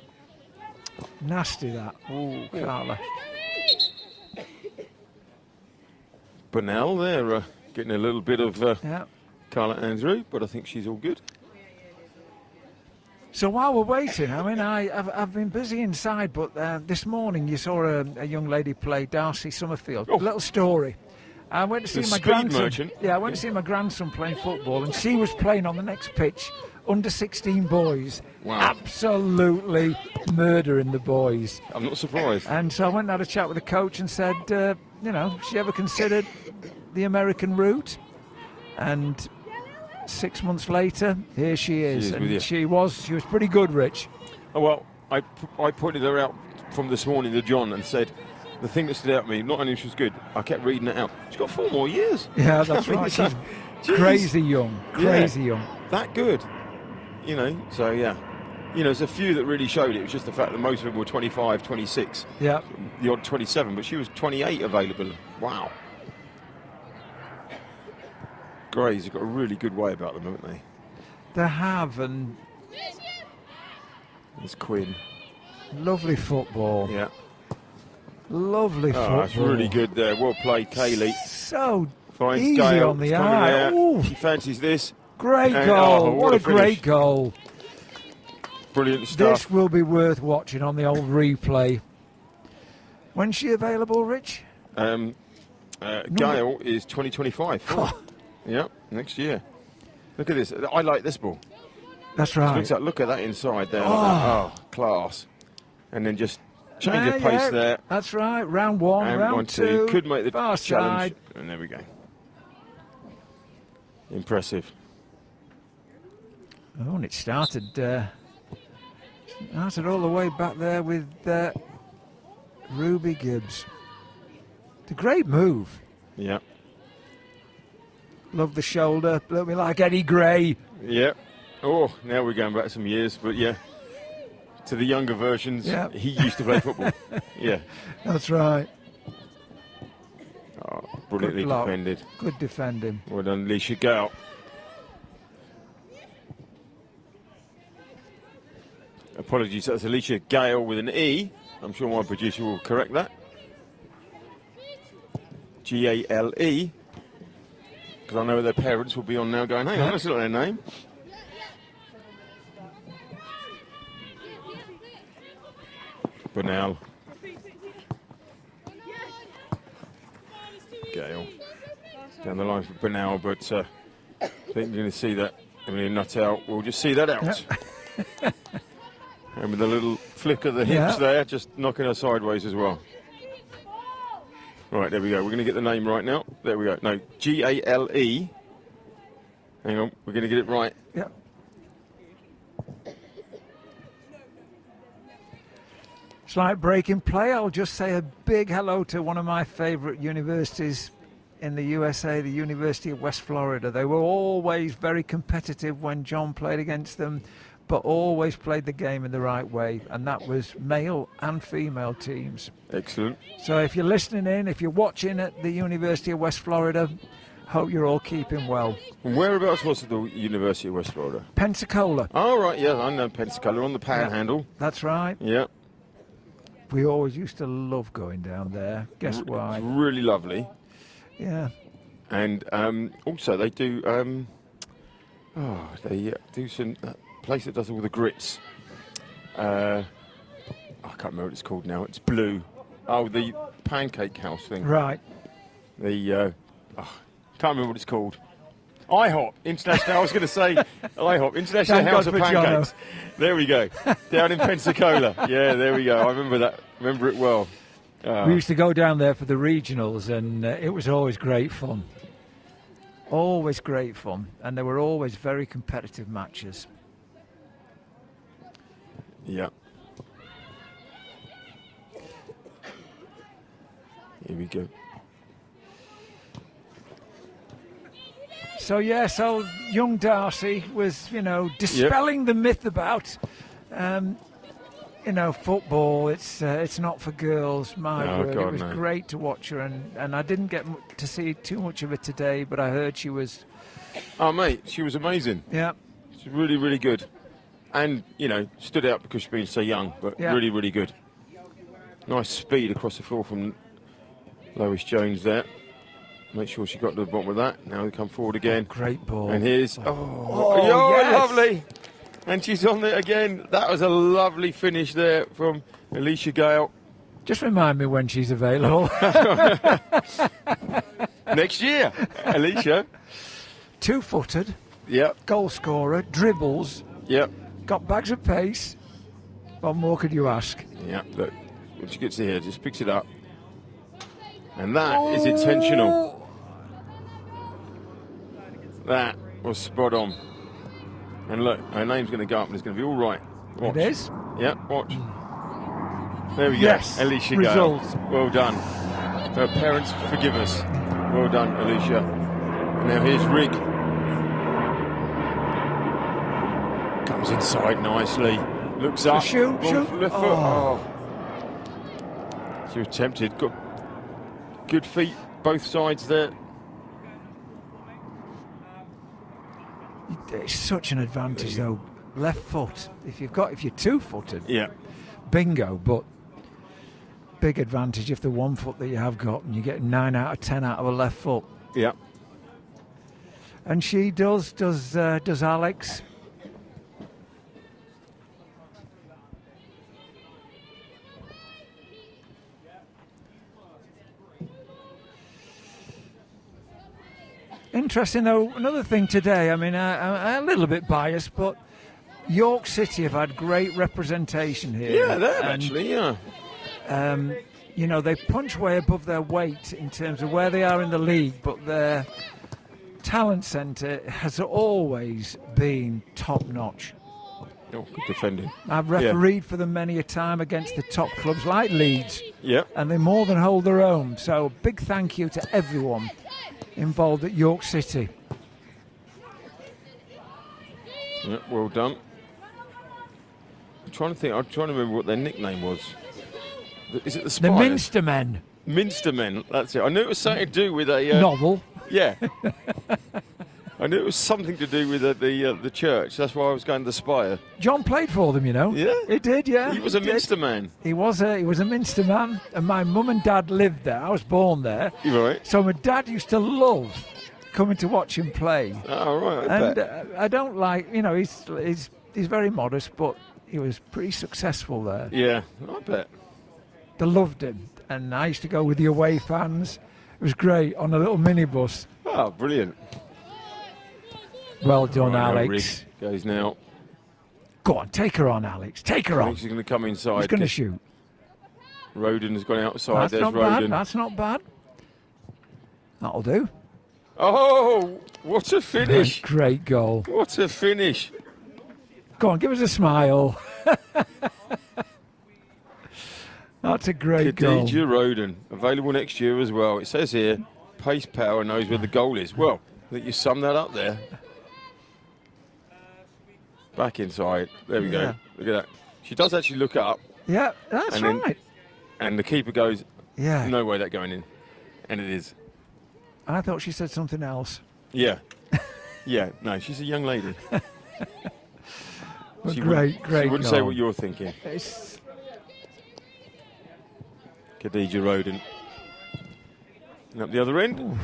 Nasty, that. Oh, Carla. Burnell, they're getting a little bit of Carla Andrew, but I think she's all good. So while we're waiting, I mean, I've been busy inside, but this morning you saw a young lady play, Darcy Summerfield. A little story. I went to see my grandson. Merchant. Yeah, I went to see my grandson playing football, and she was playing on the next pitch, under 16 boys. Wow. Absolutely murdering the boys. I'm not surprised. And so I went and had a chat with the coach and said, you know, she ever considered the American route? And 6 months later, here she is. And she was pretty good, Rich. Oh, well, I pointed her out from this morning to John and said, the thing that stood out to me, not only she was good, I kept reading it out. She's got 4 more years. Yeah, that's right. She's crazy young. Crazy young. That good. You know, so yeah. you know, there's a few that really showed it. It was just the fact that most of them were 25, 26. Yeah. The odd 27, but she was 28 available. Wow. Grays have got a really good way about them, haven't they? They have, and There's Quinn. lovely football. Yeah. Lovely football. That's really good there. Well played, Kaylee. So Finds easy Gail. on the It's coming eye. there. Ooh. She fancies this. Great And, goal. oh, what a finish. great goal. Brilliant stuff. This will be worth watching on the old replay. When's she available, Rich? Gail is 2025. Yeah, next year. Look at this. I like this ball. That's right. Look at that inside there. Like that. Oh, class. And then just change of pace there. That's right. Round one, And round 1, 2. two. Could make the far challenge. side. And there we go. Impressive. Oh, and it started all the way back there with Ruby Gibbs. It's a great move. Yeah. Love the shoulder. A little bit like Eddie Gray. Yeah. Oh, now we're going back some years, but yeah. To the younger versions, Yeah. he used to play football. Yeah. That's right. Oh, brilliantly Good block. defended. Good defending. Well done, Alicia Gale. Apologies, that's Alicia Gale with an E. I'm sure my producer will correct that. Gale. Because I know their parents will be on now going, hang on, that's not their name. Bernal. Gale. Down the line for Bernal, but I think we're going to see that. Emily Nut out. We'll just see that out. And with a little flick of the hips there, just knocking her sideways as well. Right, there we go. We're going to get the name right now. There we go. No, Gale. Hang on, we're going to get it right. Yeah. It's like breaking play. I'll just say a big hello to one of my favourite universities in the USA, the University of West Florida. They were always very competitive when John played against them, but always played the game in the right way, and that was male and female teams. Excellent. So if you're listening in, if you're watching at the University of West Florida, hope you're all keeping well. Whereabouts was the University of West Florida? Pensacola. Oh, right, yeah, I know Pensacola, on the Panhandle. That's right. Yeah. We always used to love going down there. Guess why? It's really lovely. Yeah. And also they do, they do some, place that does all the grits. I can't remember what it's called now. It's blue. Oh, the pancake house thing. Right. The, can't remember what it's called. IHOP, International, I was going to say IHOP, International Thank House God of for Pancakes. There we go. Down in Pensacola. Yeah, there we go. I remember that. Remember it well. We used to go down there for the regionals, and it was always great fun. Always great fun. And there were always very competitive matches. Yeah. Here we go. So young Darcy was, dispelling the myth about, football. It's not for girls. My word, God, it was great to watch her, and I didn't get to see too much of it today, but I heard she was. Oh, mate, she was amazing. Yeah. She's really, really good, and stood out because she's been so young, but really, really good. Nice speed across the floor from Lois Jones there. Make sure she got to the bottom of that. Now they come forward again. Great ball. And here's... Yes. Lovely. And she's on there again. That was a lovely finish there from Alicia Gale. Just remind me when she's available. Next year, Alicia. 2-footed. Yep. Goal scorer. Dribbles. Yep. Got bags of pace. What more could you ask? Yep. Look, when she gets here, just picks it up. And that is intentional. That was spot on. And look, her name's going to go up and it's going to be all right. Watch. It is? Yep, watch. There we go. Yes. Alicia Results. Gale. Well done. Her parents forgive us. Well done, Alicia. And now here's Rig. Comes inside nicely. Looks up. Shoot. Left foot. Oh. She was tempted. Got good feet, both sides there. It's such an advantage though. Left foot. If you're two-footed, Yeah. bingo. But big advantage if the 1 foot that you have got, and you get 9 out of 10 out of a left foot. Yeah. And she does Alex. Interesting though, another thing today, I mean, I'm a little bit biased, but York City have had great representation here. Yeah, they have actually, yeah. You know, they punch way above their weight in terms of where they are in the league, but their talent centre has always been top-notch. Oh, good defending. I've refereed for them many a time against the top clubs like Leeds, Yeah. and they more than hold their own. So big thank you to everyone involved at York City. Yeah, well done. I'm trying to remember what their nickname was. Is it the Spires? The Minster Men. Minster Men, that's it. I knew it was something to do with a... novel. Yeah. I knew it was something to do with the church. That's why I was going to the Spire. John played for them, you know. Yeah? He did, yeah. He was a Minster man. He was a Minster man, and my mum and dad lived there. I was born there. You're right. So my dad used to love coming to watch him play. Oh, right. And I don't like, you know, he's very modest, but he was pretty successful there. Yeah, I bet. They loved him, and I used to go with the away fans. It was great on a little minibus. Oh, brilliant. Well done, Right, now Alex. Rick goes now. Go on, take her on, Alex. Take her I on. think she's going to come inside. He's going to shoot. Roden has gone outside. That's There's not Roden. bad. That's not bad. That'll do. Oh, what a finish. Great goal. What a finish. Go on, give us a smile. That's a great goal. Khadija Roden, available next year as well. It says here, pace, power, knows where the goal is. Well, I think you summed that up there. Back inside. There we go. Look at that. She does actually look up. Yeah, that's and right. And the keeper goes, Yeah. no way that going in. And it is. I thought she said something else. Yeah. Yeah, no, she's a young lady. But She great wouldn't goal. say what you're thinking. It's, Khadija Roden. And up the other end. Oof.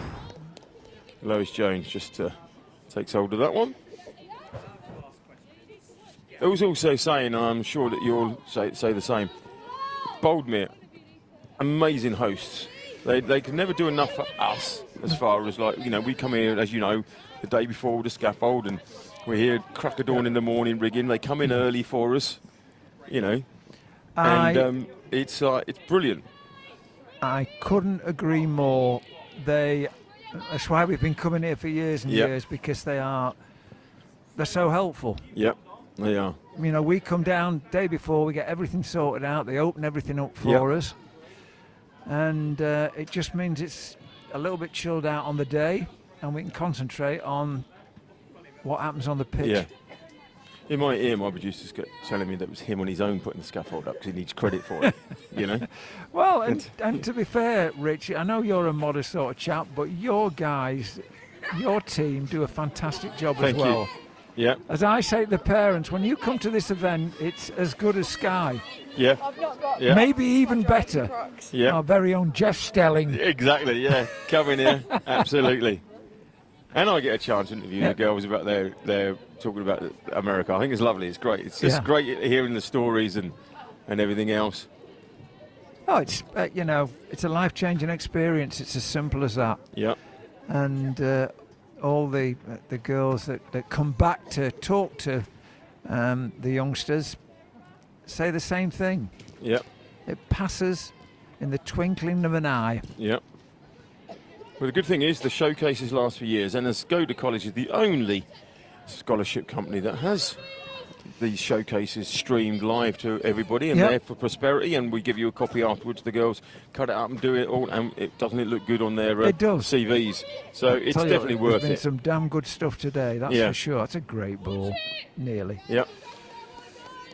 Lois Jones just takes hold of that one. I was also saying, and I'm sure that you'll say the same, Boldmere, amazing hosts. They can never do enough for us as far as, like, you know, we come here, as you know, the day before the scaffold, and we're here crack of dawn in the morning rigging. They come in early for us, you know, and it's brilliant. I couldn't agree more. That's why we've been coming here for years and years, because they're so helpful. Yep, they are. You know, we come down day before, we get everything sorted out. They open everything up for us, and it just means it's a little bit chilled out on the day, and we can concentrate on what happens on the pitch. Yeah. In my ear, my producer's telling me that it was him on his own putting the scaffold up because he needs credit for it, you know? Well, and to be fair, Rich, I know you're a modest sort of chap, but your guys, your team do a fantastic job Thank as well. you. Yeah. As I say to the parents, when you come to this event, it's as good as Sky. Yeah. Yeah. Maybe even better. Yeah. Our very own Jeff Stelling. Exactly, yeah. Come in here. Absolutely. And I get a chance to interview the girls about their talking about America. I think it's lovely. It's great. It's just great hearing the stories and everything else. Oh, it's you know, it's a life-changing experience. It's as simple as that. Yeah. And all the girls that come back to talk to the youngsters say the same thing. Yep. It passes in the twinkling of an eye. Yep. Well, the good thing is the showcases last for years, and Skoda College is the only scholarship company that has these showcases streamed live to everybody, and they're for prosperity, and we give you a copy afterwards. The girls cut it up and do it all, and doesn't it look good on their CVs? So it's definitely worth There's been it. some damn good stuff today, that's for sure. That's a great ball, nearly. Yep.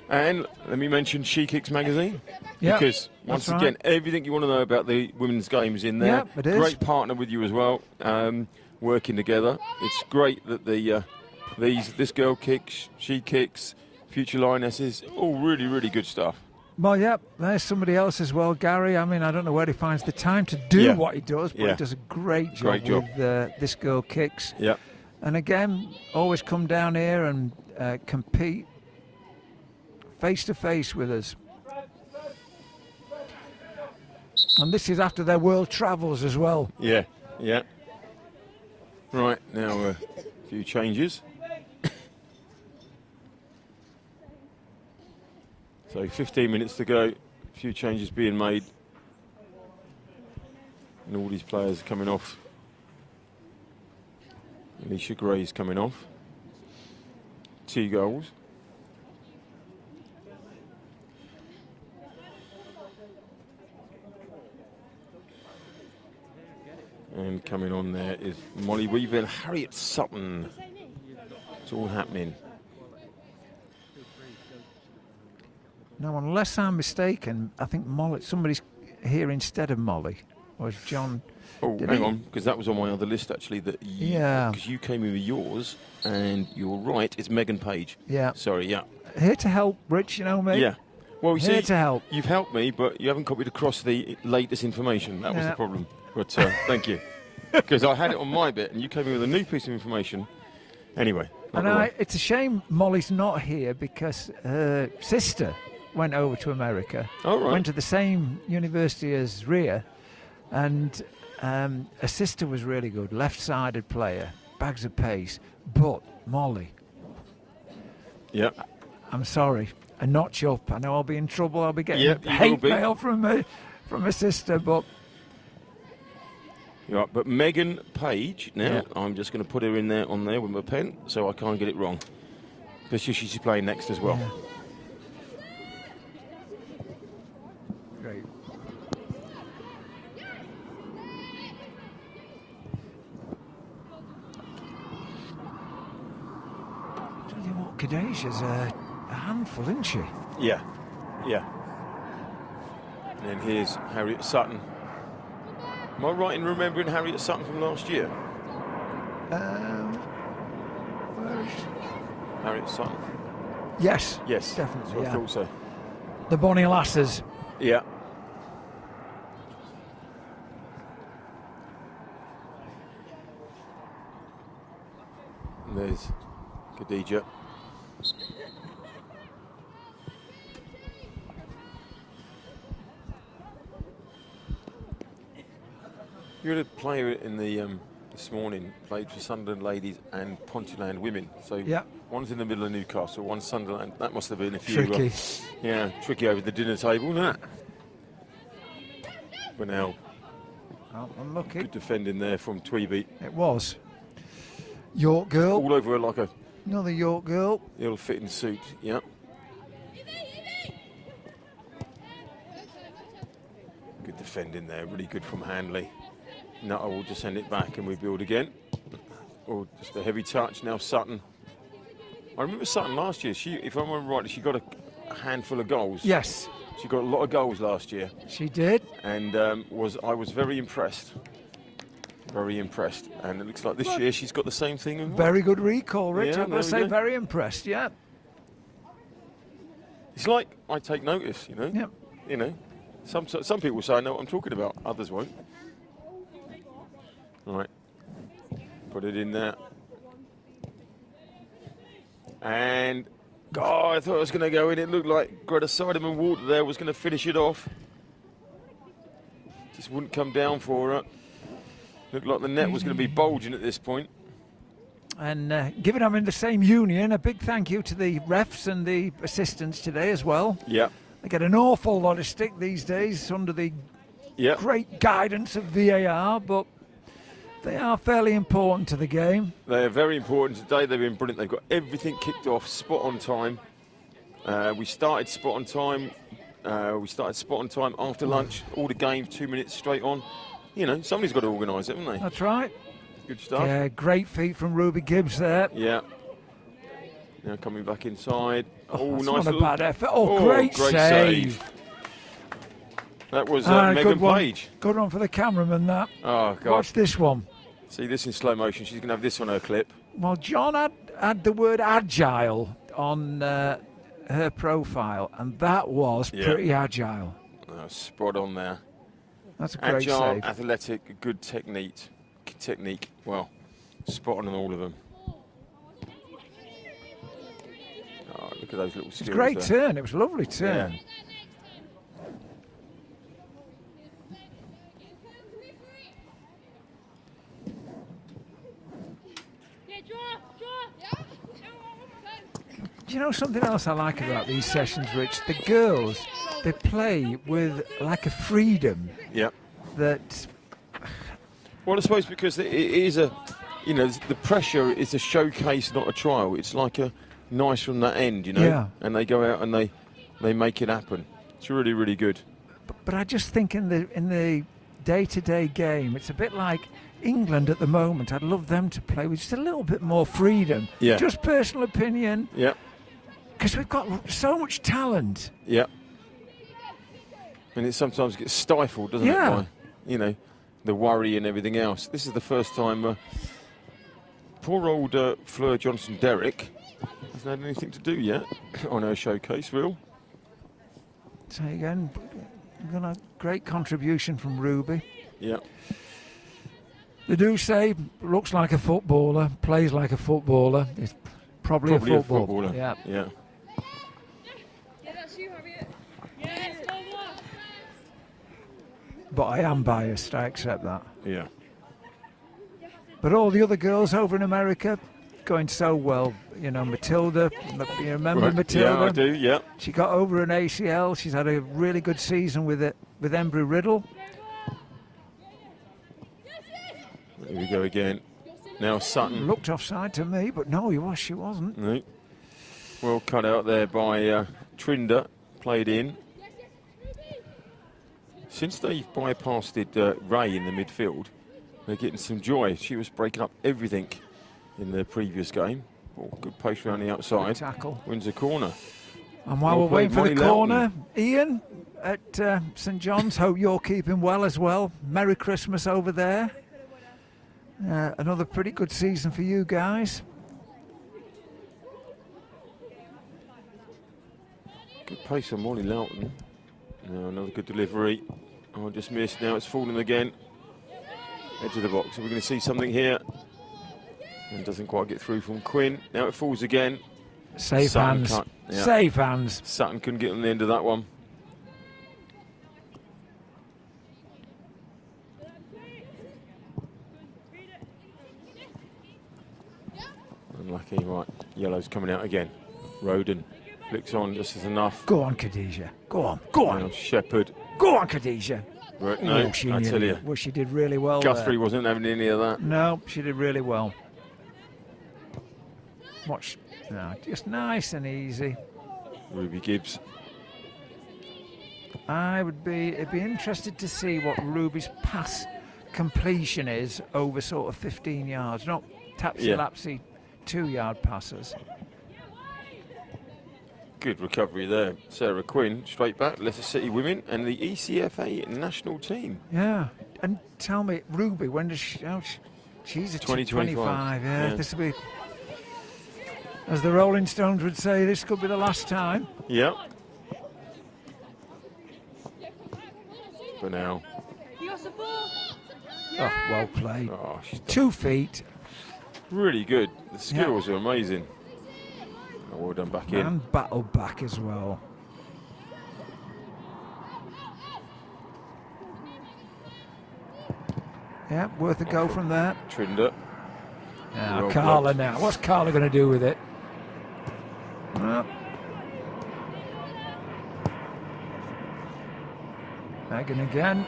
And let me mention She Kicks magazine. Yep, Because, once that's again, right. everything you want to know about the women's games in there. Yep, it is. Great partner with you as well, working together. It's great that this girl kicks, she kicks, future lionesses, all really, really good stuff. Well, yeah, there's somebody else as well, Gary. I mean, I don't know where he finds the time to do what he does, but he does a great job with This Girl Kicks. Yeah. And again, always come down here and compete face to face with us. And this is after their world travels as well. Yeah, yeah. Right, now a few changes. So 15 minutes to go, a few changes being made. And all these players coming off. Alicia Gray's coming off. 2 goals. And coming on there is Molly Weaver and Harriet Sutton. It's all happening. Now, unless I'm mistaken, I think somebody's here instead of Molly. Or is John... Oh, hang on, because that was on my other list, actually. Because you came in with yours, and you're right, it's Megan Page. Yeah. Sorry, yeah. Here to help, Rich, you know me. Yeah. Well, you here see, to help. You've helped me, but you haven't copied across the latest information. That was the problem. But thank you. Because I had it on my bit, and you came in with a new piece of information. Anyway. And it's a shame Molly's not here, because her sister went over to America. Oh, right. Went to the same university as Rhea. And her sister was really good, left-sided player, bags of pace. But Molly, I'm sorry, a notch up. I know I'll be in trouble. I'll be getting hate mail from her sister, but right. But Megan Page. Now I'm just going to put her in there on there with my pen, so I can't get it wrong. Because she's playing next as well. Yeah. Great. Kadesia's a handful, isn't she? Yeah, yeah. And then here's Harriet Sutton. Am I right in remembering Harriet Sutton from last year? Where is she? Harriet Sutton. Yes. Yes. Definitely. So I thought so. The Bonnie Lasses. Yeah. And there's Khadija. You had a player in the this morning, played for Sunderland ladies and Pontyland women. So one's in the middle of Newcastle, one's Sunderland. That must have been a few. Tricky. Tricky over the dinner table, isn't it? But now, unlucky. Good defending there from Tweeby. It was. York girl. All over her like a... Another York girl. Ill-fitting suit, yeah. Good defending there, really good from Handley. No, I will just send it back and we build again. Oh, just a heavy touch. Now Sutton. I remember Sutton last year. She, if I remember rightly, she got a handful of goals. Yes. She got a lot of goals last year. She did. And I was very impressed. Very impressed. And it looks like this year she's got the same thing. And very good recall, Rich. Yeah, I'm going to say very impressed, yeah. It's like I take notice, you know. Yep. You know, some people say I know what I'm talking about. Others won't. All right. Put it in there. And, I thought it was going to go in. It looked like Greta Sideman Water there was going to finish it off. Just wouldn't come down for her. Looked like the net was going to be bulging at this point. And given I'm in the same union, a big thank you to the refs and the assistants today as well. Yeah. They get an awful lot of stick these days under the great guidance of VAR, but they are fairly important to the game. They are very important today. They've been brilliant. They've got everything kicked off spot on time. We started spot on time. After lunch. All the games 2 minutes straight on. You know, somebody's got to organise it, haven't they? That's right. Good stuff. Yeah, great feet from Ruby Gibbs there. Yeah. Now coming back inside. Oh, that's nice not a little- bad effort. Oh, great save. That was Good Megan one. Page. Good one for the cameraman, that. Oh, God. Watch this one. See this in slow motion. She's going to have this on her clip. Well, John had the word agile on her profile, and that was pretty agile. Spot on there. That's a great Agile, save. athletic, good technique. Well, spot on all of them. Oh, look at those little skills. It's a great there. turn. It was a lovely turn. Yeah. Do you know something else I like about these sessions, Rich? The girls, they play with like a freedom. Yeah. That. Well, I suppose because it is a, the pressure is a showcase, not a trial. It's like a nice from that end, Yeah. And they go out and they make it happen. It's really, really good. But I just think in the day-to-day game, it's a bit like England at the moment. I'd love them to play with just a little bit more freedom. Yeah. Just personal opinion. Yeah. Because we've got so much talent. Yeah. And it sometimes gets stifled, doesn't it? By, the worry and everything else. This is the first time poor old Fleur Johnson-Derrick hasn't had anything to do yet on her showcase reel. So again, a great contribution from Ruby. Yeah. They do say looks like a footballer, plays like a footballer. It's probably a footballer. Yeah. Yeah. Yeah, that's you, Harriet. Yes, go on. But I am biased, I accept that. Yeah. But all the other girls over in America going so well. Matilda, you remember Right. Matilda? Yeah, I do, yeah. She got over an ACL. She's had a really good season with Embry Riddle. Here we go again. Now Sutton. Looked offside to me, but no, she wasn't. No. Well cut out there by Trinder, played in. Since they've bypassed Ray in the midfield, they're getting some joy. She was breaking up everything in the previous game. Oh, good post around the outside. Good tackle. Wins a corner. And while Well we're waiting for played, the Molly corner, Ian at St John's, hope you're keeping well as well. Merry Christmas over there. Another pretty good season for you guys. Good pace on Molly Loughton. Now another good delivery. Oh, just missed. Now it's fallen again. Edge of the box. Are we going to see something here? And doesn't quite get through from Quinn. Now it falls again. Safe Sutton hands. cut. Yeah. Safe hands. Sutton couldn't get on the end of that one. Unlucky, right. Yellow's coming out again. Roden flicks on, just as enough. Go on, Khadijah. Go on. Go on. Now Shepherd. Go on, Khadijah. Right, no, she I tell you. Well, she did really well. Guthrie there. wasn't having any of that. No, she did really well. Watch. No, just nice and easy. Ruby Gibbs. I'd be interested to see what Ruby's pass completion is over sort of 15 yards, not tapsy-lapsy 2-yard passes. Good recovery there. Sarah Quinn, straight back, Leicester City women and the ECFA national team. Yeah, and tell me, Ruby, when does she... Oh, she's a 2025. Yeah, this will be... As the Rolling Stones would say, this could be the last time. Yeah. For now. Oh, well played. Oh, 2 feet. Really good. The skills are amazing. Oh, well done back in. And battled back as well. Yeah, worth a go from there. Trinder. Now, Carla now. What's Carla going to do with it? Well, Megan again.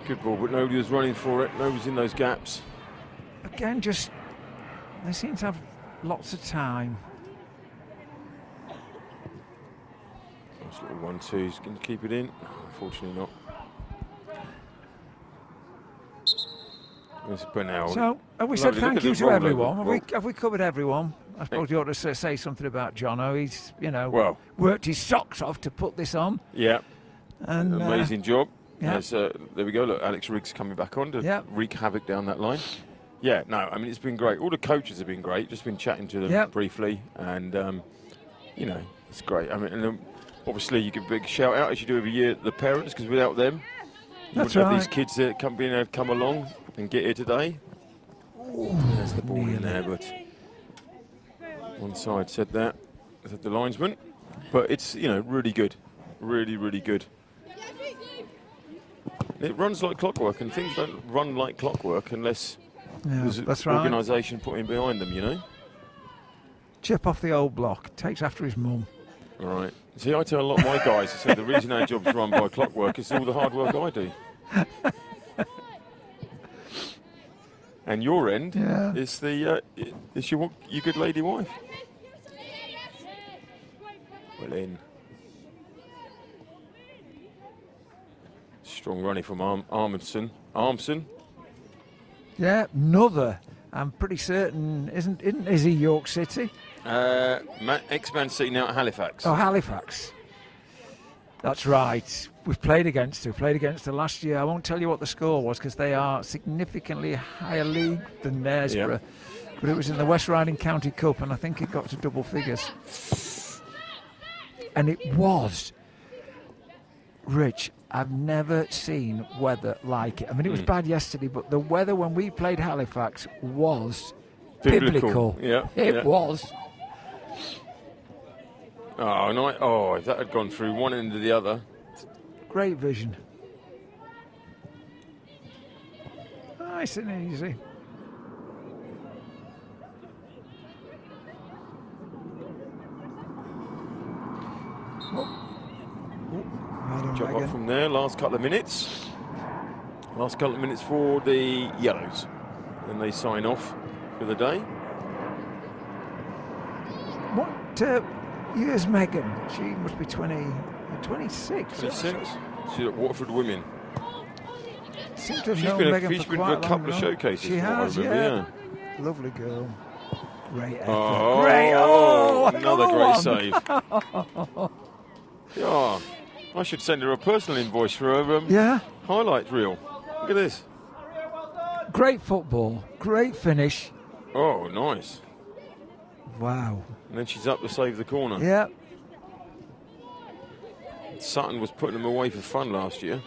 Good ball, but nobody was running for it. Nobody was in those gaps. Again, just they seem to have lots of time. Nice little 1-2's going to keep it in. Unfortunately not. There's Bernal. So, have we said thank you to everyone? Have we covered everyone? I suppose you ought to say something about Jono. He's, Well, worked his socks off to put this on. Yeah. And amazing job. Yeah. There we go. Look, Alex Riggs coming back on to wreak havoc down that line. Yeah, no, I mean, it's been great. All the coaches have been great. Just been chatting to them briefly. And, it's great. I mean, and obviously you give a big shout out, as you do every year, the parents, because without them, you wouldn't have these kids that come along and get here today. There's the ball in there, but one side said the linesman. But it's, really good. Really, really good. It runs like clockwork, and things don't run like clockwork unless there's an organisation putting behind them, Chip off the old block. Takes after his mum. All right. See, I tell a lot of my guys, I say the reason our job's run by clockwork is all the hard work I do. And your end is your good lady wife. Well in. Strong running from Armson. Yeah, another. I'm pretty certain, isn't he York City? Ex-Man City, now at Halifax. Oh, Halifax. That's right. We've played against her last year. I won't tell you what the score was because they are significantly higher league than theirs. But it was in the West Riding County Cup, and I think it got to double figures. And it was, Rich, I've never seen weather like it. I mean, it was bad yesterday, but the weather when we played Halifax was biblical. Yeah, it was. Oh, no! Oh, if that had gone through one end to the other. Great vision. Nice and easy. Jump up from there, last couple of minutes. Last couple of minutes for the Yellows. Then they sign off for the day. What year's Megan? She must be 26. 26. She's at Watford Women. Seems to have She's known been Megan for for quite a couple of showcases. She has, yeah. Lovely girl. Great effort. Oh, great. Oh, another great save. Yeah. I should send her a personal invoice for her highlight reel. Look at this. Great football. Great finish. Oh, nice. Wow. And then she's up to save the corner. Yeah. Sutton was putting them away for fun last year.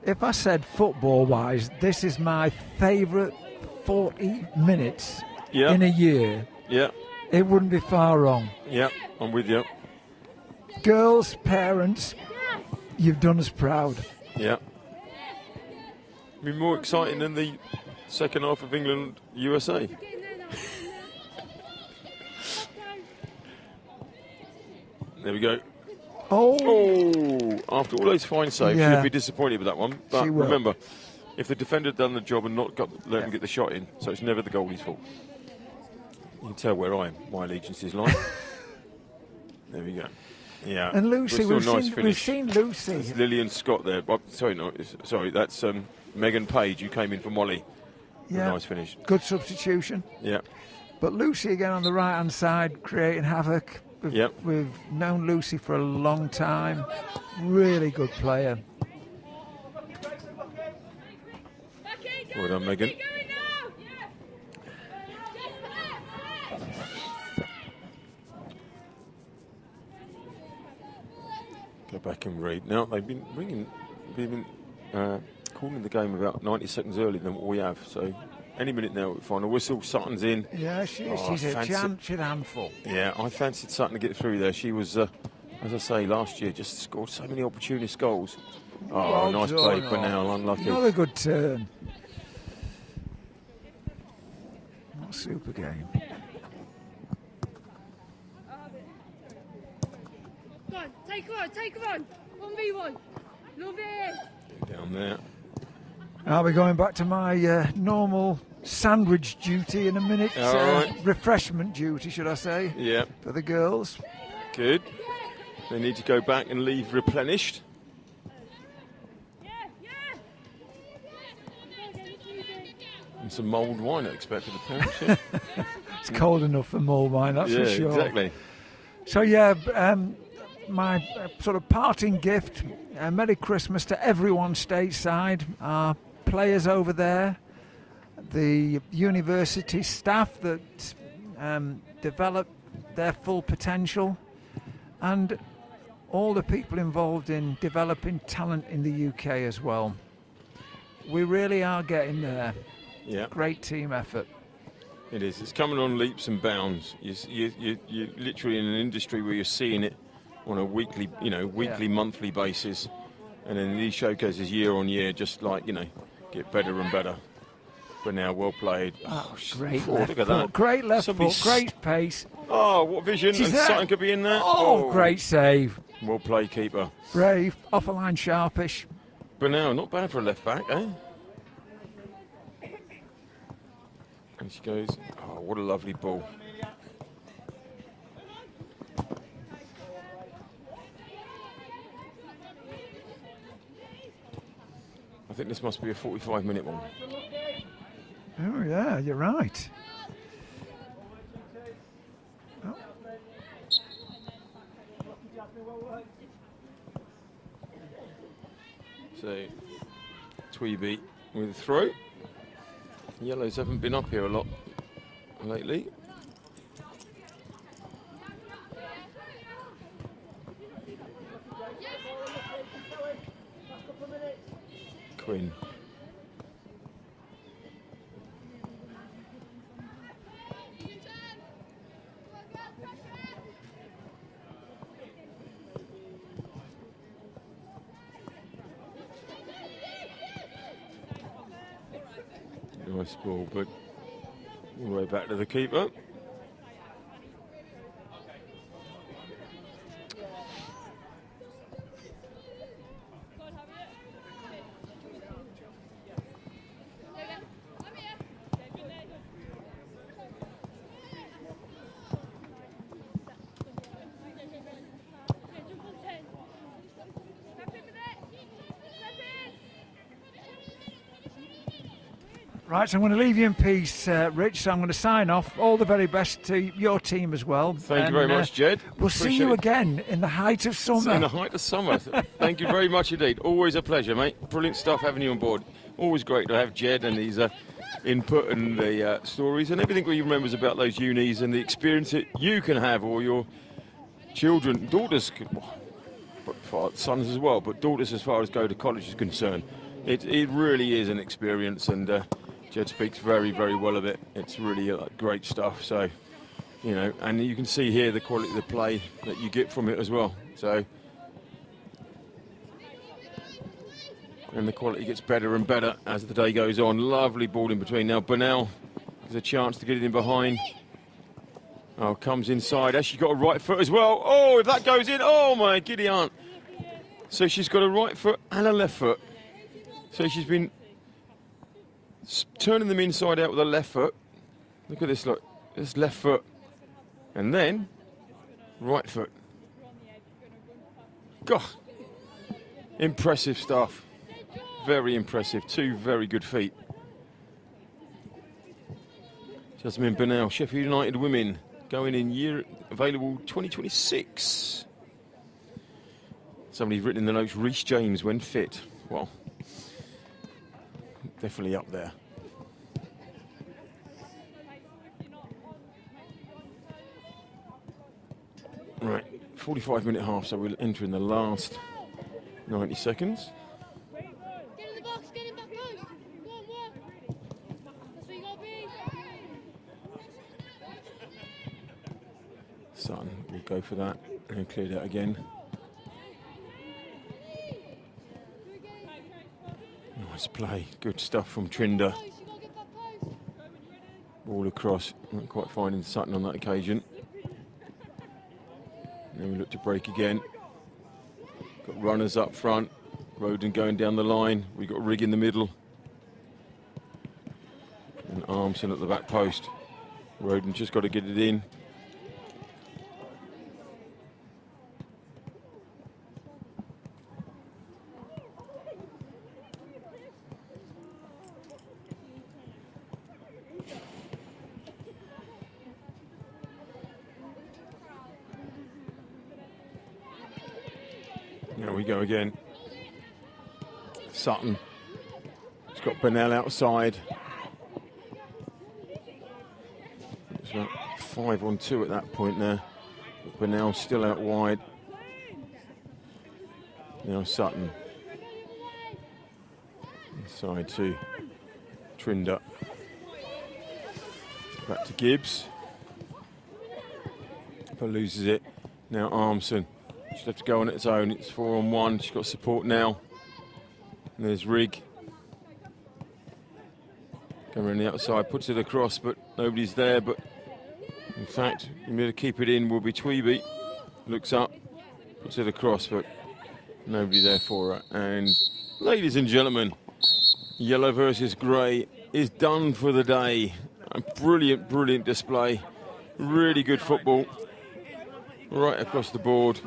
If I said football-wise, this is my favourite 40 minutes in a year. Yeah. It wouldn't be far wrong. Yeah, I'm with you. Girls, parents, you've done us proud. Yeah. Be more exciting than the second half of England USA. There we go. Oh, after all those fine saves, she'll be disappointed with that one. But remember, if the defender had done the job and not let him get the shot in, so it's never the goalie's fault. You can tell where my allegiances lie. There we go. Yeah. And Lucy, we've seen Lucy. There's Lillian Scott there. Sorry, that's Megan Page, who came in for Molly. Yeah. Nice finish. Good substitution. Yeah. But Lucy again on the right-hand side, creating havoc. We've known Lucy for a long time. Really good player. Well done, Megan. Go back and read. Now, they've been calling the game about 90 seconds earlier than what we have. So, any minute now, we'll find a whistle. Sutton's in. Yeah, she's a handful. Yeah, I fancied Sutton to get through there. She was, as I say, last year just scored so many opportunist goals. Oh, nice play, Bernal, unlucky. Another good turn. Not a super game. Go on, take her on. 1v1. Love it. Down there. I'll be going back to my normal sandwich duty in a minute. Right. Refreshment duty, should I say? Yeah. For the girls. Good. They need to go back and leave replenished. And And some mulled wine, I expect, for the parents. Yeah, It's cold enough for mulled wine, that's for sure. Exactly. So yeah, my sort of parting gift, Merry Christmas to everyone stateside, our players over there, the university staff that develop their full potential, and all the people involved in developing talent in the UK as well. We really are getting there. Yeah. Great team effort. It is. It's coming on leaps and bounds. You're literally in an industry where you're seeing it on a weekly, monthly basis, and then these showcases year on year, just like get better and better. But now, well played. Oh, great left look at that. Great left Somebody's foot, great pace. Oh, what vision! And something could be in there. Oh, great save. Well played, keeper. Brave, off a line, sharpish. But now, not bad for a left back, eh? And she goes. Oh, what a lovely ball. I think this must be a 45-minute one. Oh, yeah, you're right. Oh. So, Tweeby with a throw. Yellows haven't been up here a lot lately. Quinn. Nice ball, but all the way back to the keeper. Right, so I'm going to leave you in peace, Rich. So I'm going to sign off. All the very best to your team as well. Thank you very much, Jed. We'll see you again in the height of summer. In the height of summer. Thank you very much indeed. Always a pleasure, mate. Brilliant stuff having you on board. Always great to have Jed and his input and the stories and everything he remembers about those unis and the experience that you can have, or your children, daughters, but sons as well, but daughters as far as go to college is concerned. It really is an experience, and Jed speaks very, very well of it. It's really great stuff. So, and you can see here the quality of the play that you get from it as well. So, and the quality gets better and better as the day goes on. Lovely ball in between. Now, Burnell has a chance to get it in behind. Oh, comes inside. Has she got a right foot as well? Oh, if that goes in, oh my giddy aunt. So she's got a right foot and a left foot. So she's been turning them inside out with a left foot. Look at this, look. This left foot. And then, right foot. God. Impressive stuff. Very impressive. Two very good feet. Jasmine Burnell, Sheffield United women, going in year available 2026. Somebody's written in the notes, Reece James when fit. Well, definitely up there. Right, 45-minute half, so we'll enter in the last 90 seconds. Get in the box, get in back post. Go on, work. That's where you got to be. Sutton will go for that and clear that again. Nice play, good stuff from Trinder. Ball across, not quite finding Sutton on that occasion. Then we look to break again. Got runners up front, Roden going down the line. We've got Rigg in the middle. And Armson at the back post. Roden just got to get it in. There we go again. Sutton. He's got Burnell outside. It's about 5-on-2 at that point there. Burnell still out wide. Now Sutton. Inside to Trinder. Back to Gibbs. But loses it. Now Armson. She'll have to go on its own. It's 4-on-1. She's got support now. And there's Rigg. Going around the outside, puts it across, but nobody's there. But in fact, going to keep it in will be Tweeby. Looks up, puts it across, but nobody there for her. And ladies and gentlemen, yellow versus grey is done for the day. A brilliant, brilliant display. Really good football. Right across the board.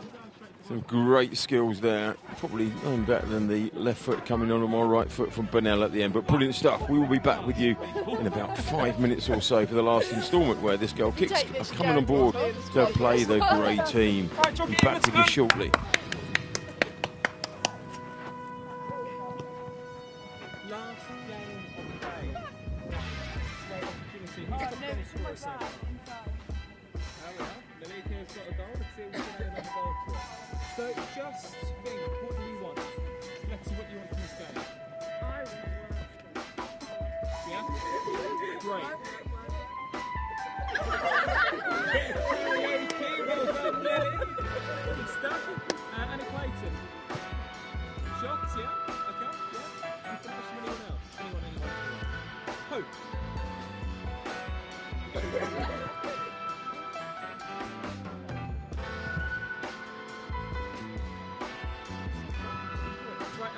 Some great skills there. Probably none better than the left foot coming on my right foot from Burnell at the end. But brilliant stuff. We will be back with you in about 5 minutes or so for the last instalment where this girl kicks are coming on board to play the grey team. Be back with you shortly. So just think, what do you want? Let's see what you want from this game. I want. Yeah? Great. Well done, Lily. Good stuff. Annie Clayton. Shots, yeah? Okay, yeah. Information, anyone else? Anyone. Hope.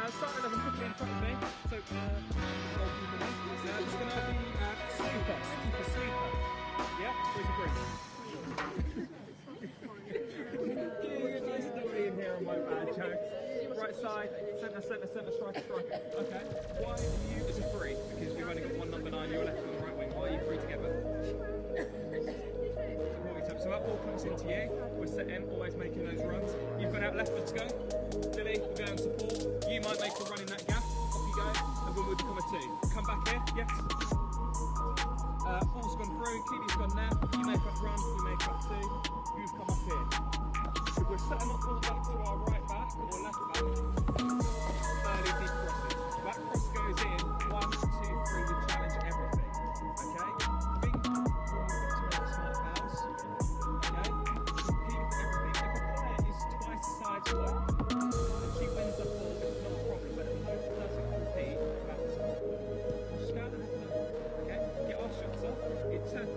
Start 11 quickly in front of me. So, it's going to be sweeper. Yeah, where's the bridge? Nice story in here on my bad jokes. Right side, centre, striker. Okay. Why are you as a free? Because we've only got one number 9, you're left on the right wing. Why are you free together? So that ball comes into you. We're set in, always making those runs. You've got out left, let's go. Lily, we're going support. You might make a run in that gap. Off you go, and then we'll become a 2. Come back here, yes. Ball's gone through, Keely's gone there. You make up run, we make up 2. You've come up here. So we're setting up ball back to our right back or left back. Fairly deep crosses. That cross goes in. 1, 2, 3. We challenge everything. Okay. Think smart fouls. Okay. Compete for everything. If a player is twice the size of one, and she wins the ball, it's not a problem. But if no one doesn't compete, that's a problem. Just go and have a look. Okay. Get our shots up. It took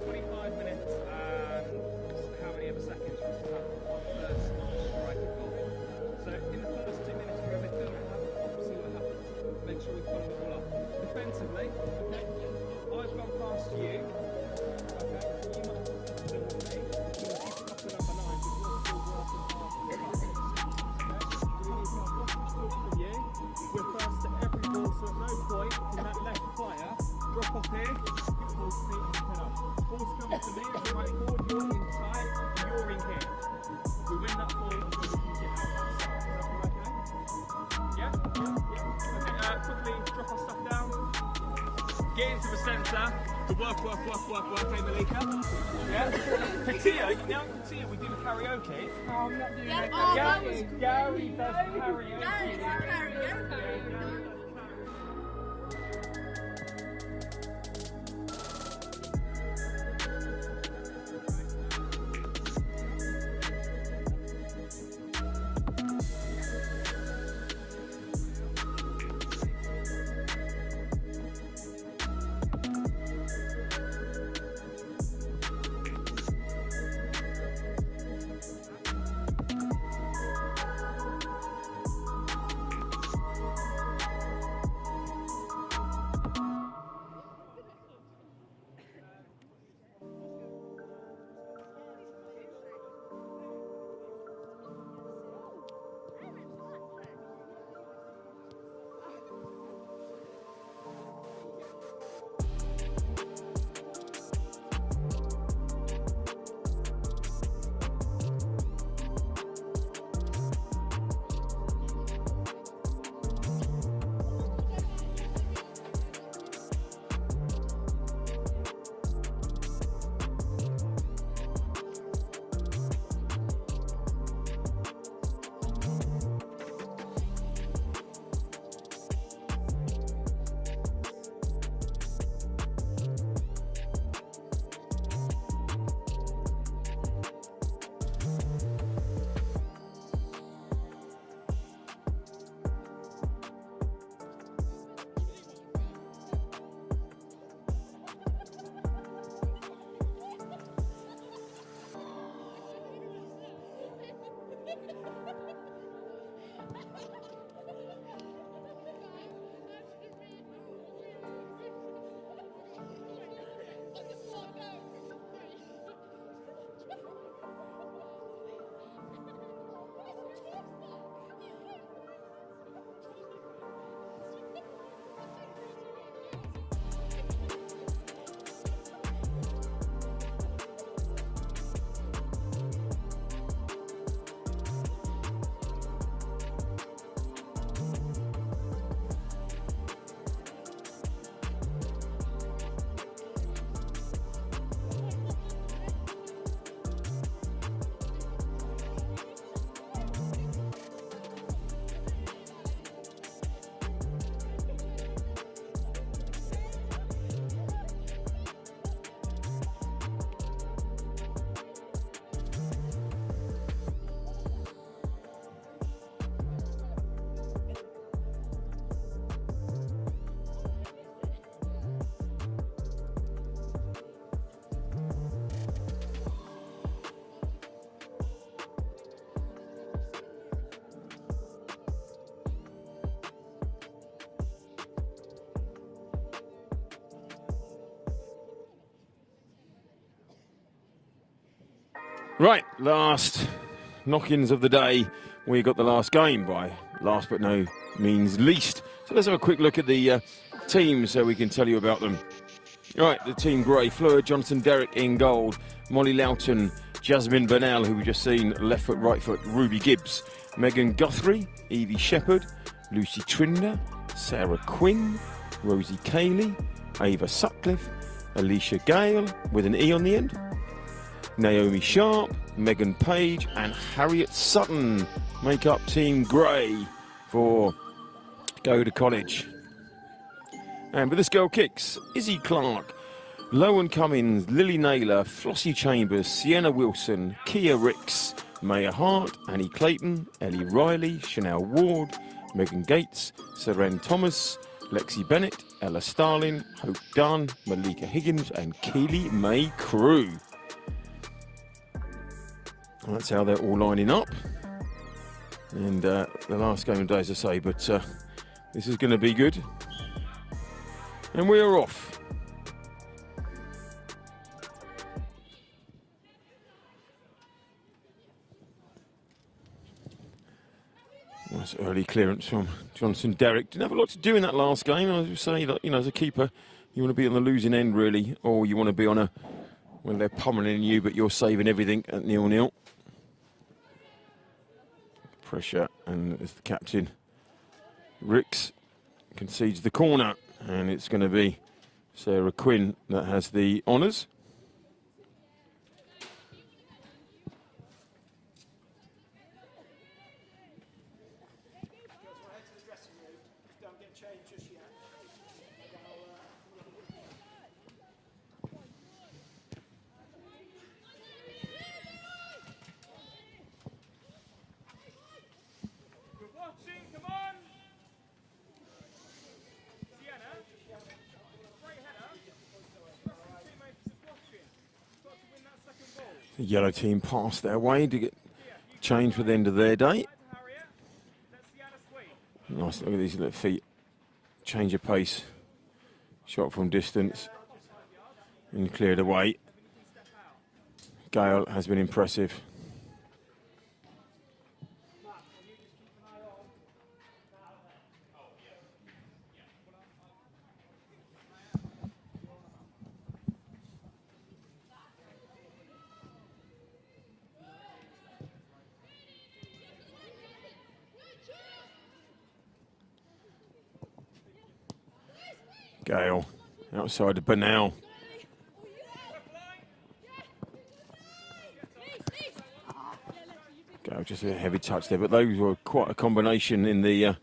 25 minutes and how many ever seconds for us to have our first striker goal. So in the first 2 minutes, we're going to have see what happens. Make sure we follow the ball up. Defensively, okay, I've gone past you. Okay, you might have to do with me. You'll keep it up to number 9, but you're still working past the number 6. Okay, we need to have one push from you. We're first to every ball, so at no point can that left player drop off here, get the ball to me and head up. Ball's coming to me, as I'm running forward, you're in tight, and you're in here. We win that ball and then we can get out that side. Is that okay? Yeah? Okay, quickly drop our stuff down. Get into the centre. The work, hey Malika. Yeah? Katia, we do karaoke. Oh, I'm not doing it. Gary does karaoke. Right, last knock-ins of the day. We got the last game by last but no means least. So let's have a quick look at the teams so we can tell you about them. Right, the team grey, Fleur Johnson Derrick in gold, Molly Loughton, Jasmine Burnell, who we've just seen, left foot, right foot, Ruby Gibbs, Megan Guthrie, Evie Shepherd, Lucy Trinder, Sarah Quinn, Rosie Cayley, Ava Sutcliffe, Alicia Gale with an E on the end, Naomi Sharp, Megan Page and Harriet Sutton make up Team Grey for Go to College. And with this girl kicks, Izzy Clark, Lowen Cummins, Lily Naylor, Flossie Chambers, Sienna Wilson, Kia Ricks, Maya Hart, Annie Clayton, Ellie Riley, Chanel Ward, Megan Gates, Seren Thomas, Lexi Bennett, Ella Starlin, Hope Dunn, Malika Higgins and Keely May Crew. That's how they're all lining up. And the last game of the day, as I say, but this is going to be good. And we are off. Nice early clearance from Johnson Derrick. Didn't have a lot to do in that last game. I would say that, you know, as a keeper, you want to be on the losing end really, or you want to be on a when they're pummeling you, but you're saving everything at 0-0. Pressure, and as the captain, Ricks concedes the corner, and it's going to be Sarah Quinn that has the honours. The yellow team passed their way to get change for the end of their day. Nice, look at these little feet. Change of pace. Shot from distance and cleared away. Gale has been impressive. Gale outside of Bernal. Gale just a heavy touch there, but those were quite a combination in the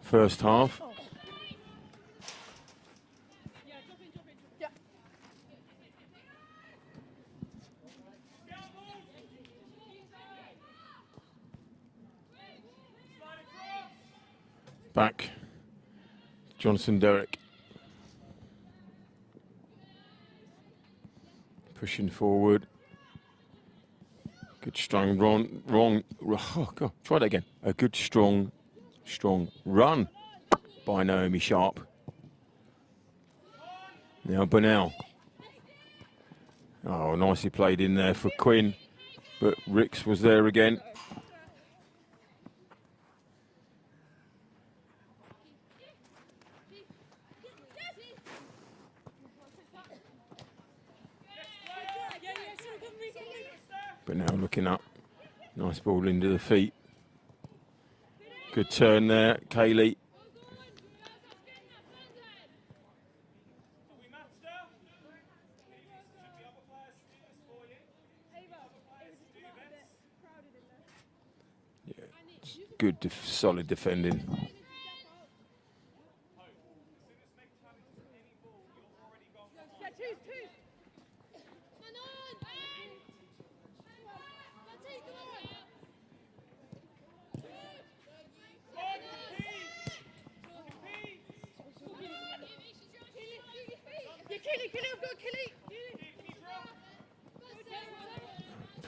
first half. Back, Johnson Derrick. Pushing forward. Good strong oh God, try that again. A good strong run by Naomi Sharp. Now Burnell. Oh, nicely played in there for Quinn, but Ricks was there again. But now looking up, nice ball into the feet. Good turn there, Kaylee. Yeah, good, solid defending.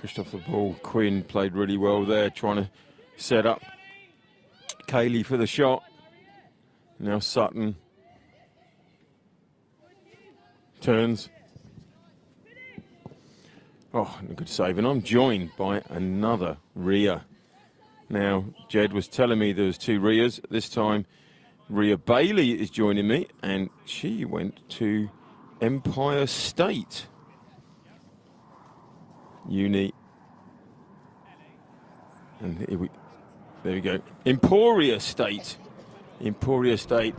Pushed off the ball. Quinn played really well there, trying to set up Kaylee for the shot. Now Sutton turns. Oh, good save. And I'm joined by another Ria. Now, Jed was telling me there was 2 Rias. This time, Ria Bailey is joining me, and she went to Empire State Uni. And there we go. Emporia State. Emporia State.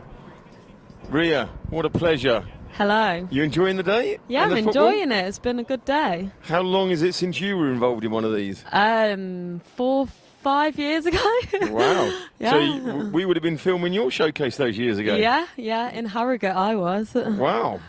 Ria, what a pleasure. Hello. You enjoying the day? Yeah, I'm enjoying it. It's been a good day. How long is it since you were involved in one of these? 4-5 years ago. Wow. Yeah. So we would have been filming your showcase those years ago. Yeah. In Harrogate, I was. Wow.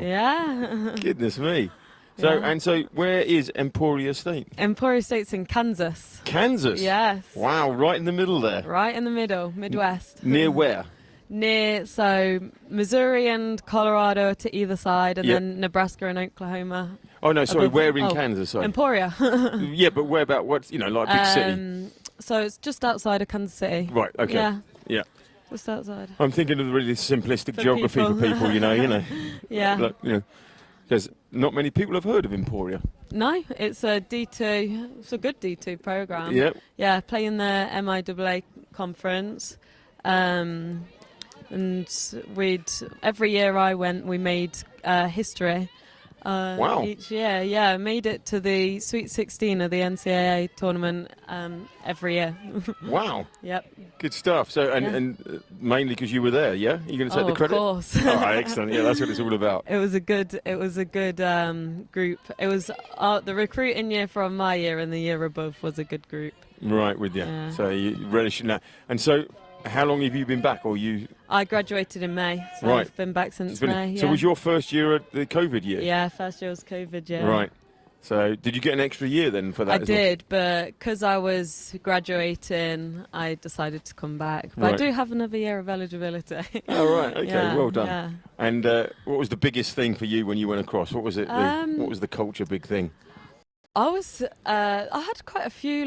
Yeah. Goodness me. So Yeah. and so, where is Emporia State? Emporia State's in Kansas. Kansas. Yes. Wow, right in the middle there. Right in the middle, Midwest. Near where? Near, so Missouri and Colorado to either side, and Yeah. then Nebraska and Oklahoma. Oh no, sorry. Above- Where in oh, Kansas? Sorry. Emporia. Yeah, but where about? What's like a big city? So it's just outside of Kansas City. Right. Okay. Yeah, Yeah. just outside. I'm thinking of the really simplistic For geography people. for people. You know. Yeah. Like, because not many people have heard of Emporia. No, it's a D2. It's a good D2 program. Yep. Yeah, playing the MIAA conference. And every year I went, we made history. Wow. Each year, yeah, made it to the Sweet 16 of the NCAA tournament every year. Wow. Yep. Good stuff. So Yeah. and mainly because you were there, yeah? Are you going to take the credit? Of course. All right, excellent. Yeah, that's what it's all about. It was a good group. It was the recruiting year from my year and the year above was a good group. Right, with you. Yeah. So you relishing that. And so, how long have you been back, or you? I graduated in May, so Right. I've been back since It's been- May. So yeah. was your first year at the COVID year? Yeah, first year was COVID, yeah. Right. So did you get an extra year then for that? I as well? did, but because I was graduating, I decided to come back. But I Right. do have another year of eligibility. Oh, right. Okay. Yeah, well done. yeah. And what was the biggest thing for you when you went across? What was it? What was the culture big thing? I had quite a few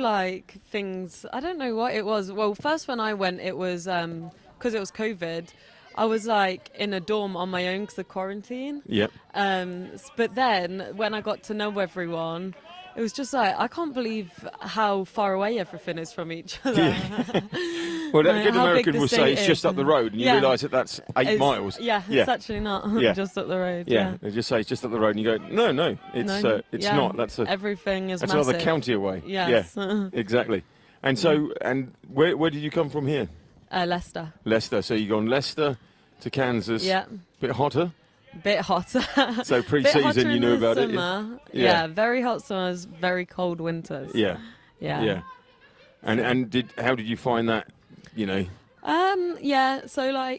things. I don't know what it was. Well, first when I went, it was because it was COVID. I was in a dorm on my own because of quarantine. Yep. But then when I got to know everyone, it was just I can't believe how far away everything is from each other. Well, a Like, good how big American the will say state it's is. just up the road, and you Yeah. realise that that's 8 miles. Yeah, it's actually not. Yeah. Just up the road. Yeah, they just say it's just up the road, and you go, no, it's yeah. not. That's Everything is that's massive. another county away. Yes. Yeah, exactly. And so, and where did you come from here? Leicester. Leicester. So you gone Leicester to Kansas. Yeah. Bit hotter. Bit hotter. So Bit pre-season, hotter you in knew the about it. summer. Yeah. Yeah, very hot summers, very cold winters. Yeah. Yeah. And how did you find that? You know. Yeah, so I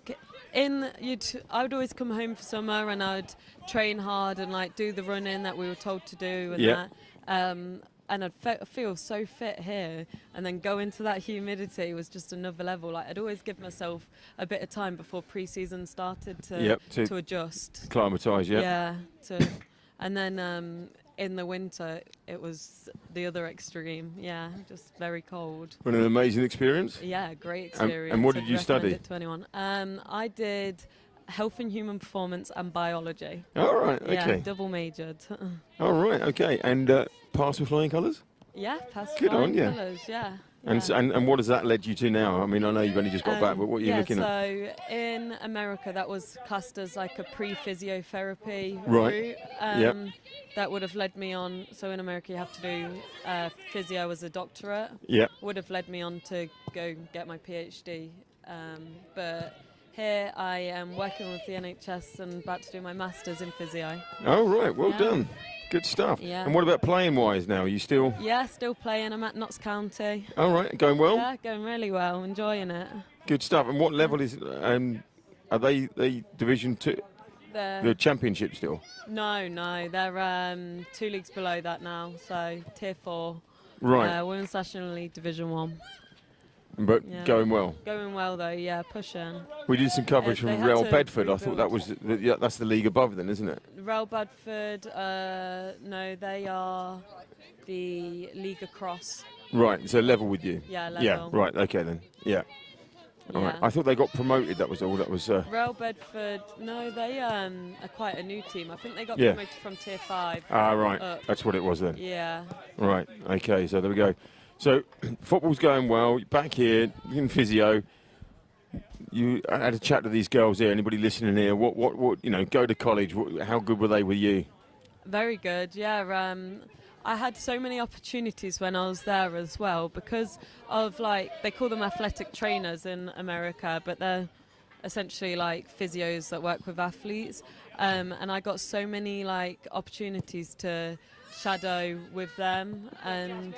would always come home for summer and I'd train hard and do the running that we were told to do and Yeah. that. And I'd feel so fit here, and then go into that humidity was just another level. I'd always give myself a bit of time before pre-season started to adjust. Climatise, yeah. Yeah. And then in the winter, it was the other extreme. Yeah, just very cold. What an amazing experience. Yeah, great experience. And what did I'd you recommend study? it to anyone. I did health and human performance and biology. All right, okay. Yeah, double majored. All right, okay. And passed with flying colours? Yeah, passed Good on flying you. colours, yeah. And what has that led you to now? I mean, I know you've only just got back, but what are you looking at? So in America, that was classed as a pre-physiotherapy Right. route. Yep. That would have led me on. So in America, you have to do physio as a doctorate. Yep. Would have led me on to go get my PhD. But here I am working with the NHS and about to do my master's in physio. Oh, right. Well Yeah. done. Good stuff. Yeah. And what about playing-wise now? Are you still... Yeah, still playing. I'm at Notts County. All right. Going well? Yeah, going really well. Enjoying it. Good stuff. And what level is... are they Division 2? The Championship still? No, they're 2 leagues below that now, so Tier 4. Right. Women's National League Division 1. But Yeah. going well? Going well, though, yeah, pushing. We did some coverage They from had Real to Bedford. I thought that was... that's the league above then, isn't it? Real Bedford, no, they are the league across. Right. So level with you? Yeah, level. Yeah, right. Okay then. Yeah. All right. I thought they got promoted. That was all. That was. Real Bedford. No, they are quite a new team. I think they got Yeah. promoted from Tier 5. Ah, right. up. That's what it was then. Yeah. Right. Okay. So there we go. So football's going well. You're back here in physio. I had a chat to these girls here. Anybody listening here? What? You know, go to college. How good were they with you? Very good. Yeah. I had so many opportunities when I was there as well because of they call them athletic trainers in America, but they're essentially like physios that work with athletes. And I got so many opportunities to shadow with them and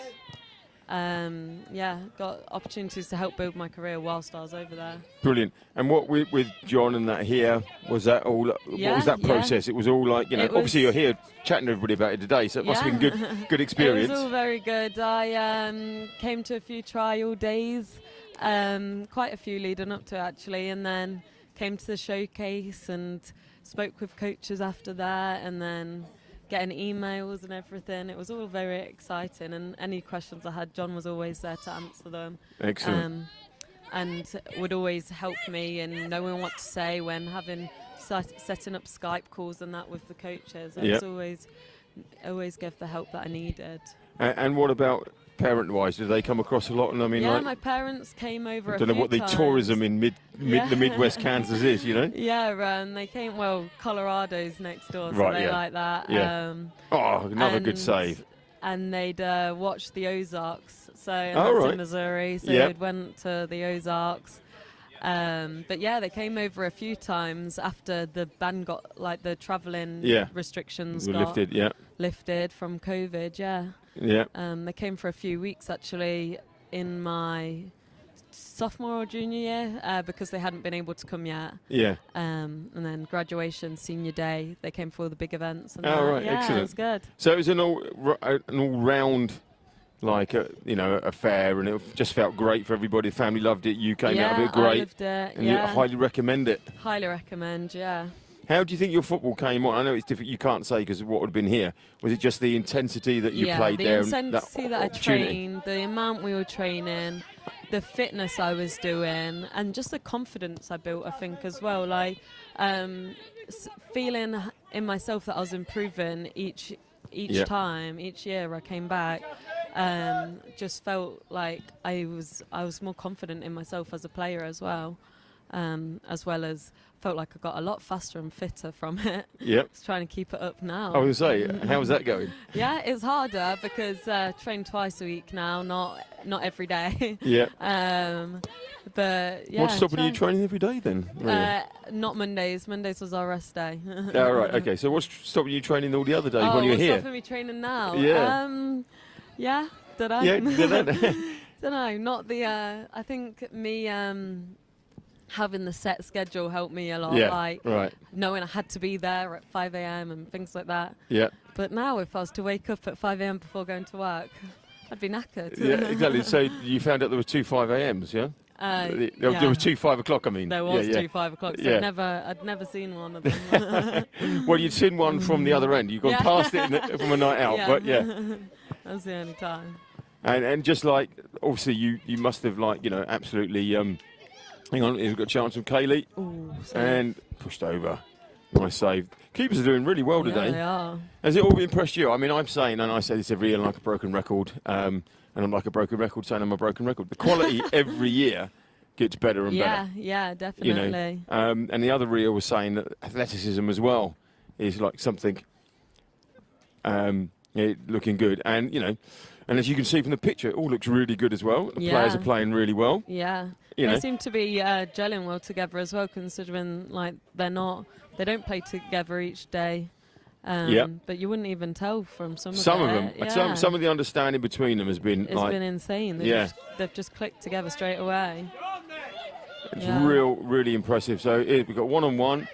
got opportunities to help build my career whilst I was over there. Brilliant. And what with John and that here, was that all? What was that process? It was all obviously you're here chatting to everybody about it today, so it must have been good experience. It was all very good. I came to a few trial days, quite a few leading up to it actually, and then came to the showcase and spoke with coaches after that, and then getting emails and everything. It was all very exciting, and any questions I had, John was always there to answer them. Excellent. And would always help me in knowing what to say when setting up Skype calls and that with the coaches. I was always give the help that I needed. And what about parent-wise? Did they come across a lot? And I mean, my parents came over. I don't know what the tourism in the Midwest Kansas is, you know. Yeah, they came. Well, Colorado's next door, so they like that. Yeah. Another good save. And they'd watched the Ozarks, so that's in Missouri. So they went to the Ozarks. But yeah, they came over a few times after the ban got the travelling restrictions got lifted from COVID. Yeah. They came for a few weeks actually in my sophomore or junior year because they hadn't been able to come yet. Yeah. And then graduation, senior day, they came for all the big events. And excellent. It was good. So it was an all-round affair, and it just felt great for everybody. The family loved it. You came out of it great. I loved it. And you highly recommend it. Highly recommend. Yeah. How do you think your football came on? I know it's different. You can't say because of what would have been here. Was it just the intensity that you played there? The intensity that I trained, the amount we were training, the fitness I was doing, and just the confidence I built, I think, as well. Feeling in myself that I was improving each time, each year I came back. Just felt like I was more confident in myself as a player as well as felt like I got a lot faster and fitter from it. Yep. Just trying to keep it up now. I was going to say, how's that going? Yeah, it's harder because train twice a week now, not every day. Yeah. But yeah. What's stopping you training every day then? Really? Not Mondays. Mondays was our rest day. Oh, right. Okay. So what's stopping you training all the other days when you're here? What's stopping me training now? Yeah. Yeah. Did I? Yeah. Don't know. Not the. I think me. Having the set schedule helped me a lot, knowing I had to be there at 5 a.m. and things like that. Yeah. But now, if I was to wake up at 5 a.m. before going to work, I'd be knackered. Yeah, exactly. So you found out there were 2 5 a.m.s, yeah? There were 2 5 o'clock, I mean. There was 2 5 o'clock, so I'd never seen one of them. Well, you'd seen one from the other end. You've gone past it from a night out, but that was the only time. And just obviously you must have absolutely... hang on, he's got a chance from Kaylee. Ooh, and pushed over. Nice save. Keepers are doing really well today. Yeah, they are. Has it all impressed you? I mean, I'm saying, and I say this every year like a broken record, and I'm like a broken record saying I'm a broken record. The quality every year gets better and better. Yeah, definitely. And the other reel was saying that athleticism as well is something looking good. And, and as you can see from the picture, it all looks really good as well. The players are playing really well. Yeah. They seem to be gelling well together as well, considering they don't play together each day. But you wouldn't even tell from some of them. Yeah. Some of the understanding between them has been it's been insane. They've just clicked together straight away. It's really impressive. So we've got 1-on-1,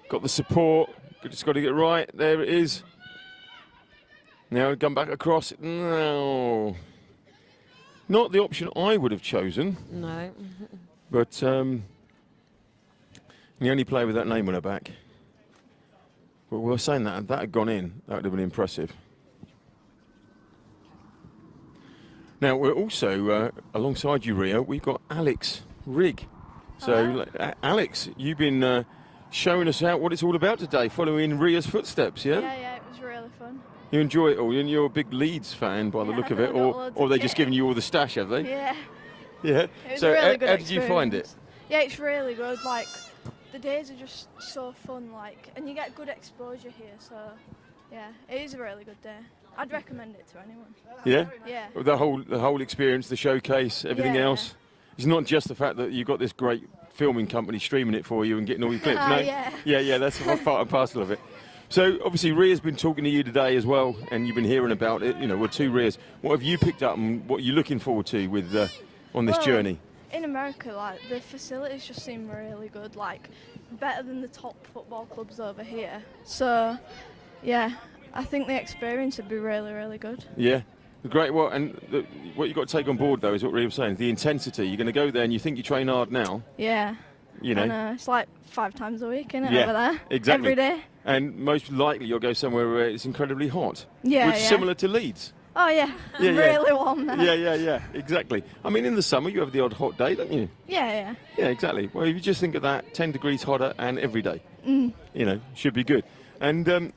got the support, just got to get right. There it is. Now come back across. No. Not the option I would have chosen. No. But the only player with that name on her back. But we were saying that if that had gone in, that would have been impressive. Now, we're also, alongside you, Rio, we've got Alex Rigg So, Alex, you've been showing us out what it's all about today, following Ria's footsteps, yeah? Yeah, it was really fun. You enjoy it all, and you're a big Leeds fan by the look of it, or they just giving you all the stash, have they? Yeah. Yeah. It was So, a really good how did you find it? experience. Yeah, it's really good. Like, the days are just so fun, like, and you get good exposure here. So, yeah, it is a really good day. I'd recommend it to anyone. Yeah. Yeah. The whole experience, the showcase, everything else. It's not just the fact that you've got this great filming company streaming it for you and getting all your clips. No. Yeah. That's part and parcel of it. So obviously Ria's been talking to you today as well, and you've been hearing about it. You know, we're 2 Rias. What have you picked up, and what are you looking forward to with on this journey? In America, like, the facilities just seem really good, like better than the top football clubs over here. So, yeah, I think the experience would be really, really good. Yeah. Great. Well, and what you've got to take on board, though, is what Ria was saying, the intensity. You're going to go there and you think you train hard now. Yeah. You know. I know. It's like 5 times a week, isn't it, Yeah, over there? exactly. Every day. And most likely you'll go somewhere where it's incredibly hot. Yeah, Which is similar to Leeds. Oh, yeah. Really warm there. Yeah, exactly. I mean, in the summer you have the odd hot day, don't you? Yeah. Yeah, exactly. Well, if you just think of that, 10 degrees hotter and every day, Mm. you know, should be good. And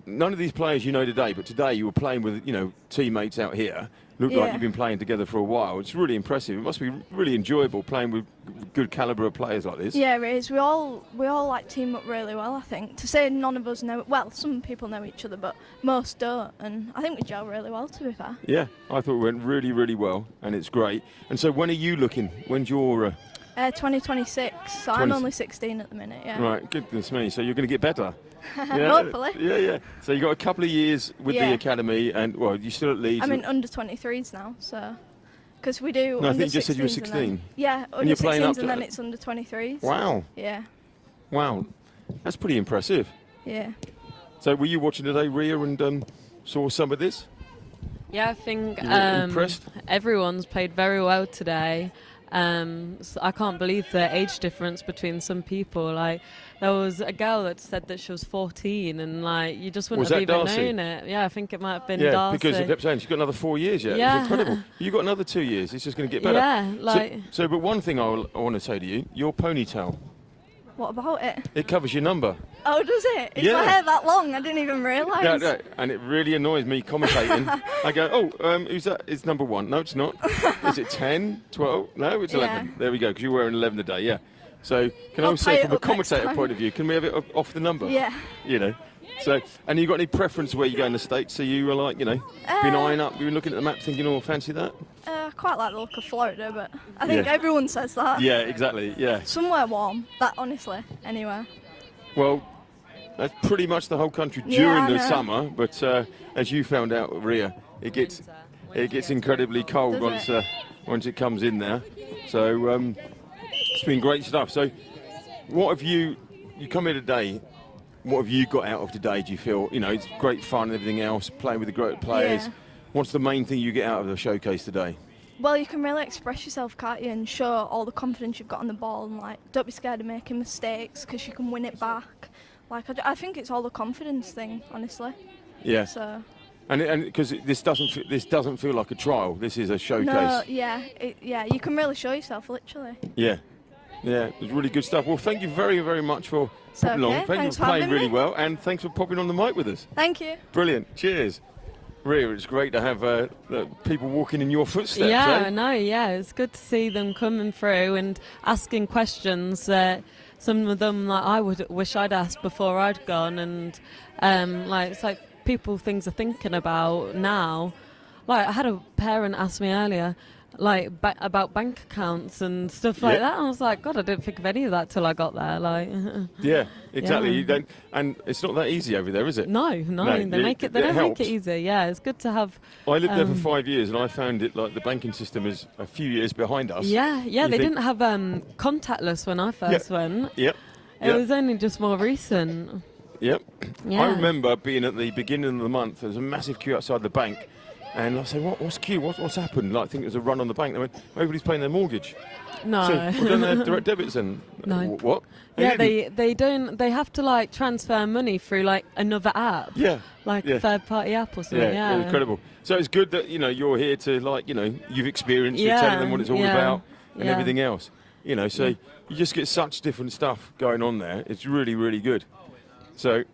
none of these players you know today, but today you were playing with, you know, teammates out here. Look like you've been playing together for a while. It's really impressive. It must be really enjoyable playing with good calibre of players like this. Yeah, it is. We all like team up really well, I think. To say none of us know, well, some people know each other, but most don't. And I think we gel really well, to be fair. Yeah, I thought it went really, really well, and it's great. And so when are you looking? When's your... 2026, so I'm only 16 at the minute, yeah. Right, goodness me. So you're going to get better. Hopefully. Yeah. So you've got a couple of years with the academy, and, well, you're still at Leeds. I'm in under 23s now, so... Because we do No, I under think you just said you were 16s 16. Yeah, And under you're playing 16s up and to- then it's under 23s. Wow. Yeah, Wow. That's pretty impressive. yeah. So were you watching today, Ria, and saw some of this? Yeah, I think You were impressed? everyone's played very well today. So I can't believe the age difference between some people. Like, there was a girl that said that she was 14, and like you just wouldn't Was have that even Darcy? known it. Yeah, I think it might have been Yeah, Darcy. because they kept saying she's got another 4 years yet. Yeah. It's incredible. You've got another 2 years. It's just going to get better. Yeah, like- So, but one thing I want to say to you, your ponytail, What about it? it covers your number. Oh, does it? Is Yeah. my hair that long? I didn't even realise. Yeah, and it really annoys me commentating. I go, who's that? It's number 1. No, it's not. Is it 10, 12? No, it's 11. Yeah. There we go, because you're wearing 11 today, yeah. So can I I'll also tie say, it from a up next commentator time. point of view, can we have it off the number? Yeah. You know. So, and you got any preference where you go in the States? So you were like, you know, been eyeing up, you were looking at the map thinking, oh, fancy that? I quite like the look of Florida, but I think Yeah. everyone says that. Yeah, exactly, yeah. Somewhere warm. That, honestly, anywhere. Well, that's pretty much the whole country Yeah, during I the know. summer, but as you found out, Ria, it gets incredibly cold Does once it comes in there. So it's been great stuff. So what have you come here today? What have you got out of today? Do you feel, you know, it's great fun and everything else, playing with the great players? Yeah. What's the main thing you get out of the showcase today? Well, you can really express yourself, can't you, and show all the confidence you've got on the ball, and like, don't be scared of making mistakes because you can win it back. Like, I think it's all the confidence thing, honestly. Yeah. So. And because this doesn't feel like a trial. This is a showcase. No, yeah, you can really show yourself, literally. Yeah, it's really good stuff. Well, thank you very, very much for popping okay. along. Thank Thanks you for for playing having really me. well, and thanks for popping on the mic with us. Thank you. Brilliant. Cheers. Ria, it's great to have people walking in your footsteps. Yeah, eh? I know. Yeah, it's good to see them coming through and asking questions. Some of them like I would wish I'd asked before I'd gone, and like it's like things are thinking about now. Like I had a parent ask me earlier, like about bank accounts and stuff like that. I was like, God, I didn't think of any of that till I got there. Like, Yeah, exactly. Yeah. You don't, and it's not that easy over there, is it? No, they it- don't make it it helps. easy. Yeah, it's good to have. I lived there for 5 years, and I found it like the banking system is a few years behind us. Yeah, You they think- didn't have contactless when I first went. Yep. It was only just more recent. Yep. Yeah. I remember being at the beginning of the month. There was a massive queue outside the bank, and I said, "What's queue? What's happened?" Like, I think it was a run on the bank. They went, "Everybody's paying their mortgage." No. So, well, don't they have direct debits then? No. What? Yeah, they don't. They have to like transfer money through like another app. Yeah. Like Yeah. a third-party app or something. Yeah, Yeah. incredible. So it's good that you're here to you've experienced, you're telling them what it's all about and Yeah. everything else. You know, so you just get such different stuff going on there. It's really, really good. So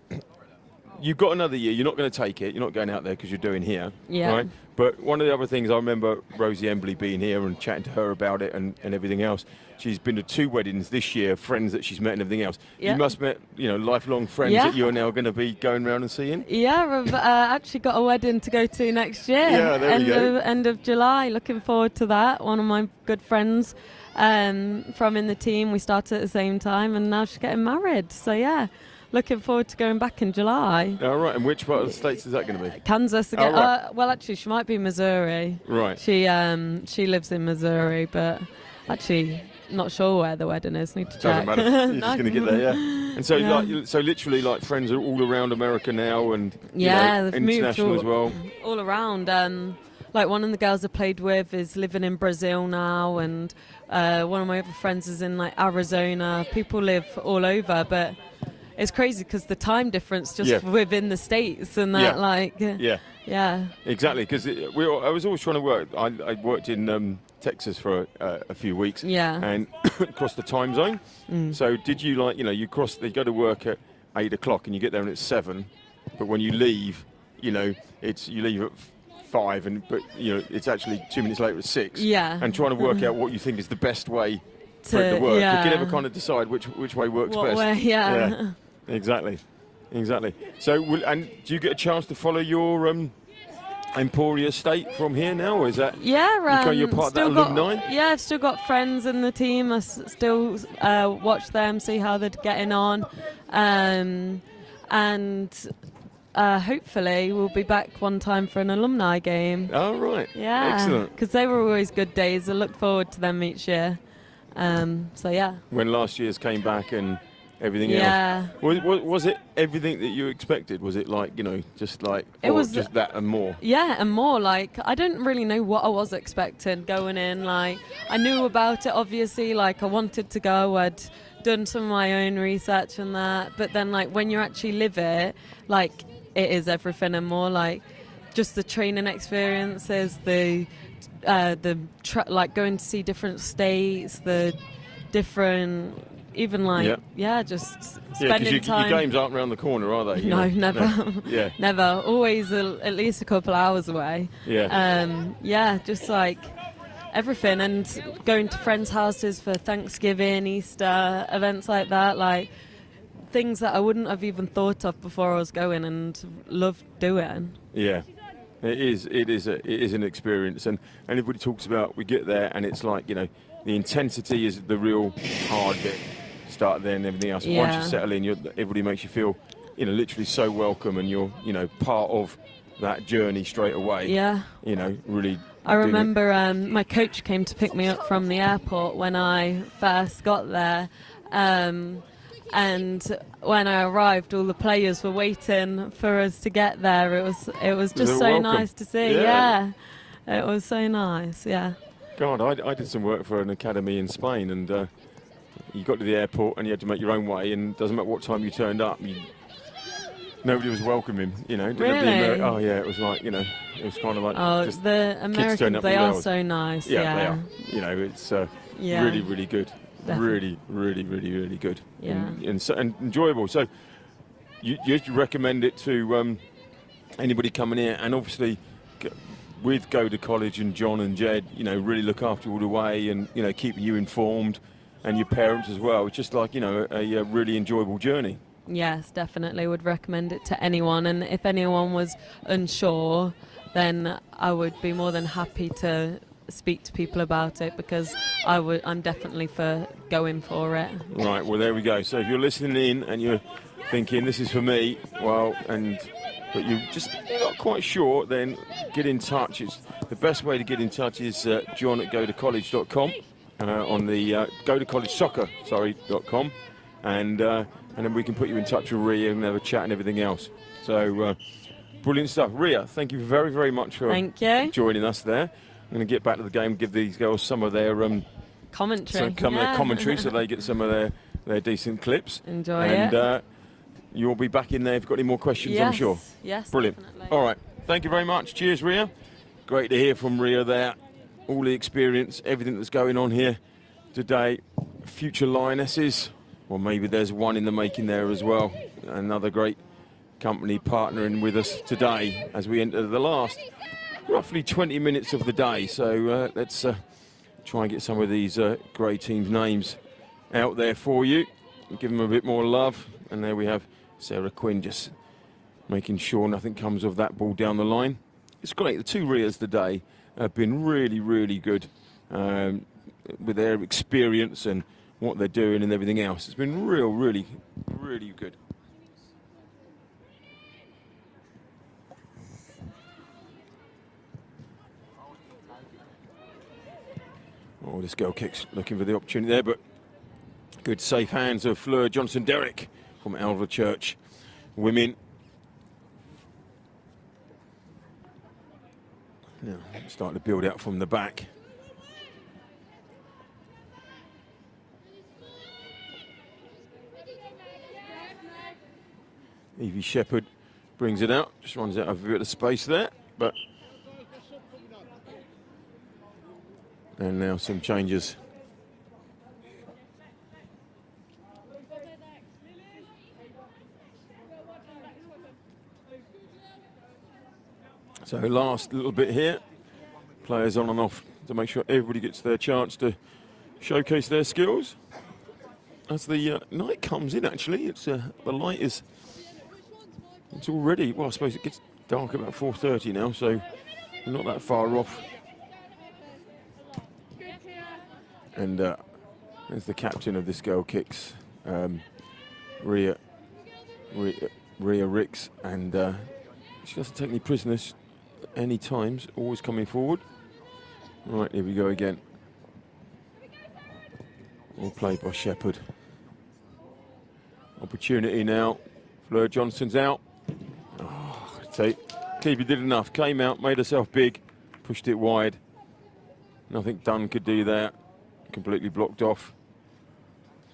you've got another year. You're not going to take it. You're not going out there because you're doing here. Yeah. Right? But one of the other things, I remember Rosie Embley being here and chatting to her about it and everything else. She's been to 2 weddings this year, friends that she's met and everything else. Yeah. You must have met, you know, lifelong friends that you're now going to be going around and seeing. Yeah, I've actually got a wedding to go to next year. Yeah, there we go. End of July. Looking forward to that. One of my good friends from in the team, we started at the same time, and now she's getting married. So yeah, looking forward to going back in July. All right, and which part of the States is that going to be? Kansas again. Oh, right. Well, actually, she might be Missouri. Right. She lives in Missouri, but actually not sure where the wedding is. Need to check. Doesn't matter. You're just going to get there, yeah. And so, so literally, like friends are all around America now, and they've international moved as well. All around. Like one of the girls I played with is living in Brazil now, and one of my other friends is in like Arizona. People live all over, but it's crazy because the time difference just within the states and that, yeah, exactly. Because I was always trying to work. I worked in Texas for a few weeks, and across the time zone. So did you you go to work at 8 o'clock and you get there and it's 7, but when you leave, you leave at 5, but it's actually 2 minutes later at 6. Yeah, and trying to work out what you think is the best way for it to work. You can never kind of decide which way works best. Yeah. Exactly. So, and do you get a chance to follow your Emporia State from here now, or is that? Yeah, you're part of that alumni. I've still got friends in the team. I still watch them, see how they're getting on, and hopefully we'll be back one time for an alumni game. Oh right. Yeah. Excellent. Because they were always good days. I look forward to them each year. So yeah. When last year's came back and everything else. Was it everything that you expected? Was it like, just like, just that and more? Yeah, and more. Like, I didn't really know what I was expecting going in. Like, I knew about it, obviously. Like, I wanted to go. I'd done some of my own research and that. But then, like, when you actually live it, like, it is everything and more. Like, just the training experiences, like going to see different states, the different... Even just spending time. Your games aren't around the corner, are they? No, never. No. Never. Always at least a couple hours away. Yeah. Just like everything, and going to friends' houses for Thanksgiving, Easter, events like that, like things that I wouldn't have even thought of before I was going, and loved doing. Yeah. It is an experience, and everybody talks about, we get there and it's like, the intensity is the real hard bit. Start there and everything else. Yeah. Once you settle in, everybody makes you feel, literally so welcome, and you're, part of that journey straight away. Yeah. Really. I remember my coach came to pick me up from the airport when I first got there, and when I arrived, all the players were waiting for us to get there. It was just so nice to see. Yeah. It was so nice. Yeah. God, I did some work for an academy in Spain, and you got to the airport and you had to make your own way, and it doesn't matter what time you turned up, nobody was welcoming, Really? Oh yeah, it was like, it was kind of like. Oh, just the Americans, they are so nice. Yeah, they are. It's really, really good. Definitely. Really, really, really, really good. Yeah. And enjoyable. So you recommend it to anybody coming here, and obviously with Go to College and John and Jed, really look after you all the way, and keeping you informed, and your parents as well. It's just like a really enjoyable journey. Yes, definitely would recommend it to anyone, and if anyone was unsure, then I would be more than happy to speak to people about it, because I'm definitely for going for it. Right, well there we go. So if you're listening in and you're thinking this is for me, but you're just not quite sure, then get in touch. The best way to get in touch is John at gotocollege.com, on the gotocollegesoccer.com, and then we can put you in touch with Ria and have a chat and everything else. So brilliant stuff. Ria, thank you very, very much for joining us there. I'm going to get back to the game, give these girls some of their commentary. Their commentary, so they get some of their decent clips. Enjoy it. And you'll be back in there if you've got any more questions, I'm sure. Yes, brilliant. Definitely. All right, thank you very much. Cheers, Ria. Great to hear from Ria there. All the experience, everything that's going on here today. future Lionesses, or maybe there's one in the making there as well. Another great company partnering with us today as we enter the last roughly 20 minutes of the day. So let's try and get some of these grey teams' names out there for you and give them a bit more love. And there we have Sarah Quinn just making sure nothing comes of that ball down the line. It's great. The two rears today have been really, really good with their experience and what they're doing and everything else. It's been really, really good. Oh, this girl kicks looking for the opportunity there, but good safe hands of Fleur Johnson-Derrick from Alva Church Women. Now, starting to build out from the back. Evie Shepherd brings it out, just runs out of a bit of space there, but and now some changes. So last little bit here, players on and off to make sure everybody gets their chance to showcase their skills. As the night comes in, actually, it's the light is. It's already, well, I suppose it gets dark about 4:30 now, so we're not that far off. And there's the captain of this girl kicks, Rhea Ricks, and she doesn't take any prisoners any times, always coming forward. Right, here we go again. All played by Shepherd. Opportunity now. Fleur Johnson's out. Oh, keeper did enough. Came out, made herself big, pushed it wide. Nothing Dunn could do there. Completely blocked off.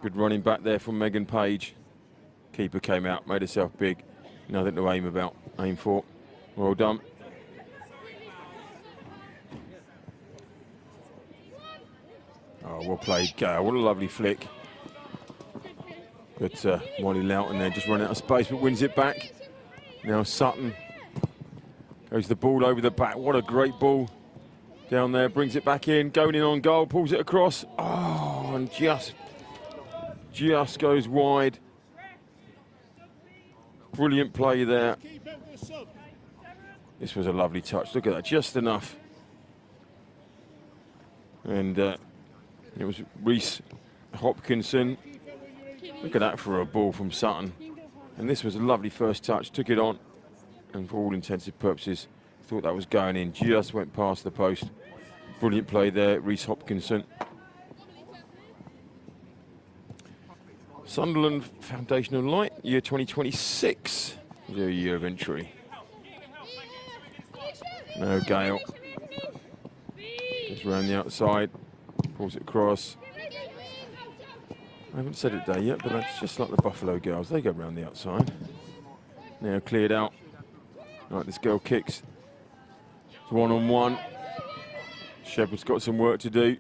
Good running back there from Megan Page. Keeper came out, made herself big. Nothing to aim for. Well done. Oh, well played, Gail. What a lovely flick. But Molly Loughton there just running out of space, but wins it back. Now Sutton goes the ball over the back. What a great ball down there. Brings it back in, going in on goal, pulls it across. Oh, and just goes wide. Brilliant play there. This was a lovely touch. Look at that, just enough. And it was Reese Hopkinson. Look at that for a ball from Sutton. And this was a lovely first touch. Took it on, and for all intensive purposes, thought that was going in. Just went past the post. Brilliant play there, Reese Hopkinson. Sunderland Foundation of Light, year 2026. Their year of entry. No, Gale. Goes around the outside. Pulls it across. I haven't said it there yet, but that's just like the Buffalo girls. They go around the outside. Now cleared out. Right, this girl kicks. It's one-on-one. Shepherd's got some work to do.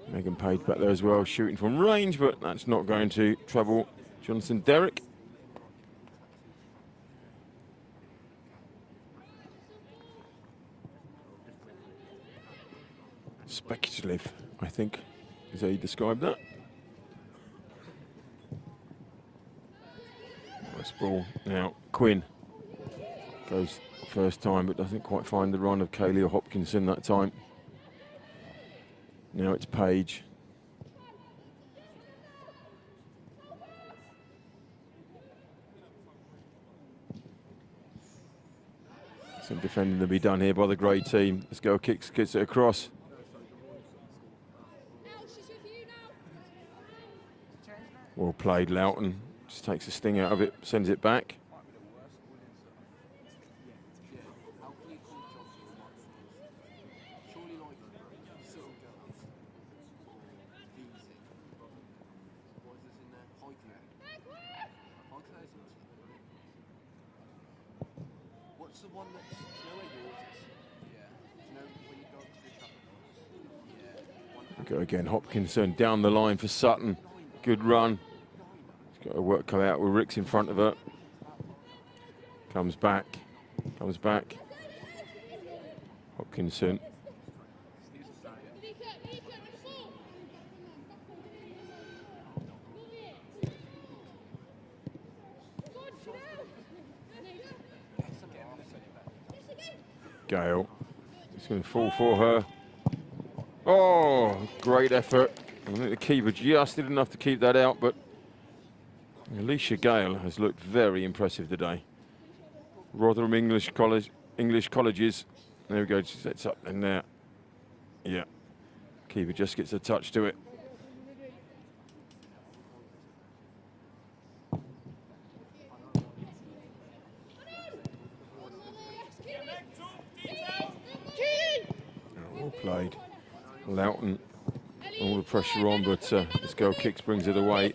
Megan Page back there as well, shooting from range, but that's not going to trouble Johnson-Derrick. Speculative, I think, is how you describe that. Nice ball. Now, Quinn goes first time, but doesn't quite find the run of Kaylee or Hopkinson that time. Now it's Page. Some defending to be done here by the grey team. This girl gets it across. Well played, Loughton. Just takes the sting out of it, sends it back. What's the one that's, do you know where yours is? Yeah. Do you know when you go up to the traffic Go again, Hopkinson down the line for Sutton. Good run. She's got her work cut out with Ricks in front of her. Comes back. Hopkinson. Gale. It's going to fall for her. Oh, great effort. I think the keeper just did enough to keep that out, but Alicia Gale has looked very impressive today. Rotherham English Colleges. There we go, she sets up in there. Yeah, keeper just gets a touch to it. Well played. Loughton, all the pressure on, but this goal kicks brings it away.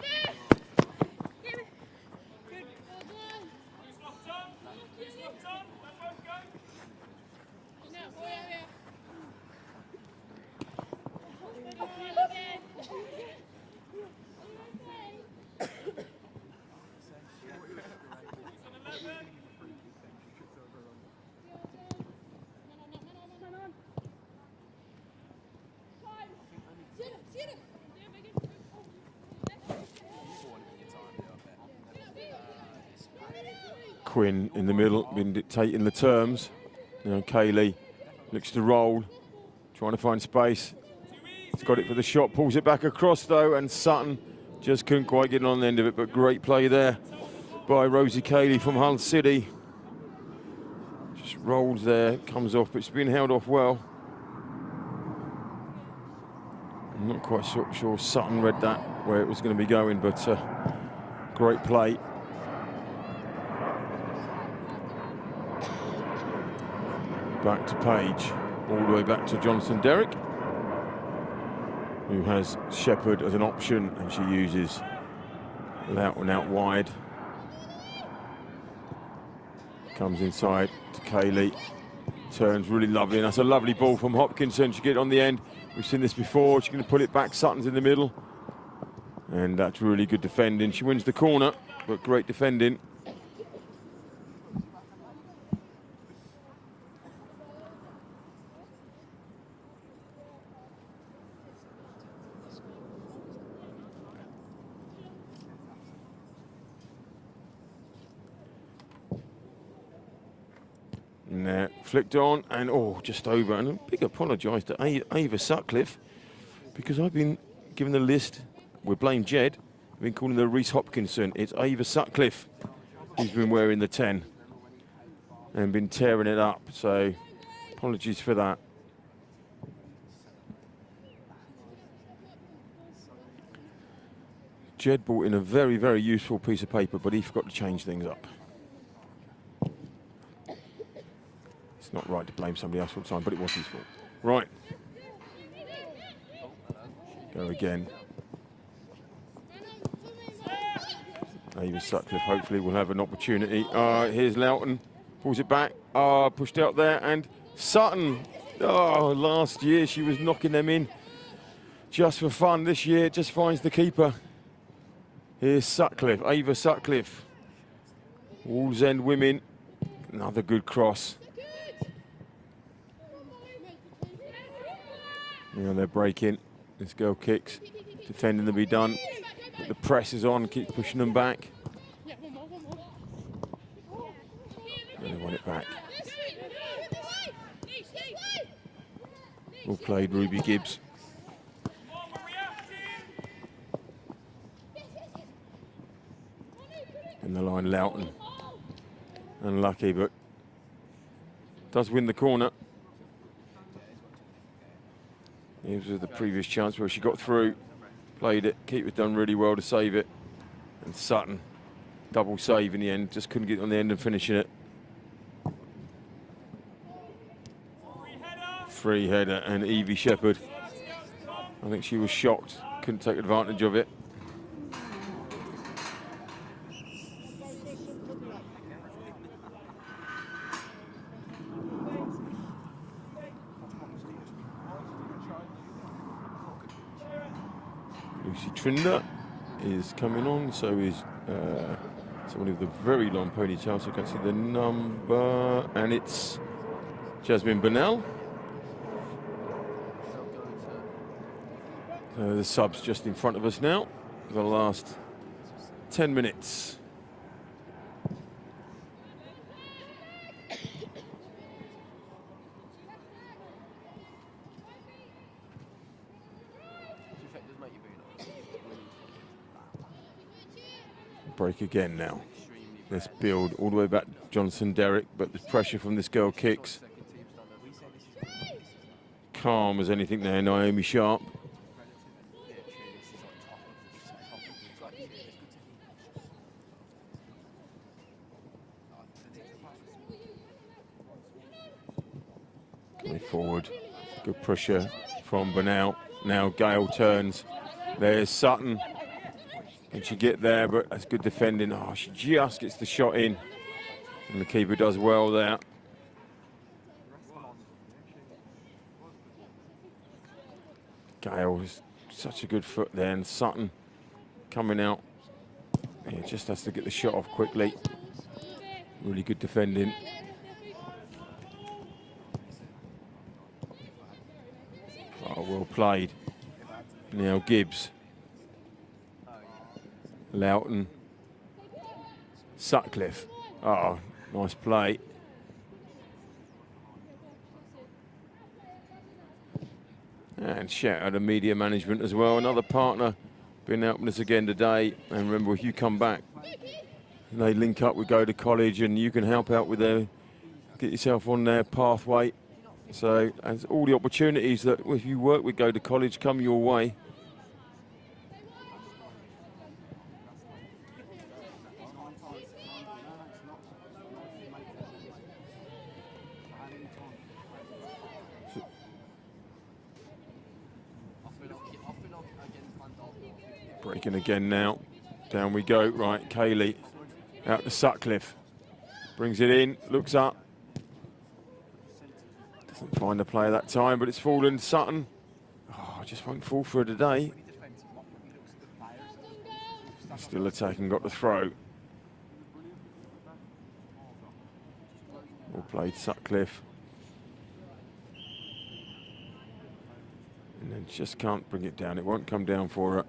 Quinn in the middle, been dictating the terms. Now Kaylee looks to roll, trying to find space. He's got it for the shot, pulls it back across though, and Sutton just couldn't quite get on the end of it, but great play there by Rosie Kaylee from Hull City. Just rolls there, comes off, but it's been held off well. I'm not quite sure Sutton read that, where it was going to be going, but great play. Back to Page, all the way back to Johnson Derrick, who has Shepherd as an option, and she uses Loughton out wide. Comes inside to Kaylee, turns really lovely, and that's a lovely ball from Hopkinson. She get it on the end. We've seen this before. She's going to pull it back. Sutton's in the middle, and that's really good defending. She wins the corner, but great defending. Flicked on, and just over. And a big apologise to Ava Sutcliffe, because I've been given the list. We blame Jed. I've been calling her Reese Hopkinson. It's Ava Sutcliffe who's been wearing the 10 and been tearing it up. So apologies for that. Jed brought in a very, very useful piece of paper, but he forgot to change things up. It's not right to blame somebody else all the time, but it was his fault. Right. Go again. Ava Sutcliffe hopefully will have an opportunity. Here's Loughton. Pulls it back. Pushed out there. And Sutton. Last year she was knocking them in just for fun. This year it just finds the keeper. Here's Sutcliffe. Ava Sutcliffe. Walls End women. Another good cross. Yeah, they're breaking. This girl kicks. Defending to be done. But the press is on, keeps pushing them back. And they want it back. Well played, Ruby Gibbs. In the line, Loughton. Unlucky, but does win the corner. Here's the previous chance where she got through, played it, keeper's done really well to save it. And Sutton, double save in the end, just couldn't get on the end and finishing it. Free header, and Evie Shepherd, I think she was shocked, couldn't take advantage of it. Lucy Trinder is coming on, so is somebody with a very long ponytail, so I can't see the number, and it's Jasmine Burnell. The subs just in front of us now, for the last 10 minutes. Break again now. Let's build all the way back Johnson Derrick, but the pressure from this girl kicks. Calm as anything there, Naomi Sharp. Coming forward, good pressure from Burnell. Now Gale turns. There's Sutton. Can she get there? But that's good defending. Oh, she just gets the shot in. And the keeper does well there. Gale has such a good foot there. And Sutton coming out. He just has to get the shot off quickly. Really good defending. Oh, well played. Now Gibbs. Loughton, Sutcliffe. Oh, nice play. And shout out to media management as well. Another partner been helping us again today. And remember, if you come back, they link up with Go to College, and you can help out with their, get yourself on their pathway. So, as all the opportunities that if you work with Go to College come your way. Breaking again now. Down we go. Right, Kaylee out to Sutcliffe. Brings it in, looks up. Doesn't find the play that time, but it's fallen. Sutton. Oh, just won't fall for her today. Still attacking, got the throw. Well played, Sutcliffe. And then just can't bring it down. It won't come down for her.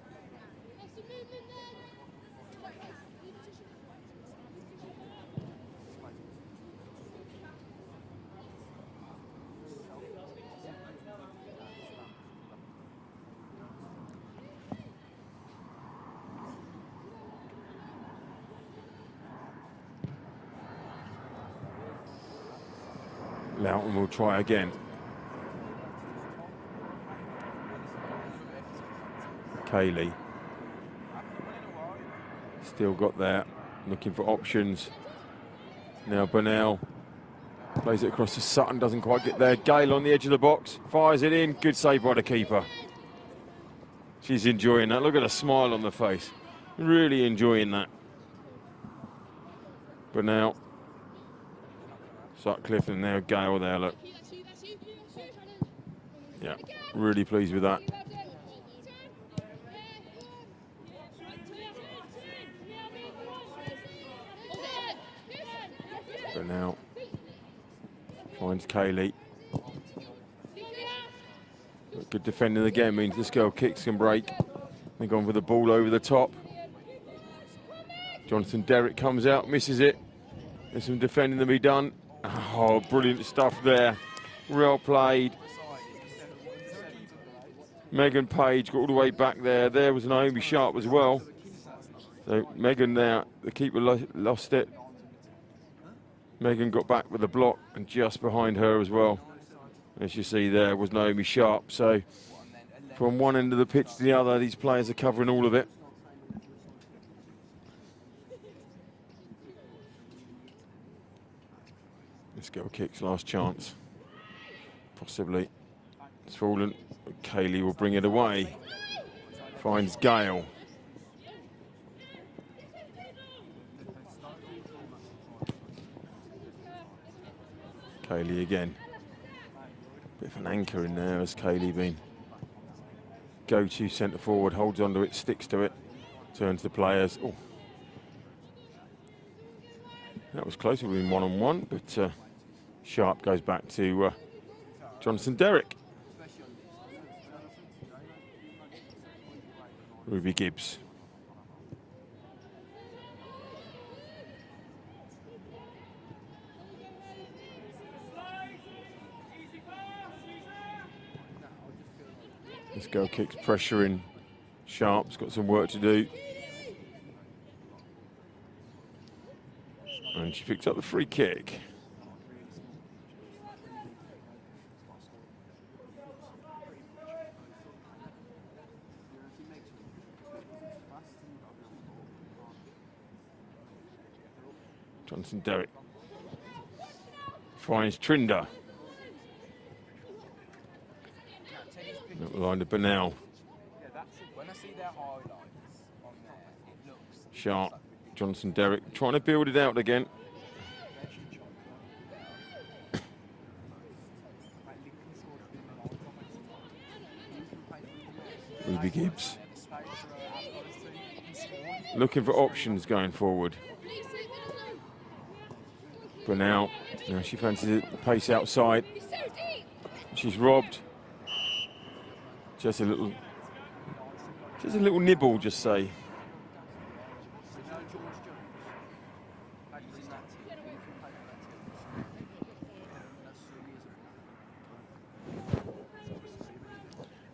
Loughton will try again. Kaylee. Still got that. Looking for options. Now Burnell. Plays it across to Sutton. Doesn't quite get there. Gale on the edge of the box. Fires it in. Good save by the keeper. She's enjoying that. Look at the smile on the face. Really enjoying that. Burnell. Sutcliffe, and now Gale there, look. Yeah, really pleased with that. But now finds Kaylee. Good defending again, means this girl kicks can break. They're going for the ball over the top. Jonathan Derrick comes out, misses it. There's some defending to be done. Oh, brilliant stuff there. Well played. Megan Page got all the way back there. There was Naomi Sharp as well. So Megan there, the keeper lost it. Megan got back with the block, and just behind her as well, as you see there, was Naomi Sharp. So from one end of the pitch to the other, these players are covering all of it. This girl kicks, last chance. Possibly. It's fallen. Kaylee will bring it away. Finds Gale. Kaylee again. Bit of an anchor in there, has Kaylee been. go-to centre forward, holds onto it, sticks to it, turns the players. Oh, that was close. We've been one-on-one, but Sharp goes back to Jonathan Derrick. Ruby Gibbs. This girl kicks pressure in. Sharp's got some work to do. And she picks up the free kick. Jonathan Derrick finds Trinder. Up the line to Bernal. Sharp, Jonathan Derrick trying to build it out again. Ruby Gibbs looking for options going forward. Bernal, now she fancies it, the pace outside. She's robbed. Just a little nibble, just say.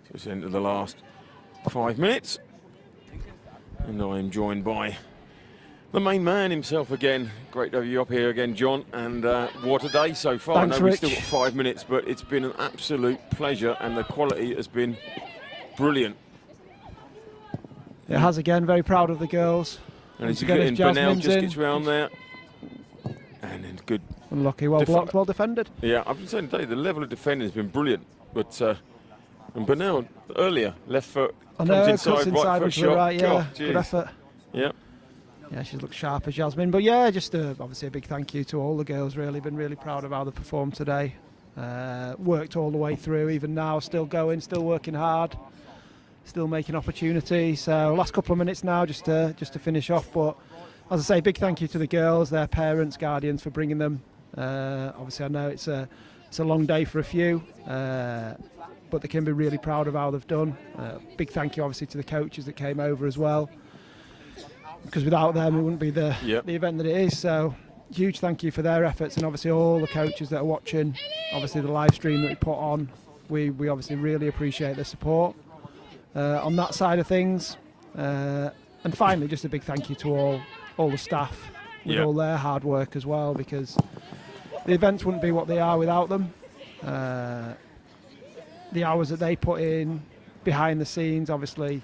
So it's into the last 5 minutes. And I am joined by the main man himself again. Great to have you up here again, John. And what a day so far. Thanks, I know we've Rich. still got 5 minutes, but it's been an absolute pleasure and the quality has been brilliant. It has again. Very proud of the girls. And it's Once again, good. Bernal Jasmine's just in. gets round there. And then good. Unlucky, well blocked, well defended. Yeah, I've been saying today, the level of defending has been brilliant. But and Bernal earlier, left foot, I comes know, inside, cuts right inside foot into the shot. right, yeah, God, good jeez. effort. Yeah. Yeah, she's looked sharp as Jasmine. But yeah, just obviously a big thank you to all the girls, really. Been really proud of how they performed today. Worked all the way through, even now, still going, still working hard, still making opportunities. So last couple of minutes now just to finish off. But as I say, big thank you to the girls, their parents, guardians for bringing them. Obviously I know it's a long day for a few, but they can be really proud of how they've done. Big thank you obviously to the coaches that came over as well, because without them it wouldn't be the event that it is. So huge thank you for their efforts, and obviously all the coaches that are watching, obviously the live stream that we put on, we obviously really appreciate the support on that side of things. And finally, just a big thank you to all the staff with all their hard work as well, because the events wouldn't be what they are without them. The hours that they put in behind the scenes, obviously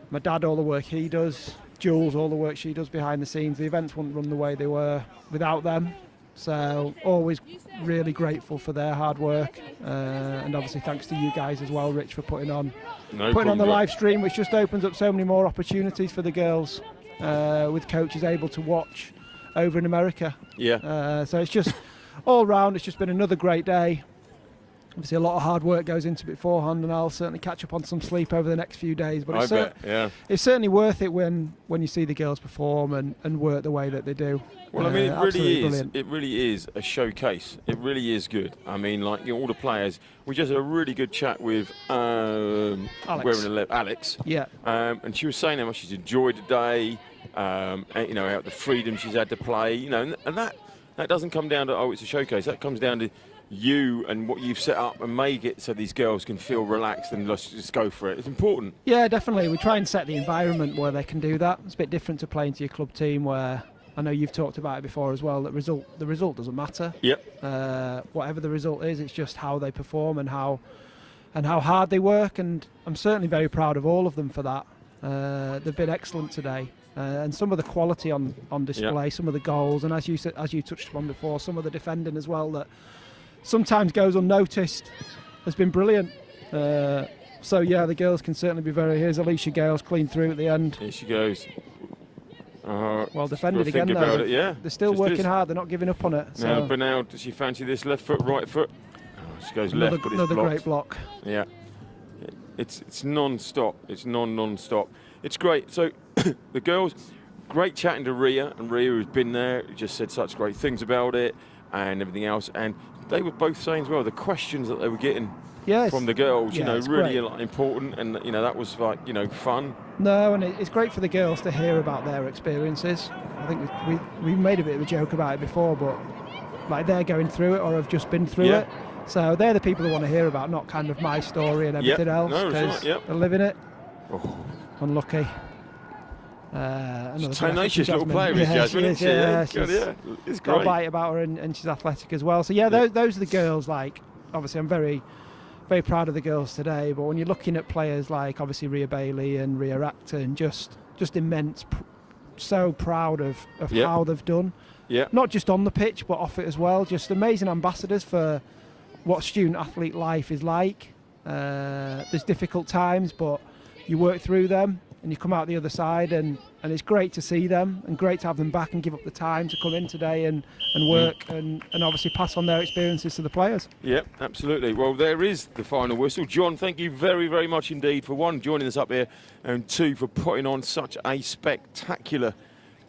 my dad, all the work he does, Jules, all the work she does behind the scenes, the events wouldn't run the way they were without them. So always really grateful for their hard work, and obviously thanks to you guys as well, Rich, for putting on the live stream, which just opens up so many more opportunities for the girls, with coaches able to watch over in America. So it's just all round, it's just been another great day. Obviously a lot of hard work goes into it beforehand, and I'll certainly catch up on some sleep over the next few days. But it's certainly worth it when you see the girls perform and work the way that they do. Well, I mean, it really is. Brilliant. It really is a showcase. It really is good. I mean, like, all the players. We just had a really good chat with Alex. Yeah. And she was saying how much she's enjoyed the day. How the freedom she's had to play. And that doesn't come down to it's a showcase. That comes down to you and what you've set up and make it so these girls can feel relaxed and let's just go for it. It's important. Yeah, definitely. We try and set the environment where they can do that. It's a bit different to playing to your club team, where I know you've talked about it before as well, that the result doesn't matter. Whatever the result is, it's just how they perform and how hard they work, and I'm certainly very proud of all of them for that. They've been excellent today. And some of the quality on display, some of the goals, and as you touched upon before, some of the defending as well that sometimes goes unnoticed has been brilliant. So yeah, the girls can certainly be here's Alicia Gales clean through at the end. Here she goes. Well defended again though. They're still working hard, they're not giving up on it. Now, but now, does she fancy this left foot, right foot? She goes left, but it's another blocked. great block. Yeah. It's non-stop. It's non-stop. It's great. So the girls, great chatting to Ria, and Ria, who's been there, just said such great things about it and everything else. And they were both saying as well, the questions that they were getting from the girls, really like, important, and that was like, fun. No, and it's great for the girls to hear about their experiences. I think we made a bit of a joke about it before, but like they're going through it or have just been through it. So they're the people who want to hear about, not kind of my story and everything else, because they're living it. Oh. Unlucky. Tenacious little player, Jasmine. It's great. Got a bite about her, and she's athletic as well. So those are the girls. Like, obviously, I'm very, very proud of the girls today. But when you're looking at players like obviously Ria Bailey and Ria Acton, just immense, so proud of how they've done. Yeah. Not just on the pitch, but off it as well. Just amazing ambassadors for what student athlete life is like. There's difficult times, but you work through them and you come out the other side, and it's great to see them and great to have them back and give up the time to come in today and work and obviously pass on their experiences to the players. Yep, absolutely. Well, there is the final whistle. John, thank you very, very much indeed for one, joining us up here, and two, for putting on such a spectacular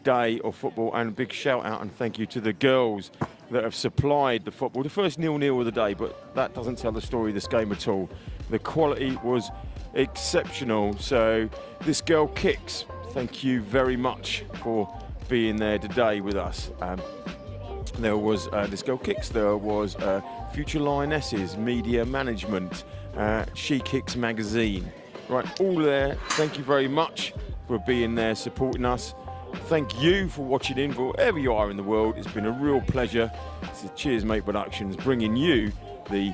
day of football, and a big shout out and thank you to the girls that have supplied the football. The first 0-0 of the day, but that doesn't tell the story of this game at all. The quality was exceptional. So this girl Kicks, thank you very much for being there today with us. There was this girl Kicks, there was Future Lionesses, Media Management, She Kicks Magazine. Right, all there. Thank you very much for being there, supporting us. Thank you for watching in, wherever you are in the world. It's been a real pleasure. It's the Cheers Mate Productions bringing you the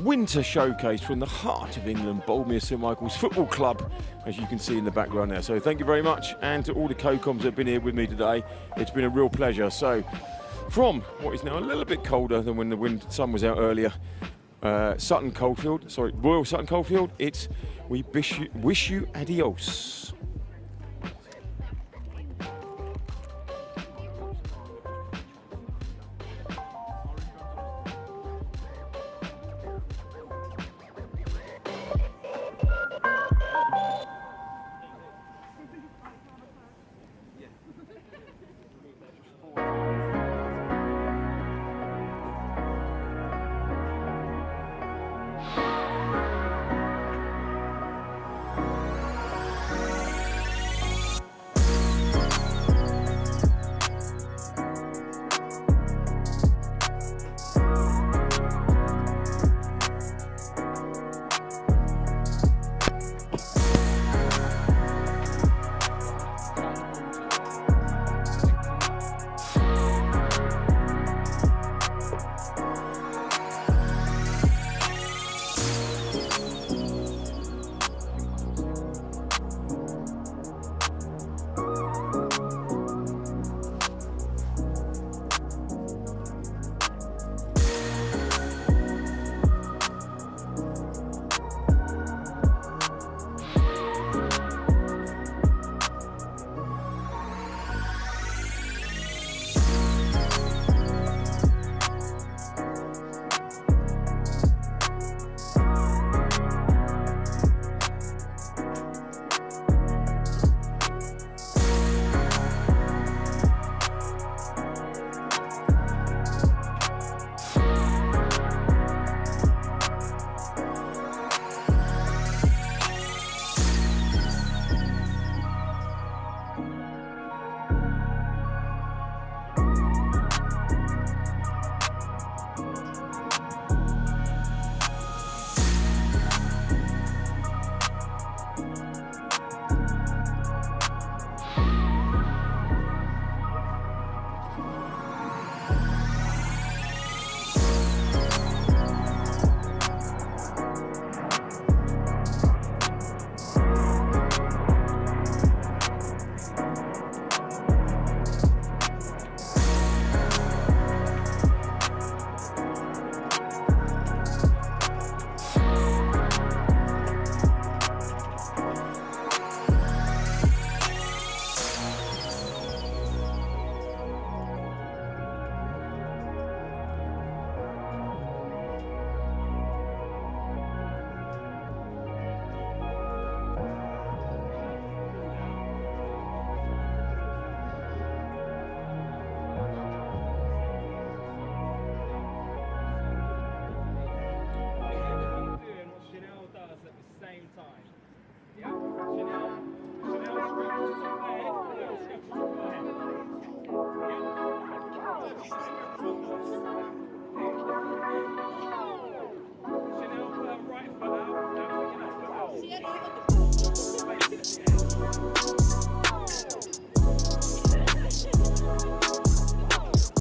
winter showcase from the heart of England, Boldmere St Michael's Football Club, as you can see in the background there. So thank you very much, and to all the co-coms that have been here with me today, it's been a real pleasure. So from what is now a little bit colder than when the sun was out earlier, Royal Sutton Coldfield, it's we wish you adios.